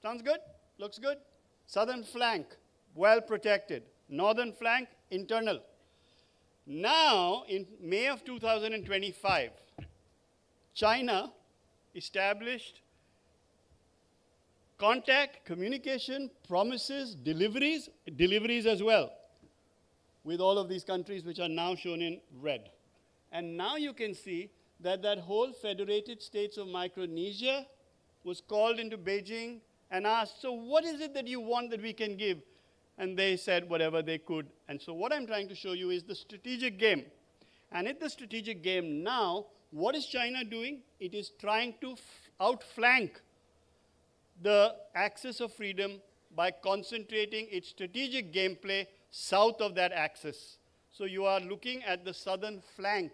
Sounds good? Looks good? Southern flank, well protected. Northern flank, internal. Now, in May of 2025, China established contact, communication, promises, deliveries as well, with all of these countries which are now shown in red. And now you can see that that whole Federated States of Micronesia was called into Beijing and asked, so what is it that you want that we can give? And they said whatever they could. And so what I'm trying to show you is the strategic game. And in the strategic game now, what is China doing? It is trying to outflank the axis of freedom by concentrating its strategic gameplay south of that axis. So you are looking at the southern flank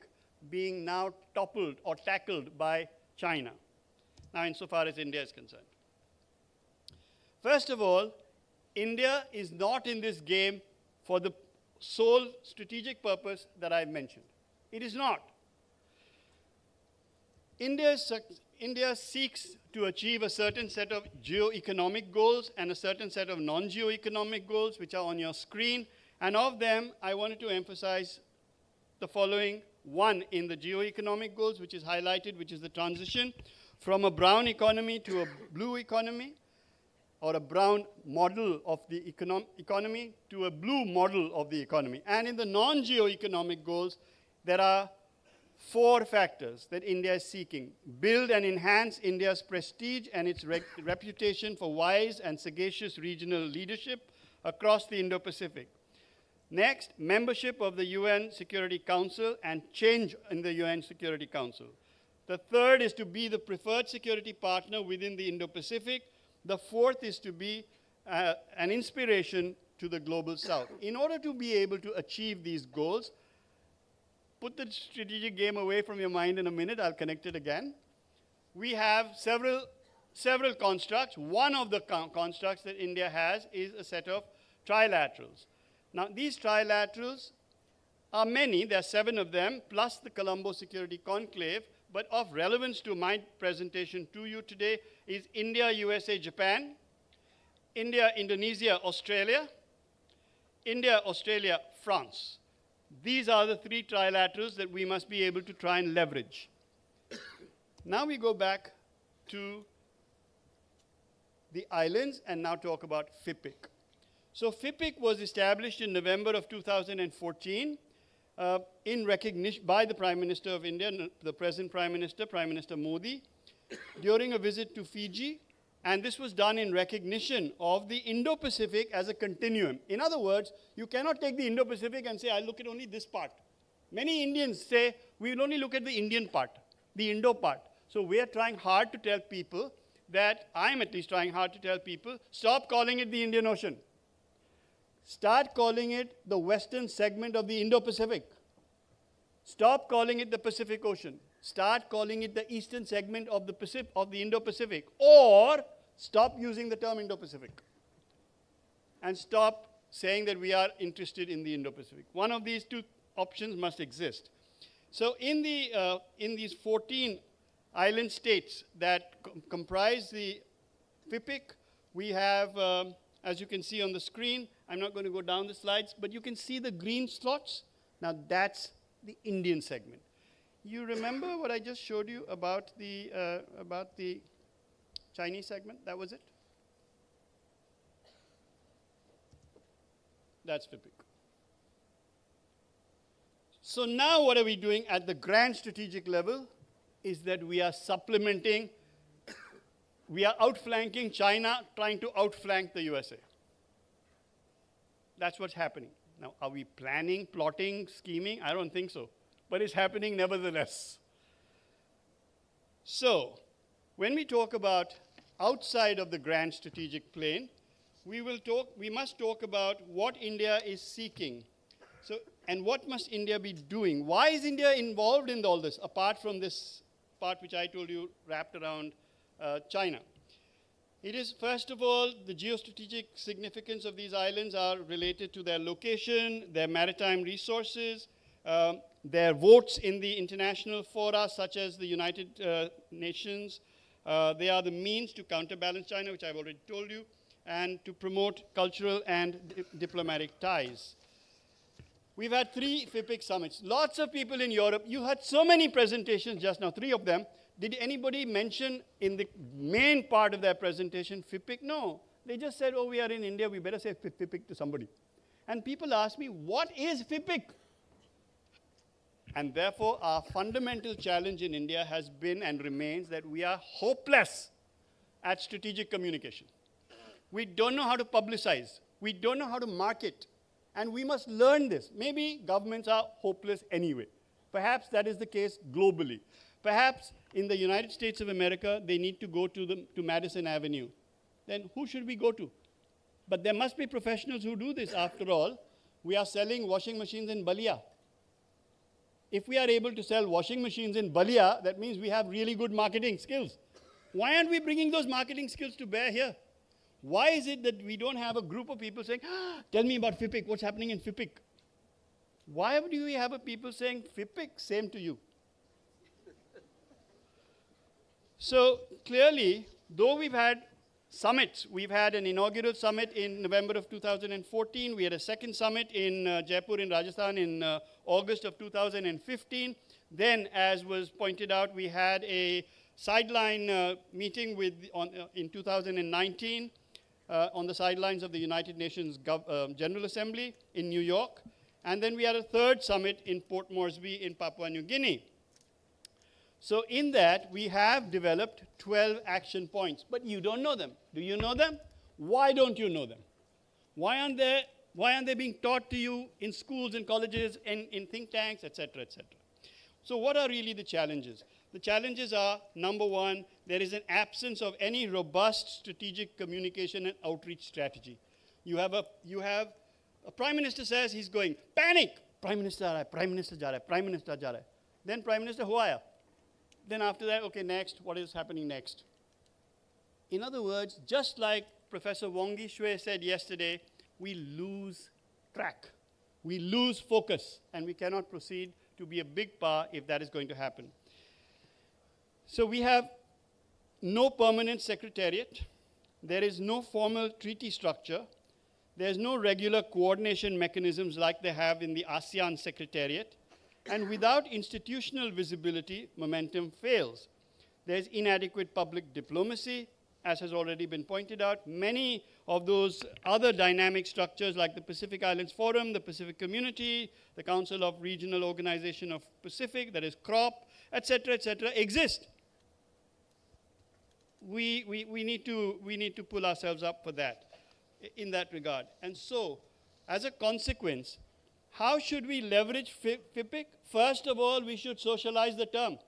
being now toppled or tackled by China, now insofar as India is concerned. First of all, India is not in this game for the sole strategic purpose that I've mentioned. It is not. India seeks to achieve a certain set of geo-economic goals and a certain set of non-geo-economic goals, which are on your screen. And of them, I wanted to emphasize the following. One, in the geo-economic goals, which is highlighted, which is the transition from a brown economy to a blue economy, or a brown model of the economy to a blue model of the economy. And in the non-geo-economic goals, there are 4 factors that India is seeking. Build and enhance India's prestige and its reputation for wise and sagacious regional leadership across the Indo-Pacific. Next, membership of the UN Security Council and change in the UN Security Council. The third is to be the preferred security partner within the Indo-Pacific. The fourth is to be an inspiration to the global south. In order to be able to achieve these goals, put the strategic game away from your mind in a minute, I'll connect it again. We have several constructs. One of the constructs that India has is a set of trilaterals. Now, these trilaterals are many. There are 7 of them, plus the Colombo Security Conclave. But of relevance to my presentation to you today is India, USA, Japan, India, Indonesia, Australia, India, Australia, France. These are the 3 trilaterals that we must be able to try and leverage. Now we go back to the islands and now talk about FIPIC. So FIPIC was established in November of 2014 in recognition by the Prime Minister of India, the present Prime Minister Modi, during a visit to Fiji. And this was done in recognition of the Indo-Pacific as a continuum. In other words, you cannot take the Indo-Pacific and say, I'll look at only this part. Many Indians say, we will only look at the Indian part, the Indo part. So we are trying hard to tell people that, I'm at least trying hard to tell people, stop calling it the Indian Ocean. Start calling it the western segment of the Indo-Pacific. Stop calling it the Pacific Ocean. Start calling it the eastern segment of the Indo-Pacific. Or stop using the term Indo-Pacific. And stop saying that we are interested in the Indo-Pacific. One of these 2 options must exist. So in these 14 island states that comprise the FIPIC, we have, as you can see on the screen, I'm not going to go down the slides, but you can see the green slots. Now that's the Indian segment. You remember what I just showed you about the Chinese segment? That was it? That's FIPIC. So now what are we doing at the grand strategic level is that we are supplementing, we are outflanking China, trying to outflank the USA. That's what's happening. Now, are we planning, plotting, scheming? I don't think so. But it's happening nevertheless. So, when we talk about outside of the grand strategic plane, we must talk about what India is seeking. So, and what must India be doing? Why is India involved in all this, apart from this part which I told you wrapped around China? It is, first of all, the geostrategic significance of these islands are related to their location, their maritime resources, their votes in the international fora, such as the United Nations. They are the means to counterbalance China, which I've already told you, and to promote cultural and diplomatic ties. We've had 3 FIPIC summits. Lots of people in Europe, you had so many presentations just now, 3 of them, Did anybody mention in the main part of their presentation FIPIC? No. They just said, oh, we are in India, we better say FIPIC to somebody. And people ask me, what is FIPIC? And therefore, our fundamental challenge in India has been and remains that we are hopeless at strategic communication. We don't know how to publicize. We don't know how to market. And we must learn this. Maybe governments are hopeless anyway. Perhaps that is the case globally. Perhaps in the United States of America, they need to go to Madison Avenue. Then who should we go to? But there must be professionals who do this. After all, we are selling washing machines in Balia. If we are able to sell washing machines in Balia, that means we have really good marketing skills. Why aren't we bringing those marketing skills to bear here? Why is it that we don't have a group of people saying, tell me about FIPIC, what's happening in FIPIC? Why do we have people saying, FIPIC, same to you? So clearly, though we've had summits, we've had an inaugural summit in November of 2014, we had a second summit in Jaipur in Rajasthan in August of 2015. Then, as was pointed out, we had a sideline meeting in 2019 on the sidelines of the United Nations General Assembly in New York. And then we had a third summit in Port Moresby in Papua New Guinea. So in that, we have developed 12 action points, but you don't know them. Do you know them? Why don't you know them? Why aren't they being taught to you in schools and colleges and in think tanks, etc., etc.? So what are really the challenges? The challenges are, number one, there is an absence of any robust strategic communication and outreach strategy. You have a Prime Minister says he's going, panic! Prime Minister aa raha hai, Prime Minister ja raha hai, Prime Minister ja raha hai. Then Prime Minister ho aaya. Then after that, okay, next, what is happening next? In other words, just like Professor Wongi Shwe said yesterday, we lose track. We lose focus, and we cannot proceed to be a big power if that is going to happen. So we have no permanent secretariat. There is no formal treaty structure. There's no regular coordination mechanisms like they have in the ASEAN Secretariat. And without institutional visibility, momentum fails. There's inadequate public diplomacy, as has already been pointed out. Many of those other dynamic structures like the Pacific Islands Forum, the Pacific Community, the Council of Regional Organization of Pacific, that is CROP, etc., exist. We need to pull ourselves up for that, in that regard. And so, as a consequence, how should we leverage FIPIC? First of all, we should socialize the term.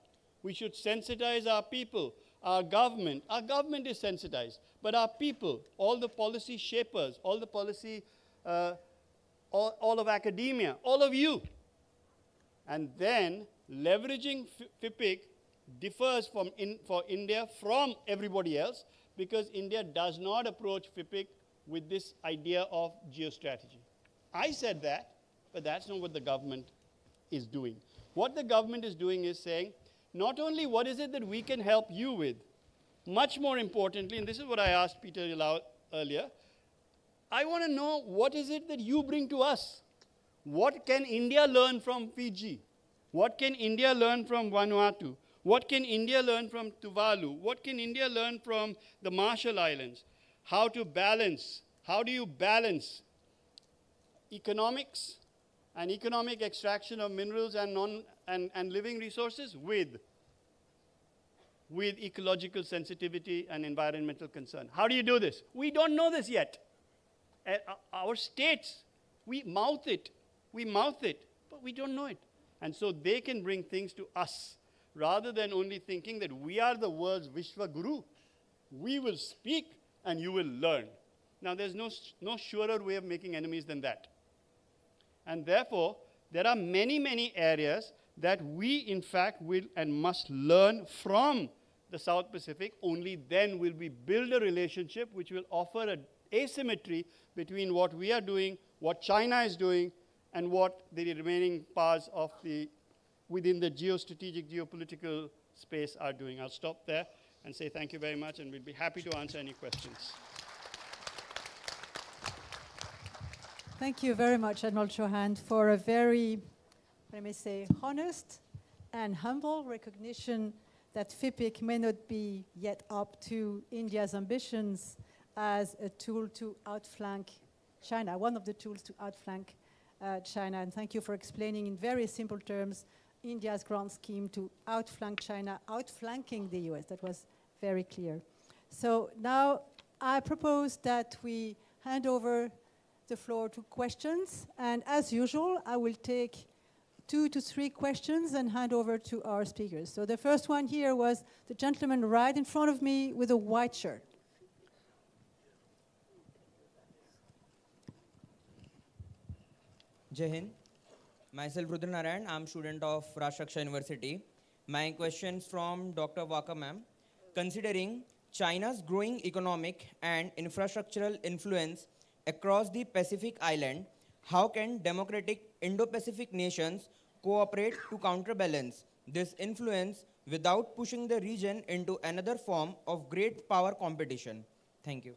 We should sensitize our people, our government. Our government is sensitized, but our people, all the policy shapers, all the policy, all of academia, all of you. And then leveraging FIPIC differs for India from everybody else because India does not approach FIPIC with this idea of geostrategy. I said that, but that's not what the government is doing. What the government is doing is saying, not only what is it that we can help you with, much more importantly, and this is what I asked Peter Ilau earlier, I want to know what is it that you bring to us? What can India learn from Fiji? What can India learn from Vanuatu? What can India learn from Tuvalu? What can India learn from the Marshall Islands? How to balance, how do you balance economics and economic extraction of minerals and living resources with ecological sensitivity and environmental concern? How do you do this? We don't know this yet. Our states, we mouth it, but we don't know it. And so they can bring things to us rather than only thinking that we are the world's Vishwa Guru. We will speak and you will learn. Now there's no surer way of making enemies than that. And therefore, there are many, many areas that we, in fact, will and must learn from the South Pacific. Only then will we build a relationship which will offer an asymmetry between what we are doing, what China is doing, and what the remaining powers of within the geostrategic, geopolitical space are doing. I'll stop there and say thank you very much, and we'll be happy to answer any questions. Thank you very much, Admiral Chauhan, for a very, let me say, honest and humble recognition that FIPIC may not be yet up to India's ambitions as a tool to outflank China, one of the tools to outflank China. And thank you for explaining in very simple terms India's grand scheme to outflank China, outflanking the US. That was very clear. So now I propose that we hand over the floor to questions. And as usual, I will take 2 to 3 questions and hand over to our speakers. So the first one here was the gentleman right in front of me with a white shirt. Jai Hind. Myself Rudra Narayan. I'm student of Rashtraksha University. My questions from Dr. Waka ma'am. Considering China's growing economic and infrastructural influence across the Pacific island, how can democratic Indo-Pacific nations cooperate to counterbalance this influence without pushing the region into another form of great power competition? Thank you.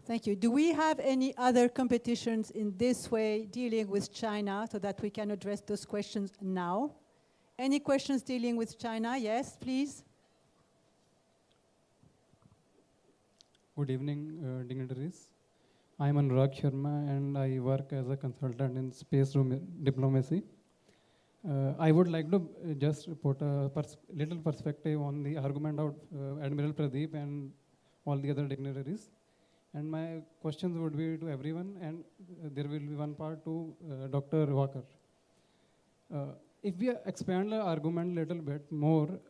Thank you. Do we have any other competitions in this way dealing with China so that we can address those questions now? Any questions dealing with China? Yes, please. Good evening, dignitaries. I am Anurag Sharma and I work as a consultant in space diplomacy. I would like to just put a little perspective on the argument of Admiral Pradeep and all the other dignitaries. And my questions would be to everyone, and there will be one part to Dr. Walker. If we expand the argument a little bit more,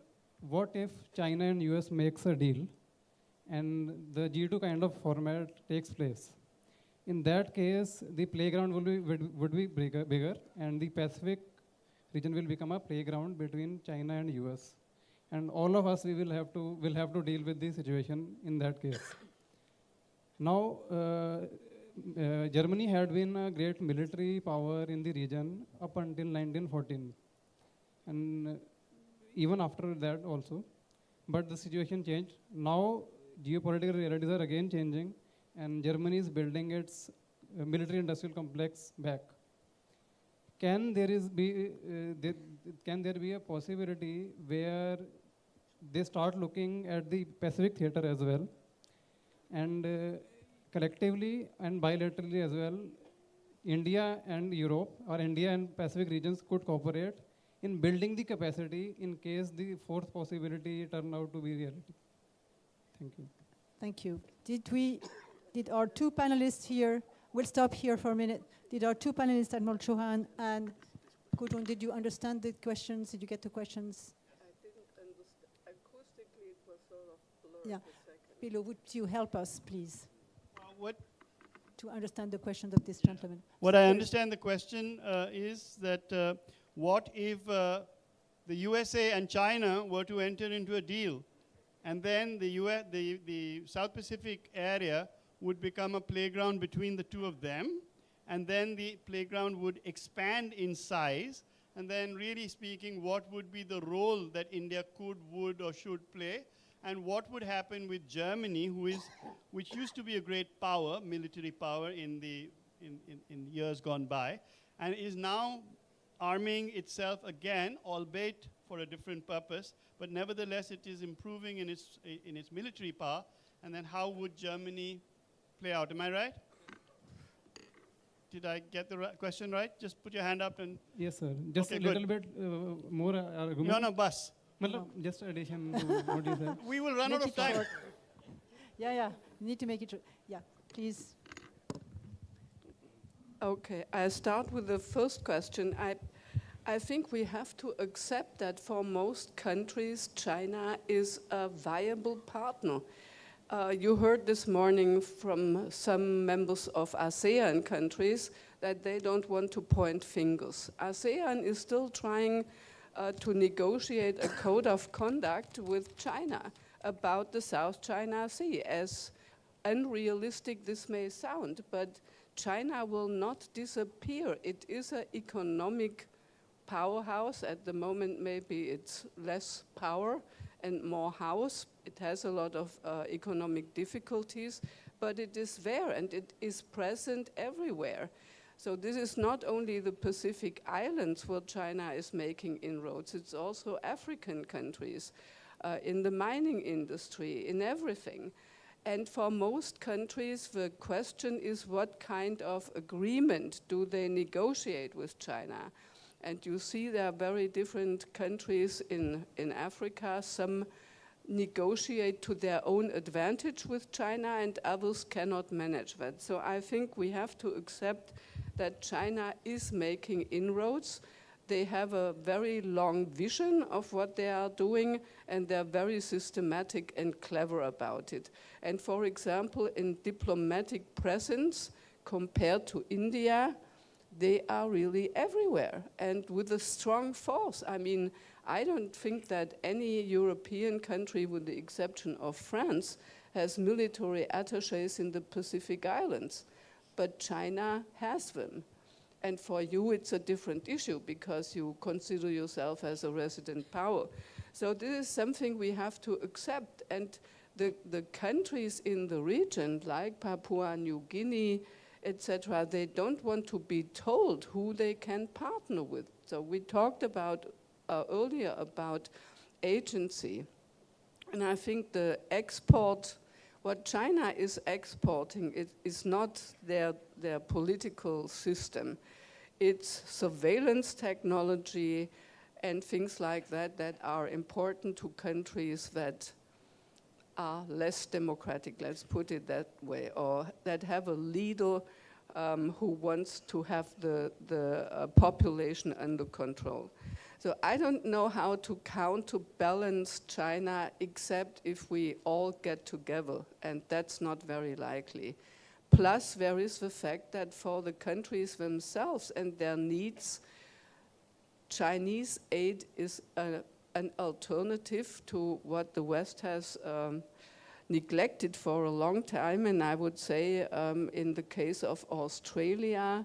what if China and US makes a deal and the G2 kind of format takes place? In that case, the playground would be bigger and the Pacific region will become a playground between China and US. And all of us will have to deal with the situation in that case. Now, Germany had been a great military power in the region up until 1914, and even after that also. But the situation changed. Now, geopolitical realities are again changing, and Germany is building its military-industrial complex back. Can there be a possibility where they start looking at the Pacific theater as well? And collectively and bilaterally as well, India and Europe, or India and Pacific regions could cooperate in building the capacity in case the fourth possibility turned out to be reality. Thank you. Thank you. Did our 2 panelists here, we'll stop here for a minute. Did our 2 panelists, Admiral Chauhan and Gudrun, did you understand the questions? Did you get the questions? I didn't understand. Acoustically, it was sort of blurred. Yeah. Pilo, would you help us, please? What? To understand the questions of this gentleman. What I understand the question is that what if the USA and China were to enter into a deal, and then the South Pacific area would become a playground between the two of them, and then the playground would expand in size, and then really speaking, what would be the role that India could, would, or should play? And what would happen with Germany, which used to be a great power, military power in years gone by, and is now arming itself again, albeit for a different purpose, but nevertheless it is improving in its military power. And then how would Germany play out? Am I right? Did I get the question right? Just put your hand up and... Yes, sir. Just okay, a little bit more argument. No, bus. Just addition to what you said. We will run out of time. Yeah. You need to make it true. Yeah, please. Okay, I start with the first question. I think we have to accept that for most countries, China is a viable partner. You heard this morning from some members of ASEAN countries that they don't want to point fingers. ASEAN is still trying to negotiate a code of conduct with China about the South China Sea. As unrealistic this may sound, but China will not disappear. It is an economic powerhouse. At the moment, maybe it's less power and more house. It has a lot of economic difficulties, but it is there and it is present everywhere. So this is not only the Pacific Islands where China is making inroads, it's also African countries. in the mining industry, in everything. And for most countries, the question is what kind of agreement do they negotiate with China? And you see there are very different countries in Africa. Some negotiate to their own advantage with China and others cannot manage that. So I think we have to accept that China is making inroads. They have a very long vision of what they are doing, and they're very systematic and clever about it. And for example, in diplomatic presence, compared to India, they are really everywhere and with a strong force. I mean, I don't think that any European country, with the exception of France, has military attaches in the Pacific Islands, but China has them. And for you, it's a different issue because you consider yourself as a resident power. So this is something we have to accept. And the countries in the region, like Papua New Guinea, etc., they don't want to be told who they can partner with. So we talked about earlier about agency. And I think the export, what China is exporting, is not their political system. It's surveillance technology and things like that that are important to countries that are less democratic, let's put it that way, or that have a leader who wants to have the population under control. So I don't know how to counterbalance China except if we all get together, and that's not very likely. Plus, there is the fact that for the countries themselves and their needs, Chinese aid is an alternative to what the West has neglected for a long time. And I would say in the case of Australia,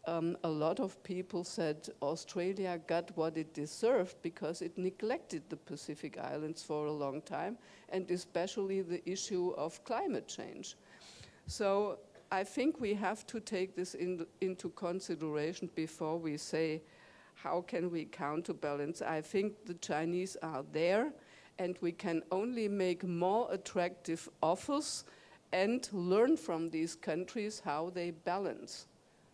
a lot of people said Australia got what it deserved because it neglected the Pacific Islands for a long time, and especially the issue of climate change. So I think we have to take this into consideration before we say, how can we counterbalance? I think the Chinese are there, and we can only make more attractive offers and learn from these countries how they balance.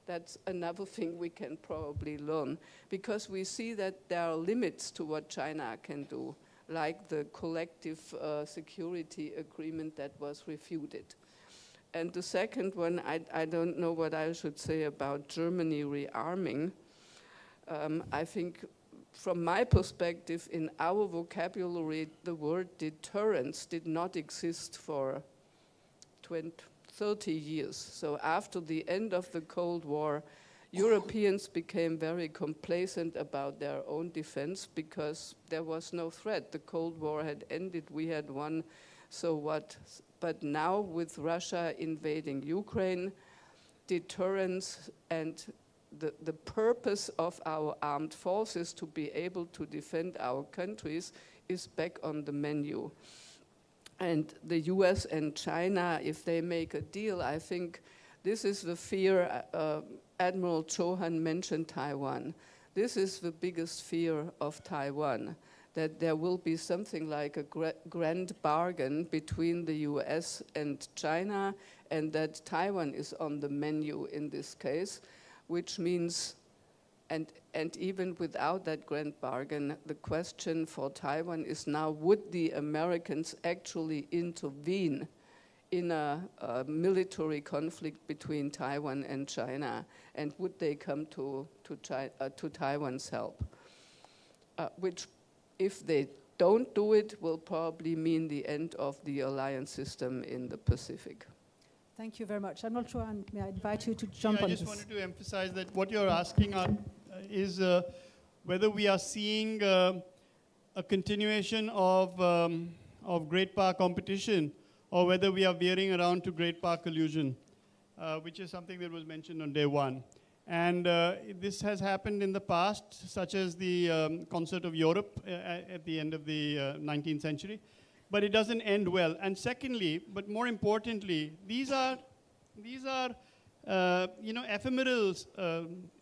That's another thing we can probably learn, because we see that there are limits to what China can do, like the collective security agreement that was refuted. And the second one, I don't know what I should say about Germany rearming. I think from my perspective, in our vocabulary, the word deterrence did not exist for 30 years. So after the end of the Cold War, Europeans became very complacent about their own defense because there was no threat. The Cold War had ended, we had won, so what? But now with Russia invading Ukraine, deterrence and the purpose of our armed forces to be able to defend our countries is back on the menu. And the US and China, if they make a deal, I think this is the fear. Admiral Chauhan mentioned Taiwan. This is the biggest fear of Taiwan, that there will be something like a grand bargain between the US and China, and that Taiwan is on the menu in this case, which means, and even without that grand bargain, the question for Taiwan is now, would the Americans actually intervene in a military conflict between Taiwan and China, and would they come to Taiwan's help? Which, if they don't do it, will probably mean the end of the alliance system in the Pacific. Thank you very much. I'm not sure, may I invite you to jump on this? I just wanted to emphasize that what you're asking is whether we are seeing a continuation of great power competition, or whether we are veering around to great power collusion, which is something that was mentioned on day one. And this has happened in the past, such as the Concert of Europe at the end of the 19th century. But it doesn't end well. And secondly, but more importantly, these are ephemeral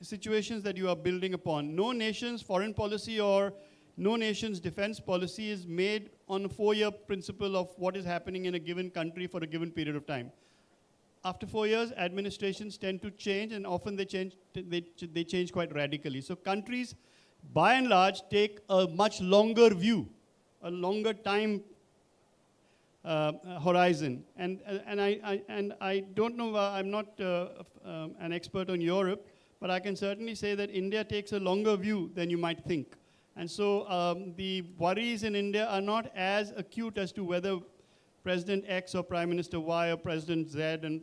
situations that you are building upon. No nation's foreign policy or no nation's defense policy is made on a 4-year principle of what is happening in a given country for a given period of time. After 4 years, administrations tend to change, and often they change quite radically. So countries, by and large, take a much longer view, a longer time horizon. And I don't know, I'm not an expert on Europe, but I can certainly say that India takes a longer view than you might think. And so the worries in India are not as acute as to whether President X or Prime Minister Y or President Z and,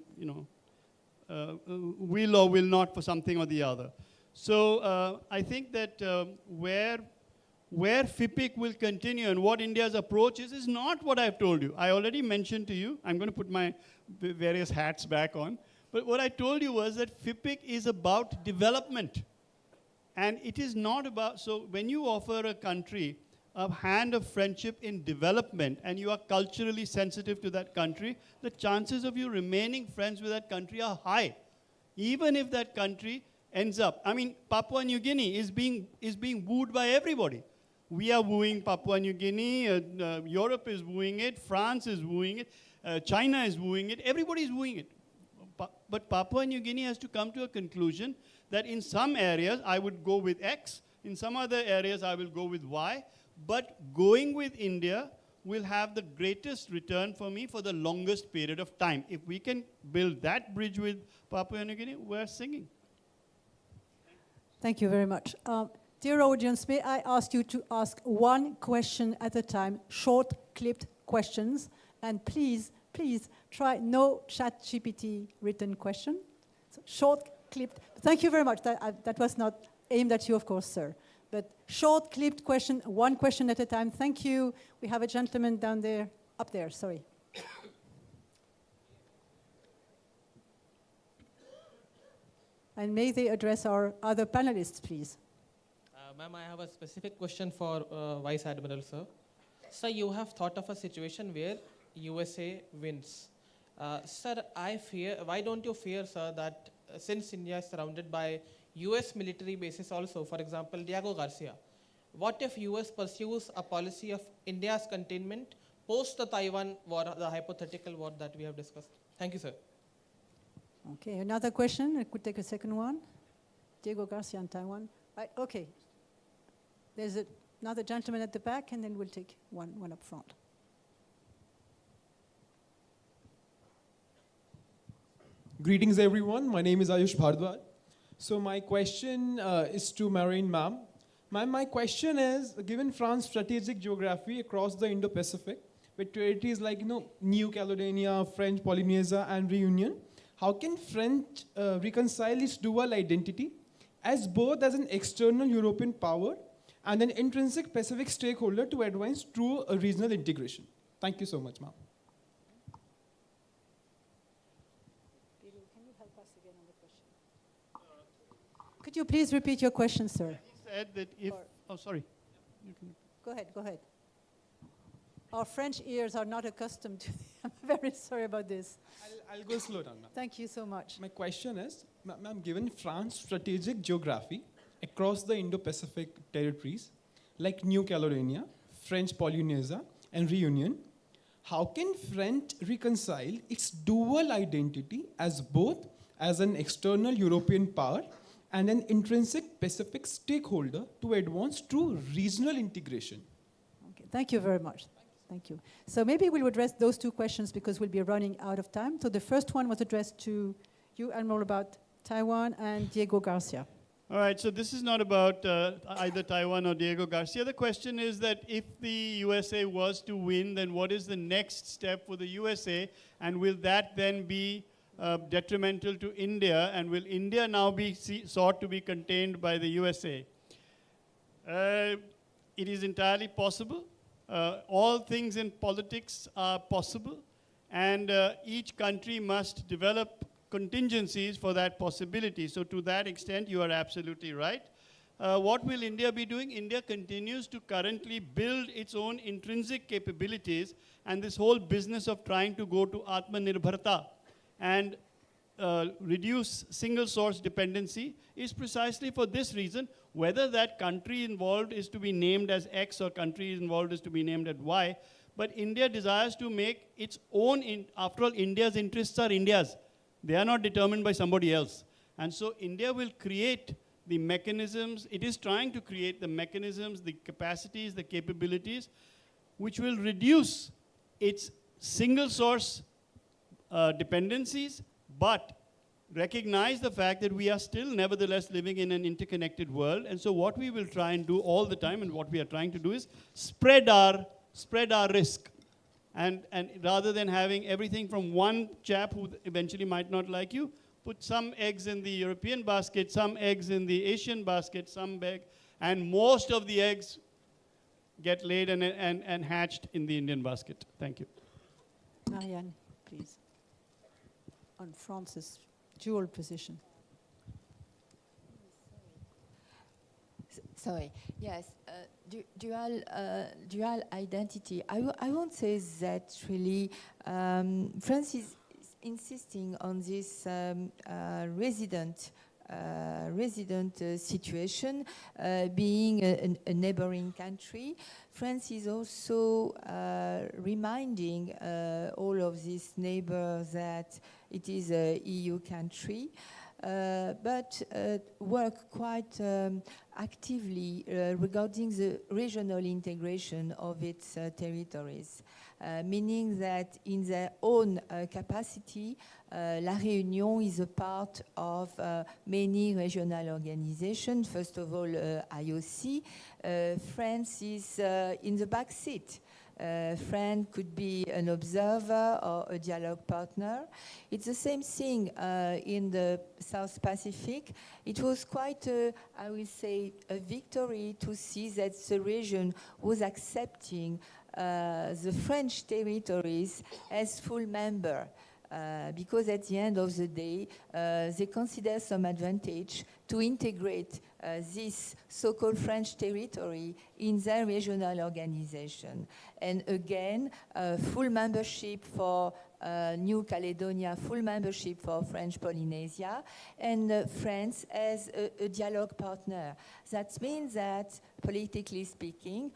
will or will not for something or the other. So I think that where FIPIC will continue and what India's approach is not what I've told you. I already mentioned to you, I'm going to put my various hats back on, but what I told you was that FIPIC is about development. And it is not about, so when you offer a country a hand of friendship in development and you are culturally sensitive to that country, the chances of you remaining friends with that country are high. Even if that country ends up, I mean, Papua New Guinea is being wooed by everybody. We are wooing Papua New Guinea, Europe is wooing it, France is wooing it, China is wooing it, everybody is wooing it. But Papua New Guinea has to come to a conclusion that in some areas I would go with X, in some other areas I will go with Y, but going with India will have the greatest return for me for the longest period of time. If we can build that bridge with Papua New Guinea, we're singing. Thank you very much. Dear audience, may I ask you to ask one question at a time, short, clipped questions, and please try no ChatGPT written question. So short, clipped. Thank you very much. That was not aimed at you, of course, sir. But short, clipped question, one question at a time. Thank you. We have a gentleman down there, up there, sorry. And may they address our other panelists, please. Ma'am, I have a specific question for Vice Admiral, sir. Sir, you have thought of a situation where USA wins. Sir, why don't you fear, sir, that since India is surrounded by US military bases also, for example, Diego Garcia, what if US pursues a policy of India's containment post the Taiwan war, the hypothetical war that we have discussed? Thank you, sir. Okay, another question. I could take a second one. Diego Garcia in Taiwan. Right, okay. There's another gentleman at the back, and then we'll take one up front. Greetings, everyone. My name is Ayush Bhardwaj. So my question is to Marine ma'am. Ma'am, my question is, given France's strategic geography across the Indo-Pacific, with territories like New Caledonia, French Polynesia, and Reunion, how can French reconcile its dual identity as both as an external European power and an intrinsic Pacific stakeholder to advance true regional integration? Thank you so much, ma'am. Could you please repeat your question, sir? He said that if, oh, sorry. Go ahead. Our French ears are not accustomed to I'm very sorry about this. I'll go slow down, ma'am. Thank you so much. My question is, ma'am, given France's strategic geography across the Indo-Pacific territories, like New Caledonia, French Polynesia, and Reunion, how can France reconcile its dual identity as both as an external European power and an intrinsic Pacific stakeholder to advance true regional integration? Okay, thank you very much. Thank you. So maybe we'll address those two questions because we'll be running out of time. So the first one was addressed to you, Admiral, about Taiwan, and Diego Garcia. All right, so this is not about either Taiwan or Diego Garcia. The question is that if the USA was to win, then what is the next step for the USA? And will that then be detrimental to India? And will India now be sought to be contained by the USA? It is entirely possible. All things in politics are possible. And each country must develop contingencies for that possibility. So to that extent, you are absolutely right. What will India be doing? India continues to currently build its own intrinsic capabilities, and this whole business of trying to go to Atmanirbharta and reduce single source dependency is precisely for this reason. Whether that country involved is to be named as X or country involved is to be named as Y, but India desires to make its own, after all, India's interests are India's. They are not determined by somebody else. And so India will create the mechanisms, it is trying to create the mechanisms, the capacities, the capabilities, which will reduce its single source dependencies, but recognize the fact that we are still nevertheless living in an interconnected world. And so what we will try and do all the time, and what we are trying to do, is spread our risk. And rather than having everything from one chap who eventually might not like you, put some eggs in the European basket, some eggs in the Asian basket, and most of the eggs get laid and hatched in the Indian basket. Thank you. Marianne, please. On France's dual position. Sorry. Yes, dual identity. I won't say that really. France is insisting on this resident situation, being a neighboring country. France is also reminding all of these neighbors that it is a EU country, but work quite actively regarding the regional integration of its territories, meaning that in their own capacity, La Réunion is a part of many regional organizations. First of all, IOC. France is in the back seat. France could be an observer or a dialogue partner. It's the same thing in the South Pacific. It was quite, I will say, a victory to see that the region was accepting the French territories as full member. Because at the end of the day, they consider some advantage to integrate this so-called French territory in their regional organization. And again, full membership for New Caledonia, full membership for French Polynesia, and France as a dialogue partner. That means that, politically speaking,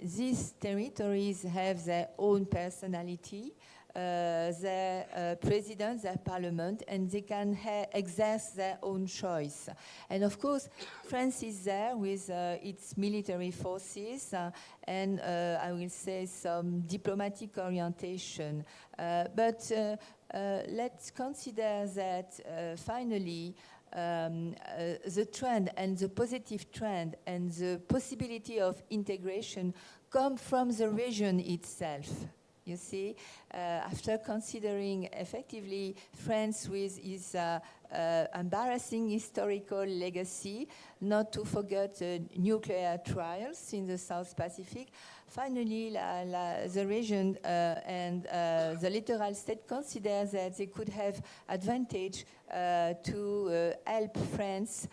these territories have their own personality, their president, their parliament, and they can exerce their own choice. And of course, France is there with its military forces and I will say some diplomatic orientation. But let's consider that finally the trend and the positive trend and the possibility of integration come from the region itself. You see, after considering effectively France with its embarrassing historical legacy, not to forget nuclear trials in the South Pacific, finally the region and the littoral state consider that they could have advantage to help France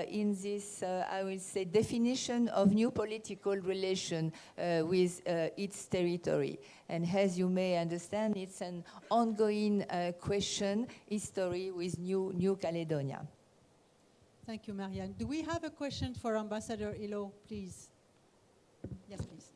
in this, I will say, definition of new political relation with its territory. And as you may understand, it's an ongoing question, history with New Caledonia. Thank you, Marianne. Do we have a question for Ambassador Ilo, please? Yes, please.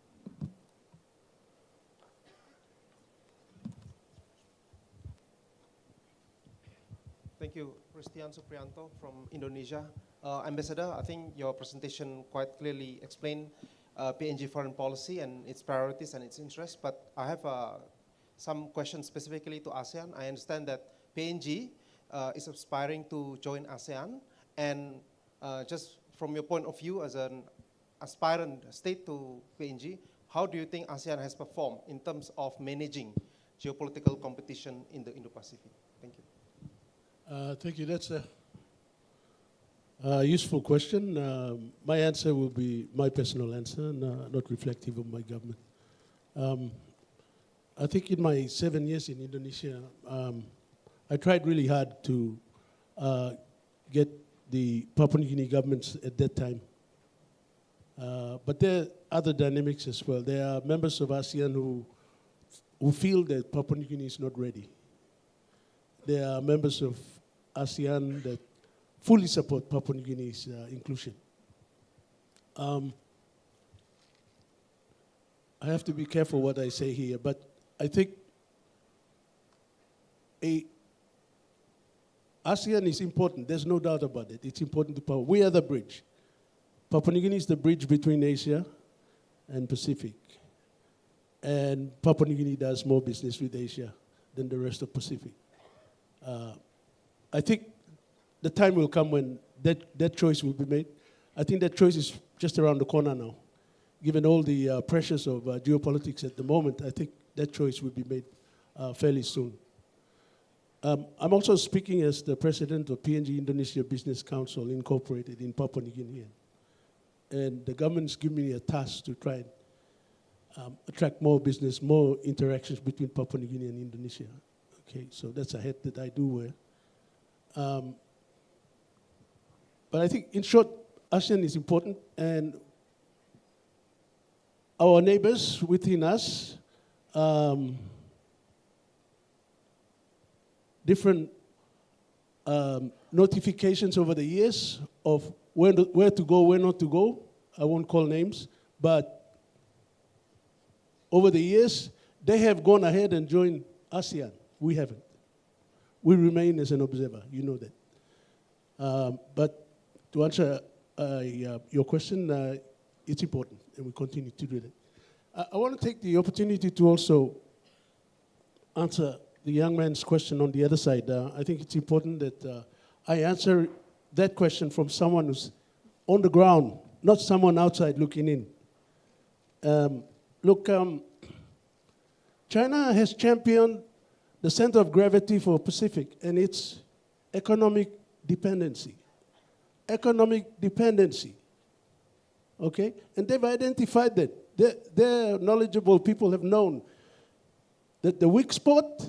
Thank you. Christian Suprianto from Indonesia. Ambassador, I think your presentation quite clearly explained PNG foreign policy and its priorities and its interests, but I have some questions specifically to ASEAN. I understand that PNG is aspiring to join ASEAN, and just from your point of view as an aspirant state to PNG, how do you think ASEAN has performed in terms of managing geopolitical competition in the Indo-Pacific? Thank you. Thank you. That's a useful question. My answer will be my personal answer, not reflective of my government. I think in my 7 years in Indonesia, I tried really hard to get the Papua New Guinea governments at that time. But there are other dynamics as well. There are members of ASEAN who feel that Papua New Guinea is not ready. there are members of ASEAN that fully support Papua New Guinea's inclusion. I have to be careful what I say here, but I think ASEAN is important. There's no doubt about it. It's important to Papua. We are the bridge. Papua New Guinea is the bridge between Asia and Pacific. And Papua New Guinea does more business with Asia than the rest of Pacific. I think the time will come when that choice will be made. I think that choice is just around the corner now. Given all the pressures of geopolitics at the moment, I think that choice will be made fairly soon. I'm also speaking as the president of PNG Indonesia Business Council Incorporated in Papua New Guinea. And the government's given me a task to try and attract more business, more interactions between Papua New Guinea and Indonesia. Okay, so that's a hat that I do wear. But I think, in short, ASEAN is important, and our neighbors within us, different notifications over the years of where to go, where not to go. I won't call names, but over the years, they have gone ahead and joined ASEAN. We haven't. We remain as an observer, you know that. But to answer your question, it's important, and we continue to do that. I want to take the opportunity to also answer the young man's question on the other side. I think it's important that I answer that question from someone who's on the ground, not someone outside looking in. Look, China has championed the center of gravity for Pacific, and it's economic dependency. Economic dependency, okay? And they've identified that. Their knowledgeable people have known that the weak spot,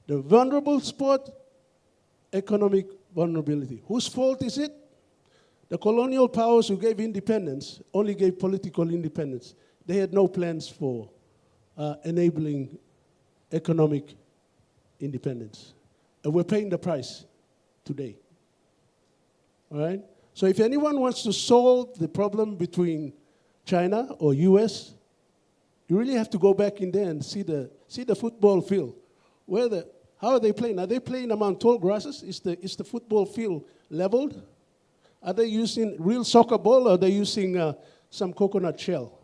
the vulnerable spot, economic vulnerability. Whose fault is it? The colonial powers who gave independence only gave political independence. They had no plans for enabling economic independence. And we're paying the price today. All right? So if anyone wants to solve the problem between China or US, you really have to go back in there and see the football field. How are they playing? Are they playing among tall grasses? Is the football field leveled? Are they using real soccer ball, or are they using some coconut shell?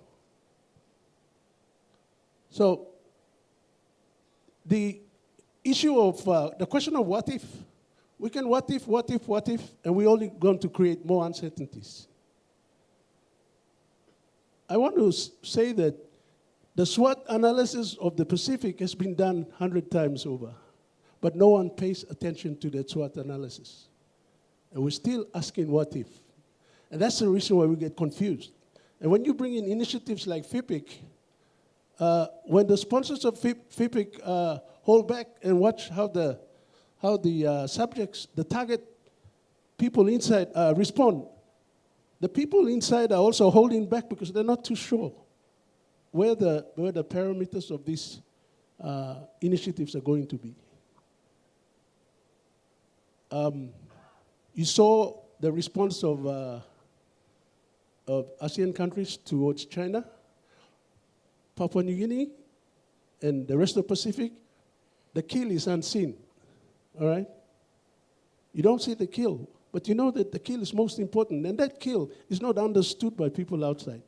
So the issue of the question of what if, we can what if, and we're only going to create more uncertainties. I want to say that the SWOT analysis of the Pacific has been done 100 times over, but no one pays attention to that SWOT analysis. And we're still asking what if. And that's the reason why we get confused. And when you bring in initiatives like FIPIC, when the sponsors of FIPIC hold back and watch how the subjects, the target people inside respond, the people inside are also holding back because they're not too sure where the parameters of these initiatives are going to be. You saw the response of ASEAN countries towards China, Papua New Guinea, and the rest of Pacific. The kill is unseen, all right? You don't see the kill, but you know that the kill is most important, and that kill is not understood by people outside.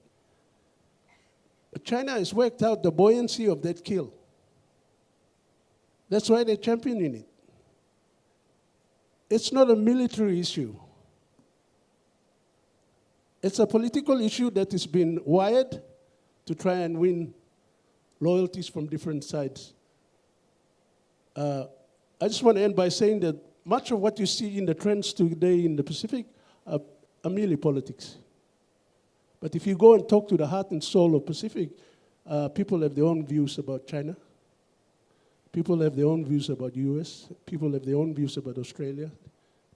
But China has worked out the buoyancy of that kill. That's why they're championing it. It's not a military issue. It's a political issue that has been wired to try and win loyalties from different sides. I just want to end by saying that much of what you see in the trends today in the Pacific are merely politics. But if you go and talk to the heart and soul of Pacific, people have their own views about China. People have their own views about US. People have their own views about Australia.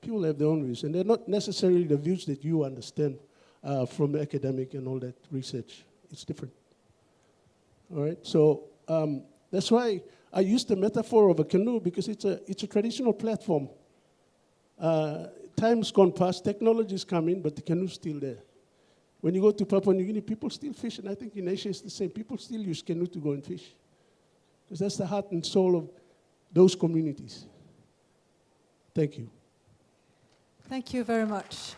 People have their own views. And they're not necessarily the views that you understand from academic and all that research. It's different. All right? So that's why I use the metaphor of a canoe because it's a traditional platform. Time's gone past, technology is coming, but the canoe's still there. When you go to Papua New Guinea, people still fish, and I think in Asia it's the same. People still use canoe to go and fish. Because that's the heart and soul of those communities. Thank you. Thank you very much.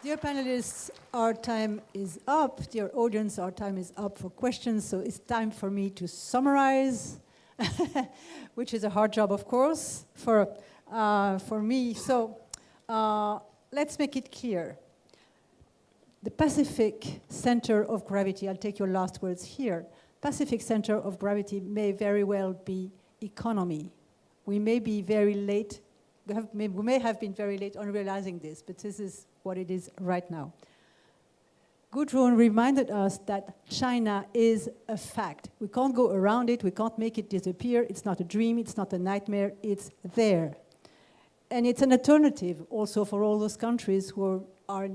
Dear panelists, our time is up. Dear audience, our time is up for questions, so it's time for me to summarize, which is a hard job, of course, for me. So let's make it clear. The Pacific center of gravity, I'll take your last words here. Pacific center of gravity may very well be economy. We may be very late, we may have been very late on realizing this, but this is what it is right now. Gudrun reminded us that China is a fact. We can't go around it, we can't make it disappear. It's not a dream, it's not a nightmare, it's there. And it's an alternative also for all those countries who have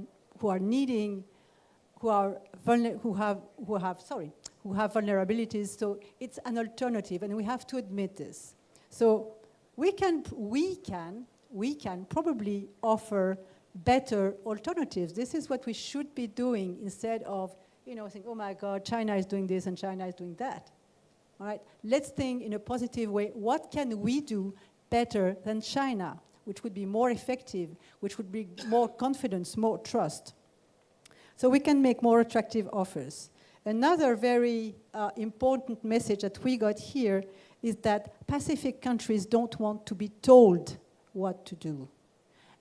vulnerabilities. So it's an alternative, and we have to admit this. So we can probably offer better alternatives. This is what we should be doing instead of, saying, oh my God, China is doing this and China is doing that. All right, let's think in a positive way. What can we do better than China, which would be more effective, which would be more confidence, more trust? So we can make more attractive offers. Another very important message that we got here is that Pacific countries don't want to be told what to do.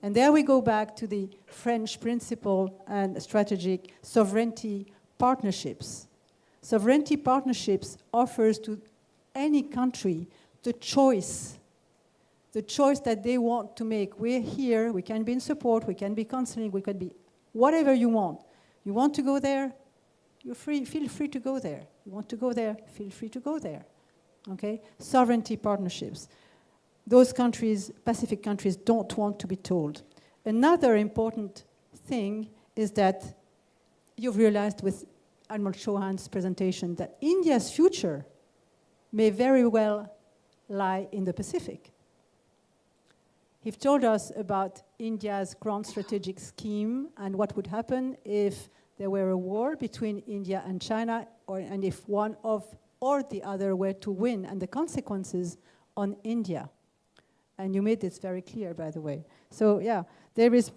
And there we go back to the French principle and strategic sovereignty partnerships. Sovereignty partnerships offers to any country the choice that they want to make. We're here, we can be in support, we can be counseling, we can be whatever you want. You want to go there? You're free, feel free to go there. You want to go there? Feel free to go there. Okay? Sovereignty partnerships. Those countries, Pacific countries, don't want to be told. Another important thing is that you've realized with Admiral Chauhan's presentation that India's future may very well lie in the Pacific. He told us about India's grand strategic scheme and what would happen if there were a war between India and China, and if one of or the other were to win, and the consequences on India. And you made this very clear, by the way. So yeah, there is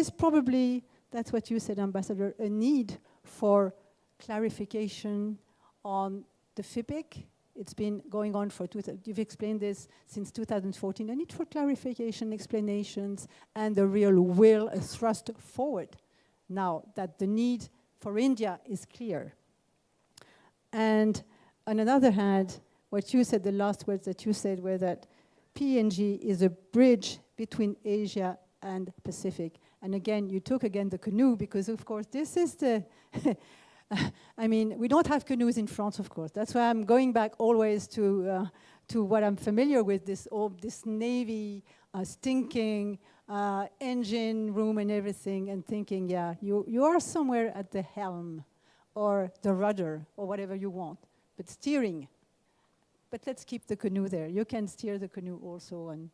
probably, that's what you said, Ambassador, a need for clarification on the FIPIC. It's been going on for, you've explained this since 2014, a need for clarification, explanations, and the real will, a thrust forward now that the need for India is clear. And on the other hand, what you said, the last words that you said were that PNG is a bridge between Asia and Pacific. And again, you took again the canoe because, of course, this is the, I mean, we don't have canoes in France, of course. That's why I'm going back always to what I'm familiar with, this Navy stinking engine room and everything, and thinking, yeah, you are somewhere at the helm or the rudder or whatever you want, but steering. But let's keep the canoe there. You can steer the canoe also and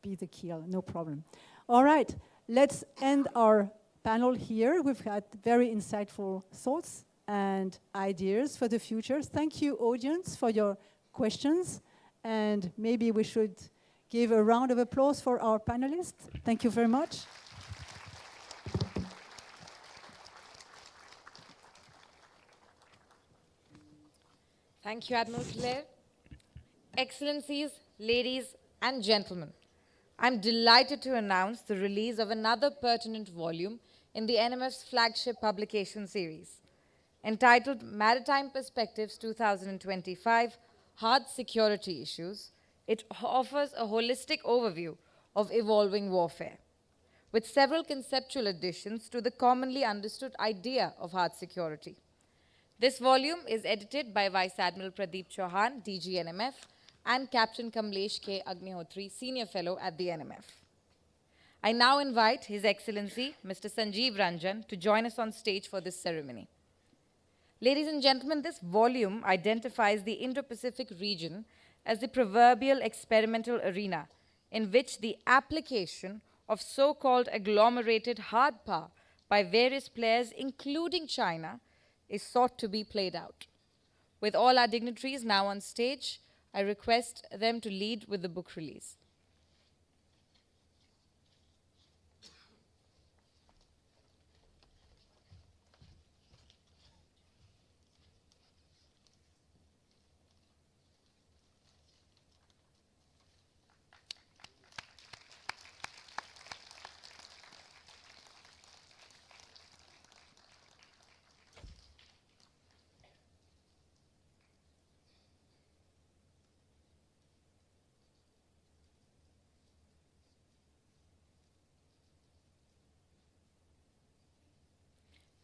be the keel, no problem. All right, let's end our panel here. We've had very insightful thoughts and ideas for the future. Thank you, audience, for your questions. And maybe we should give a round of applause for our panelists. Thank you very much. Thank you, Admiral Claire. Excellencies, ladies and gentlemen, I'm delighted to announce the release of another pertinent volume in the NMF's flagship publication series, entitled Maritime Perspectives 2025, Hard Security Issues. It offers a holistic overview of evolving warfare, with several conceptual additions to the commonly understood idea of hard security. This volume is edited by Vice Admiral Pradeep Chauhan, DG NMF, and Captain Kamlesh K. Agnihotri, Senior Fellow at the NMF. I now invite His Excellency, Mr. Sanjeev Ranjan, to join us on stage for this ceremony. Ladies and gentlemen, this volume identifies the Indo-Pacific region as the proverbial experimental arena in which the application of so-called agglomerated hard power by various players, including China, is sought to be played out. With all our dignitaries now on stage, I request them to lead with the book release.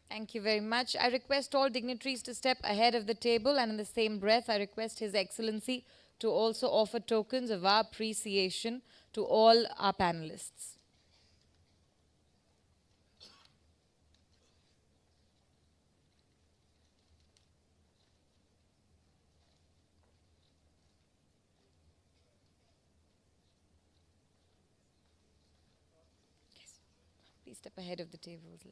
Thank you very much. I request all dignitaries to step ahead of the table, and in the same breath, I request His Excellency to also offer tokens of our appreciation to all our panelists. Yes. Please step ahead of the tables. Yes.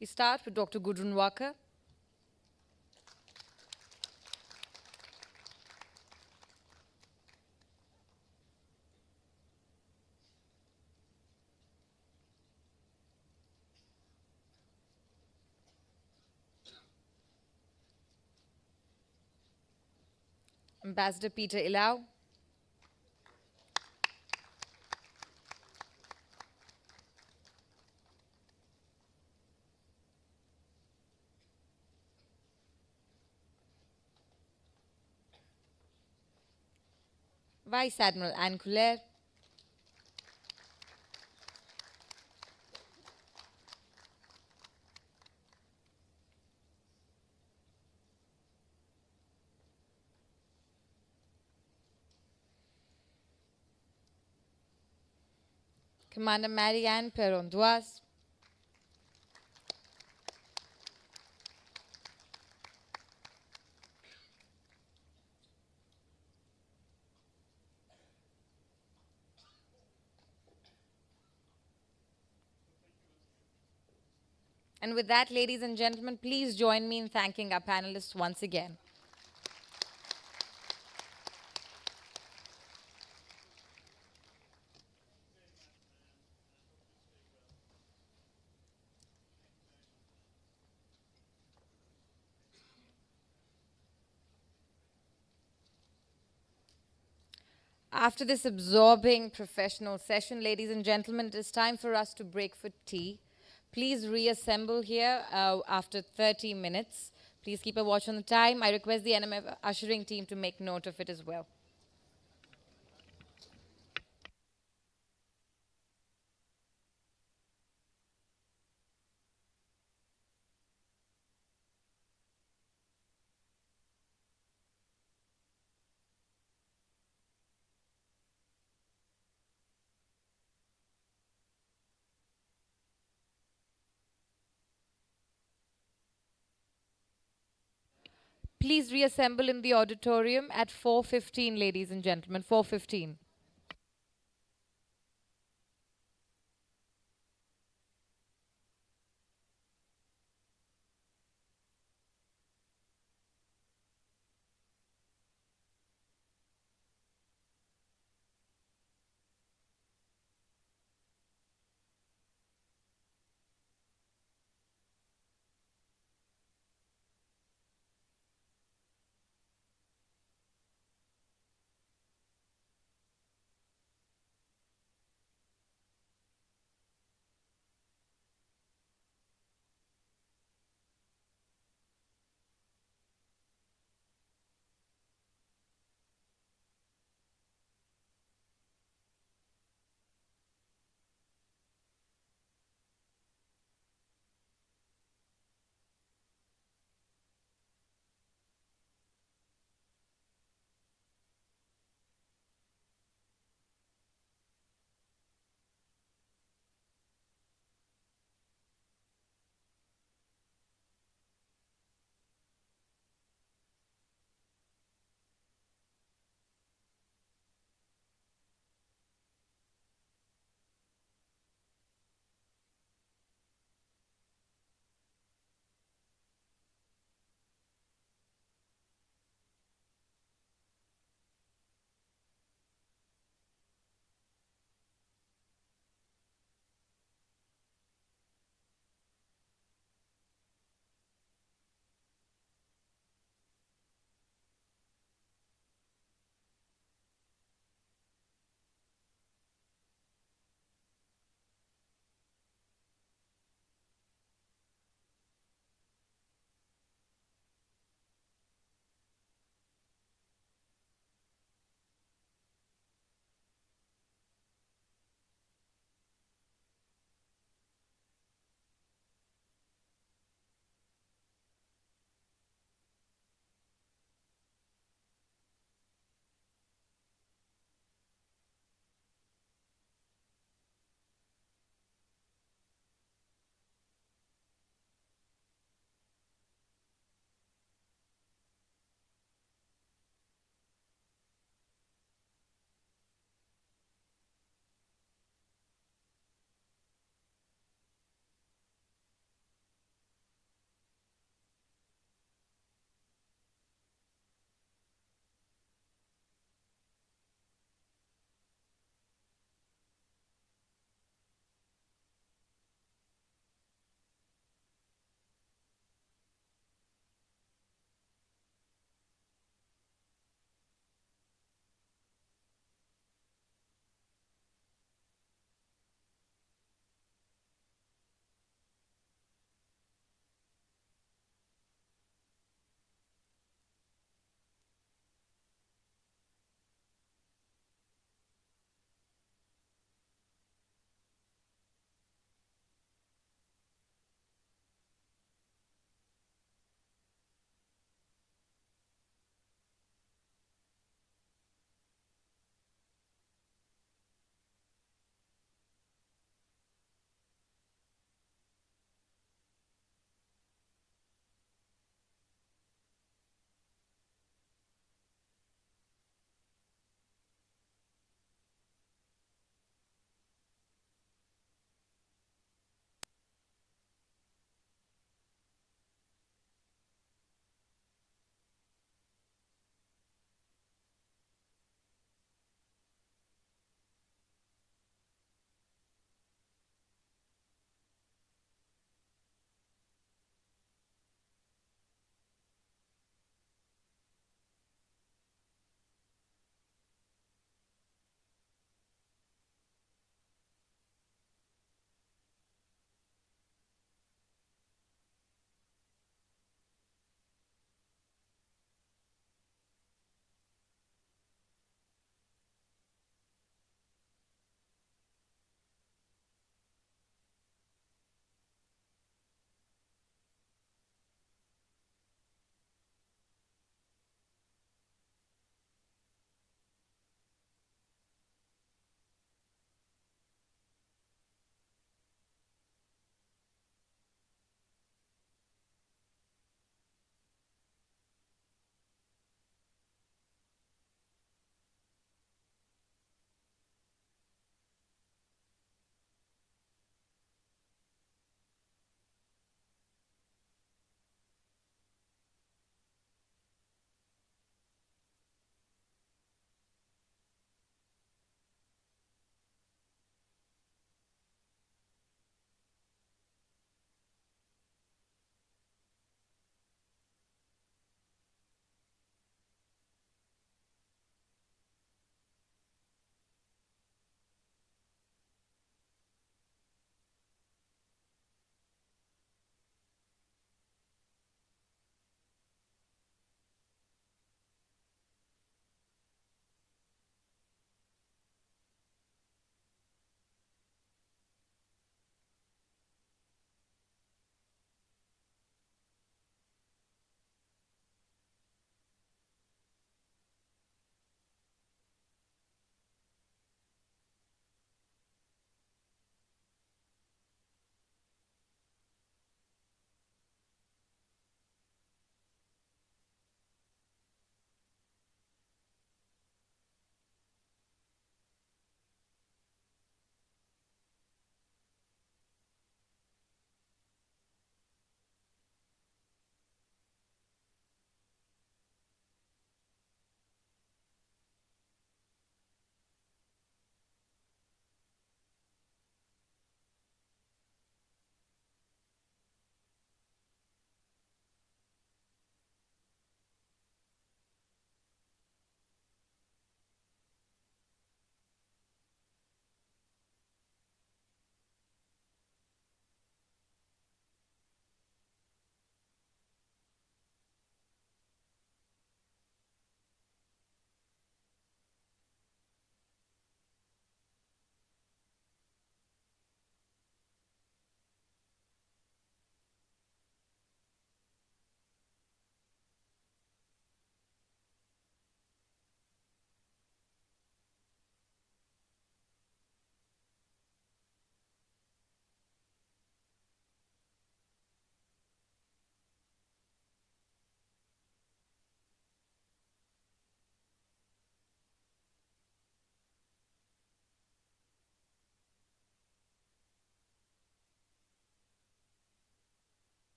We start with Dr. Gudrun Walker. Ambassador Peter Ilau. Vice Admiral Anne Coulaire. Commander Marianne Perron-Doise. And with that, ladies and gentlemen, please join me in thanking our panelists once again. After this absorbing professional session, ladies and gentlemen, it is time for us to break for tea. Please reassemble here after 30 minutes. Please keep a watch on the time. I request the NMF ushering team to make note of it as well. Please reassemble in the auditorium at 4:15, ladies and gentlemen, 4:15.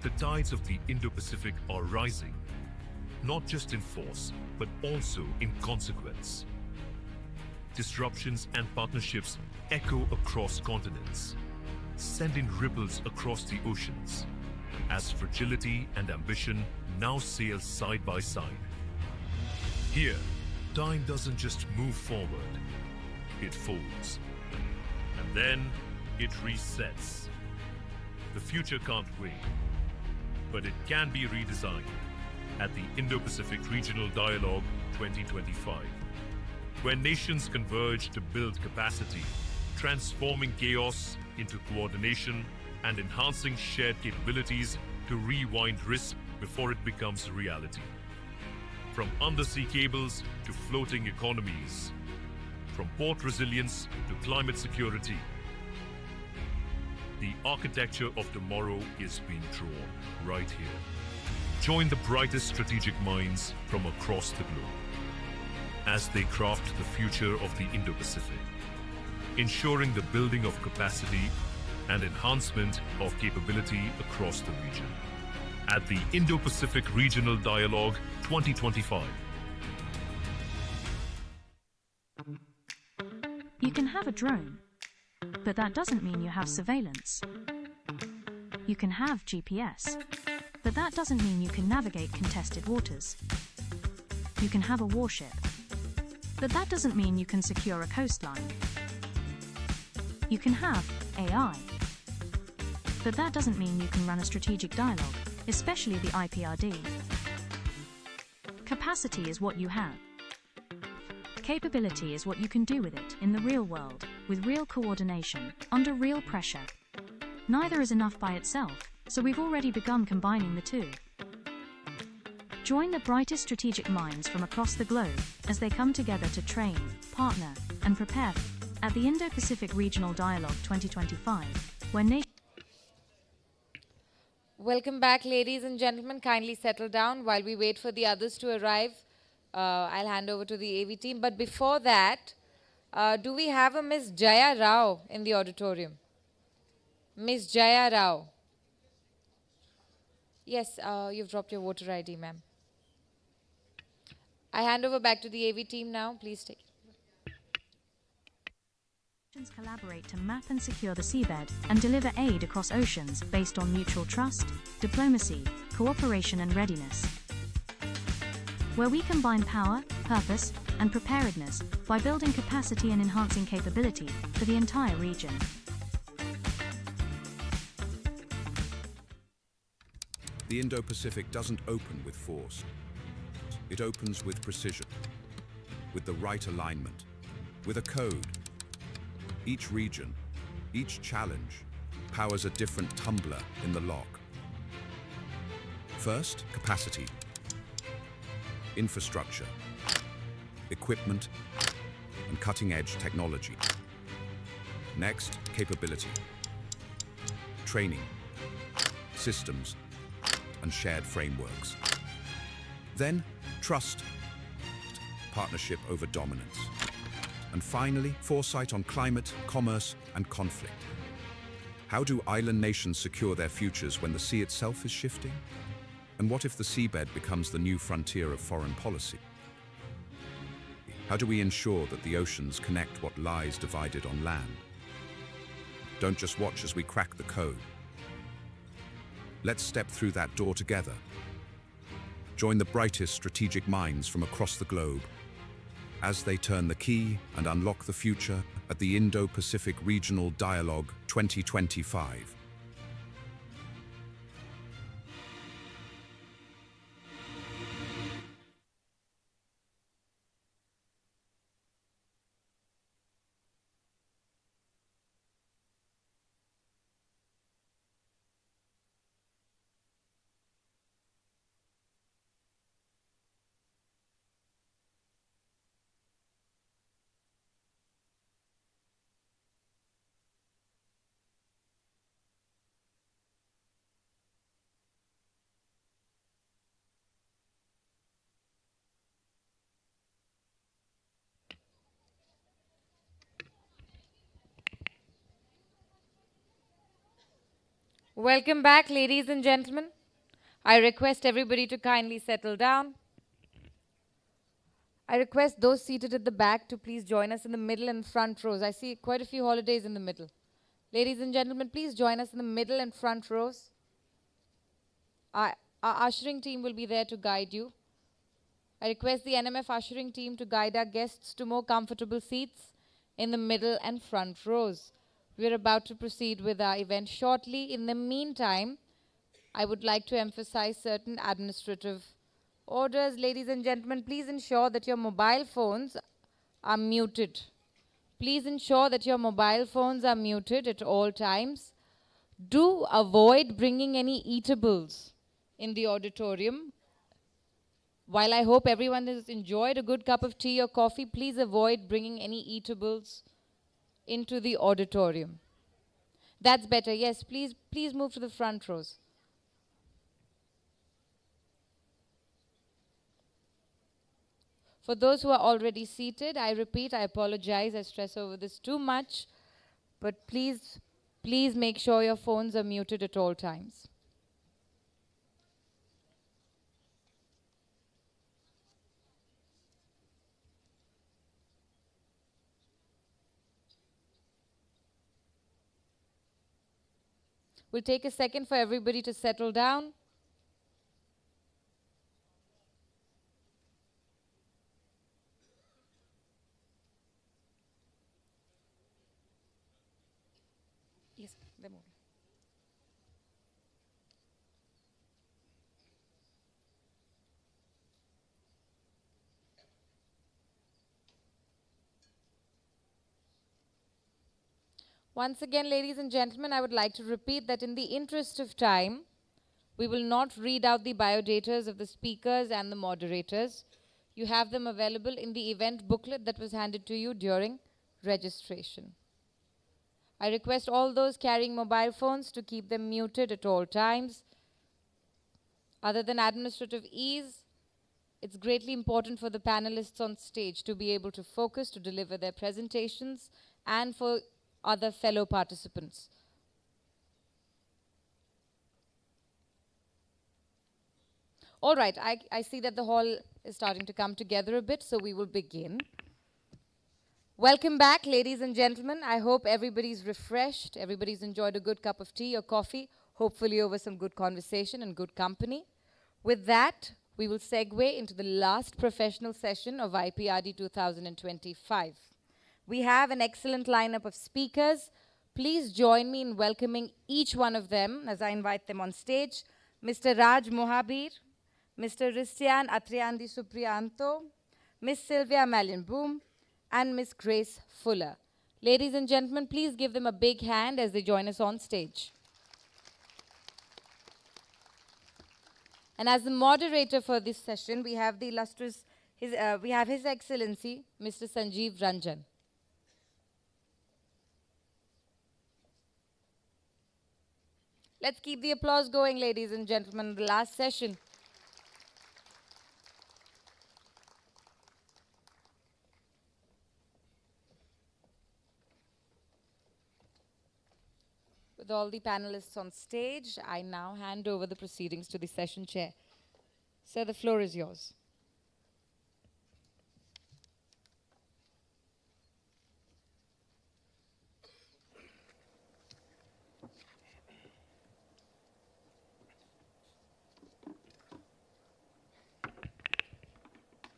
the tides of the Indo-Pacific are rising, not just in force, but also in consequence. Disruptions and partnerships echo across continents, sending ripples across the oceans, as fragility and ambition now sail side by side. Here, time doesn't just move forward, it folds. And then it resets. The future can't wait, but it can be redesigned at the Indo-Pacific Regional Dialogue 2025, where nations converge to build capacity, transforming chaos into coordination and enhancing shared capabilities to rewind risk before it becomes reality. From undersea cables to floating economies, from port resilience to climate security, the architecture of tomorrow is being drawn right here. Join the brightest strategic minds from across the globe as they craft the future of the Indo-Pacific, ensuring the building of capacity and enhancement of capability across the region. At the Indo-Pacific Regional Dialogue 2025. You can have a drone, but that doesn't mean you have surveillance. You can have GPS, but that doesn't mean you can navigate contested waters. You can have a warship, but that doesn't mean you can secure a coastline. You can have AI, but that doesn't mean you can run a strategic dialogue, especially the IPRD. Capacity is what you have. Capability is what you can do with it in the real world, with real coordination, under real pressure. Neither is enough by itself, so we've already begun combining the two. Join the brightest strategic minds from across the globe as they come together to train, partner, and prepare at the Indo-Pacific Regional Dialogue 2025, where nations... Welcome back, ladies and gentlemen. Kindly settle down while we wait for the others to arrive. I'll hand over to the AV team. But before that, do we have a Miss Jaya Rao in the auditorium? Miss Jaya Rao. Yes, you've dropped your voter ID, ma'am. I hand over back to the AV team now. Please take it. Nations collaborate to map and secure the seabed and deliver aid across oceans based on mutual trust, diplomacy, cooperation and readiness. Where we combine power, purpose, and preparedness by building capacity and enhancing capability for the entire region. The Indo-Pacific doesn't open with force. It opens with precision, with the right alignment, with a code. Each region, each challenge, powers a different tumbler in the lock. First, capacity. Infrastructure, equipment, and cutting-edge technology. Next, capability. Training, systems, and shared frameworks. Then, trust, partnership over dominance. And finally, foresight on climate, commerce, and conflict. How do island nations secure their futures when the sea itself is shifting? And what if the seabed becomes the new frontier of foreign policy? How do we ensure that the oceans connect what lies divided on land? Don't just watch as we crack the code. Let's step through that door together. Join the brightest strategic minds from across the globe as they turn the key and unlock the future at the Indo-Pacific Regional Dialogue 2025. Welcome back, ladies and gentlemen. I request everybody to kindly settle down. I request those seated at the back to please join us in the middle and front rows. I see quite a few holidays in the middle. Ladies and gentlemen, please join us in the middle and front rows. Our ushering team will be there to guide you. I request the NMF ushering team to guide our guests to more comfortable seats in the middle and front rows. We are about to proceed with our event shortly. In the meantime, I would like to emphasize certain administrative orders. Ladies and gentlemen, please ensure that your mobile phones are muted. Please ensure that your mobile phones are muted at all times. Do avoid bringing any eatables in the auditorium. While I hope everyone has enjoyed a good cup of tea or coffee, please avoid bringing any eatables into the auditorium. That's better. Yes, please move to the front rows. For those who are already seated, I repeat, I apologize, I stress over this too much, but please make sure your phones are muted at all times. We'll take a second for everybody to settle down. Yes, they're moving. Once again, ladies and gentlemen, I would like to repeat that in the interest of time, we will not read out the biodatas of the speakers and the moderators. You have them available in the event booklet that was handed to you during registration. I request all those carrying mobile phones to keep them muted at all times. Other than administrative ease, it's greatly important for the panelists on stage to be able to focus, to deliver their presentations, and for other fellow participants. All right, I see that the hall is starting to come together a bit, so we will begin. Welcome back, ladies and gentlemen. I hope everybody's refreshed, everybody's enjoyed a good cup of tea or coffee, hopefully over some good conversation and good company. With that, we will segue into the last professional session of IPRD 2025. We have an excellent lineup of speakers. Please join me in welcoming each one of them as I invite them on stage. Mr. Raj Mohabir, Mr. Ristian Atriandi Suprianto, Ms. Sylvia Malian-Boom, and Ms. Grace Fuller. Ladies and gentlemen, please give them a big hand as they join us on stage. And as the moderator for this session, we have the illustrious, we have His Excellency, Mr. Sanjeev Ranjan. Let's keep the applause going, ladies and gentlemen, the last session. With all the panelists on stage, I now hand over the proceedings to the session chair. Sir, the floor is yours.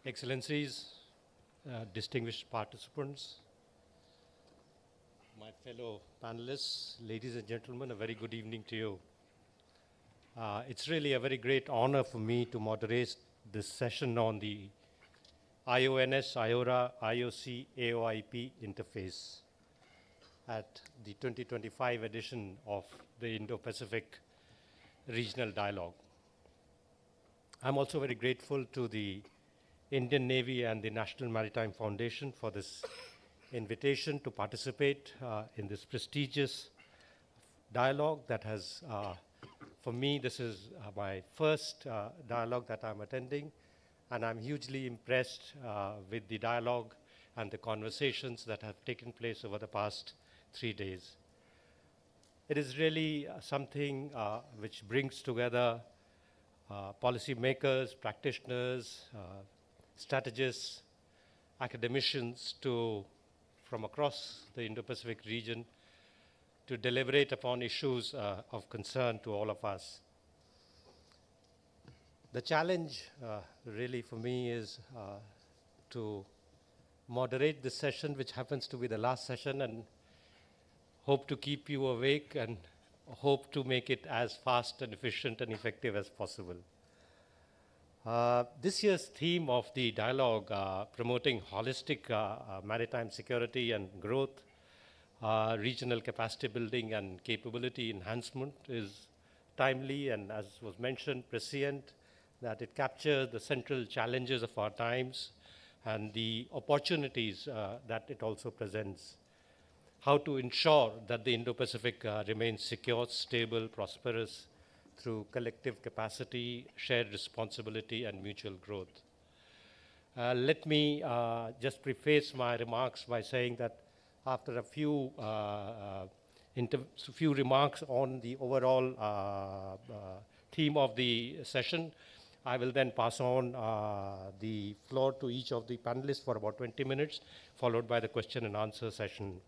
Excellencies, distinguished participants, my fellow panelists, ladies and gentlemen, a very good evening to you. It's really a very great honor for me to moderate this session on the IONS, IORA, IOC, AOIP interface at the 2025 edition of the Indo-Pacific Regional Dialogue. I'm also very grateful to the Indian Navy and the National Maritime Foundation for this invitation to participate in this prestigious dialogue that has, for me, this is my first dialogue that I'm attending, and I'm hugely impressed with the dialogue and the conversations that have taken place over the past 3 days. It is really something which brings together policymakers, practitioners, strategists, academicians from across the Indo-Pacific region to deliberate upon issues of concern to all of us. The challenge really for me is to moderate this session, which happens to be the last session, and hope to keep you awake and hope to make it as fast and efficient and effective as possible. This year's theme of the dialogue, promoting holistic maritime security and growth, regional capacity building and capability enhancement, is timely and, as was mentioned, prescient, that it captures the central challenges of our times and the opportunities that it also presents. How to ensure that the Indo-Pacific remains secure, stable, prosperous through collective capacity, shared responsibility, and mutual growth. Let me just preface my remarks by saying that after a few remarks on the overall theme of the session, I will then pass on the floor to each of the panelists for about 20 minutes, followed by the question and answer session.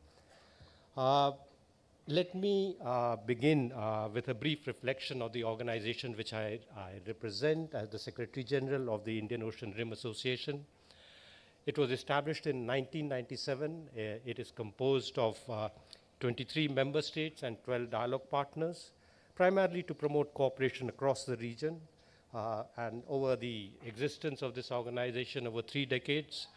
Let me begin with a brief reflection of the organization which I represent as the Secretary General of the Indian Ocean Rim Association. It was established in 1997. It is composed of 23 member states and 12 dialogue partners, primarily to promote cooperation across the region. And over the existence of this organization over 3 decades,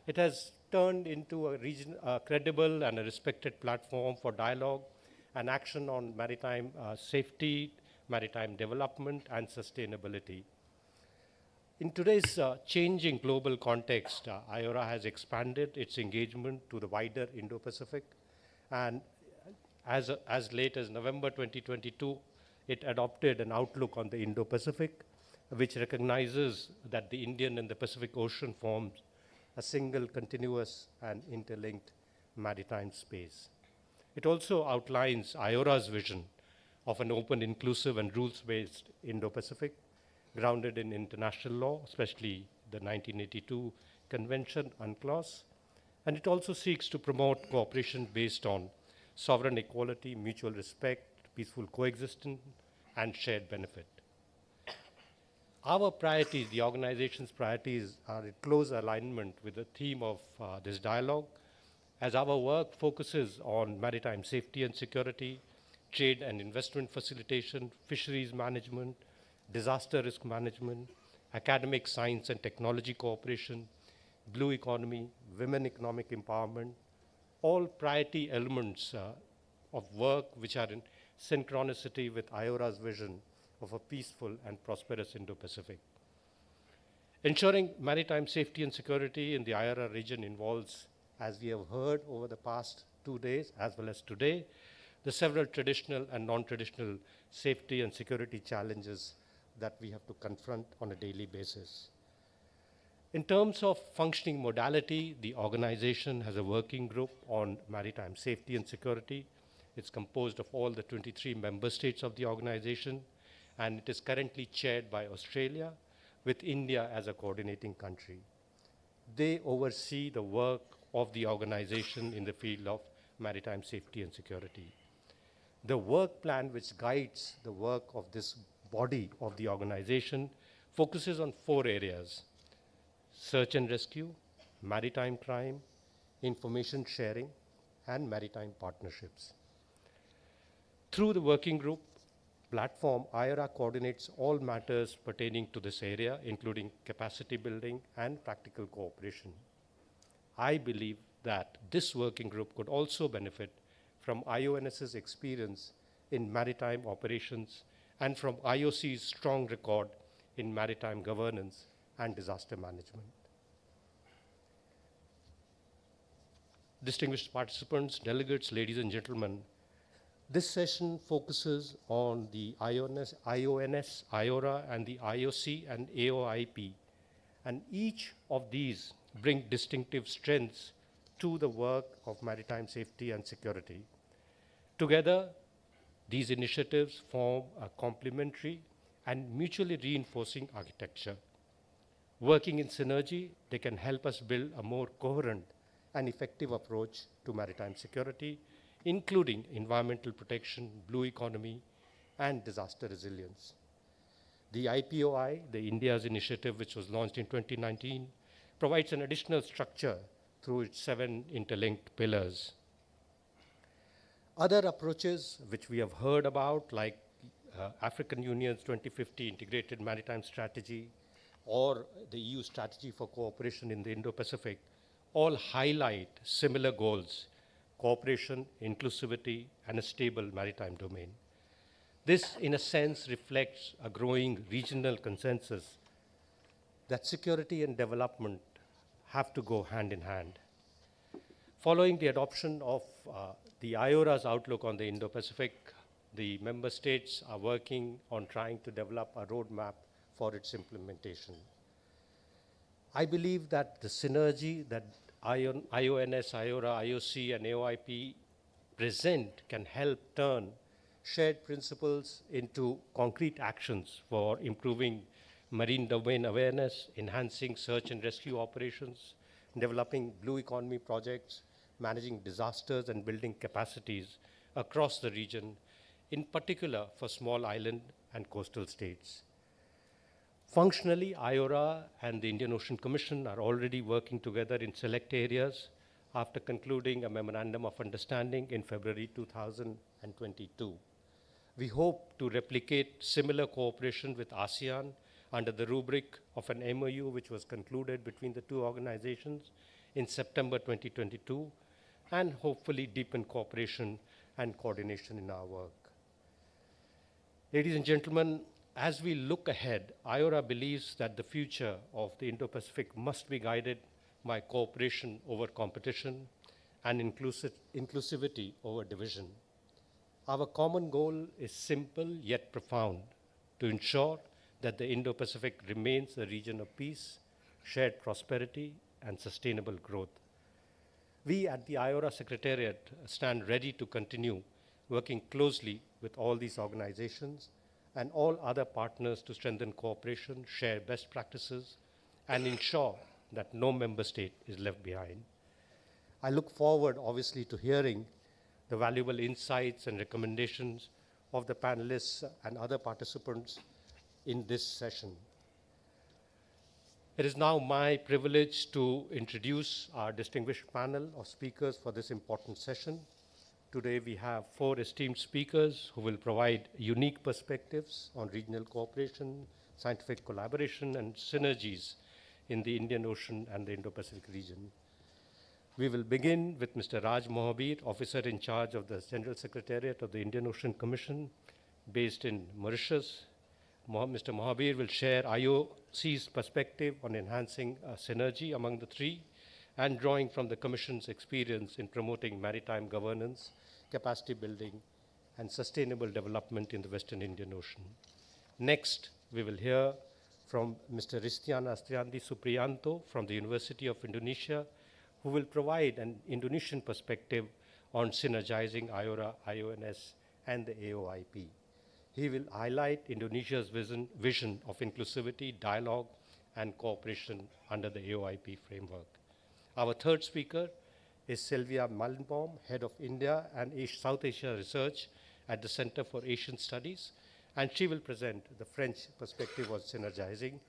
it has turned into a credible and a respected platform for dialogue and action on maritime safety, maritime development, and sustainability. In today's changing global context, IORA has expanded its engagement to the wider Indo-Pacific, and as late as November 2022, it adopted an outlook on the Indo-Pacific, which recognizes that the Indian and the Pacific Ocean forms a single, continuous, and interlinked maritime space. It also outlines IORA's vision of an open, inclusive, and rules-based Indo-Pacific, grounded in international law, especially the 1982 Convention UNCLOS, and it also seeks to promote cooperation based on sovereign equality, mutual respect, peaceful coexistence, and shared benefit. Our priorities, the organization's priorities, are in close alignment with the theme of this dialogue, as our work focuses on maritime safety and security, trade and investment facilitation, fisheries management, disaster risk management, academic science and technology cooperation, blue economy, women economic empowerment, all priority elements of work which are in synchronicity with IORA's vision of a peaceful and prosperous Indo-Pacific. Ensuring maritime safety and security in the IORA region involves, as we have heard over the past 2 days, as well as today, the several traditional and non-traditional safety and security challenges that we have to confront on a daily basis. In terms of functioning modality, the organization has a working group on maritime safety and security. It's composed of all the 23 member states of the organization, and it is currently chaired by Australia, with India as a coordinating country. They oversee the work of the organization in the field of maritime safety and security. The work plan which guides the work of this body of the organization focuses on 4 areas: search and rescue, maritime crime, information sharing, and maritime partnerships. Through the working group platform, IORA coordinates all matters pertaining to this area, including capacity building and practical cooperation. I believe that this working group could also benefit from IONS's experience in maritime operations and from IOC's strong record in maritime governance and disaster management. Distinguished participants, delegates, ladies and gentlemen, this session focuses on the IONS, IORA, and the IOC and AOIP, and each of these bring distinctive strengths to the work of maritime safety and security. Together, These initiatives form a complementary and mutually reinforcing architecture. Working in synergy, they can help us build a more coherent and effective approach to maritime security, including environmental protection, blue economy, and disaster resilience. The IPOI, the India's initiative, which was launched in 2019, provides an additional structure through its 7 interlinked pillars. Other approaches which we have heard about, like African Union's 2050 Integrated Maritime Strategy or the EU Strategy for Cooperation in the Indo-Pacific, all highlight similar goals: cooperation, inclusivity, and a stable maritime domain. This, in a sense, reflects a growing regional consensus that security and development have to go hand in hand. Following the adoption of the IORA's outlook on the Indo-Pacific, the member states are working on trying to develop a roadmap for its implementation. I believe that the synergy that IONS, IORA, IOC, and AOIP present can help turn shared principles into concrete actions for improving marine domain awareness, enhancing search and rescue operations, developing blue economy projects, managing disasters, and building capacities across the region, in particular for small island and coastal states. Functionally, IORA and the Indian Ocean Commission are already working together in select areas after concluding a memorandum of understanding in February 2022. We hope to replicate similar cooperation with ASEAN under the rubric of an MOU which was concluded between the two organizations in September 2022, and hopefully deepen cooperation and coordination in our work. Ladies and gentlemen, as we look ahead, IORA believes that the future of the Indo-Pacific must be guided by cooperation over competition and inclusivity over division. Our common goal is simple yet profound: to ensure that the Indo-Pacific remains a region of peace, shared prosperity, and sustainable growth. We at the IORA Secretariat stand ready to continue working closely with all these organizations and all other partners to strengthen cooperation, share best practices, and ensure that no member state is left behind. I look forward, obviously, to hearing the valuable insights and recommendations of the panelists and other participants in this session. It is now my privilege to introduce our distinguished panel of speakers for this important session. Today we have 4 esteemed speakers who will provide unique perspectives on regional cooperation, scientific collaboration, and synergies in the Indian Ocean and the Indo-Pacific region. We will begin with Mr. Raj Mohabir, officer in charge of the General Secretariat of the Indian Ocean Commission, based in Mauritius. Mr. Mohabir will share IOC's perspective on enhancing synergy among the three and drawing from the Commission's experience in promoting maritime governance, capacity building, and sustainable development in the Western Indian Ocean. Next, we will hear from Mr. Ristian Astriandi Supriyanto from the University of Indonesia, who will provide an Indonesian perspective on synergizing IORA, IONS, and the AOIP. He will highlight Indonesia's vision of inclusivity, dialogue, and cooperation under the AOIP framework. Our third speaker is Sylvia Mallenbaum, Head of India and South Asia Research at the Center for Asian Studies, and she will present the French perspective on synergizing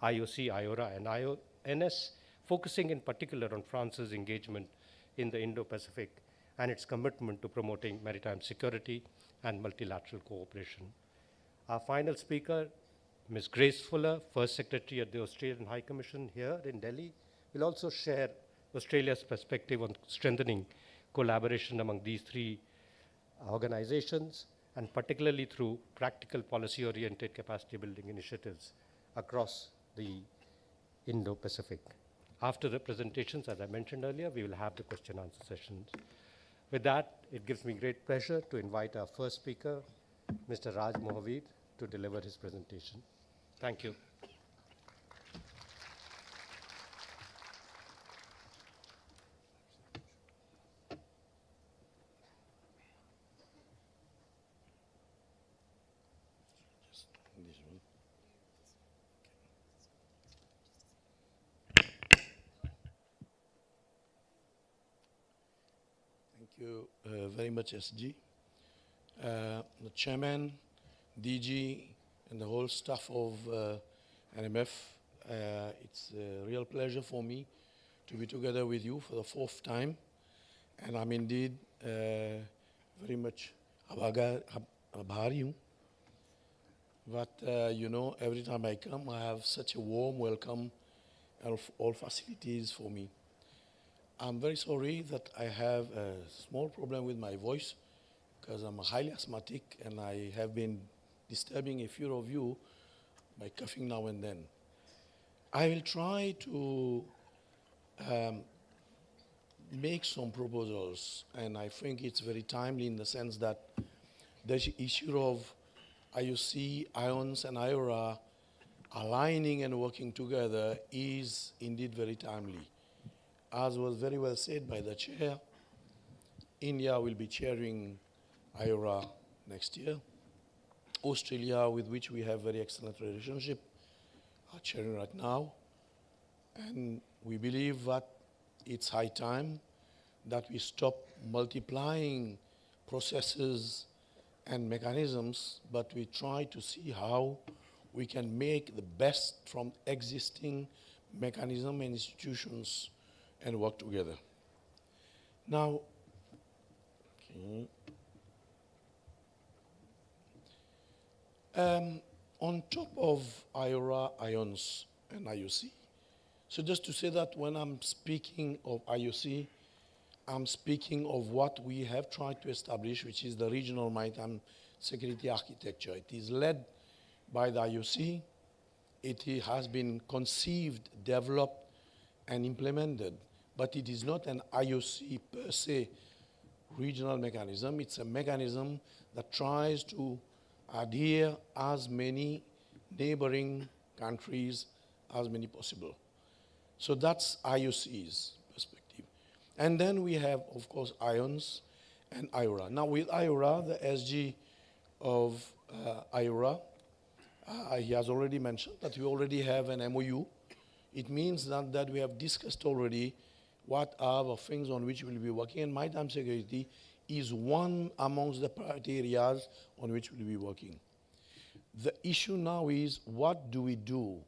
IOC, IORA, and IONS, focusing in particular on France's engagement in the Indo-Pacific and its commitment to promoting maritime security and multilateral cooperation. Our final speaker, Ms. Grace Fuller, First Secretary at the Australian High Commission here in Delhi, will also share Australia's perspective on strengthening collaboration among these three organizations, and particularly through practical policy-oriented capacity building initiatives across the Indo-Pacific. After the presentations, as I mentioned earlier, we will have the question-answer sessions. With that, it gives me great pleasure to invite our first speaker, Mr. Raj Mohabir, to deliver his presentation. Thank you. This one. Thank you very much, SG. The chairman, DG, and the whole staff of NMF, it's a real pleasure for me to be together with you for the 4th time. And I'm indeed very much abhari. But, you know, every time I come, I have such a warm welcome of all facilities for me. I'm very sorry that I have a small problem with my voice because I'm highly asthmatic and I have been disturbing a few of you by coughing now and then. I will try to make some proposals, and I think it's very timely in the sense that the issue of IOC, IONS, and IORA aligning and working together is indeed very timely. As was very well said by the chair, India will be chairing IORA next year. Australia, with which we have very excellent relationship, are chairing right now. And we believe that it's high time that we stop multiplying processes and mechanisms, but we try to see how we can make the best from existing mechanisms and institutions and work together. Now, on top of IORA, IONS, and IOC, so just to say that when I'm speaking of IOC, I'm speaking of what we have tried to establish, which is the regional maritime security architecture. It is led by the IOC. It has been conceived, developed, and implemented, but it is not an IOC per se regional mechanism. It's a mechanism that tries to adhere as many neighboring countries as many possible. So that's IOC's perspective. And then we have, of course, IONS and IORA. Now with IORA, the SG of IORA, he has already mentioned that we already have an MOU. It means that we have discussed already what are the things on which we'll be working, and maritime security is one amongst the priority areas on which we'll be working. The issue now is, what do we do?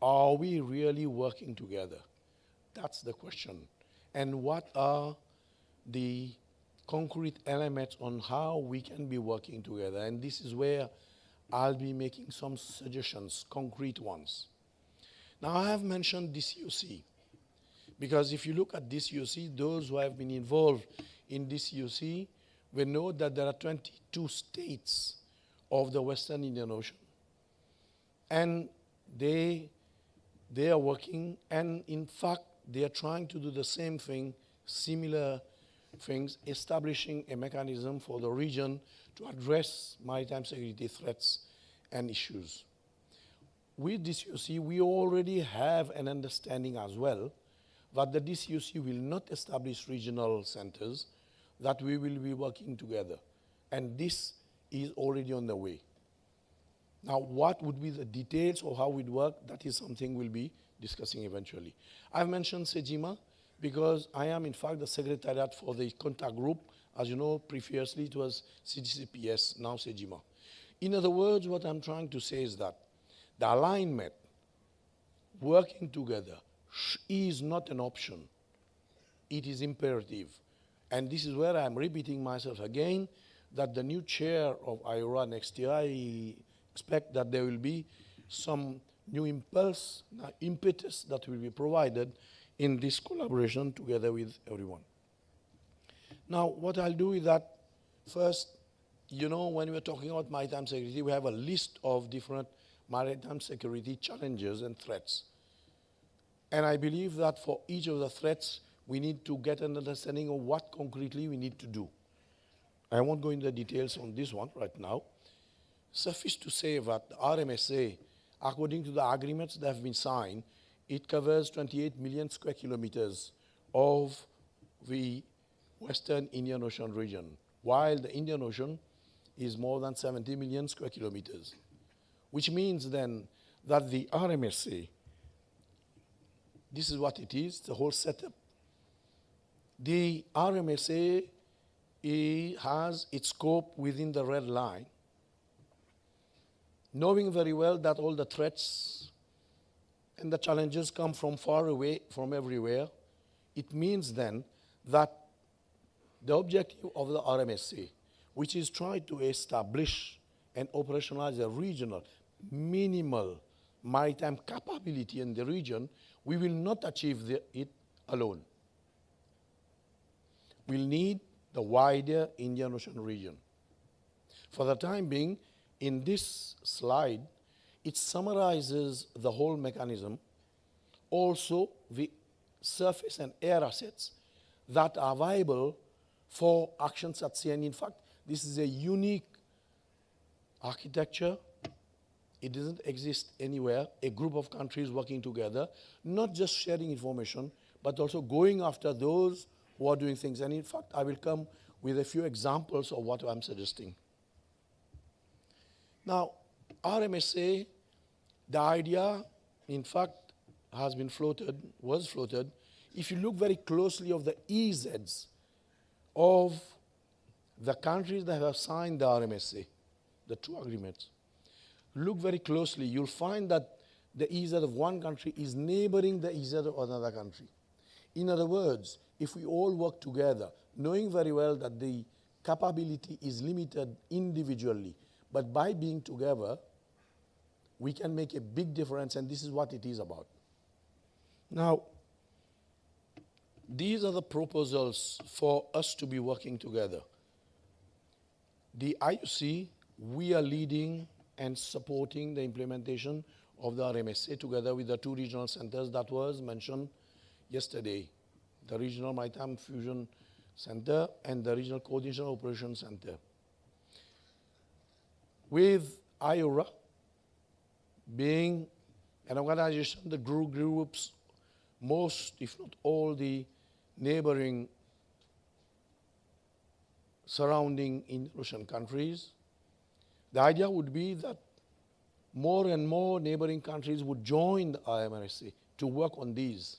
Are we really working together? That's the question. And what are the concrete elements on how we can be working together? And this is where I'll be making some suggestions, concrete ones. Now, I have mentioned this UC, because if you look at this UC, those who have been involved in this UC will know that there are 22 states of the Western Indian Ocean. And they are working, and in fact, they are trying to do the same thing, similar things, establishing a mechanism for the region to address maritime security threats and issues. With this UC, we already have an understanding as well that the DCUC will not establish regional centers, that we will be working together. And this is already on the way. Now, what would be the details of how it work? That is something we'll be discussing eventually. I've mentioned SEJIMA because I am, in fact, the secretariat for the contact group. As you know, previously it was CGCPS, now SEJIMA. In other words, what I'm trying to say is that the alignment, working together, is not an option. It is imperative. And this is where I'm repeating myself again, that the new chair of IORA next year, I expect that there will be some new impulse, impetus that will be provided in this collaboration together with everyone. Now, what I'll do is that first, you know, when we're talking about maritime security, we have a list of different maritime security challenges and threats. And I believe that for each of the threats, we need to get an understanding of what concretely we need to do. I won't go into the details on this one right now. Suffice to say that the RMSA, according to the agreements that have been signed, it covers 28 million square kilometers of the Western Indian Ocean region, while the Indian Ocean is more than 70 million square kilometers. which means then that the RMSA, this is what it is, the whole setup. The RMSA has its scope within the red line, knowing very well that all the threats and the challenges come from far away, from everywhere. It means then that the objective of the RMSA, which is trying to establish and operationalize a regional minimal maritime capability in the region, we will not achieve it alone. We'll need the wider Indian Ocean region. For the time being, in this slide, it summarizes the whole mechanism, also the surface and air assets that are viable for actions at sea. And in fact, this is a unique architecture. It doesn't exist anywhere. A group of countries working together, not just sharing information, but also going after those who are doing things. And in fact, I will come with a few examples of what I'm suggesting. Now, RMSA, the idea, in fact, has been floated, was floated. If you look very closely of the EZs of the countries that have signed the RMSA, the two agreements, look very closely, you'll find that the EZ of one country is neighboring the EZ of another country. In other words, if we all work together, knowing very well that the capability is limited individually, but by being together, we can make a big difference, and this is what it is about. Now, these are the proposals for us to be working together. The IUC, we are leading and supporting the implementation of the RMSA together with the two regional centers that was mentioned yesterday, the Regional Maritime Fusion Center and the Regional Coordination Operations Center. With IORA being an organization that groups most, if not all, the neighboring surrounding Indian Ocean countries, the idea would be that more and more neighboring countries would join the IMRSA to work on these,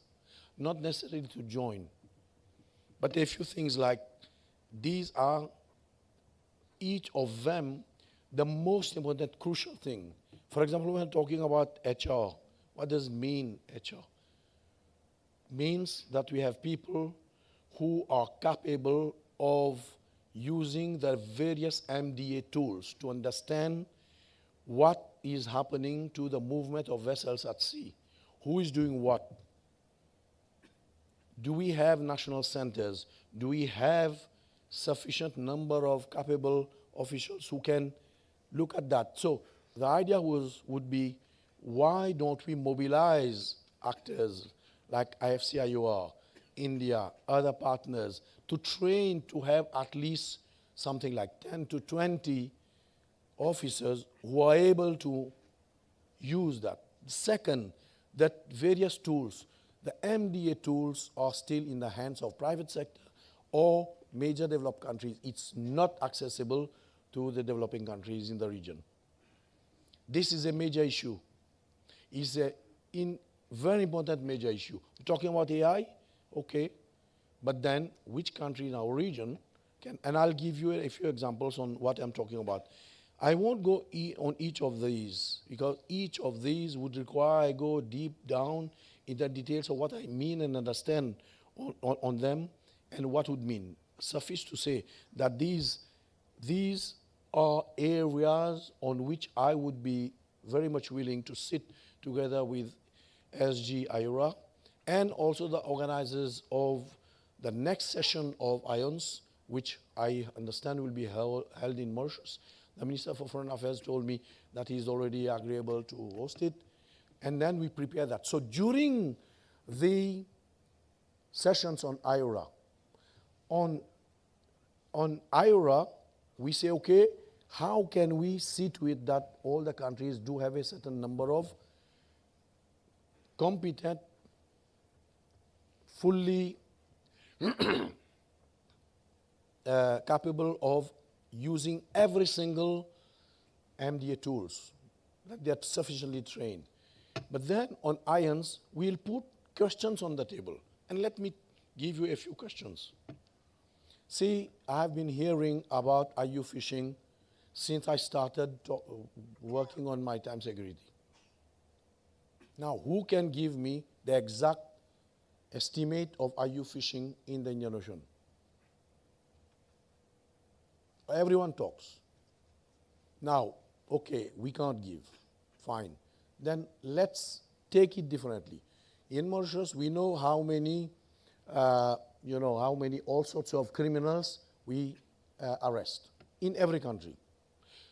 not necessarily to join. But a few things like these are, each of them, the most important, crucial thing. For example, when we're talking about HR, what does it mean, HR? Means that we have people who are capable of using the various MDA tools to understand what is happening to the movement of vessels at sea. Who is doing what? Do we have national centers? Do we have sufficient number of capable officials who can look at that? So the idea would be, why don't we mobilize actors like IFC-IOR, India, other partners, to train to have at least something like 10 to 20 officers who are able to use that. Second, that various tools, the MDA tools are still in the hands of private sector or major developed countries. It's not accessible to the developing countries in the region. This is a major issue. It's a very important major issue. We're talking about AI, okay, but then which country in our region can, and I'll give you a few examples on what I'm talking about. I won't go on each of these, because each of these would require I go deep down in the details of what I mean and understand on them and what would mean. Suffice to say that these are areas on which I would be very much willing to sit together with SG IORA and also the organizers of the next session of IONS, which I understand will be held in Mauritius. The Minister for Foreign Affairs told me that he's already agreeable to host it, and then we prepare that. So during the sessions on IORA, on IORA, we say, okay, how can we see to it that all the countries do have a certain number of competent, fully capable of using every single MDA tools. that they are sufficiently trained. But then on ions, we'll put questions on the table. And let me give you a few questions. See, I've been hearing about IU fishing since I started working on maritime security. Now, who can give me the exact estimate of IU fishing in the Indian Ocean? Everyone talks. Now, okay, we can't give. Fine. Then let's take it differently. In Mauritius, we know how many, how many all sorts of criminals we arrest in every country.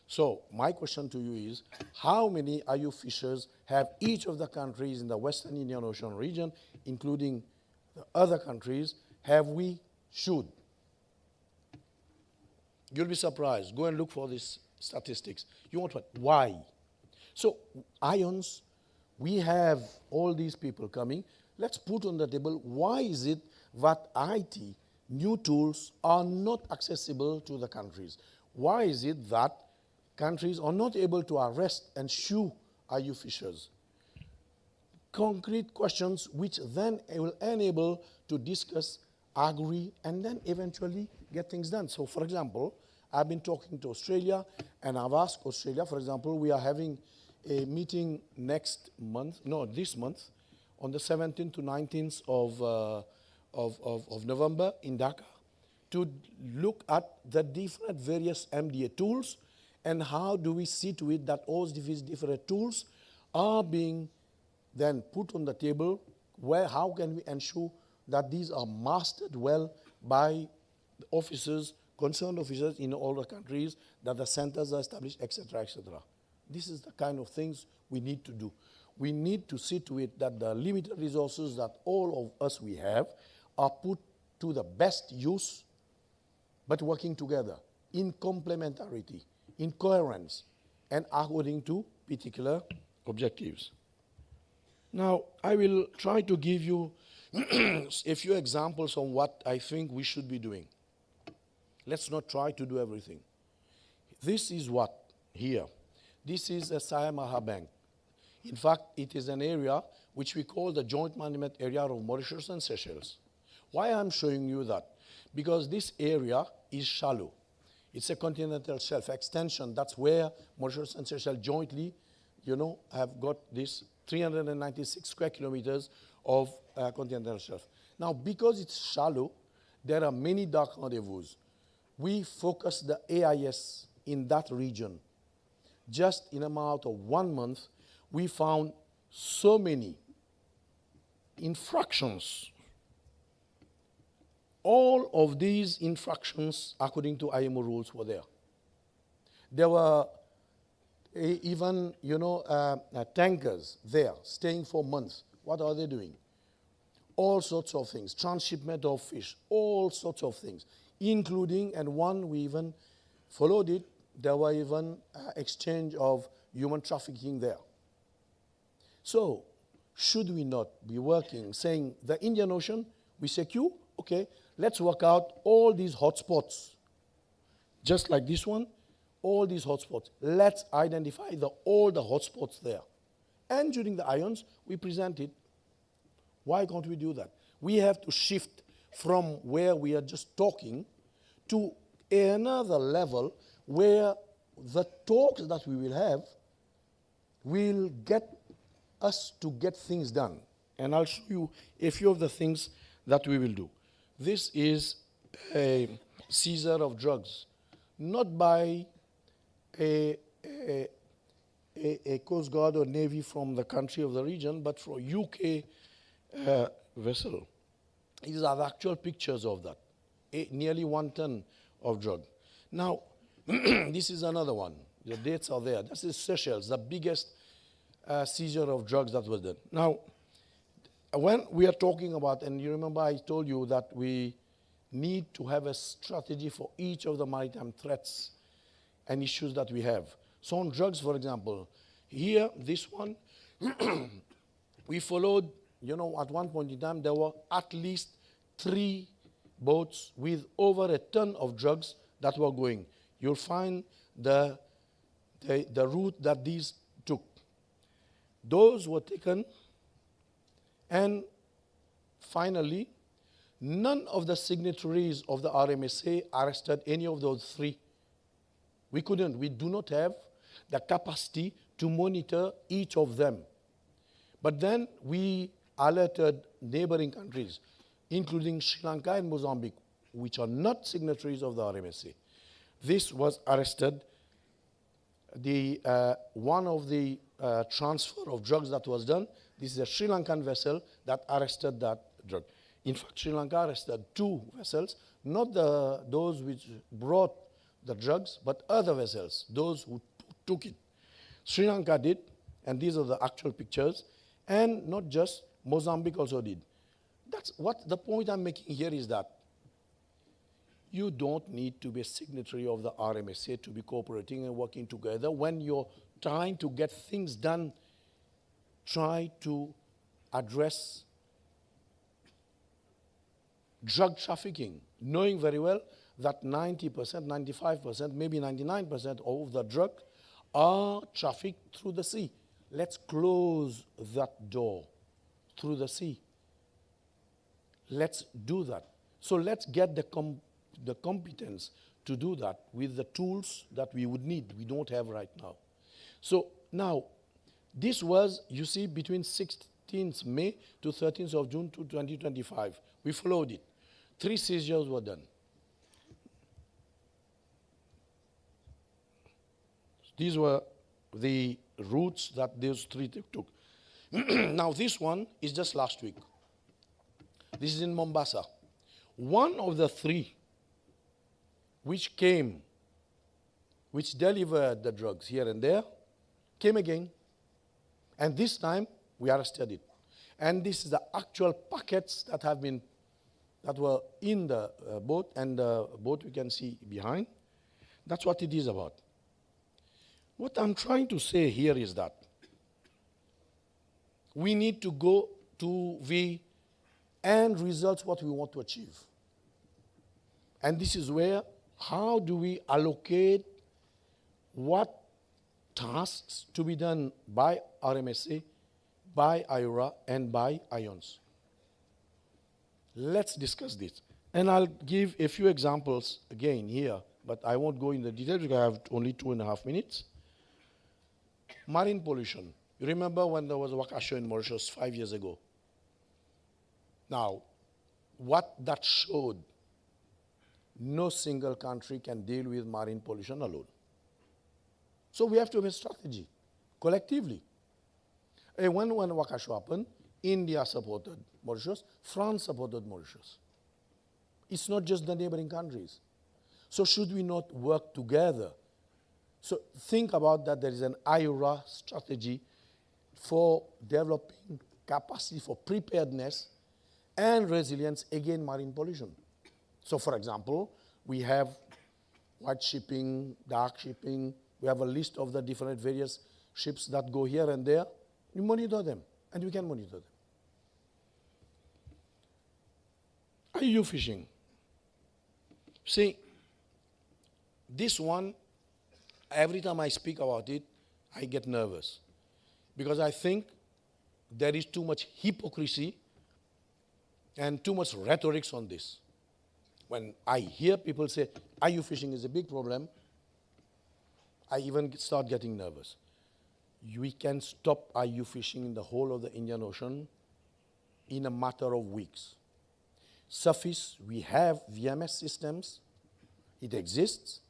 So my question to you is, how many IU fishers have each of the countries in the Western Indian Ocean region, including the other countries, have we shoot? You'll be surprised. Go and look for these statistics. You want what? Why? So ions, we have all these people coming. Let's put on the table, why is it that IT, new tools, are not accessible to the countries? Why is it that countries are not able to arrest and shoe IU fishers? Concrete questions which then will enable to discuss, agree, and then eventually get things done. So for example, I've been talking to Australia, and I've asked Australia, for example, we are having a meeting this month, on the 17th to 19th of November in Dhaka, to look at the different various MDA tools and how do we see to it that all these different tools are being then put on the table, how can we ensure that these are mastered well by the officers, concerned officers in all the countries, that the centers are established, etc., etc. This is the kind of things we need to do. We need to see to it that the limited resources that all of us we have are put to the best use, but working together in complementarity, in coherence, and according to particular objectives. Now, I will try to give you a few examples on what I think we should be doing. Let's not try to do everything. This is what here. This is a Sayamaha Bank. In fact, it is an area which we call the Joint Management Area of Mauritius and Seychelles. Why I'm showing you that? Because this area is shallow. It's a continental shelf extension. That's where Mauritius and Seychelles jointly, have got this 396 square kilometers of continental shelf. Now, because it's shallow, there are many dark rendezvous. We focus the AIS in that region. Just in a matter of 1 month, we found so many infractions. All of these infractions, according to IMO rules, were there. There were even, tankers there, staying for months. What are they doing? All sorts of things, transshipment of fish, all sorts of things, including, and one we even followed it, there were even exchange of human trafficking there. So, should we not be working, saying the Indian Ocean, we secure, okay, let's work out all these hotspots, just like this one, all these hotspots. Let's identify all the hotspots there. And during the ions, we present it. Why can't we do that? We have to shift from where we are just talking to another level where the talks that we will have will get us to get things done. And I'll show you a few of the things that we will do. This is a seizure of drugs, not by a Coast Guard or Navy from the country of the region, but for UK vessel. These are the actual pictures of that. Nearly 1 ton of drug. Now, this is another one. The dates are there. This is Seychelles, the biggest seizure of drugs that was done. Now, when we are talking about, and you remember I told you that we need to have a strategy for each of the maritime threats and issues that we have. So on drugs, for example, here, this one, we followed, at one point in time, there were at least 3 boats with over 1 ton of drugs that were going. You'll find the route that these took. Those were taken, and finally, none of the signatories of the RMSA arrested any of those three. We couldn't. We do not have the capacity to monitor each of them. But then we alerted neighboring countries, including Sri Lanka and Mozambique, which are not signatories of the RMSA. This was arrested. One of the transfer of drugs that was done, this is a Sri Lankan vessel that arrested that drug. In fact, Sri Lanka arrested 2 vessels, not those which brought the drugs, but other vessels, those who took it. Sri Lanka did, and these are the actual pictures, and not just, Mozambique also did. That's what the point I'm making here is that you don't need to be a signatory of the RMSA to be cooperating and working together. When you're trying to get things done, try to address drug trafficking, knowing very well that 90%, 95%, maybe 99% of the drugs are trafficked through the sea. Let's close that door through the sea. Let's do that. So let's get the competence to do that with the tools that we would need, we don't have right now. So now, this was, you see, between 16th May to 13th of June to 2025. We followed it. 3 seizures were done. These were the routes that those 3 took. Now this one is just last week. This is in Mombasa. One of the 3 which came, which delivered the drugs here and there, came again. And this time, we arrested it. And this is the actual packets that were in the boat, and the boat we can see behind. That's what it is about. What I'm trying to say here is that we need to go to the end results, what we want to achieve. And this is where, how do we allocate what tasks to be done by RMSA, by IORA, and by IONS. Let's discuss this. And I'll give a few examples again here, but I won't go into the details because I have only 2.5 minutes. Marine pollution. You remember when there was Wakasho in Mauritius 5 years ago? Now, what that showed, no single country can deal with marine pollution alone. So we have to have a strategy, collectively. And when Wakasho happened, India supported Mauritius, France supported Mauritius. It's not just the neighboring countries. So should we not work together? So think about that there is an IORA strategy for developing capacity for preparedness and resilience against marine pollution. So for example, we have white shipping, dark shipping, we have a list of the different various ships that go here and there. We monitor them, and we can monitor them. IUU fishing. See, this one, every time I speak about it, I get nervous. Because I think there is too much hypocrisy and too much rhetoric on this. When I hear people say, IUU fishing is a big problem, I even start getting nervous. We can stop IUU fishing in the whole of the Indian Ocean in a matter of weeks. Surface, we have VMS systems, it exists,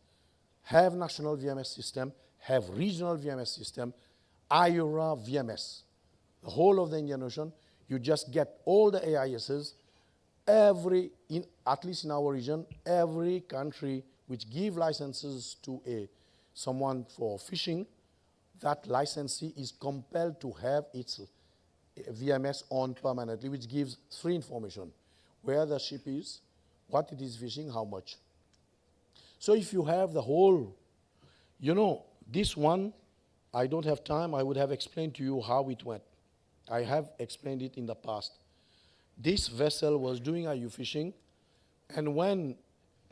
have national VMS system, have regional VMS system, IORA VMS. The whole of the Indian Ocean, you just get all the AISs, at least in our region, every country which give licenses to someone for fishing, that licensee is compelled to have its VMS on permanently, which gives 3 information: where the ship is, what it is fishing, how much. So if you have the whole, this one, I don't have time, I would have explained to you how it went. I have explained it in the past. This vessel was doing IUU fishing, and when,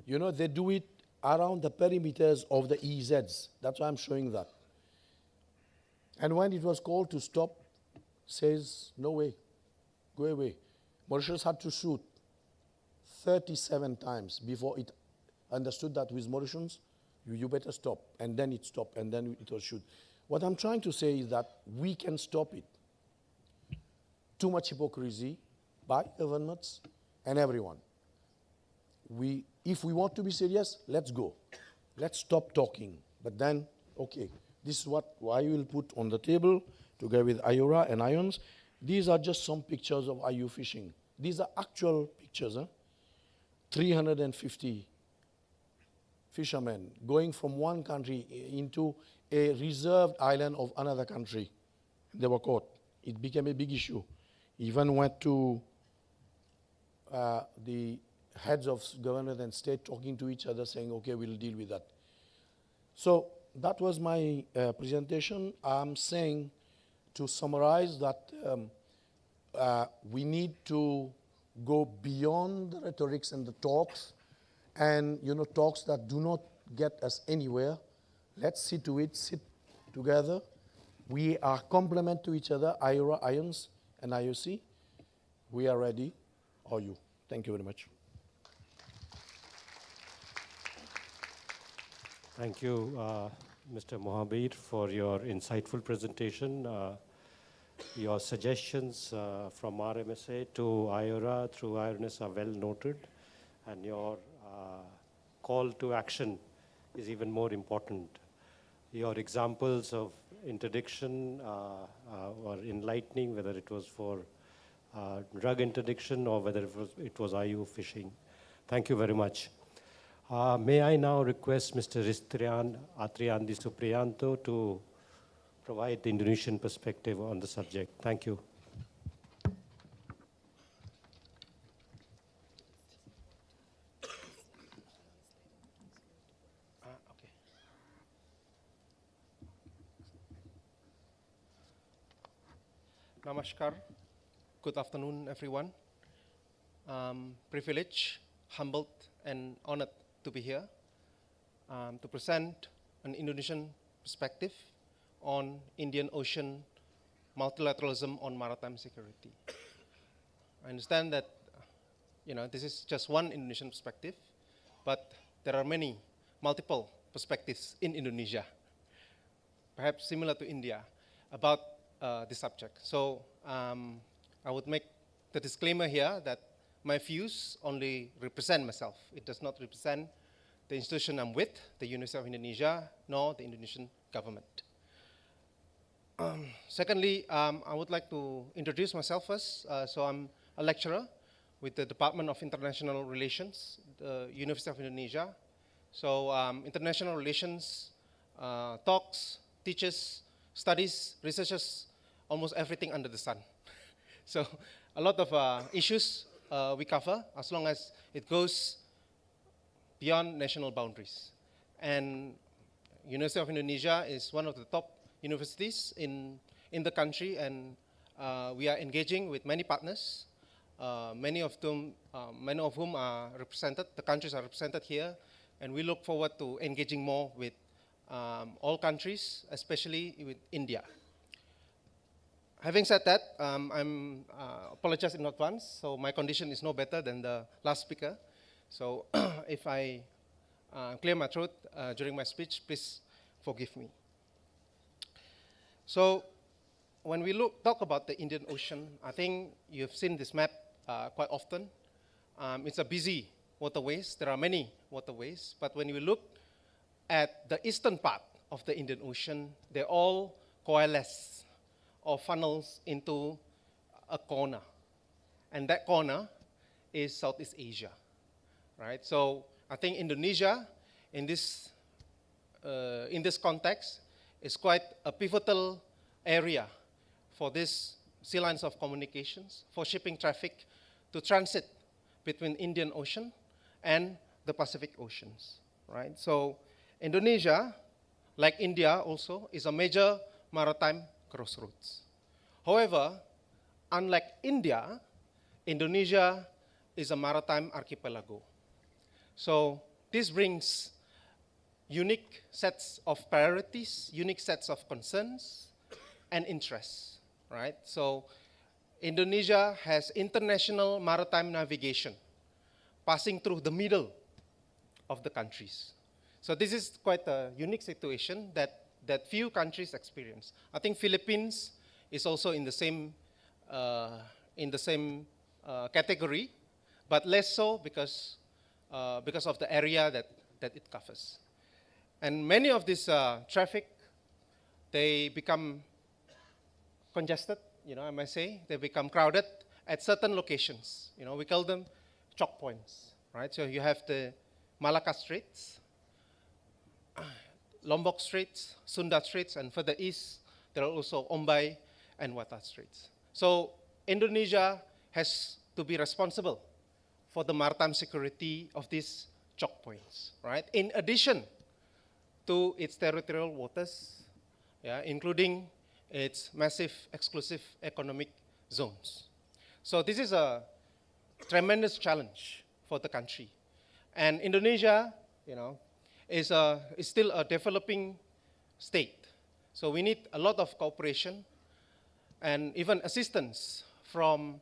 they do it around the perimeters of the EZs. That's why I'm showing that. And when it was called to stop, says, no way, go away. Mauritius had to shoot 37 times before it understood that with Mauritians, you better stop. And then it stopped, and then it was shoot. What I'm trying to say is that we can stop it. Too much hypocrisy by governments and everyone. If we want to be serious, let's go. Let's stop talking. But then, okay, this is what I will put on the table together with IORA and IONS. These are just some pictures of IU fishing. These are actual pictures. 350 fishermen going from one country into a reserved island of another country. They were caught. It became a big issue. Even went to the heads of government and state talking to each other saying, okay, we'll deal with that. So that was my presentation. I'm saying, to summarize, that we need to go beyond the rhetorics and the talks, and talks that do not get us anywhere. Let's sit together. We are complement to each other, IORA, IONS, and IOC. We are ready. Are you? Thank you very much. Thank you, Mr. Mohabir, for your insightful presentation. Your suggestions from RMSA to IORA through IONS are well noted, and your call to action is even more important. Your examples of interdiction were enlightening, whether it was for drug interdiction or whether it was IU fishing. Thank you very much. May I now request Mr. Ristrian Atriandi Supriyanto to provide the Indonesian perspective on the subject. Thank you. Namaskar. Good afternoon, everyone. Privileged, humbled, and honored to be here to present an Indonesian perspective on Indian Ocean multilateralism on maritime security. I understand that this is just one Indonesian perspective, but there are multiple perspectives in Indonesia, perhaps similar to India, about this subject. So I would make the disclaimer here that my views only represent myself. It does not represent the institution I'm with, the University of Indonesia, nor the Indonesian government. Secondly, I would like to introduce myself first. So I'm a lecturer with the Department of International Relations, the University of Indonesia. So international relations talks, teaches, studies, researches, almost everything under the sun. So a lot of issues we cover, as long as it goes beyond national boundaries. And University of Indonesia is one of the top universities in the country, and we are engaging with many partners, many of whom are represented, the countries are represented here, and we look forward to engaging more with all countries, especially with India. Having said that, I'm apologize in advance, so my condition is no better than the last speaker. So if I clear my throat during my speech, please forgive me. So when we talk about the Indian Ocean, I think you've seen this map quite often. It's a busy waterways. There are many waterways, but when you look at the eastern part of the Indian Ocean, they all coalesce or funnels into a corner. And that corner is Southeast Asia, right? So I think Indonesia, in this context, is quite a pivotal area for these sea lines of communications, for shipping traffic to transit between Indian Ocean and the Pacific Oceans, right? So Indonesia, like India also, is a major maritime crossroads. However, unlike India, Indonesia is a maritime archipelago. So this brings unique sets of priorities, unique sets of concerns and interests. right? So Indonesia has international maritime navigation passing through the middle of the countries. So this is quite a unique situation that few countries experience. I think Philippines is also in the same category, but less so because of the area that it covers. And many of this traffic, they become congested, I might say. They become crowded at certain locations. We call them choke points, right? So you have the Malacca Straits, Lombok Straits, Sunda Straits, and further east, there are also Ombay and Wata Straits. So Indonesia has to be responsible for the maritime security of these choke points, right? In addition to its territorial waters, including its massive exclusive economic zones. So this is a tremendous challenge for the country. And Indonesia, is still a developing state. So we need a lot of cooperation and even assistance from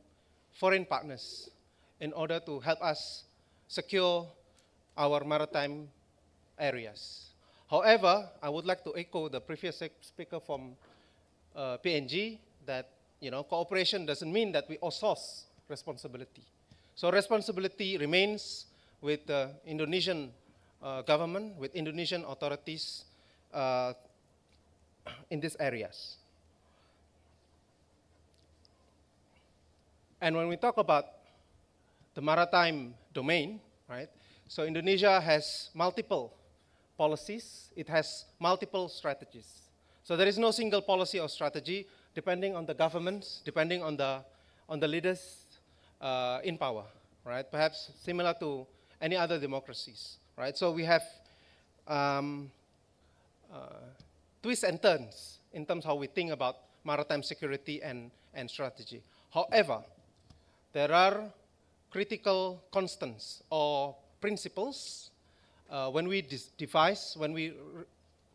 foreign partners in order to help us secure our maritime areas. However, I would like to echo the previous speaker from PNG that cooperation doesn't mean that we outsource responsibility. So responsibility remains with the Indonesian government, with Indonesian authorities in these areas. And when we talk about the maritime domain, right? So Indonesia has multiple policies. It has multiple strategies. So there is no single policy or strategy depending on the governments, depending on the leaders in power, right? Perhaps similar to any other democracies, right? So we have twists and turns in terms of how we think about maritime security and strategy. However, there are critical constants or principles when we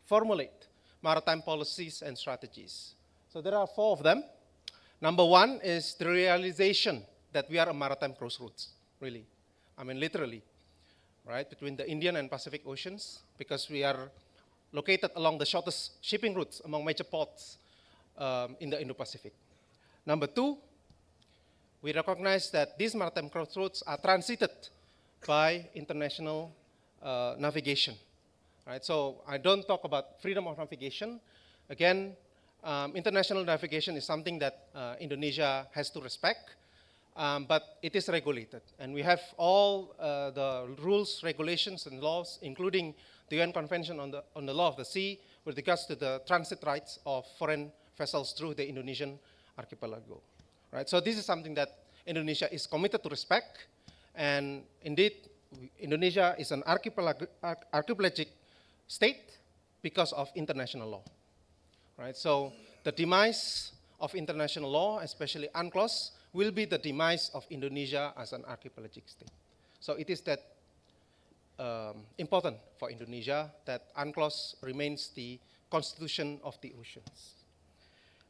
formulate maritime policies and strategies. So there are 4 of them. Number 1 is the realization that we are a maritime crossroads, really. I mean, literally, right, between the Indian and Pacific Oceans, because we are located along the shortest shipping routes among major ports in the Indo-Pacific. Number 2, we recognize that these maritime crossroads are transited by international navigation. Right? So I don't talk about freedom of navigation. Again, international navigation is something that Indonesia has to respect, but it is regulated. And we have all the rules, regulations, and laws, including the UN Convention on the Law of the Sea with regards to the transit rights of foreign vessels through the Indonesian archipelago. Right? So this is something that Indonesia is committed to respect. And indeed, Indonesia is an archipelagic state because of international law. Right? So the demise of international law, especially UNCLOS, will be the demise of Indonesia as an archipelagic state. So it is that important for Indonesia that UNCLOS remains the constitution of the oceans.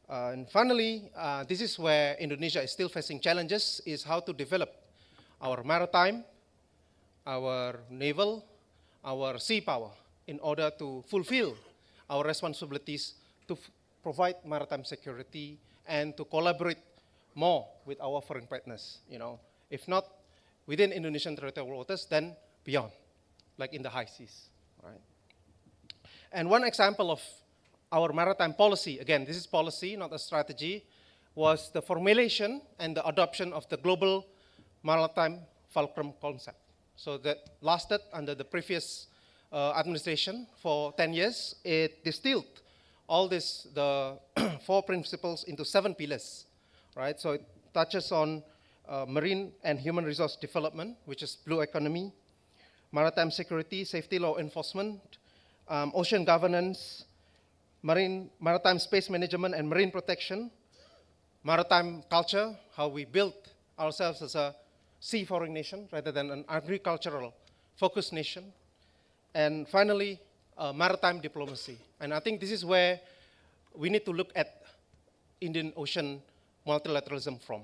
And finally, this is where Indonesia is still facing challenges, is how to develop our maritime, our naval, our sea power in order to fulfill our responsibilities to provide maritime security and to collaborate more with our foreign partners. If not within Indonesian territorial waters, then beyond, like in the high seas. Right? And one example of our maritime policy, again, this is policy, not a strategy, was the formulation and the adoption of the global maritime fulcrum concept. So that lasted under the previous administration for 10 years. It distilled all the 4 principles into 7 pillars, right? So it touches on marine and human resource development, which is blue economy, maritime security, safety law enforcement, ocean governance, maritime space management and marine protection, maritime culture, how we build ourselves as a seafaring nation rather than an agricultural focused nation, and finally, maritime diplomacy. And I think this is where we need to look at Indian Ocean multilateralism from.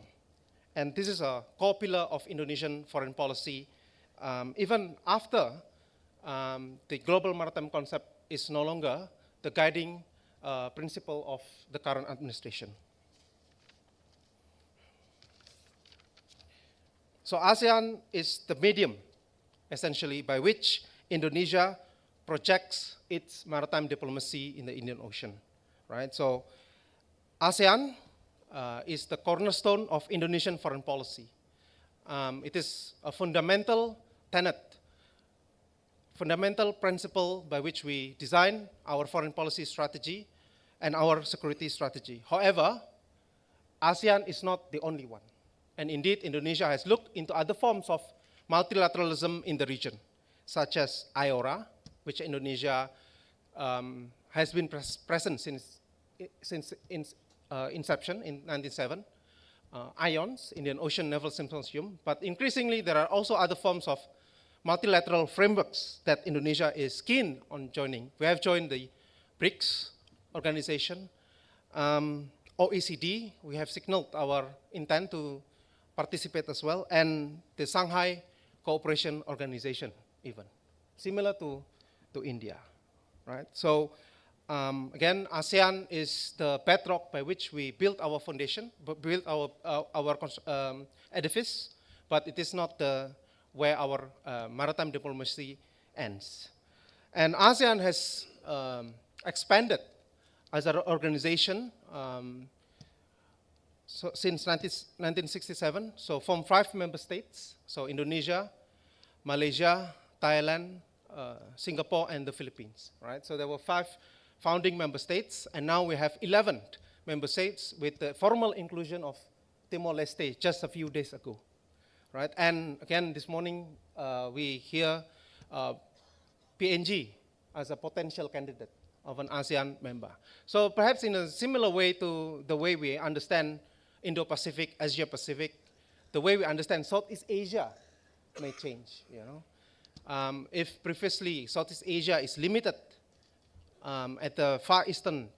And this is a core pillar of Indonesian foreign policy, even after the global maritime concept is no longer the guiding principle of the current administration. So ASEAN is the medium, essentially, by which Indonesia projects its maritime diplomacy in the Indian Ocean, right? So ASEAN is the cornerstone of Indonesian foreign policy. It is a fundamental tenet, fundamental principle by which we design our foreign policy strategy and our security strategy. However, ASEAN is not the only one. And indeed, Indonesia has looked into other forms of multilateralism in the region, such as IORA, which Indonesia has been present since inception in 1997, IONS, Indian Ocean Naval Symposium, but increasingly there are also other forms of multilateral frameworks that Indonesia is keen on joining. We have joined the BRICS organization, OECD, we have signaled our intent to participate as well, and the Shanghai Cooperation Organization even, similar to India, right? So again, ASEAN is the bedrock by which we build our foundation, build our edifice, but it is not where our maritime diplomacy ends. And ASEAN has expanded as an organization since 1967, so from 5 member states, so Indonesia, Malaysia, Thailand, Singapore, and the Philippines, right? So there were 5 founding member states, and now we have 11 member states with the formal inclusion of Timor-Leste just a few days ago, right? And again, this morning, we hear PNG as a potential candidate of an ASEAN member. So perhaps in a similar way to the way we understand Indo-Pacific, Asia-Pacific, the way we understand Southeast Asia may change, you know. If previously Southeast Asia is limited at the far eastern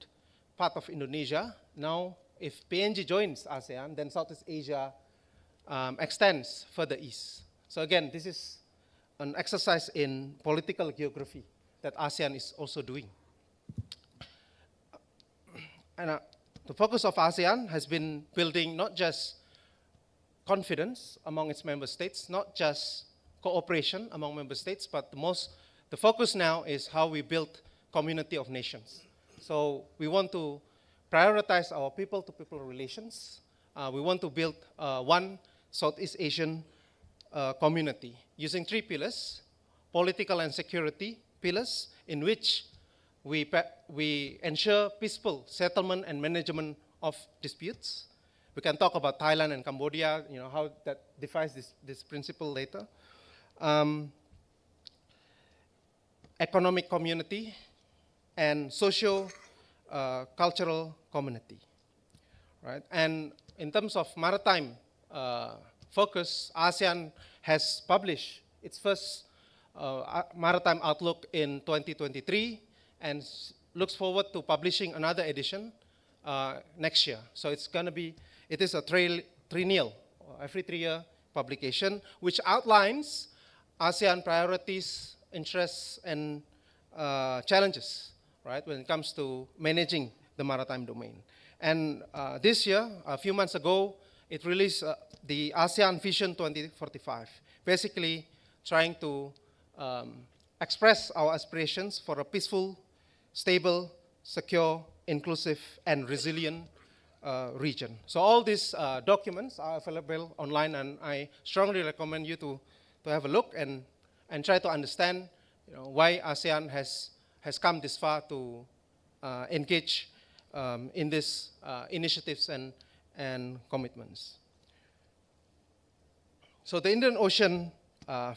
part of Indonesia, now if PNG joins ASEAN, then Southeast Asia extends further east. So again, this is an exercise in political geography that ASEAN is also doing. And the focus of ASEAN has been building not just confidence among its member states, not just cooperation among member states, but the focus now is how we build community of nations. So we want to prioritize our people-to-people relations. We want to build one Southeast Asian community using 3 pillars, political and security pillars, in which we ensure peaceful settlement and management of disputes. We can talk about Thailand and Cambodia, you know, how that defies this principle later. Economic community and socio-cultural community, right? And in terms of maritime focus, ASEAN has published its first maritime outlook in 2023 and looks forward to publishing another edition next year. So it's going to be, it is a triennial, every 3-year publication, which outlines ASEAN priorities, interests, and challenges, right, when it comes to managing the maritime domain. And this year, a few months ago, it released the ASEAN Vision 2045, basically trying to express our aspirations for a peaceful, stable, secure, inclusive, and resilient region. So all these documents are available online, and I strongly recommend you to have a look and try to understand, you know, why ASEAN has come this far to engage in these initiatives and commitments. So the Indian Ocean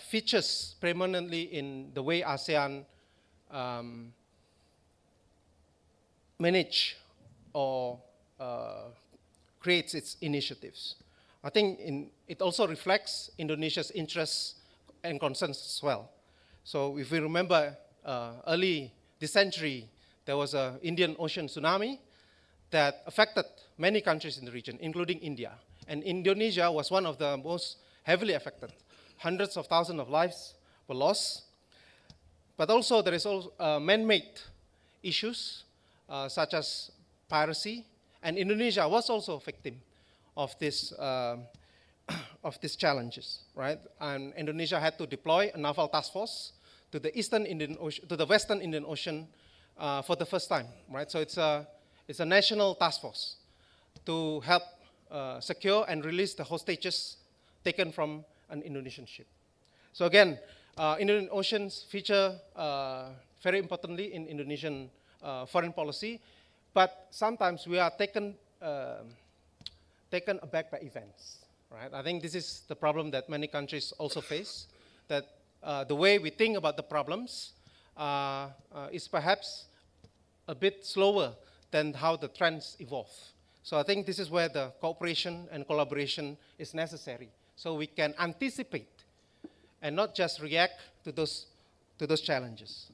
features preeminently in the way ASEAN manage or creates its initiatives. I think it also reflects Indonesia's interests and concerns as well. So if we remember early this century, there was an Indian Ocean tsunami that affected many countries in the region, including India. And Indonesia was one of the most heavily affected. Hundreds of thousands of lives were lost. But also there is also man-made issues such as piracy, and Indonesia was also a victim of this of these challenges, right? And Indonesia had to deploy a naval task force to the Western Indian Ocean for the first time, right? So it's a national task force to help secure and release the hostages taken from an Indonesian ship. So again, Indian Oceans feature very importantly in Indonesian foreign policy, but sometimes we are taken aback by events, right? I think this is the problem that many countries also face, that the way we think about the problems is perhaps a bit slower than how the trends evolve. So I think this is where the cooperation and collaboration is necessary, so we can anticipate and not just react to those challenges.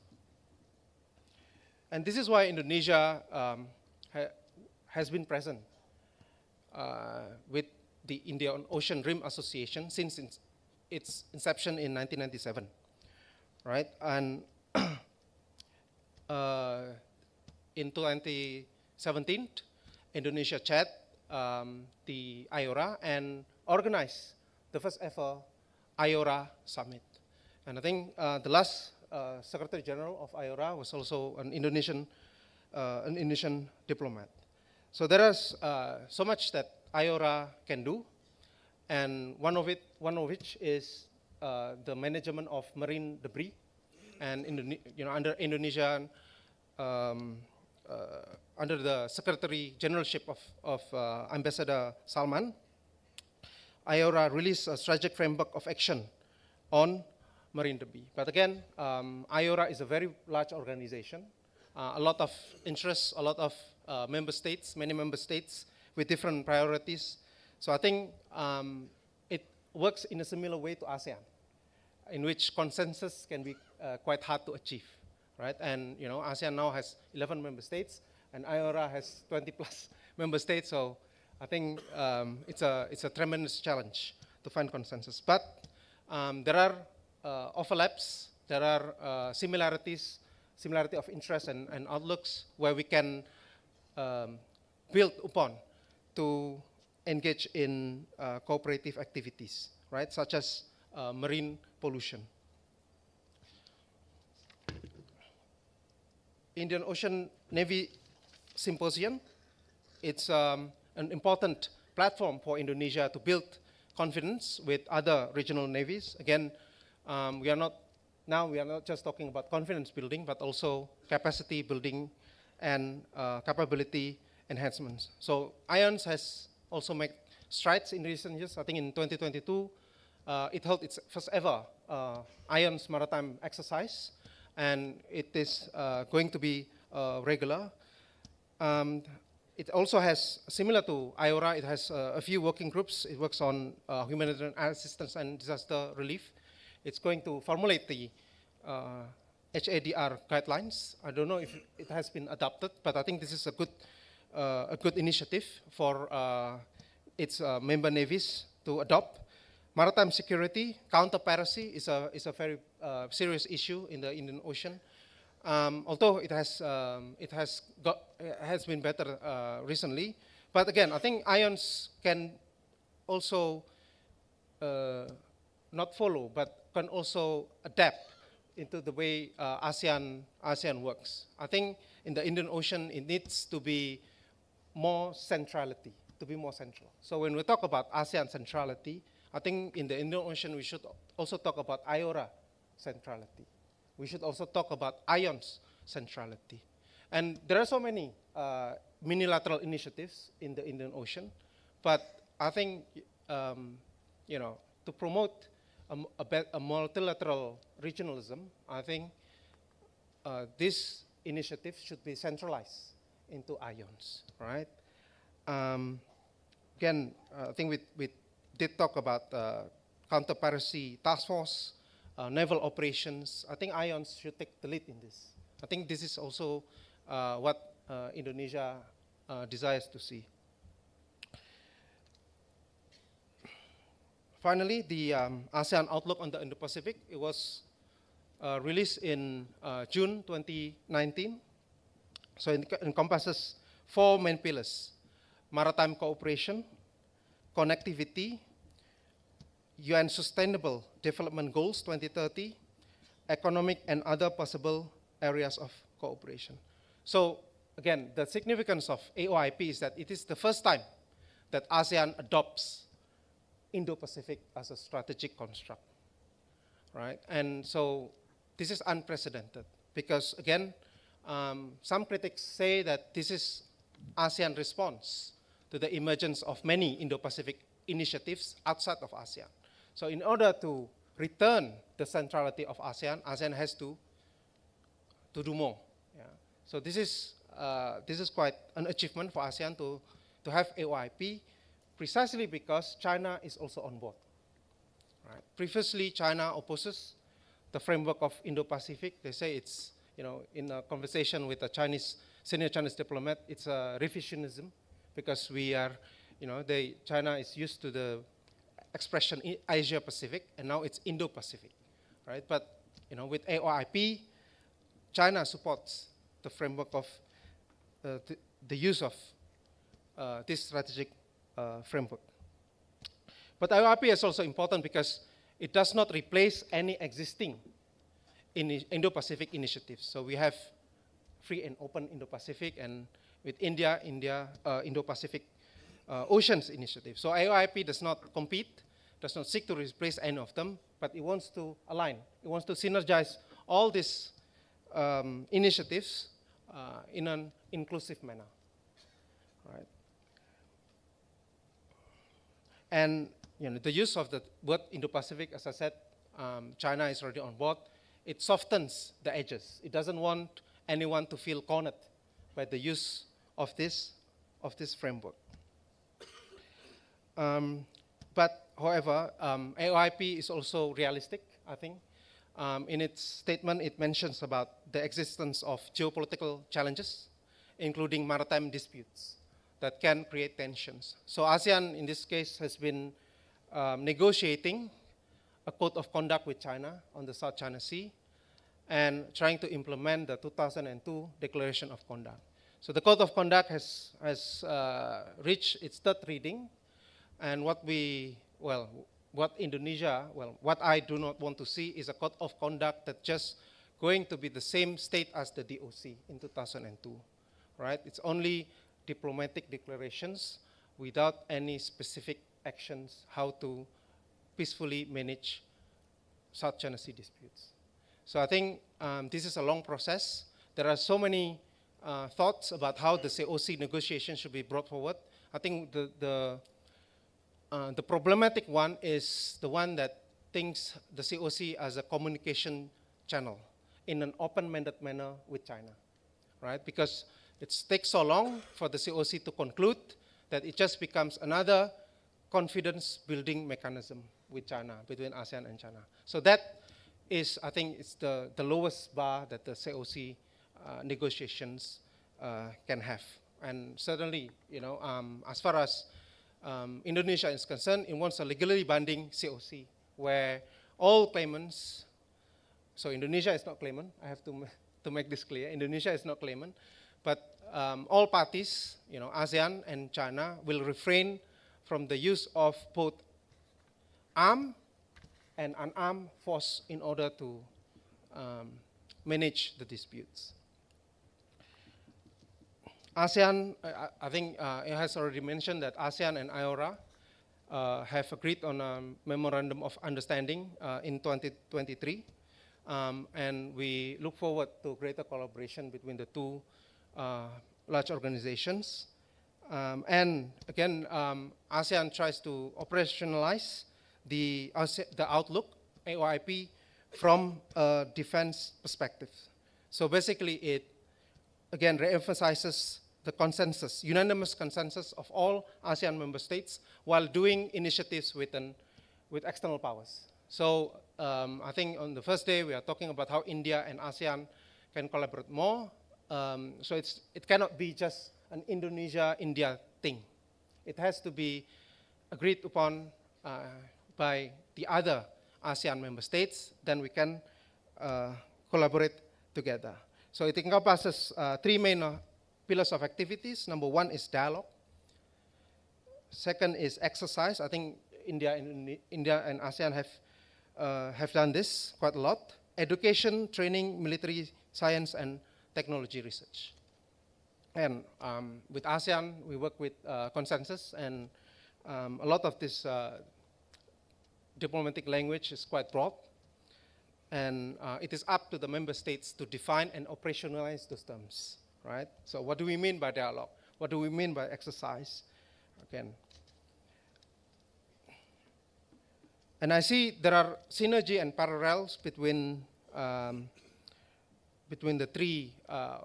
And this is why Indonesia has been present with the Indian Ocean Rim Association since its inception in 1997, right? And in 2017, Indonesia chaired the IORA and organized the first ever IORA summit. And I think the last Secretary General of IORA was also an Indonesian diplomat. So there is so much that IORA can do, and one of which is the management of marine debris, and under Indonesian under the Secretary Generalship of Ambassador Salman, IORA released a strategic framework of action on marine debris. But again, IORA is a very large organization, a lot of interests, a lot of member states, many member states with different priorities. So I think it works in a similar way to ASEAN, in which consensus can be quite hard to achieve, right? And ASEAN now has 11 member states, and IORA has 20 plus member states. So I think it's a tremendous challenge to find consensus. But there are overlaps, there are similarity of interest and outlooks where we can build upon to engage in cooperative activities, right? Such as marine pollution. Indian Ocean Navy Symposium, it's an important platform for Indonesia to build confidence with other regional navies. Again, we are not just talking about confidence building, but also capacity building and capability enhancements. So IONS has also made strides in recent years. I think in 2022, it held its first ever IONS Maritime exercise, and it is going to be regular. It also has, similar to IORA, it has a few working groups. It works on humanitarian assistance and disaster relief. It's going to formulate the HADR guidelines. I don't know if it has been adopted, but I think this is a good initiative for its member navies to adopt. Maritime security, counter-piracy is a very serious issue in the Indian Ocean. Although it has been better recently, but again, I think IONS can also not follow, but can also adapt into the way ASEAN works. I think in the Indian Ocean, it needs to be more centrality, to be more central. So when we talk about ASEAN centrality, I think in the Indian Ocean, we should also talk about IORA centrality. We should also talk about IONS centrality. And there are so many unilateral initiatives in the Indian Ocean, but I think, to promote a multilateral regionalism, I think this initiative should be centralized into IONS, right? Again, I think we did talk about counter-piracy task force, naval operations. I think IONS should take the lead in this. I think this is also what Indonesia desires to see. Finally, the ASEAN Outlook on the Indo-Pacific, it was released in June 2019. So it encompasses 4 main pillars: maritime cooperation, connectivity, UN Sustainable Development Goals 2030, economic and other possible areas of cooperation. So again, the significance of AOIP is that it is the first time that ASEAN adopts Indo-Pacific as a strategic construct, right? And so this is unprecedented because, again, some critics say that this is ASEAN response to the emergence of many Indo-Pacific initiatives outside of ASEAN. So in order to return the centrality of ASEAN, ASEAN has to do more. Yeah. So this is quite an achievement for ASEAN to have AOIP, precisely because China is also on board. Right. Previously, China opposes the framework of Indo-Pacific. They say it's, in a conversation with a senior Chinese diplomat, it's a revisionism because we are, China is used to the expression Asia-Pacific, and now it's Indo-Pacific, right? But, with AOIP, China supports the framework of the use of this strategic framework. But AOIP is also important because it does not replace any existing Indo-Pacific initiatives. So we have free and open Indo-Pacific, and with India, Indo-Pacific Oceans Initiative. So AOIP does not compete, does not seek to replace any of them, but it wants to align. It wants to synergize all these initiatives in an inclusive manner, right? And the use of the word Indo-Pacific, as I said, China is already on board. It softens the edges. It doesn't want anyone to feel cornered by the use of this framework. But however, AOIP is also realistic, I think. In its statement, it mentions about the existence of geopolitical challenges, including maritime disputes that can create tensions. So ASEAN, in this case, has been negotiating a code of conduct with China on the South China Sea and trying to implement the 2002 Declaration of Conduct. So the code of conduct has reached its 3rd reading, and what I do not want to see is a code of conduct that just going to be the same state as the DOC in 2002, right? It's only diplomatic declarations without any specific actions how to peacefully manage South China Sea disputes. So I think this is a long process. There are so many thoughts about how the COC negotiation should be brought forward. I think the problematic one is the one that thinks the COC as a communication channel in an open-minded manner with China, right? Because it takes so long for the COC to conclude that it just becomes another confidence-building mechanism with China, between ASEAN and China. So that is, I think, it's the lowest bar that the COC negotiations can have. And certainly, as far as Indonesia is concerned, it wants a legally binding COC where all claimants, so Indonesia is not claimant, I have to make this clear, Indonesia is not claimant, but all parties, ASEAN and China, will refrain from the use of both armed and unarmed force in order to manage the disputes. ASEAN, I think it has already mentioned that ASEAN and IORA have agreed on a memorandum of understanding in 2023. And we look forward to greater collaboration between the two large organizations. And again, ASEAN tries to operationalize the outlook, AOIP, from a defense perspective. So basically it, again, re-emphasizes the consensus, unanimous consensus of all ASEAN member states while doing initiatives with external powers. So I think on the first day we are talking about how India and ASEAN can collaborate more. So it cannot be just an Indonesia-India thing. It has to be agreed upon by the other ASEAN member states, then we can collaborate together. So it encompasses three main pillars of activities. Number one is dialogue. Second is exercise. I think India and ASEAN have done this quite a lot. Education, training, military science, and technology research. And with ASEAN, we work with consensus, and a lot of this diplomatic language is quite broad. And it is up to the member states to define and operationalize those terms, right? So what do we mean by dialogue? What do we mean by exercise? Again. And I see there are synergy and parallels between the three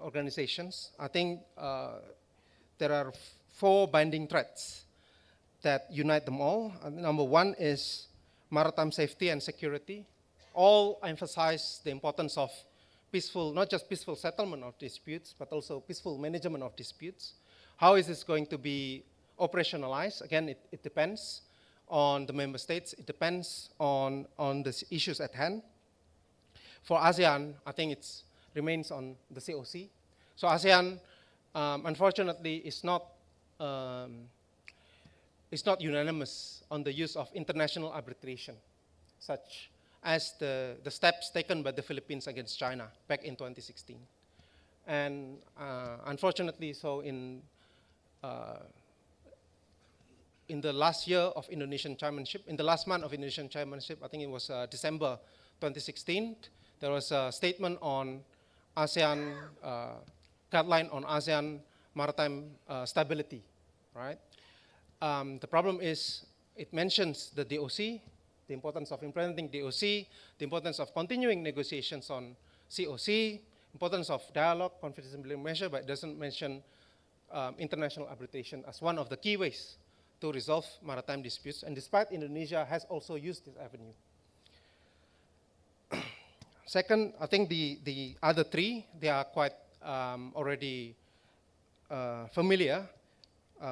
organizations. I think there are four binding threads that unite them all. Number one is maritime safety and security. All emphasize the importance of peaceful, not just peaceful settlement of disputes, but also peaceful management of disputes. How is this going to be operationalized? Again, it depends on the member states. It depends on the issues at hand. For ASEAN, I think it remains on the COC. So ASEAN, unfortunately, is not unanimous on the use of international arbitration, such as the steps taken by the Philippines against China back in 2016. And unfortunately, so in the last year of Indonesian chairmanship, in the last month of Indonesian chairmanship, I think it was December 2016, there was a statement on ASEAN, guideline on ASEAN maritime stability, right? The problem is it mentions the DOC, the importance of implementing DOC, the importance of continuing negotiations on COC, importance of dialogue, confidence building measure, but it doesn't mention international arbitration as one of the key ways to resolve maritime disputes. And despite Indonesia has also used this avenue. Second, I think the other three, they are quite already familiar,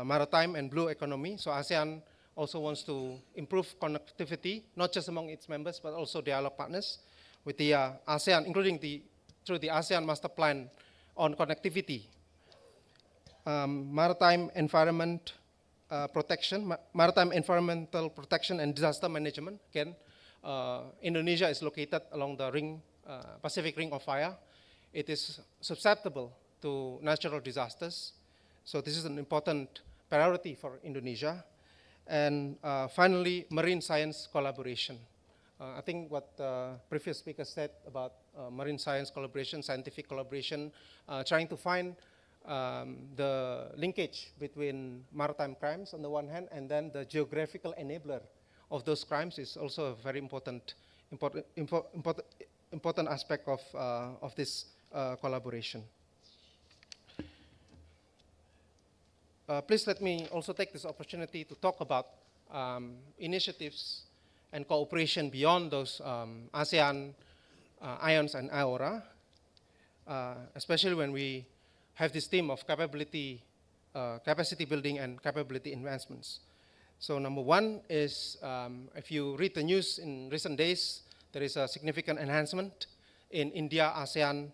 maritime and blue economy. So ASEAN also wants to improve connectivity, not just among its members, but also dialogue partners with the ASEAN, including through the ASEAN Master Plan on connectivity, maritime environment protection, maritime environmental protection and disaster management. Again, Indonesia is located along the Pacific Ring of Fire. It is susceptible to natural disasters. So this is an important priority for Indonesia. And finally, marine science collaboration. I think what the previous speaker said about marine science collaboration, scientific collaboration, trying to find the linkage between maritime crimes on the one hand, and then the geographical enabler of those crimes is also a very important aspect of this collaboration. Please let me also take this opportunity to talk about initiatives and cooperation beyond those ASEAN, IONS, and IORA, especially when we have this theme of capability, capacity building and capability advancements. So number one is, if you read the news in recent days, there is a significant enhancement in India-ASEAN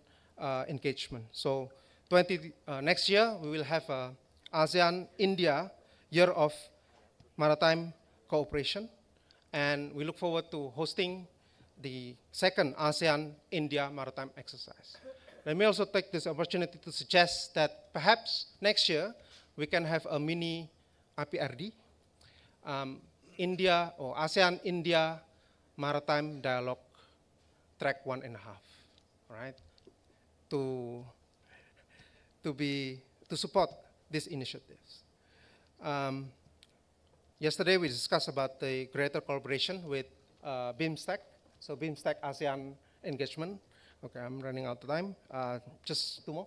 engagement. So next year, we will have a ASEAN-India Year of Maritime Cooperation, and we look forward to hosting the second ASEAN-India Maritime Exercise. Let me also take this opportunity to suggest that perhaps next year we can have a mini Iprd, India or ASEAN-India Maritime Dialogue Track 1.5, right? To support these initiatives. Yesterday we discussed about the greater collaboration with BIMSTEC, so BIMSTEC ASEAN engagement. Okay, I'm running out of time. Just two more.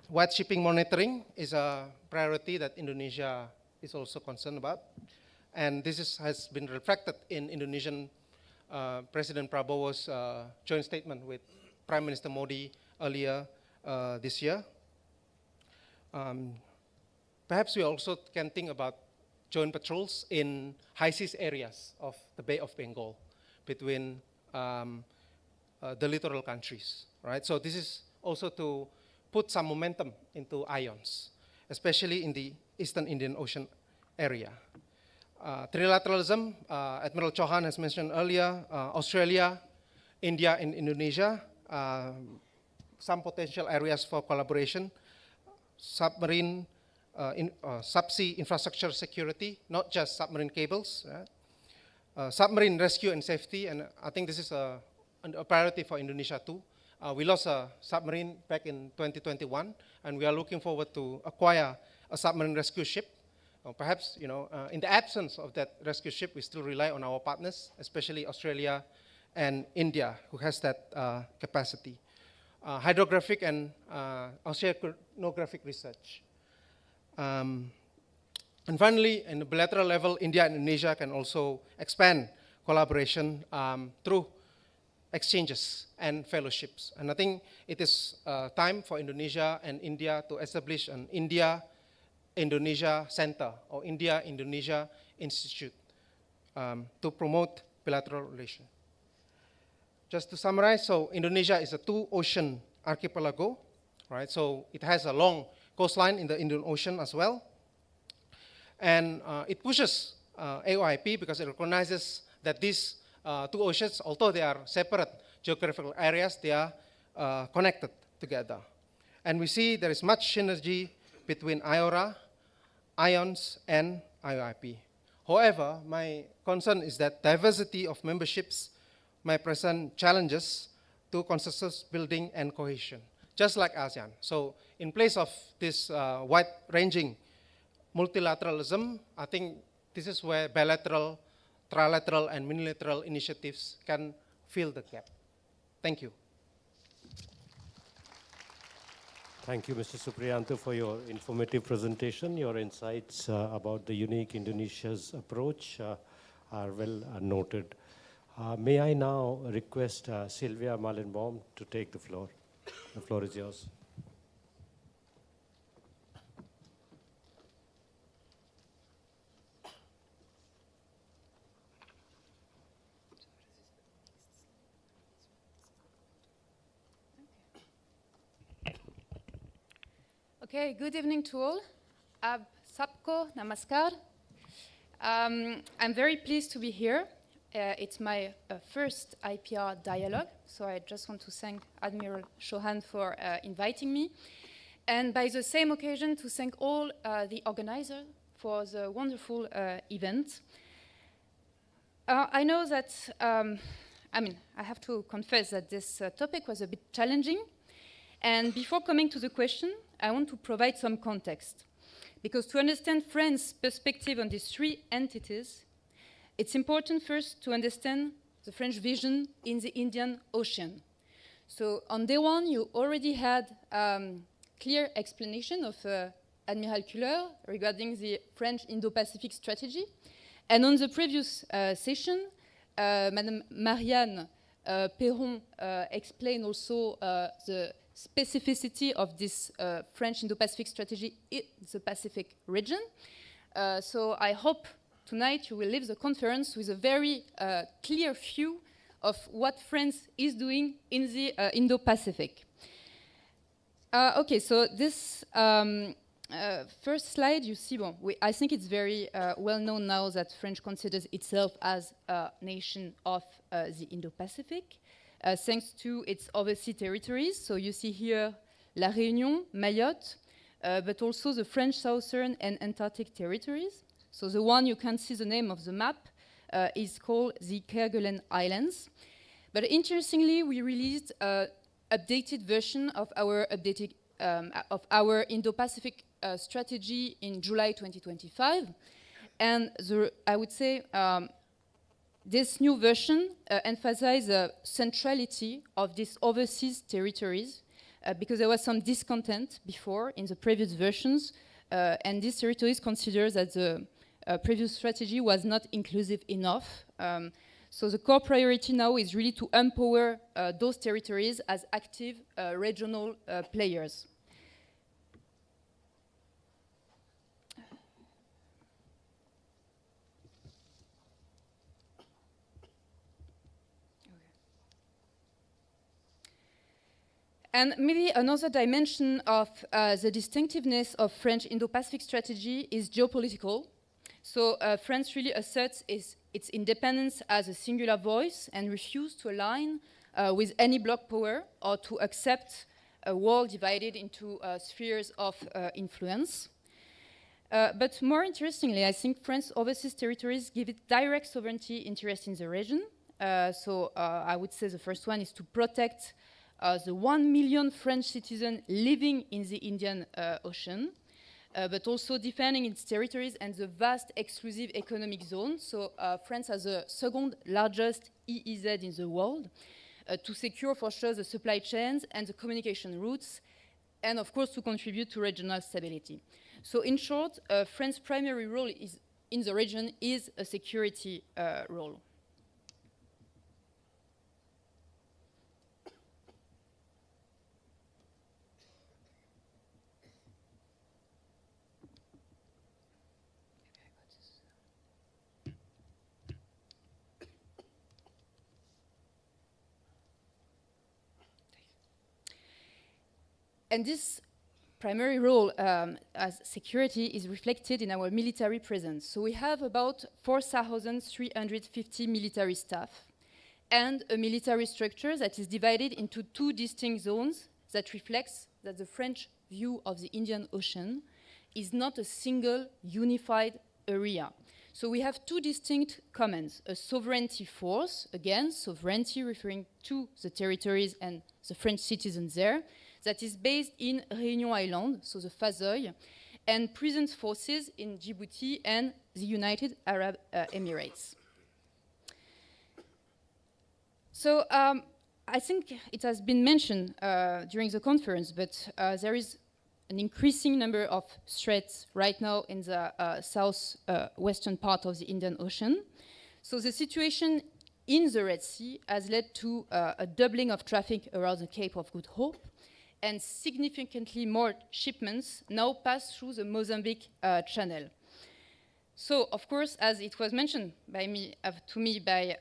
White shipping monitoring is a priority that Indonesia is also concerned about. And this has been reflected in Indonesian President Prabowo's joint statement with Prime Minister Modi earlier this year. Perhaps we also can think about joint patrols in high seas areas of the Bay of Bengal between the littoral countries, right? So this is also to put some momentum into IONS, especially in the Eastern Indian Ocean area. Trilateralism, Admiral Chauhan has mentioned earlier, Australia, India, and Indonesia, some potential areas for collaboration, submarine, subsea infrastructure security, not just submarine cables, submarine rescue and safety, and I think this is a priority for Indonesia too. We lost a submarine back in 2021, and we are looking forward to acquire a submarine rescue ship. Perhaps, in the absence of that rescue ship, we still rely on our partners, especially Australia and India, who has that capacity. Hydrographic and oceanographic research. And finally, in the bilateral level, India and Indonesia can also expand collaboration through exchanges and fellowships. And I think it is time for Indonesia and India to establish an India-Indonesia Center or India-Indonesia Institute to promote bilateral relations. Just to summarize, so Indonesia is a two-ocean archipelago, right? So it has a long coastline in the Indian Ocean as well. And it pushes AOIP because it recognizes that these two oceans, although they are separate geographical areas, they are connected together. And we see there is much synergy between IORA, IONS, and IOIP. However, my concern is that diversity of memberships may present challenges to consensus building and cohesion, just like ASEAN. So in place of this wide-ranging multilateralism, I think this is where bilateral, trilateral, and unilateral initiatives can fill the gap. Thank you. Thank you, Mr. Supriyanto, for your informative presentation. Your insights about the unique Indonesia's approach are well noted. May I now request Sylvia Malenbaum to take the floor. The floor is yours. Okay, good evening to all. Sabko, namaskar. I'm very pleased to be here. It's my first IPR dialogue, so I just want to thank Admiral Chauhan for inviting me. And by the same occasion, to thank all the organizers for the wonderful event. I know that, I have to confess that this topic was a bit challenging. And before coming to the question, I want to provide some context. Because to understand France's perspective on these three entities, it's important first to understand the French vision in the Indian Ocean. So on day one, you already had clear explanation of Admiral Culler regarding the French Indo-Pacific strategy. And on the previous session, Madame Marianne Perron explained also the specificity of this French Indo-Pacific strategy in the Pacific region. So I hope tonight you will leave the conference with a very clear view of what France is doing in the Indo-Pacific. Okay, so this first slide, you see, I think it's very well known now that France considers itself as a nation of the Indo-Pacific, thanks to its overseas territories. So you see here La Réunion, Mayotte, but also the French Southern and Antarctic territories. So the one you can see the name of the map is called the Kerguelen Islands. But interestingly, we released an updated version of our Indo-Pacific strategy in July 2025. And I would say this new version emphasizes the centrality of these overseas territories because there was some discontent before in the previous versions, and these territories consider that the previous strategy was not inclusive enough. So the core priority now is really to empower those territories as active regional players. And maybe another dimension of the distinctiveness of French Indo-Pacific strategy is geopolitical. So France really asserts its independence as a singular voice and refuses to align with any bloc power or to accept a world divided into spheres of influence. But more interestingly, I think France's overseas territories give it direct sovereignty interest in the region. So I would say the first one is to protect the 1 million French citizens living in the Indian Ocean, but also defending its territories and the vast exclusive economic zone. So France has the second largest EEZ in the world to secure for sure the supply chains and the communication routes, and of course to contribute to regional stability. So in short, France's primary role in the region is a security role. And this primary role as security is reflected in our military presence. So we have about 4,350 military staff and a military structure that is divided into two distinct zones that reflects that the French view of the Indian Ocean is not a single unified area. So we have two distinct commands, a sovereignty force, again, sovereignty referring to the territories and the French citizens there, that is based in Réunion Island, so the Fazoy, and presence forces in Djibouti and the United Arab Emirates. So I think it has been mentioned during the conference, but there is an increasing number of threats right now in the southwestern part of the Indian Ocean. So the situation in the Red Sea has led to a doubling of traffic around the Cape of Good Hope, and significantly more shipments now pass through the Mozambique Channel. So, of course, as it was mentioned to me by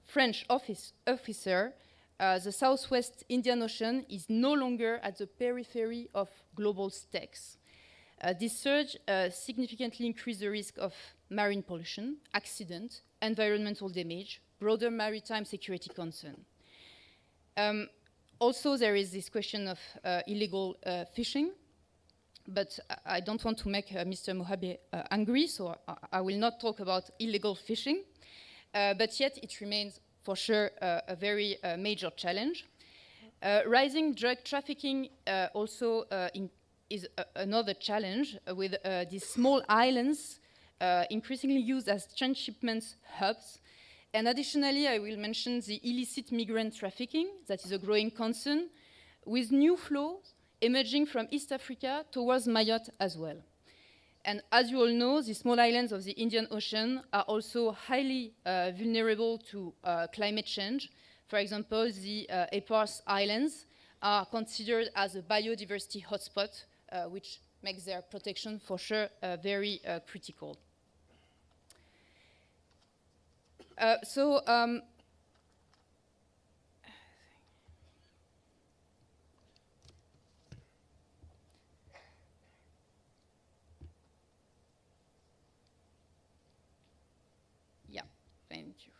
French officer, the Southwest Indian Ocean is no longer at the periphery of global stakes. This surge significantly increased the risk of marine pollution, accident, environmental damage, broader maritime security concern. Also, there is this question of illegal fishing, but I don't want to make Mr. Mohabe angry, so I will not talk about illegal fishing, but yet it remains for sure a very major challenge. Rising drug trafficking also is another challenge, with these small islands increasingly used as transshipment hubs. And additionally, I will mention the illicit migrant trafficking, that is a growing concern, with new flows emerging from East Africa towards Mayotte as well. And as you all know, the small islands of the Indian Ocean are also highly vulnerable to climate change. For example, the Iprd Islands are considered as a biodiversity hotspot, which makes their protection for sure very critical. Yeah, thank you.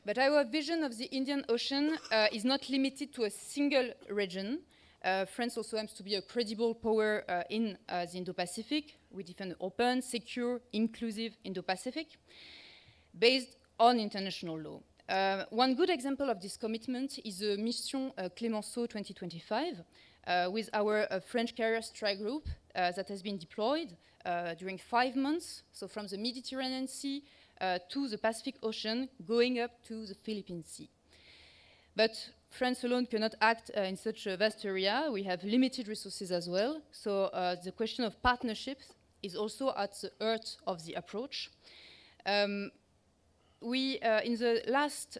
But our vision of the Indian Ocean is not limited to a single region. France also aims to be a credible power in the Indo-Pacific. We defend an open, secure, inclusive Indo-Pacific based on international law. One good example of this commitment is the Mission Clemenceau 2025 with our French carrier strike group that has been deployed during 5 months, so from the Mediterranean Sea to the Pacific Ocean, going up to the Philippine Sea. But France alone cannot act in such a vast area. We have limited resources as well. So the question of partnerships is also at the heart of the approach. In the last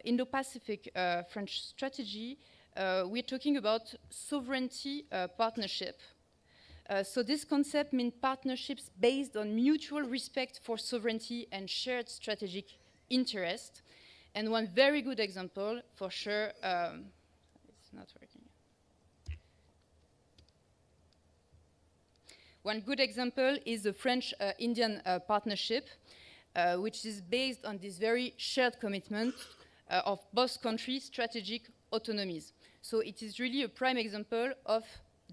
Indo-Pacific French strategy, we're talking about sovereignty partnership. So this concept means partnerships based on mutual respect for sovereignty and shared strategic interest. And one very good example, for sure, it's not working. One good example is the French-Indian partnership, which is based on this very shared commitment of both countries' strategic autonomies. So it is really a prime example of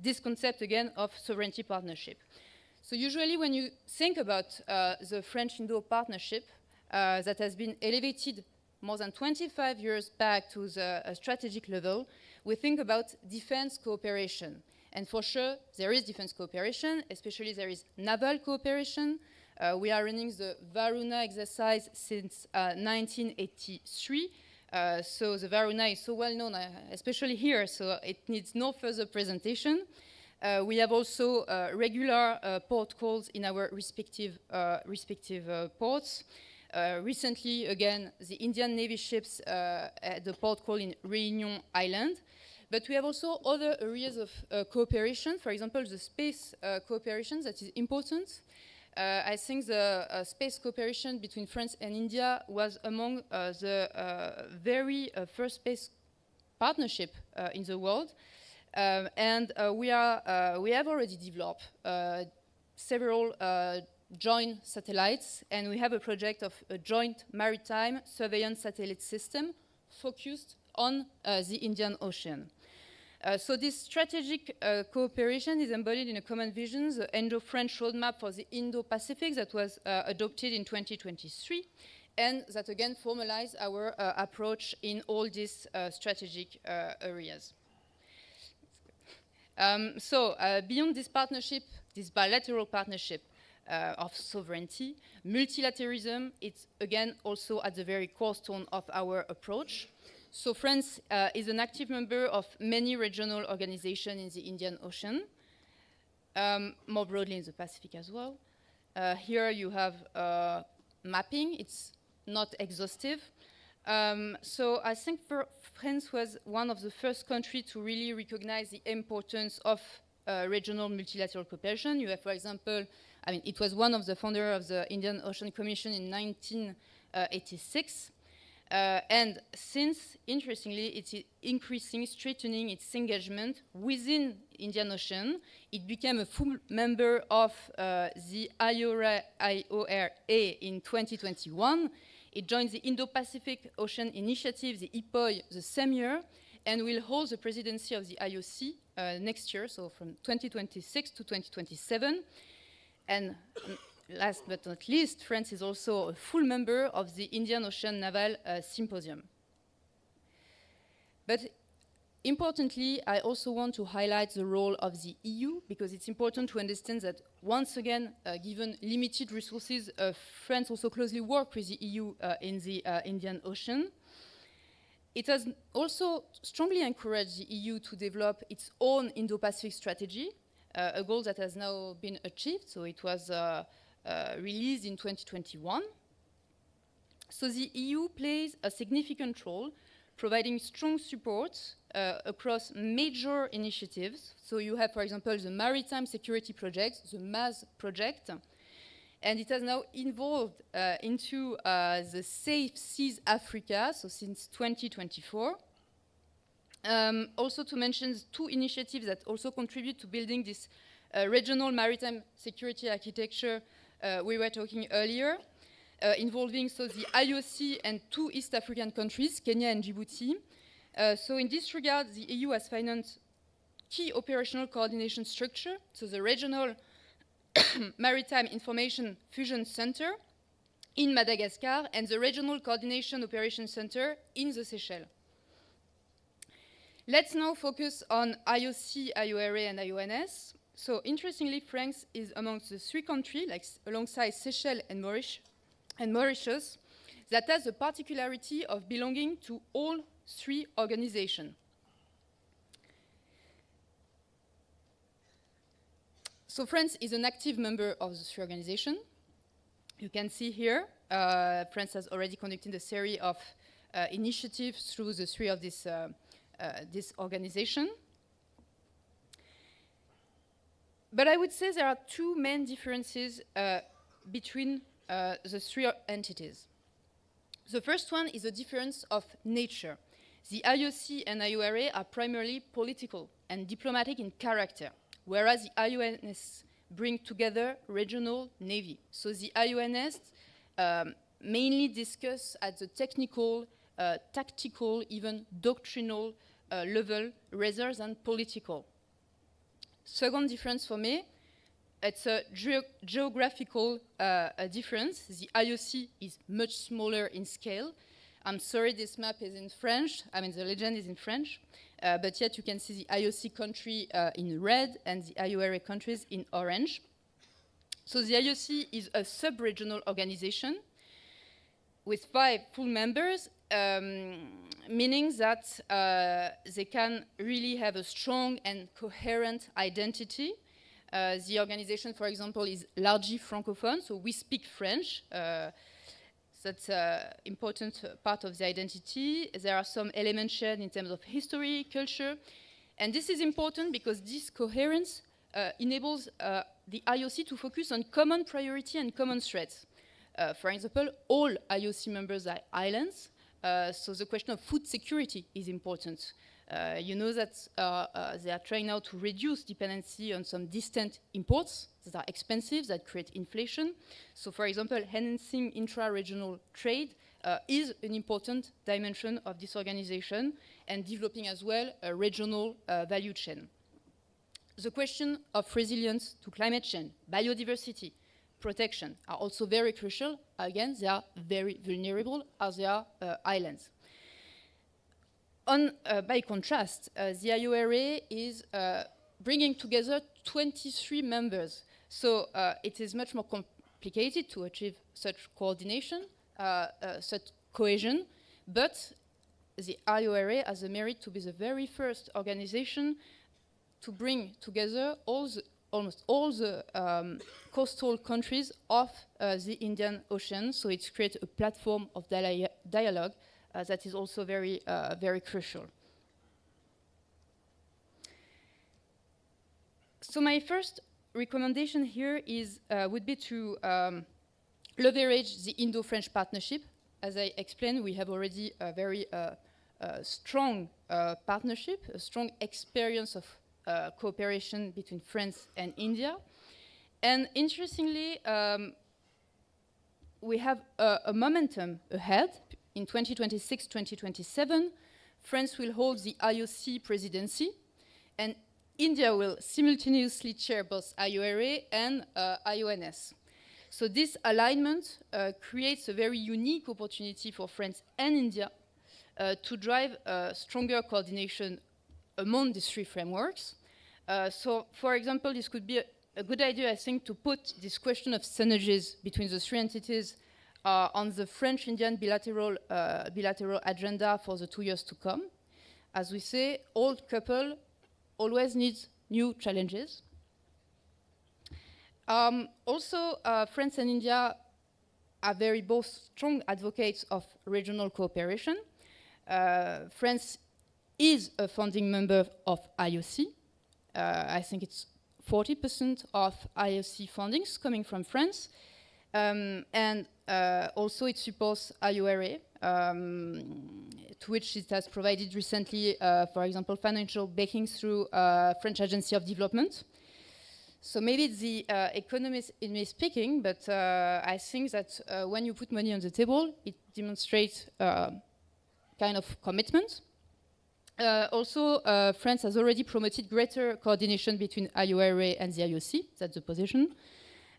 this concept, again, of sovereignty partnership. So usually when you think about the French-Indo partnership that has been elevated more than 25 years back to the strategic level, we think about defense cooperation. And for sure, there is defense cooperation, especially there is naval cooperation. We are running the Varuna exercise since 1983. So the Varuna is so well known, especially here, so it needs no further presentation. We have also regular port calls in our respective ports. Recently, again, the Indian Navy ships at the port call in Réunion Island. But we have also other areas of cooperation, for example, the space cooperation that is important. I think the space cooperation between France and India was among the very first space partnership in the world. And we have already developed several joint satellites, and we have a project of a joint maritime surveillance satellite system focused on the Indian Ocean. So this strategic cooperation is embodied in a common vision, the Indo-French roadmap for the Indo-Pacific that was adopted in 2023, and that again formalized our approach in all these strategic areas. Beyond this partnership, this bilateral partnership of sovereignty, multilateralism, it's again also at the very cornerstone of our approach. So France is an active member of many regional organizations in the Indian Ocean, more broadly in the Pacific as well. Here you have mapping. It's not exhaustive. So I think France was one of the first countries to really recognize the importance of regional multilateral cooperation. You have, for example, it was one of the founders of the Indian Ocean Commission in 1986. And since, interestingly, it's increasing, strengthening its engagement within Indian Ocean. It became a full member of the IORA in 2021. It joined the Indo-Pacific Ocean Initiative, the IPOI, the same year, and will hold the presidency of the IOC next year, so from 2026 to 2027. And last but not least, France is also a full member of the Indian Ocean Naval Symposium. But importantly, I also want to highlight the role of the EU, because it's important to understand that once again, given limited resources, France also closely works with the EU in the Indian Ocean. It has also strongly encouraged the EU to develop its own Indo-Pacific strategy, a goal that has now been achieved. So it was released in 2021. So the EU plays a significant role, providing strong support across major initiatives. So you have, for example, the Maritime Security Project, the MAS project, and it has now involved into the Safe Seas Africa, so since 2024. Also to mention two initiatives that also contribute to building this regional maritime security architecture we were talking earlier, involving so the IOC and two East African countries, Kenya and Djibouti. So in this regard, the EU has financed key operational coordination structure, so the Regional Maritime Information Fusion Center in Madagascar and the Regional Coordination Operation Center in the Seychelles. Let's now focus on IOC, IORA, and IONS. So interestingly, France is amongst the three countries, alongside Seychelles and Mauritius, that has the particularity of belonging to all three organizations. So France is an active member of the three organizations. You can see here, France has already conducted a series of initiatives through the three of this organization. But I would say there are two main differences between the three entities. The first one is a difference of nature. The IOC and IORA are primarily political and diplomatic in character, whereas the IONS bring together regional navy. So the IONS mainly discuss at the technical, tactical, even doctrinal level rather than political. Second difference for me, it's a geographical difference. The IOC is much smaller in scale. I'm sorry, this map is in French. I mean, the legend is in French. But yet you can see the IOC country in red and the IORA countries in orange. So the IOC is a sub-regional organization with 5 full members, meaning that they can really have a strong and coherent identity. The organization, for example, is largely francophone, so we speak French. That's an important part of the identity. There are some elements shared in terms of history, culture, and this is important because this coherence enables the IOC to focus on common priority and common threats. For example, all IOC members are islands, so the question of food security is important. You know that they are trying now to reduce dependency on some distant imports that are expensive, that create inflation. So, for example, enhancing intra-regional trade is an important dimension of this organization, and developing as well a regional value chain. The question of resilience to climate change, biodiversity, protection are also very crucial. Again, they are very vulnerable as they are islands. By contrast, the IORA is bringing together 23 members. So it is much more complicated to achieve such coordination, such cohesion, but the IORA has the merit to be the very first organization to bring together almost all the coastal countries of the Indian Ocean. So it's created a platform of dialogue that is also very, very crucial. So my first recommendation here is would be to leverage the Indo-French partnership. As I explained, we have already a very strong partnership, a strong experience of cooperation between France and India. And interestingly, we have a momentum ahead. In 2026-2027, France will hold the IOC presidency, and India will simultaneously chair both IORA and IONS. So this alignment creates a very unique opportunity for France and India to drive stronger coordination among these 3 frameworks. So, for example, this could be a good idea, I think, to put this question of synergies between the 3 entities on the French-Indian bilateral agenda for the 2 years to come. As we say, old couple always needs new challenges. Also, France and India are very both strong advocates of regional cooperation. France is a founding member of IOC. I think it's 40% of IOC fundings coming from France. And also it supports IORA, to which it has provided recently, for example, financial backing through French Agency of Development. So maybe it's the economist in me speaking, but I think that when you put money on the table, it demonstrates kind of commitment. Also, France has already promoted greater coordination between IORA and the IOC, that's the position.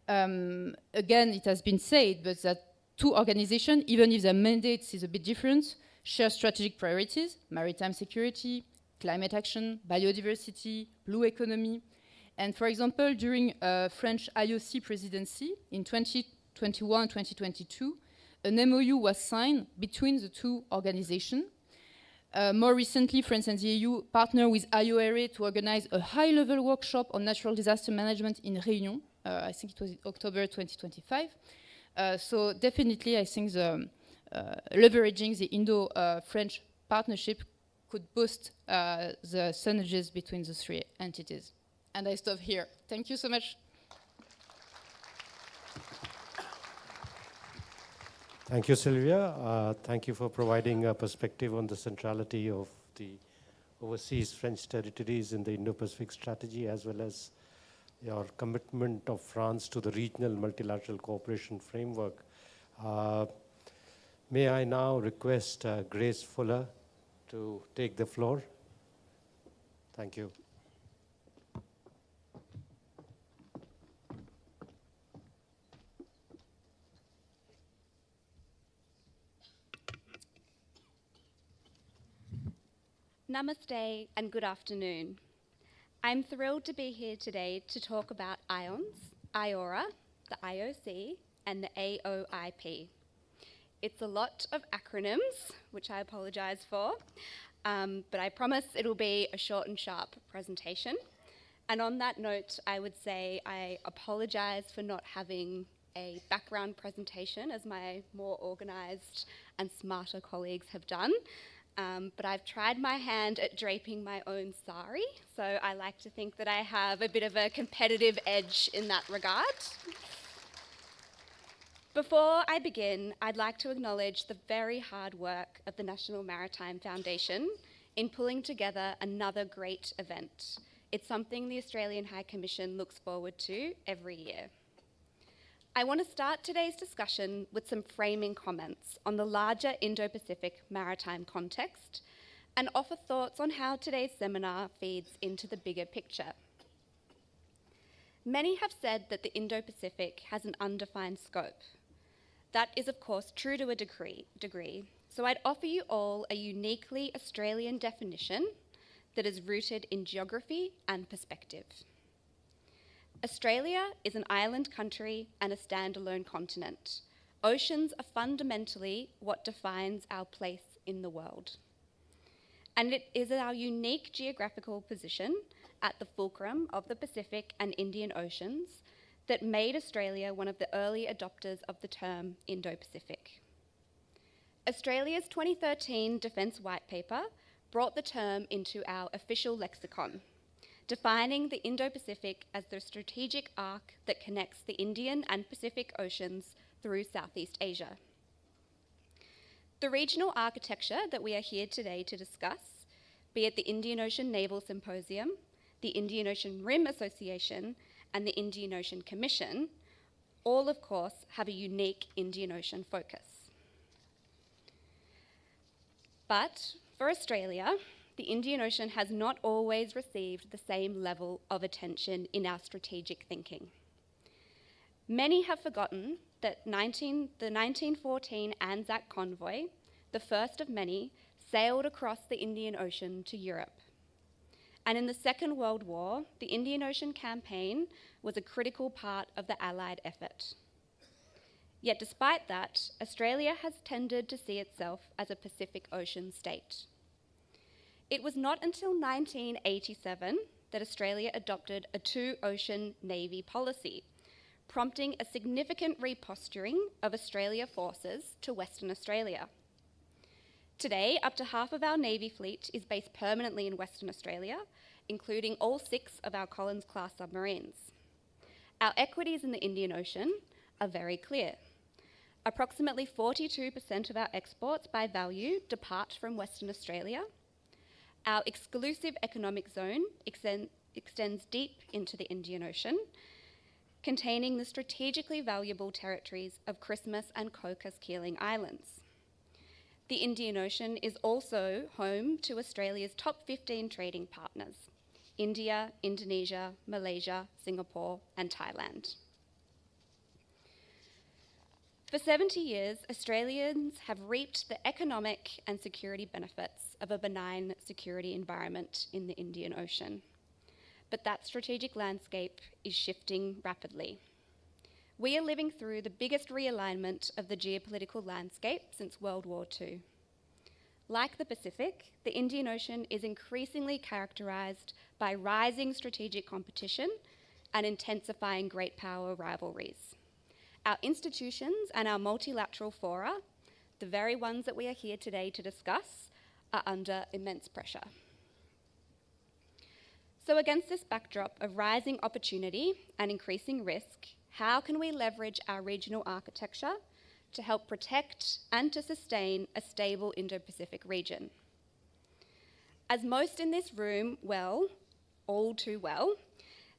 Again, it has been said, but that 2 organizations, even if their mandates is a bit different, share strategic priorities: maritime security, climate action, biodiversity, blue economy. And for example, during French IOC presidency in 2021-2022, an MOU was signed between the 2 organizations. More recently, France and the EU partnered with IORA to organize a high-level workshop on natural disaster management in Réunion. I think it was in October 2025. So definitely, I think leveraging the Indo-French partnership could boost the synergies between the 3 entities. And I stop here. Thank you so much. Thank you, Sylvia. Thank you for providing a perspective on the centrality of the overseas French territories in the Indo-Pacific strategy, as well as your commitment of France to the regional multilateral cooperation framework. May I now request Grace Fuller to take the floor? Thank you. Namaste and good afternoon. I'm thrilled to be here today to talk about IONS, IORA, the IOC, and the AOIP. It's a lot of acronyms, which I apologise for, but I promise it'll be a short and sharp presentation. And on that note, I would say I apologise for not having a background presentation as my more organised and smarter colleagues have done. But I've tried my hand at draping my own sari, so I like to think that I have a bit of a competitive edge in that regard. Before I begin, I'd like to acknowledge the very hard work of the National Maritime Foundation in pulling together another great event. It's something the Australian High Commission looks forward to every year. I want to start today's discussion with some framing comments on the larger Indo-Pacific maritime context and offer thoughts on how today's seminar feeds into the bigger picture. Many have said that the Indo-Pacific has an undefined scope. That is, of course, true to a degree, so I'd offer you all a uniquely Australian definition that is rooted in geography and perspective. Australia is an island country and a standalone continent. Oceans are fundamentally what defines our place in the world. And it is our unique geographical position at the fulcrum of the Pacific and Indian Oceans that made Australia one of the early adopters of the term Indo-Pacific. Australia's 2013 Defence White Paper brought the term into our official lexicon, defining the Indo-Pacific as the strategic arc that connects the Indian and Pacific Oceans through Southeast Asia. The regional architecture that we are here today to discuss, be it the Indian Ocean Naval Symposium, the Indian Ocean Rim Association, and the Indian Ocean Commission, all of course have a unique Indian Ocean focus. But for Australia, the Indian Ocean has not always received the same level of attention in our strategic thinking. Many have forgotten that the 1914 Anzac convoy, the first of many, sailed across the Indian Ocean to Europe. And in the Second World War, the Indian Ocean campaign was a critical part of the Allied effort. Yet despite that, Australia has tended to see itself as a Pacific Ocean state. It was not until 1987 that Australia adopted a two-ocean navy policy, prompting a significant reposturing of Australia forces to Western Australia. Today, up to half of our navy fleet is based permanently in Western Australia, including all 6 of our Collins-class submarines. Our equities in the Indian Ocean are very clear. Approximately 42% of our exports by value depart from Western Australia. Our exclusive economic zone extends deep into the Indian Ocean, containing the strategically valuable territories of Christmas and Cocos Keeling Islands. The Indian Ocean is also home to Australia's top 15 trading partners: India, Indonesia, Malaysia, Singapore, and Thailand. For 70 years, Australians have reaped the economic and security benefits of a benign security environment in the Indian Ocean. But that strategic landscape is shifting rapidly. We are living through the biggest realignment of the geopolitical landscape since World War II. Like the Pacific, the Indian Ocean is increasingly characterized by rising strategic competition and intensifying great power rivalries. Our institutions and our multilateral fora, the very ones that we are here today to discuss, are under immense pressure. So against this backdrop of rising opportunity and increasing risk, how can we leverage our regional architecture to help protect and to sustain a stable Indo-Pacific region. As most in this room all too well,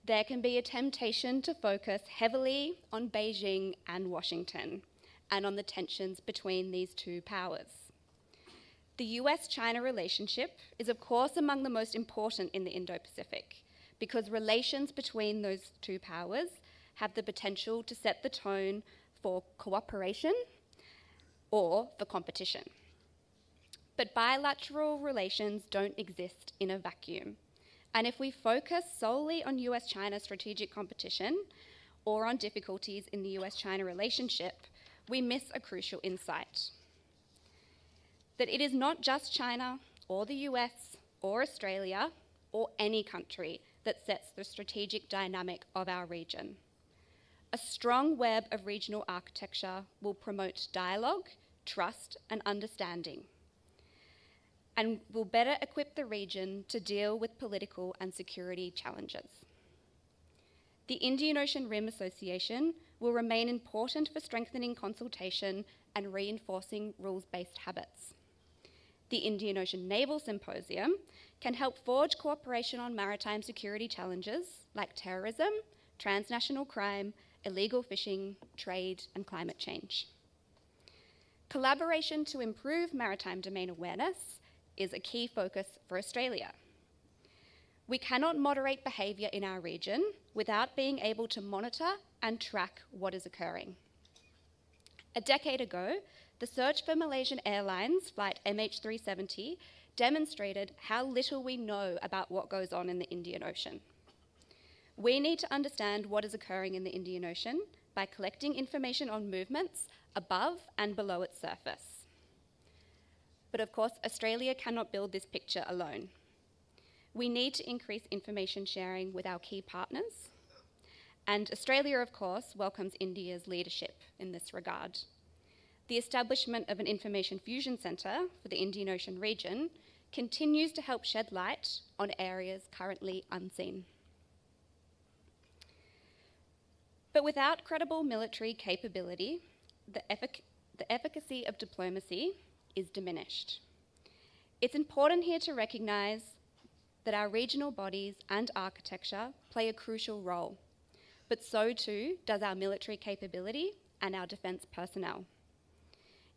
there can be a temptation to focus heavily on Beijing and Washington and on the tensions between these two powers. The US-China relationship is of course among the most important in the Indo-Pacific because relations between those two powers have the potential to set the tone for cooperation or for competition. But bilateral relations don't exist in a vacuum. And if we focus solely on US-China strategic competition or on difficulties in the US-China relationship, we miss a crucial insight. That it is not just China or the US or Australia or any country that sets the strategic dynamic of our region. A strong web of regional architecture will promote dialogue, trust, and understanding, and will better equip the region to deal with political and security challenges. The Indian Ocean Rim Association will remain important for strengthening consultation and reinforcing rules-based habits. The Indian Ocean Naval Symposium can help forge cooperation on maritime security challenges like terrorism, transnational crime, illegal fishing, trade, and climate change. Collaboration to improve maritime domain awareness is a key focus for Australia. We cannot moderate behaviour in our region without being able to monitor and track what is occurring. A decade ago, the search for Malaysian Airlines flight MH370 demonstrated how little we know about what goes on in the Indian Ocean. We need to understand what is occurring in the Indian Ocean by collecting information on movements above and below its surface. But of course, Australia cannot build this picture alone. We need to increase information sharing with our key partners. And Australia, of course, welcomes India's leadership in this regard. The establishment of an information fusion centre for the Indian Ocean region continues to help shed light on areas currently unseen. But without credible military capability, the efficacy of diplomacy is diminished. It's important here to recognise that our regional bodies and architecture play a crucial role, but so too does our military capability and our defence personnel.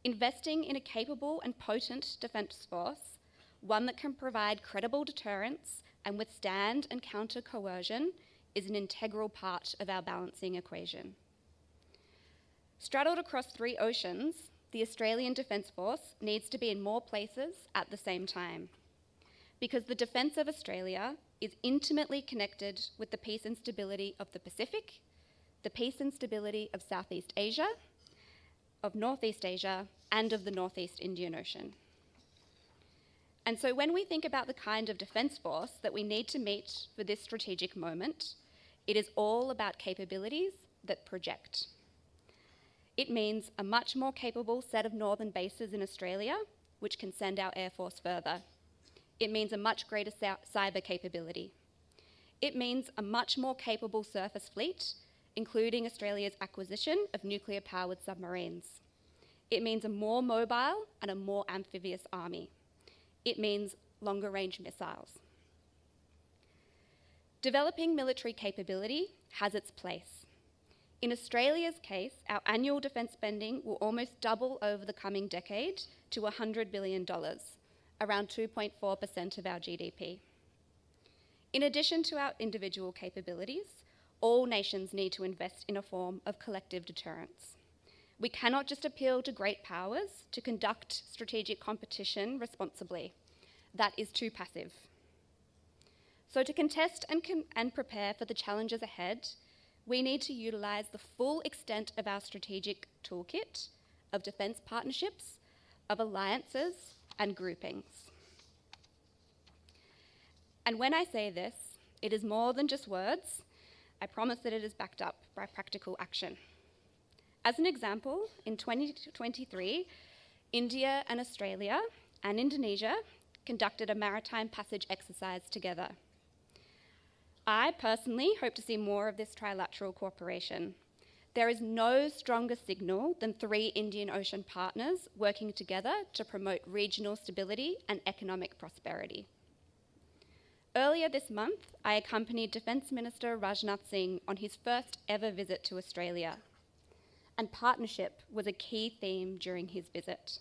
Investing in a capable and potent defence force, one that can provide credible deterrence and withstand and counter coercion, is an integral part of our balancing equation. Straddled across 3 oceans, the Australian Defence Force needs to be in more places at the same time, because the defence of Australia is intimately connected with the peace and stability of the Pacific, the peace and stability of Southeast Asia, of Northeast Asia, and of the Northeast Indian Ocean. And so when we think about the kind of defence force that we need to meet for this strategic moment, it is all about capabilities that project. It means a much more capable set of northern bases in Australia, which can send our Air Force further. It means a much greater cyber capability. It means a much more capable surface fleet, including Australia's acquisition of nuclear-powered submarines. It means a more mobile and a more amphibious army. It means longer-range missiles. Developing military capability has its place. In Australia's case, our annual defence spending will almost double over the coming decade to $100 billion, around 2.4% of our GDP. In addition to our individual capabilities, all nations need to invest in a form of collective deterrence. We cannot just appeal to great powers to conduct strategic competition responsibly. That is too passive. So to contest and prepare for the challenges ahead, we need to utilise the full extent of our strategic toolkit of defence partnerships, of alliances and groupings. And when I say this, it is more than just words. I promise that it is backed up by practical action. As an example, in 2023, India and Australia and Indonesia conducted a maritime passage exercise together. I personally hope to see more of this trilateral cooperation. There is no stronger signal than 3 Indian Ocean partners working together to promote regional stability and economic prosperity. Earlier this month, I accompanied Defence Minister Rajnath Singh on his first ever visit to Australia, and partnership was a key theme during his visit.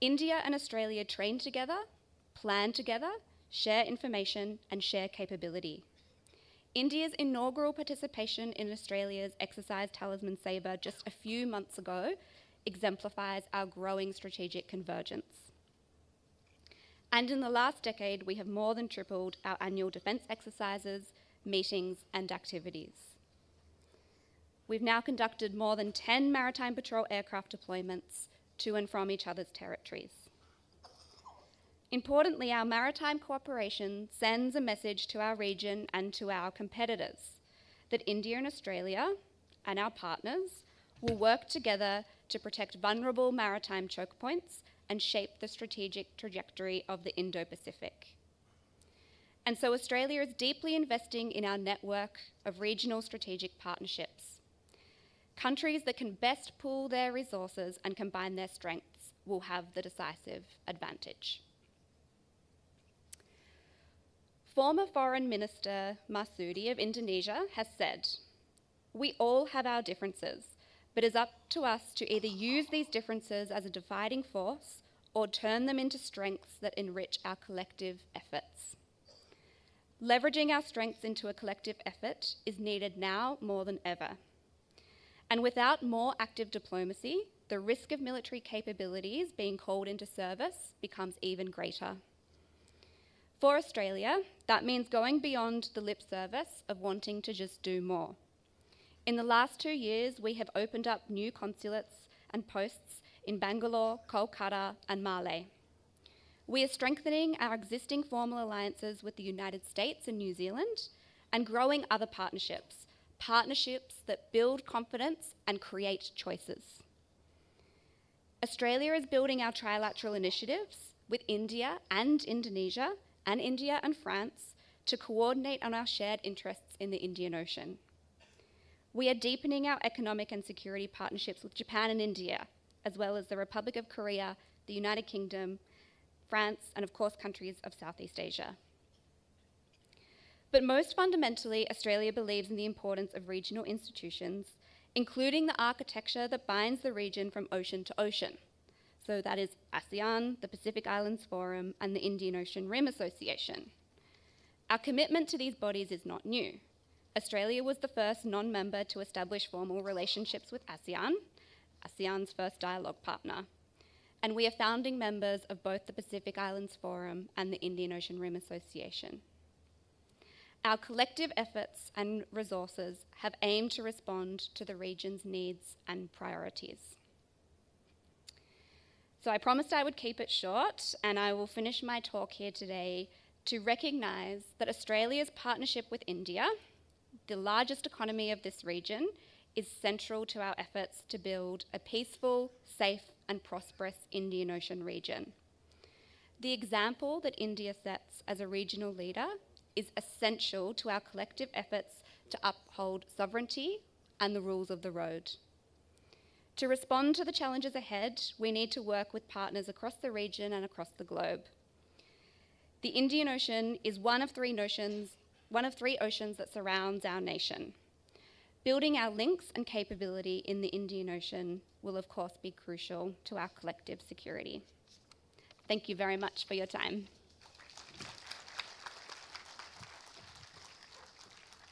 India and Australia train together, plan together, share information, and share capability. India's inaugural participation in Australia's Exercise Talisman Sabre just a few months ago exemplifies our growing strategic convergence. And in the last decade, we have more than tripled our annual defence exercises, meetings, and activities. We've now conducted more than 10 maritime patrol aircraft deployments to and from each other's territories. Importantly, our maritime cooperation sends a message to our region and to our competitors that India and Australia and our partners will work together to protect vulnerable maritime choke points and shape the strategic trajectory of the Indo-Pacific. And so Australia is deeply investing in our network of regional strategic partnerships. Countries that can best pool their resources and combine their strengths will have the decisive advantage. Former Foreign Minister Marsudi of Indonesia has said, "We all have our differences, but it's up to us to either use these differences as a dividing force or turn them into strengths that enrich our collective efforts." Leveraging our strengths into a collective effort is needed now more than ever. And without more active diplomacy, the risk of military capabilities being called into service becomes even greater. For Australia, that means going beyond the lip service of wanting to just do more. In the last 2 years, we have opened up new consulates and posts in Bangalore, Kolkata, and Malé. We are strengthening our existing formal alliances with the United States and New Zealand and growing other partnerships, partnerships that build confidence and create choices. Australia is building our trilateral initiatives with India and Indonesia and India and France to coordinate on our shared interests in the Indian Ocean. We are deepening our economic and security partnerships with Japan and India, as well as the Republic of Korea, the United Kingdom, France, and of course countries of Southeast Asia. But most fundamentally, Australia believes in the importance of regional institutions, including the architecture that binds the region from ocean to ocean. So that is ASEAN, the Pacific Islands Forum, and the Indian Ocean Rim Association. Our commitment to these bodies is not new. Australia was the first non-member to establish formal relationships with ASEAN, ASEAN's first dialogue partner. And we are founding members of both the Pacific Islands Forum and the Indian Ocean Rim Association. Our collective efforts and resources have aimed to respond to the region's needs and priorities. So I promised I would keep it short, and I will finish my talk here today to recognise that Australia's partnership with India, the largest economy of this region, is central to our efforts to build a peaceful, safe, and prosperous Indian Ocean region. The example that India sets as a regional leader is essential to our collective efforts to uphold sovereignty and the rules of the road. To respond to the challenges ahead, we need to work with partners across the region and across the globe. The Indian Ocean is one of three oceans that surrounds our nation. Building our links and capability in the Indian Ocean will of course be crucial to our collective security. Thank you very much for your time.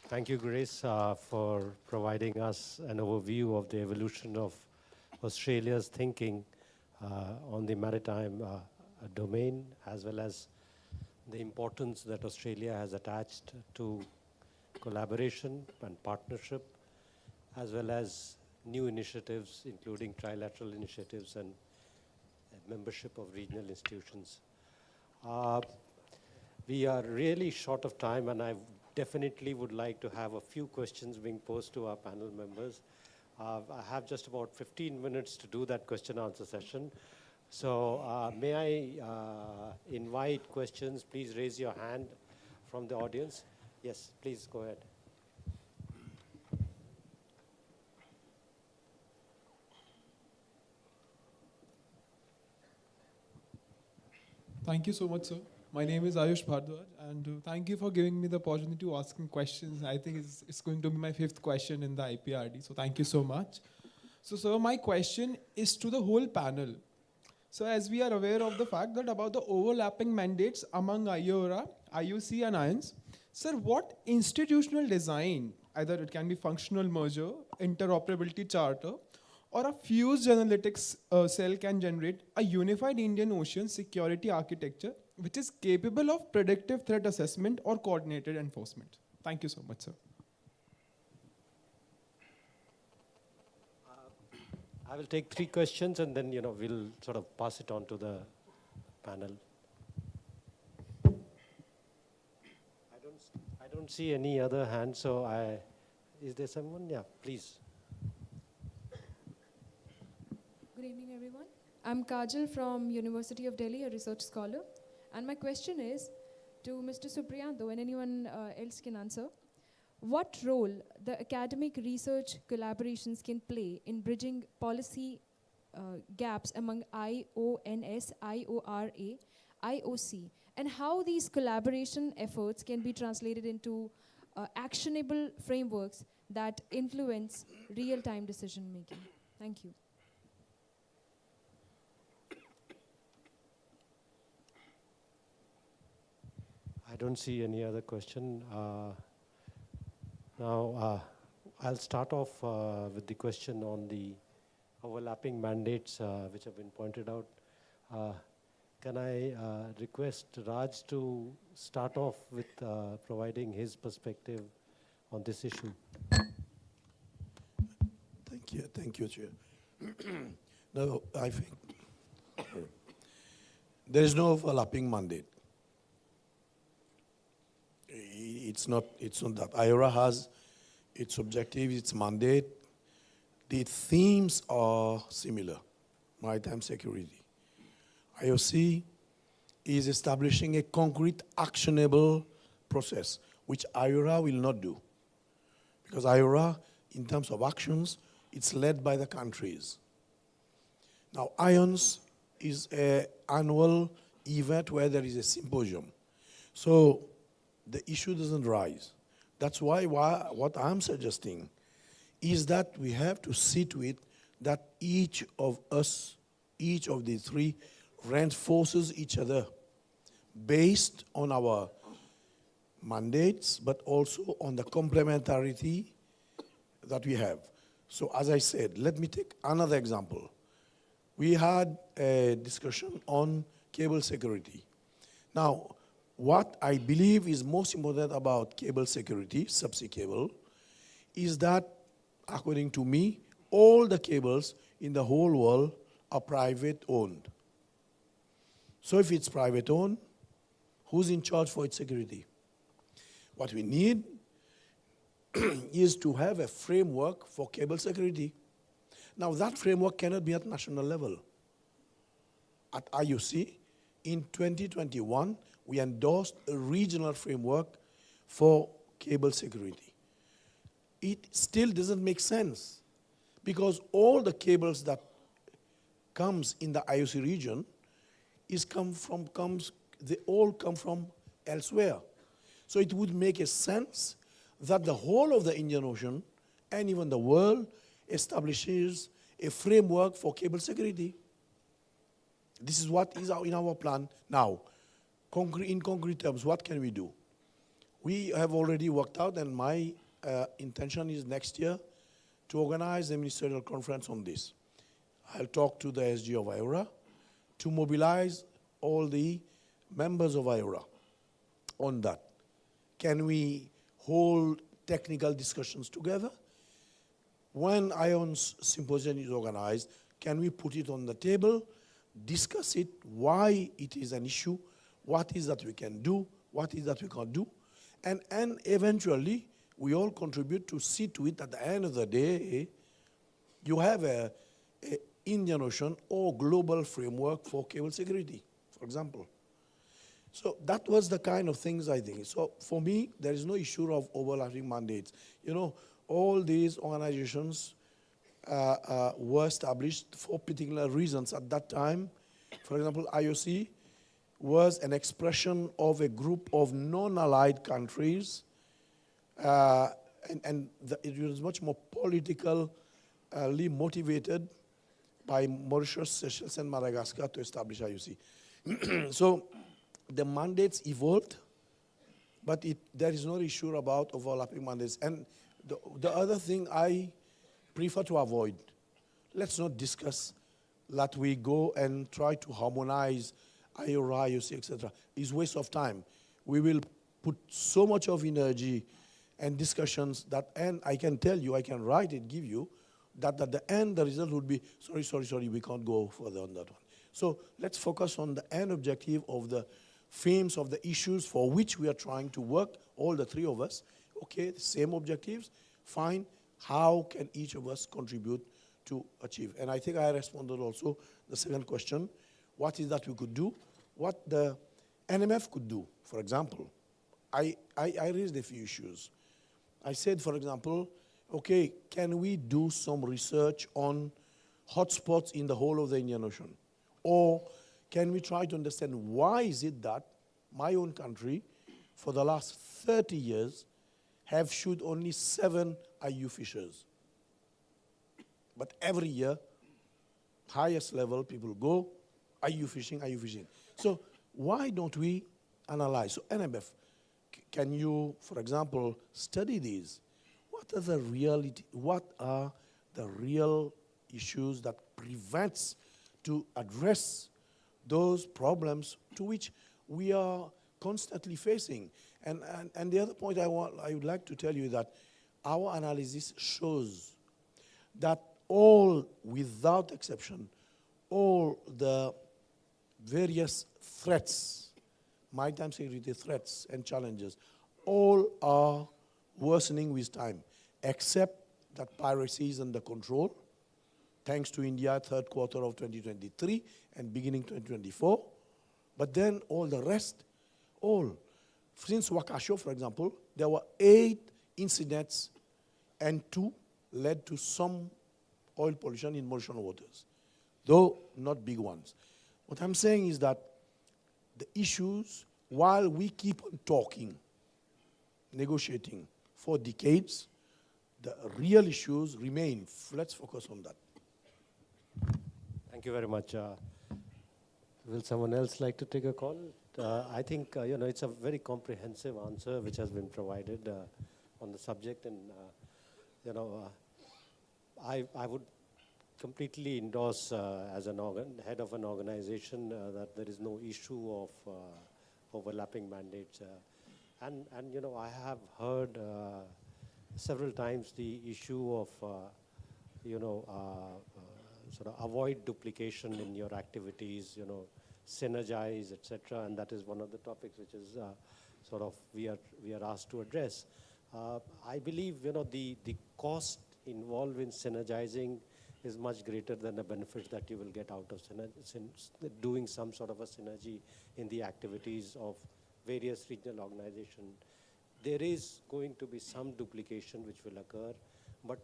Thank you, Grace, for providing us an overview of the evolution of Australia's thinking on the maritime domain, as well as the importance that Australia has attached to collaboration and partnership, as well as new initiatives, including trilateral initiatives and membership of regional institutions. We are really short of time, and I definitely would like to have a few questions being posed to our panel members. I have just about 15 minutes to do that question-answer session. So may I invite questions? Please raise your hand from the audience. Yes, please go ahead. Thank you so much, sir. My name is Ayush Bhardwaj, and thank you for giving me the opportunity to ask questions. I think it's going to be my 5th question in the IPRD, so thank you so much. So, sir, my question is to the whole panel. So, as we are aware of the fact that about the overlapping mandates among IORA, IOC, and IONS, sir, what institutional design, either it can be functional merger, interoperability charter, or a fused analytics cell can generate a unified Indian Ocean security architecture which is capable of predictive threat assessment or coordinated enforcement? Thank you so much, sir. I will take 3 questions and then, we'll sort of pass it on to the panel. I don't see any other hands, so is there someone? Yeah, please. Good evening, everyone. I'm Kajal from University of Delhi, a research scholar. And my question is to Mr. Supriyanto, and anyone else can answer. What role the academic research collaborations can play in bridging policy gaps among IONS, IORA, IOC, and how these collaboration efforts can be translated into actionable frameworks that influence real-time decision-making? Thank you. I don't see any other question. Now, I'll start off with the question on the overlapping mandates which have been pointed out. Can I request Raj to start off with providing his perspective on this issue? Thank you, Chair. No, I think there is no overlapping mandate. It's not that. IORA has its objective, its mandate. The themes are similar. Maritime security. IOC is establishing a concrete, actionable process, which IORA will not do. Because IORA, in terms of actions, it's led by the countries. Now, IONS is an annual event where there is a symposium. So the issue doesn't rise. That's why what I'm suggesting is that we have to see to it that each of us, each of the 3, reinforces each other based on our mandates, but also on the complementarity that we have. So as I said, let me take another example. We had a discussion on cable security. Now, what I believe is most important about cable security, subsea cable, is that, according to me, all the cables in the whole world are private owned. So if it's private owned, who's in charge for its security? What we need is to have a framework for cable security. Now that framework cannot be at national level. At IOC, in 2021, we endorsed a regional framework for cable security. It still doesn't make sense because all the cables that comes in the IOC region they all come from elsewhere. So it would make a sense that the whole of the Indian Ocean and even the world establishes a framework for cable security. This is what is in our plan now. In concrete terms, what can we do? We have already worked out, and my intention is next year to organize a ministerial conference on this. I'll talk to the SG of IORA to mobilize all the members of IORA on that. Can we hold technical discussions together? When IONS symposium is organized, can we put it on the table, discuss it, why it is an issue, what is that we can do, what is that we can't do, and eventually we all contribute to see to it at the end of the day, you have a Indian Ocean or global framework for cable security, for example. So that was the kind of things I think. So for me, there is no issue of overlapping mandates. You know, all these organizations were established for particular reasons at that time. For example, IOC was an expression of a group of non-allied countries, it was much more politically motivated by Mauritius, Seychelles, and Madagascar to establish IUC. So the mandates evolved, but there is no issue about overlapping mandates. And the other thing I prefer to avoid, let's not discuss that we go and try to harmonize IORA, IOC, etc. It's waste of time. We will put so much of energy and discussions that, and I can tell you, I can write it, give you, that at the end the result would be, sorry, we can't go further on that one. So let's focus on the end objective of the themes of the issues for which we are trying to work, all the three of us. Okay, same objectives, fine. How can each of us contribute to achieve? And I think I responded also the second question. What is that we could do? What the NMF could do, for example. I raised a few issues. I said, for example, okay, can we do some research on hotspots in the whole of the Indian Ocean? Or can we try to understand why is it that my own country, for the last 30 years, have shot only 7 IU fishers? But every year, highest level, people go, IU fishing, IU fishing. So why don't we analyze? So NMF, can you, for example, study these? What are the real issues that prevents to address those problems to which we are constantly facing? And the other point I would like to tell you that our analysis shows that all, without exception, all the various threats, maritime security threats and challenges, all are worsening with time, except that piracy is under control, thanks to India, third quarter of 2023 and beginning 2024. But then all the rest, since Wakasho, for example, there were 8 incidents and 2 led to some oil pollution in Mauritian waters, though not big ones. What I'm saying is that the issues, while we keep on talking, negotiating for decades, the real issues remain. Let's focus on that. Thank you very much. Will someone else like to take a call? I think it's a very comprehensive answer which has been provided on the subject, and I would completely endorse as an head of an organization that there is no issue of overlapping mandates. And I have heard several times the issue of sort of avoid duplication in your activities, synergize, etc. And that is one of the topics which is sort of we are asked to address. I believe the cost involved in synergizing is much greater than the benefits that you will get out of doing some sort of a synergy in the activities of various regional organizations. There is going to be some duplication which will occur, but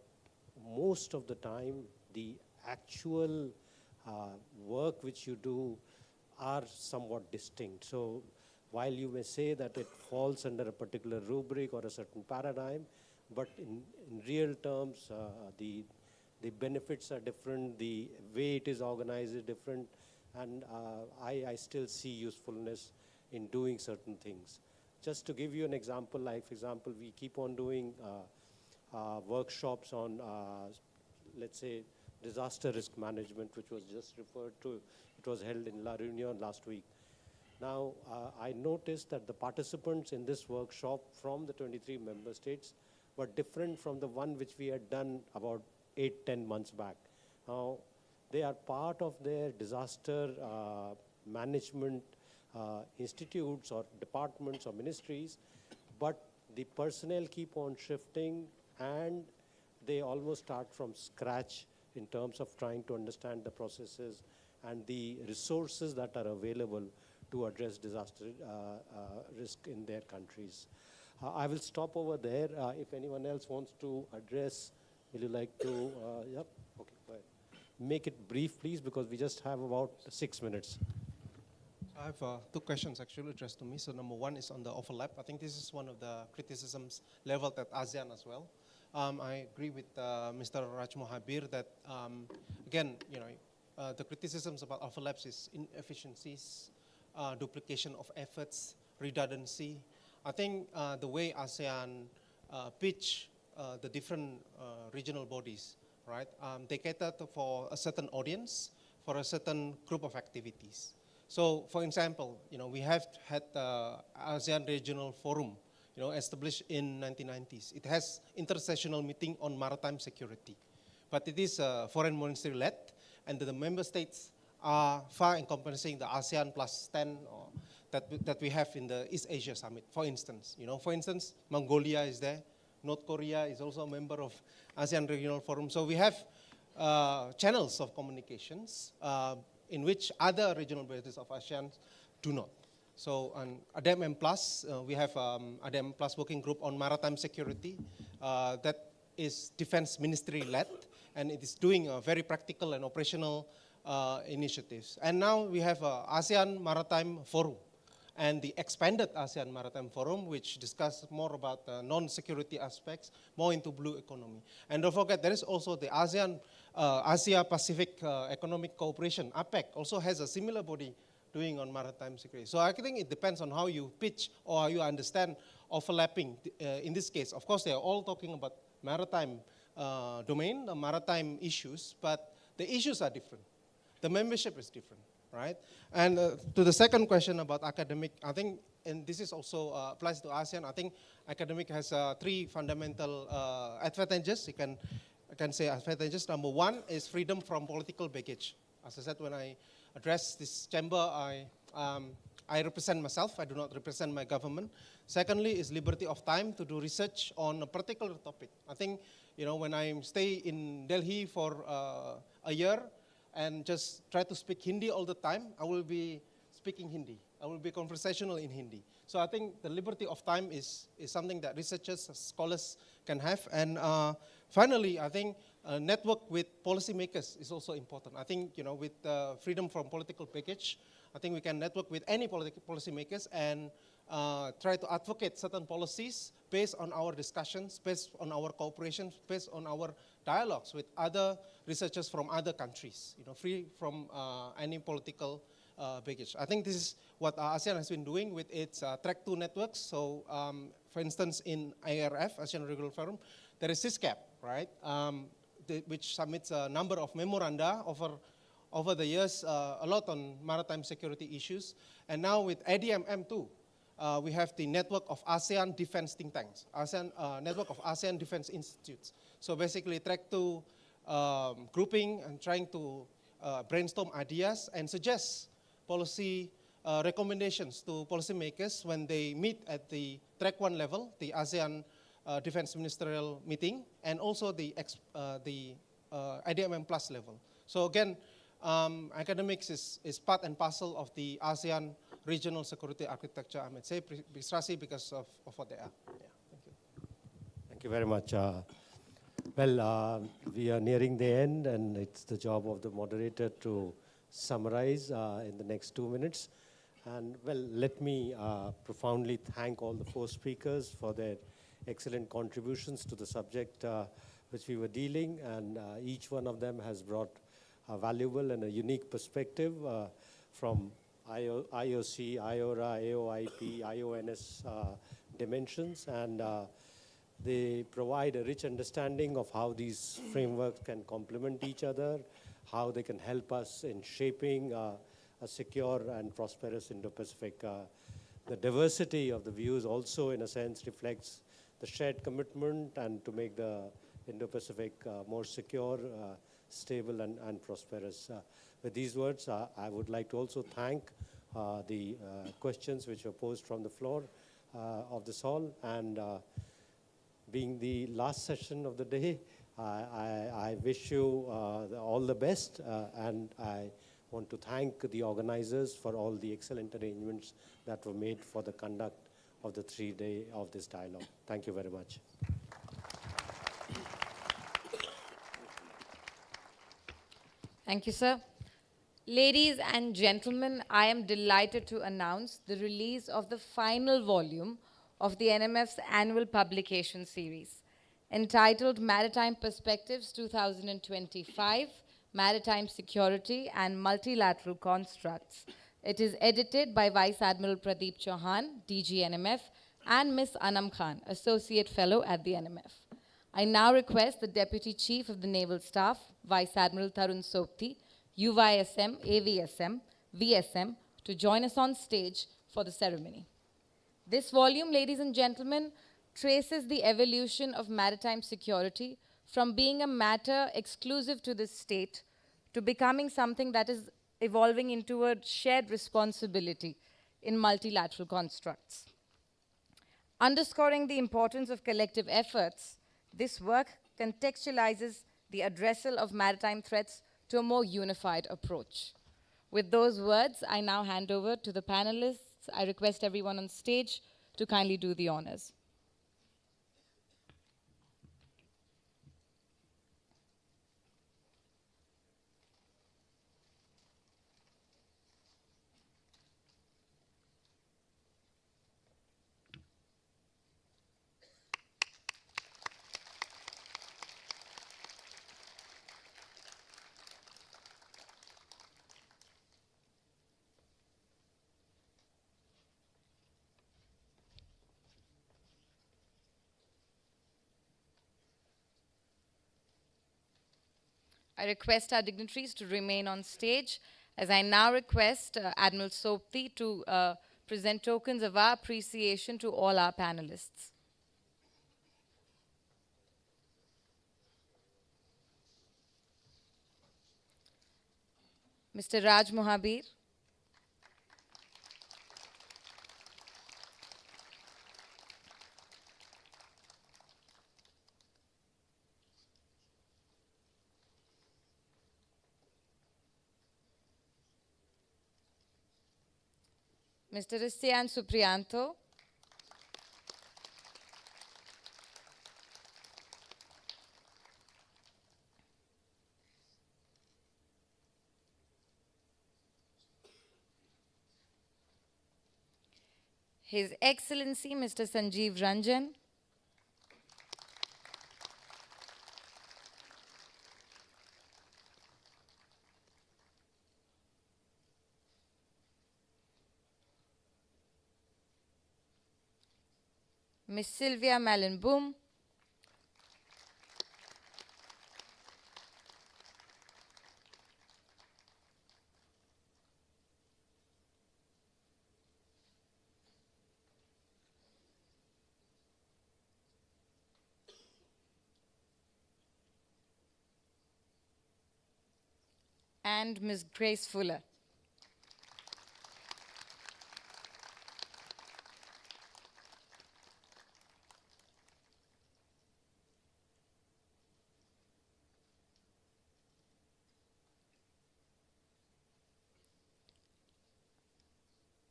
most of the time the actual work which you do are somewhat distinct. So while you may say that it falls under a particular rubric or a certain paradigm, but in real terms, the benefits are different, the way it is organized is different, and I still see usefulness in doing certain things. Just to give you an example, like for example, we keep on doing workshops on, let's say, disaster risk management, which was just referred to. It was held in La Réunion last week. Now, I noticed that the participants in this workshop from the 23 member states were different from the one which we had done about 8-10 months back. Now, they are part of their disaster management institutes or departments or ministries, but the personnel keep on shifting and they almost start from scratch in terms of trying to understand the processes and the resources that are available to address disaster risk in their countries. I will stop over there. If anyone else wants to address, will you like to? Yep. Okay, go ahead. Make it brief, please, because we just have about 6 minutes. I have two questions actually addressed to me. So number one is on the overlap. I think this is one of the criticisms leveled at ASEAN as well. I agree with Mr. Raj Mohabir that, again, the criticisms about overlaps is inefficiencies, duplication of efforts, redundancy. I think the way ASEAN pitch the different regional bodies, right? They cater for a certain audience, for a certain group of activities. So, for example, we have had the ASEAN Regional Forum, established in 1990s. It has intersessional meeting on maritime security, but it is foreign ministry-led, and the member states are far encompassing the ASEAN plus 10 or that we have in the East Asia Summit. For instance, Mongolia is there. North Korea is also a member of ASEAN Regional Forum. So we have channels of communications in which other regional bodies of ASEAN do not. So on ADEM Plus, we have ADEM Plus working group on maritime security that is defense ministry-led, and it is doing very practical and operational initiatives. And now we have ASEAN Maritime Forum and the expanded ASEAN Maritime Forum, which discuss more about non-security aspects, more into blue economy. And don't forget, there is also the ASEAN Asia-Pacific Economic Cooperation, APEC, also has a similar body doing on maritime security. So I think it depends on how you pitch or how you understand overlapping. In this case, of course, they are all talking about maritime domain, the maritime issues, but the issues are different. The membership is different, right? And to the second question about academic, I think, and this is also applies to ASEAN, I think academic has three fundamental advantages. I can say advantages. Number one is freedom from political baggage. As I said, when I address this chamber, I represent myself, I do not represent my government. Secondly is liberty of time to do research on a particular topic. I think, when I stay in Delhi for a year and just try to speak Hindi all the time, I will be speaking Hindi. I will be conversational in Hindi. So I think the liberty of time is something that researchers, scholars can have. And finally, I think a network with policymakers is also important. I think, with freedom from political baggage, I think we can network with any policymakers and try to advocate certain policies based on our discussions, based on our cooperation, based on our dialogues with other researchers from other countries, free from any political baggage. I think this is what ASEAN has been doing with its Track 2 networks. So, for instance, in IRF, ASEAN Regional Forum, there is CISCAP, right, which submits a number of memoranda over the years, a lot on maritime security issues. And now with ADMM2, we have the network of ASEAN defense think tanks, network of ASEAN defense institutes. So basically Track 2 grouping and trying to brainstorm ideas and suggest policy recommendations to policymakers when they meet at the Track 1 level, the ASEAN Defense Ministerial meeting, and also the IDMM Plus level. So again, academics is part and parcel of the ASEAN regional security architecture, I might say, precisely because of what they are. Yeah, thank you. Thank you very much. We are nearing the end, and it's the job of the moderator to summarize in the next 2 minutes. And let me profoundly thank all the four speakers for their excellent contributions to the subject which we were dealing, and each one of them has brought a valuable and a unique perspective from IOC, IORA, AOIP, IONS dimensions, and they provide a rich understanding of how these frameworks can complement each other, how they can help us in shaping a secure and prosperous Indo-Pacific. The diversity of the views also, in a sense, reflects the shared commitment and to make the Indo-Pacific more secure, stable, and prosperous. With these words, I would like to also thank the questions which were posed from the floor of this hall. And being the last session of the day, I wish you all the best, and I want to thank the organizers for all the excellent arrangements that were made for the conduct of the 3-day of this dialogue. Thank you very much. Thank you, sir. Ladies and gentlemen, I am delighted to announce the release of the final volume of the NMF's annual publication series, entitled Maritime Perspectives 2025, Maritime Security and Multilateral Constructs. It is edited by Vice Admiral Pradeep Chauhan, DG NMF, and Ms. Anam Khan, Associate Fellow at the NMF. I now request the Deputy Chief of the Naval Staff, Vice Admiral Tarun Sopti, UYSM, AVSM, VSM, to join us on stage for the ceremony. This volume, ladies and gentlemen, traces the evolution of maritime security from being a matter exclusive to the state to becoming something that is evolving into a shared responsibility in multilateral constructs. Underscoring the importance of collective efforts, this work contextualizes the addressal of maritime threats to a more unified approach. With those words, I now hand over to the panelists. I request everyone on stage to kindly do the honors. I request our dignitaries to remain on stage, as I now request Admiral Sopti to present tokens of our appreciation to all our panelists. Mr. Raj Mohabir. Mr. Ristian Suprianto. His Excellency Mr. Sanjeev Ranjan. Miss Sylvia Malin-Boom. And Ms. Grace Fuller.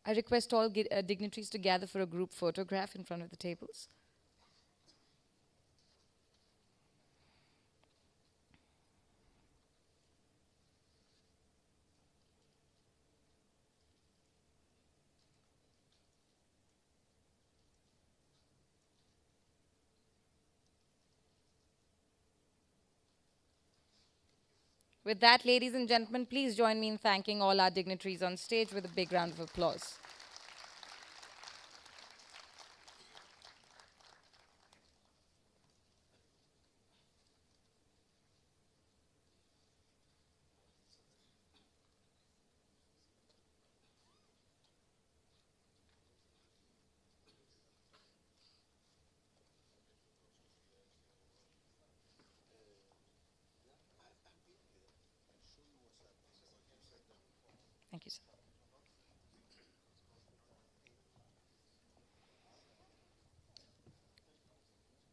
I request all dignitaries to gather for a group photograph in front of the tables. With that, ladies and gentlemen, please join me in thanking all our dignitaries on stage with a big round of applause. Thank you, sir.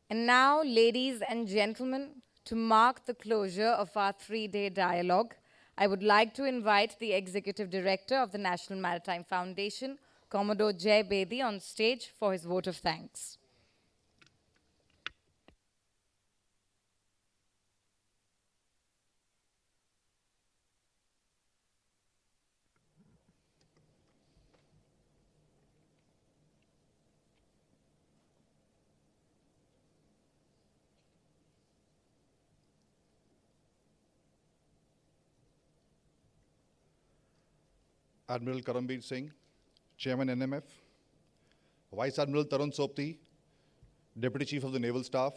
And now, ladies and gentlemen, to mark the closure of our 3-day dialogue, I would like to invite the Executive Director of the National Maritime Foundation, Commodore Jay Bedi, on stage for his vote of thanks. Admiral Karambir Singh, Chairman NMF, Vice Admiral Tarun Sopti, Deputy Chief of the Naval Staff,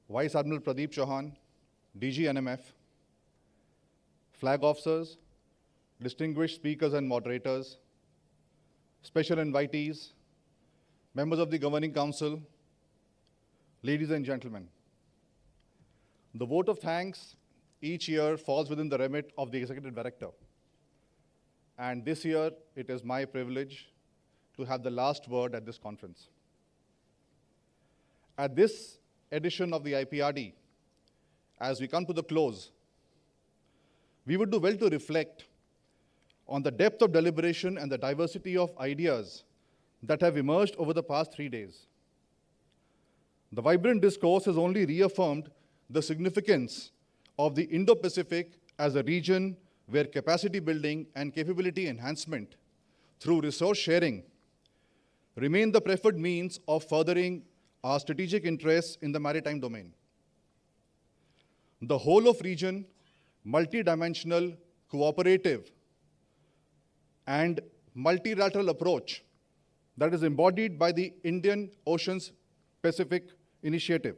Vice Admiral Pradeep Chauhan, DG NMF, flag officers, distinguished speakers and moderators, special invitees, members of the Governing Council, ladies and gentlemen. The vote of thanks each year falls within the remit of the Executive Director. And this year, it is my privilege to have the last word at this conference. At this edition of the IPRD, as we come to the close, we would do well to reflect on the depth of deliberation and the diversity of ideas that have emerged over the past 3 days. The vibrant discourse has only reaffirmed the significance of the Indo-Pacific as a region where capacity building and capability enhancement through resource sharing remain the preferred means of furthering our strategic interests in the maritime domain. The whole of region, multidimensional, cooperative, and multilateral approach that is embodied by the Indian Oceans Pacific Initiative,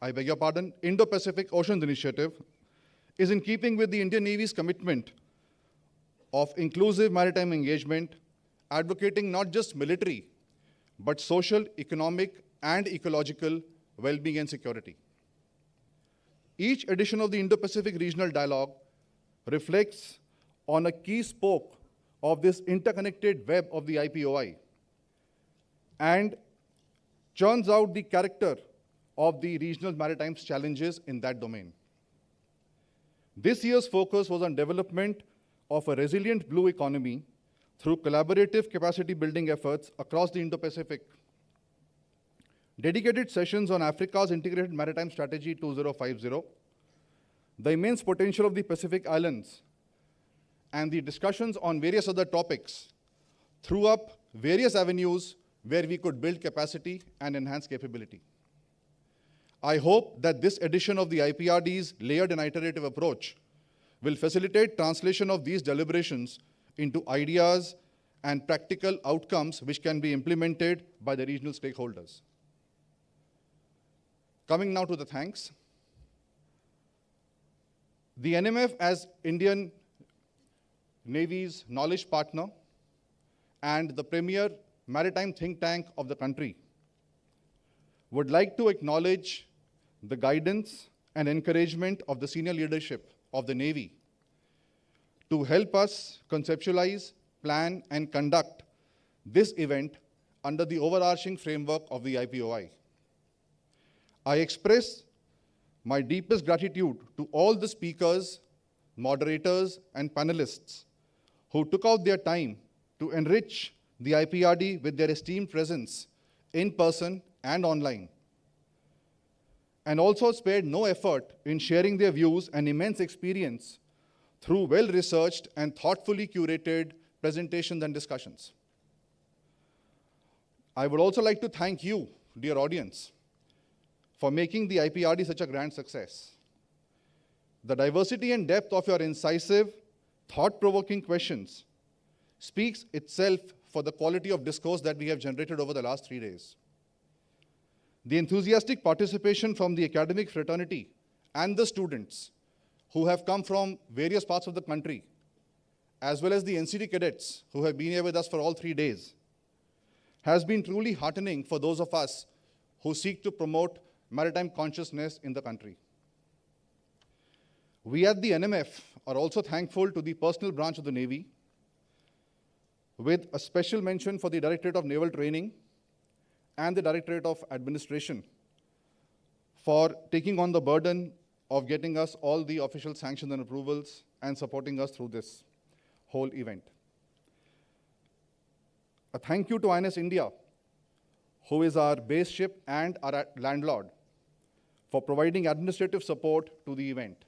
Indo-Pacific Oceans Initiative, is in keeping with the Indian Navy's commitment of inclusive maritime engagement, advocating not just military, but social, economic, and ecological well-being and security. Each edition of the Indo-Pacific Regional Dialogue reflects on a key spoke of this interconnected web of the IPOI and churns out the character of the regional maritime challenges in that domain. This year's focus was on development of a resilient blue economy through collaborative capacity building efforts across the Indo-Pacific. Dedicated sessions on Africa's Integrated Maritime Strategy 2050, the immense potential of the Pacific Islands, and the discussions on various other topics threw up various avenues where we could build capacity and enhance capability. I hope that this edition of the IPRD's layered and iterative approach will facilitate translation of these deliberations into ideas and practical outcomes which can be implemented by the regional stakeholders. Coming now to the thanks. The NMF, as Indian Navy's knowledge partner and the premier maritime think tank of the country, would like to acknowledge the guidance and encouragement of the senior leadership of the Navy to help us conceptualize, plan, and conduct this event under the overarching framework of the IPOI. I express my deepest gratitude to all the speakers, moderators, and panelists who took out their time to enrich the IPRD with their esteemed presence in person and online, and also spared no effort in sharing their views and immense experience through well-researched and thoughtfully curated presentations and discussions. I would also like to thank you, dear audience, for making the IPRD such a grand success. The diversity and depth of your incisive, thought-provoking questions speaks itself for the quality of discourse that we have generated over the last 3 days. The enthusiastic participation from the academic fraternity and the students who have come from various parts of the country, as well as the NCD cadets who have been here with us for all 3 days, has been truly heartening for those of us who seek to promote maritime consciousness in the country. We at the NMF are also thankful to the personnel branch of the Navy, with a special mention for the Directorate of Naval Training and the Directorate of Administration for taking on the burden of getting us all the official sanctions and approvals and supporting us through this whole event. A thank you to INS India, who is our base ship and our landlord, for providing administrative support to the event.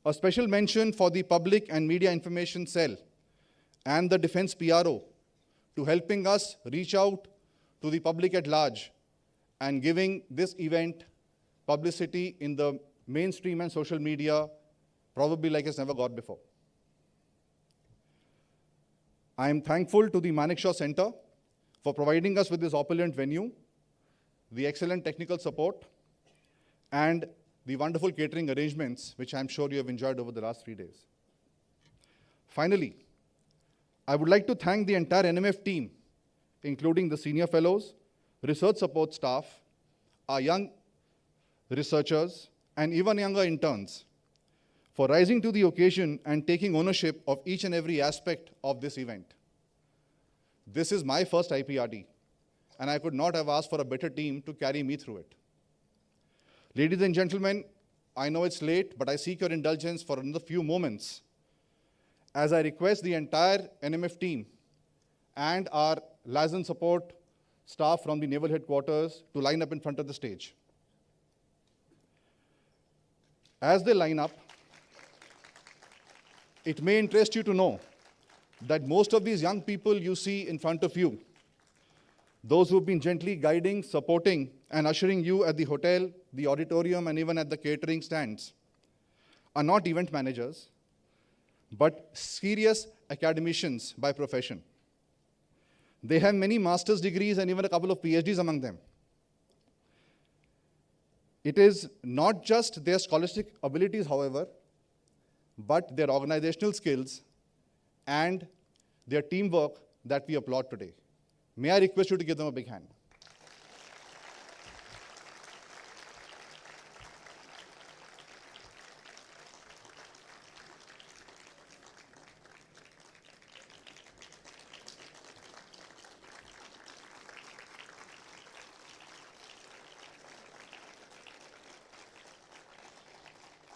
A special mention for the Public and Media Information Cell and the Defense PRO to helping us reach out to the public at large and giving this event publicity in the mainstream and social media, probably like it's never got before. I am thankful to the Manekshaw Center for providing us with this opulent venue, the excellent technical support, and the wonderful catering arrangements, which I'm sure you have enjoyed over the last 3 days. Finally, I would like to thank the entire NMF team, including the senior fellows, research support staff, our young researchers, and even younger interns, for rising to the occasion and taking ownership of each and every aspect of this event. This is my first IPRD, and I could not have asked for a better team to carry me through it. Ladies and gentlemen, I know it's late, but I seek your indulgence for another few moments as I request the entire NMF team and our liaison support staff from the Naval Headquarters to line up in front of the stage. As they line up, it may interest you to know that most of these young people you see in front of you, those who've been gently guiding, supporting, and ushering you at the hotel, the auditorium, and even at the catering stands, are not event managers, but serious academicians by profession. They have many master's degrees and even a couple of PhDs among them. It is not just their scholastic abilities, however, but their organizational skills and their teamwork that we applaud today. May I request you to give them a big hand.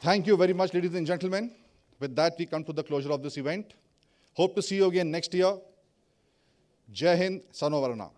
Thank you very much, ladies and gentlemen. With that, we come to the closure of this event. Hope to see you again next year. Jai Hind, Sanovarna.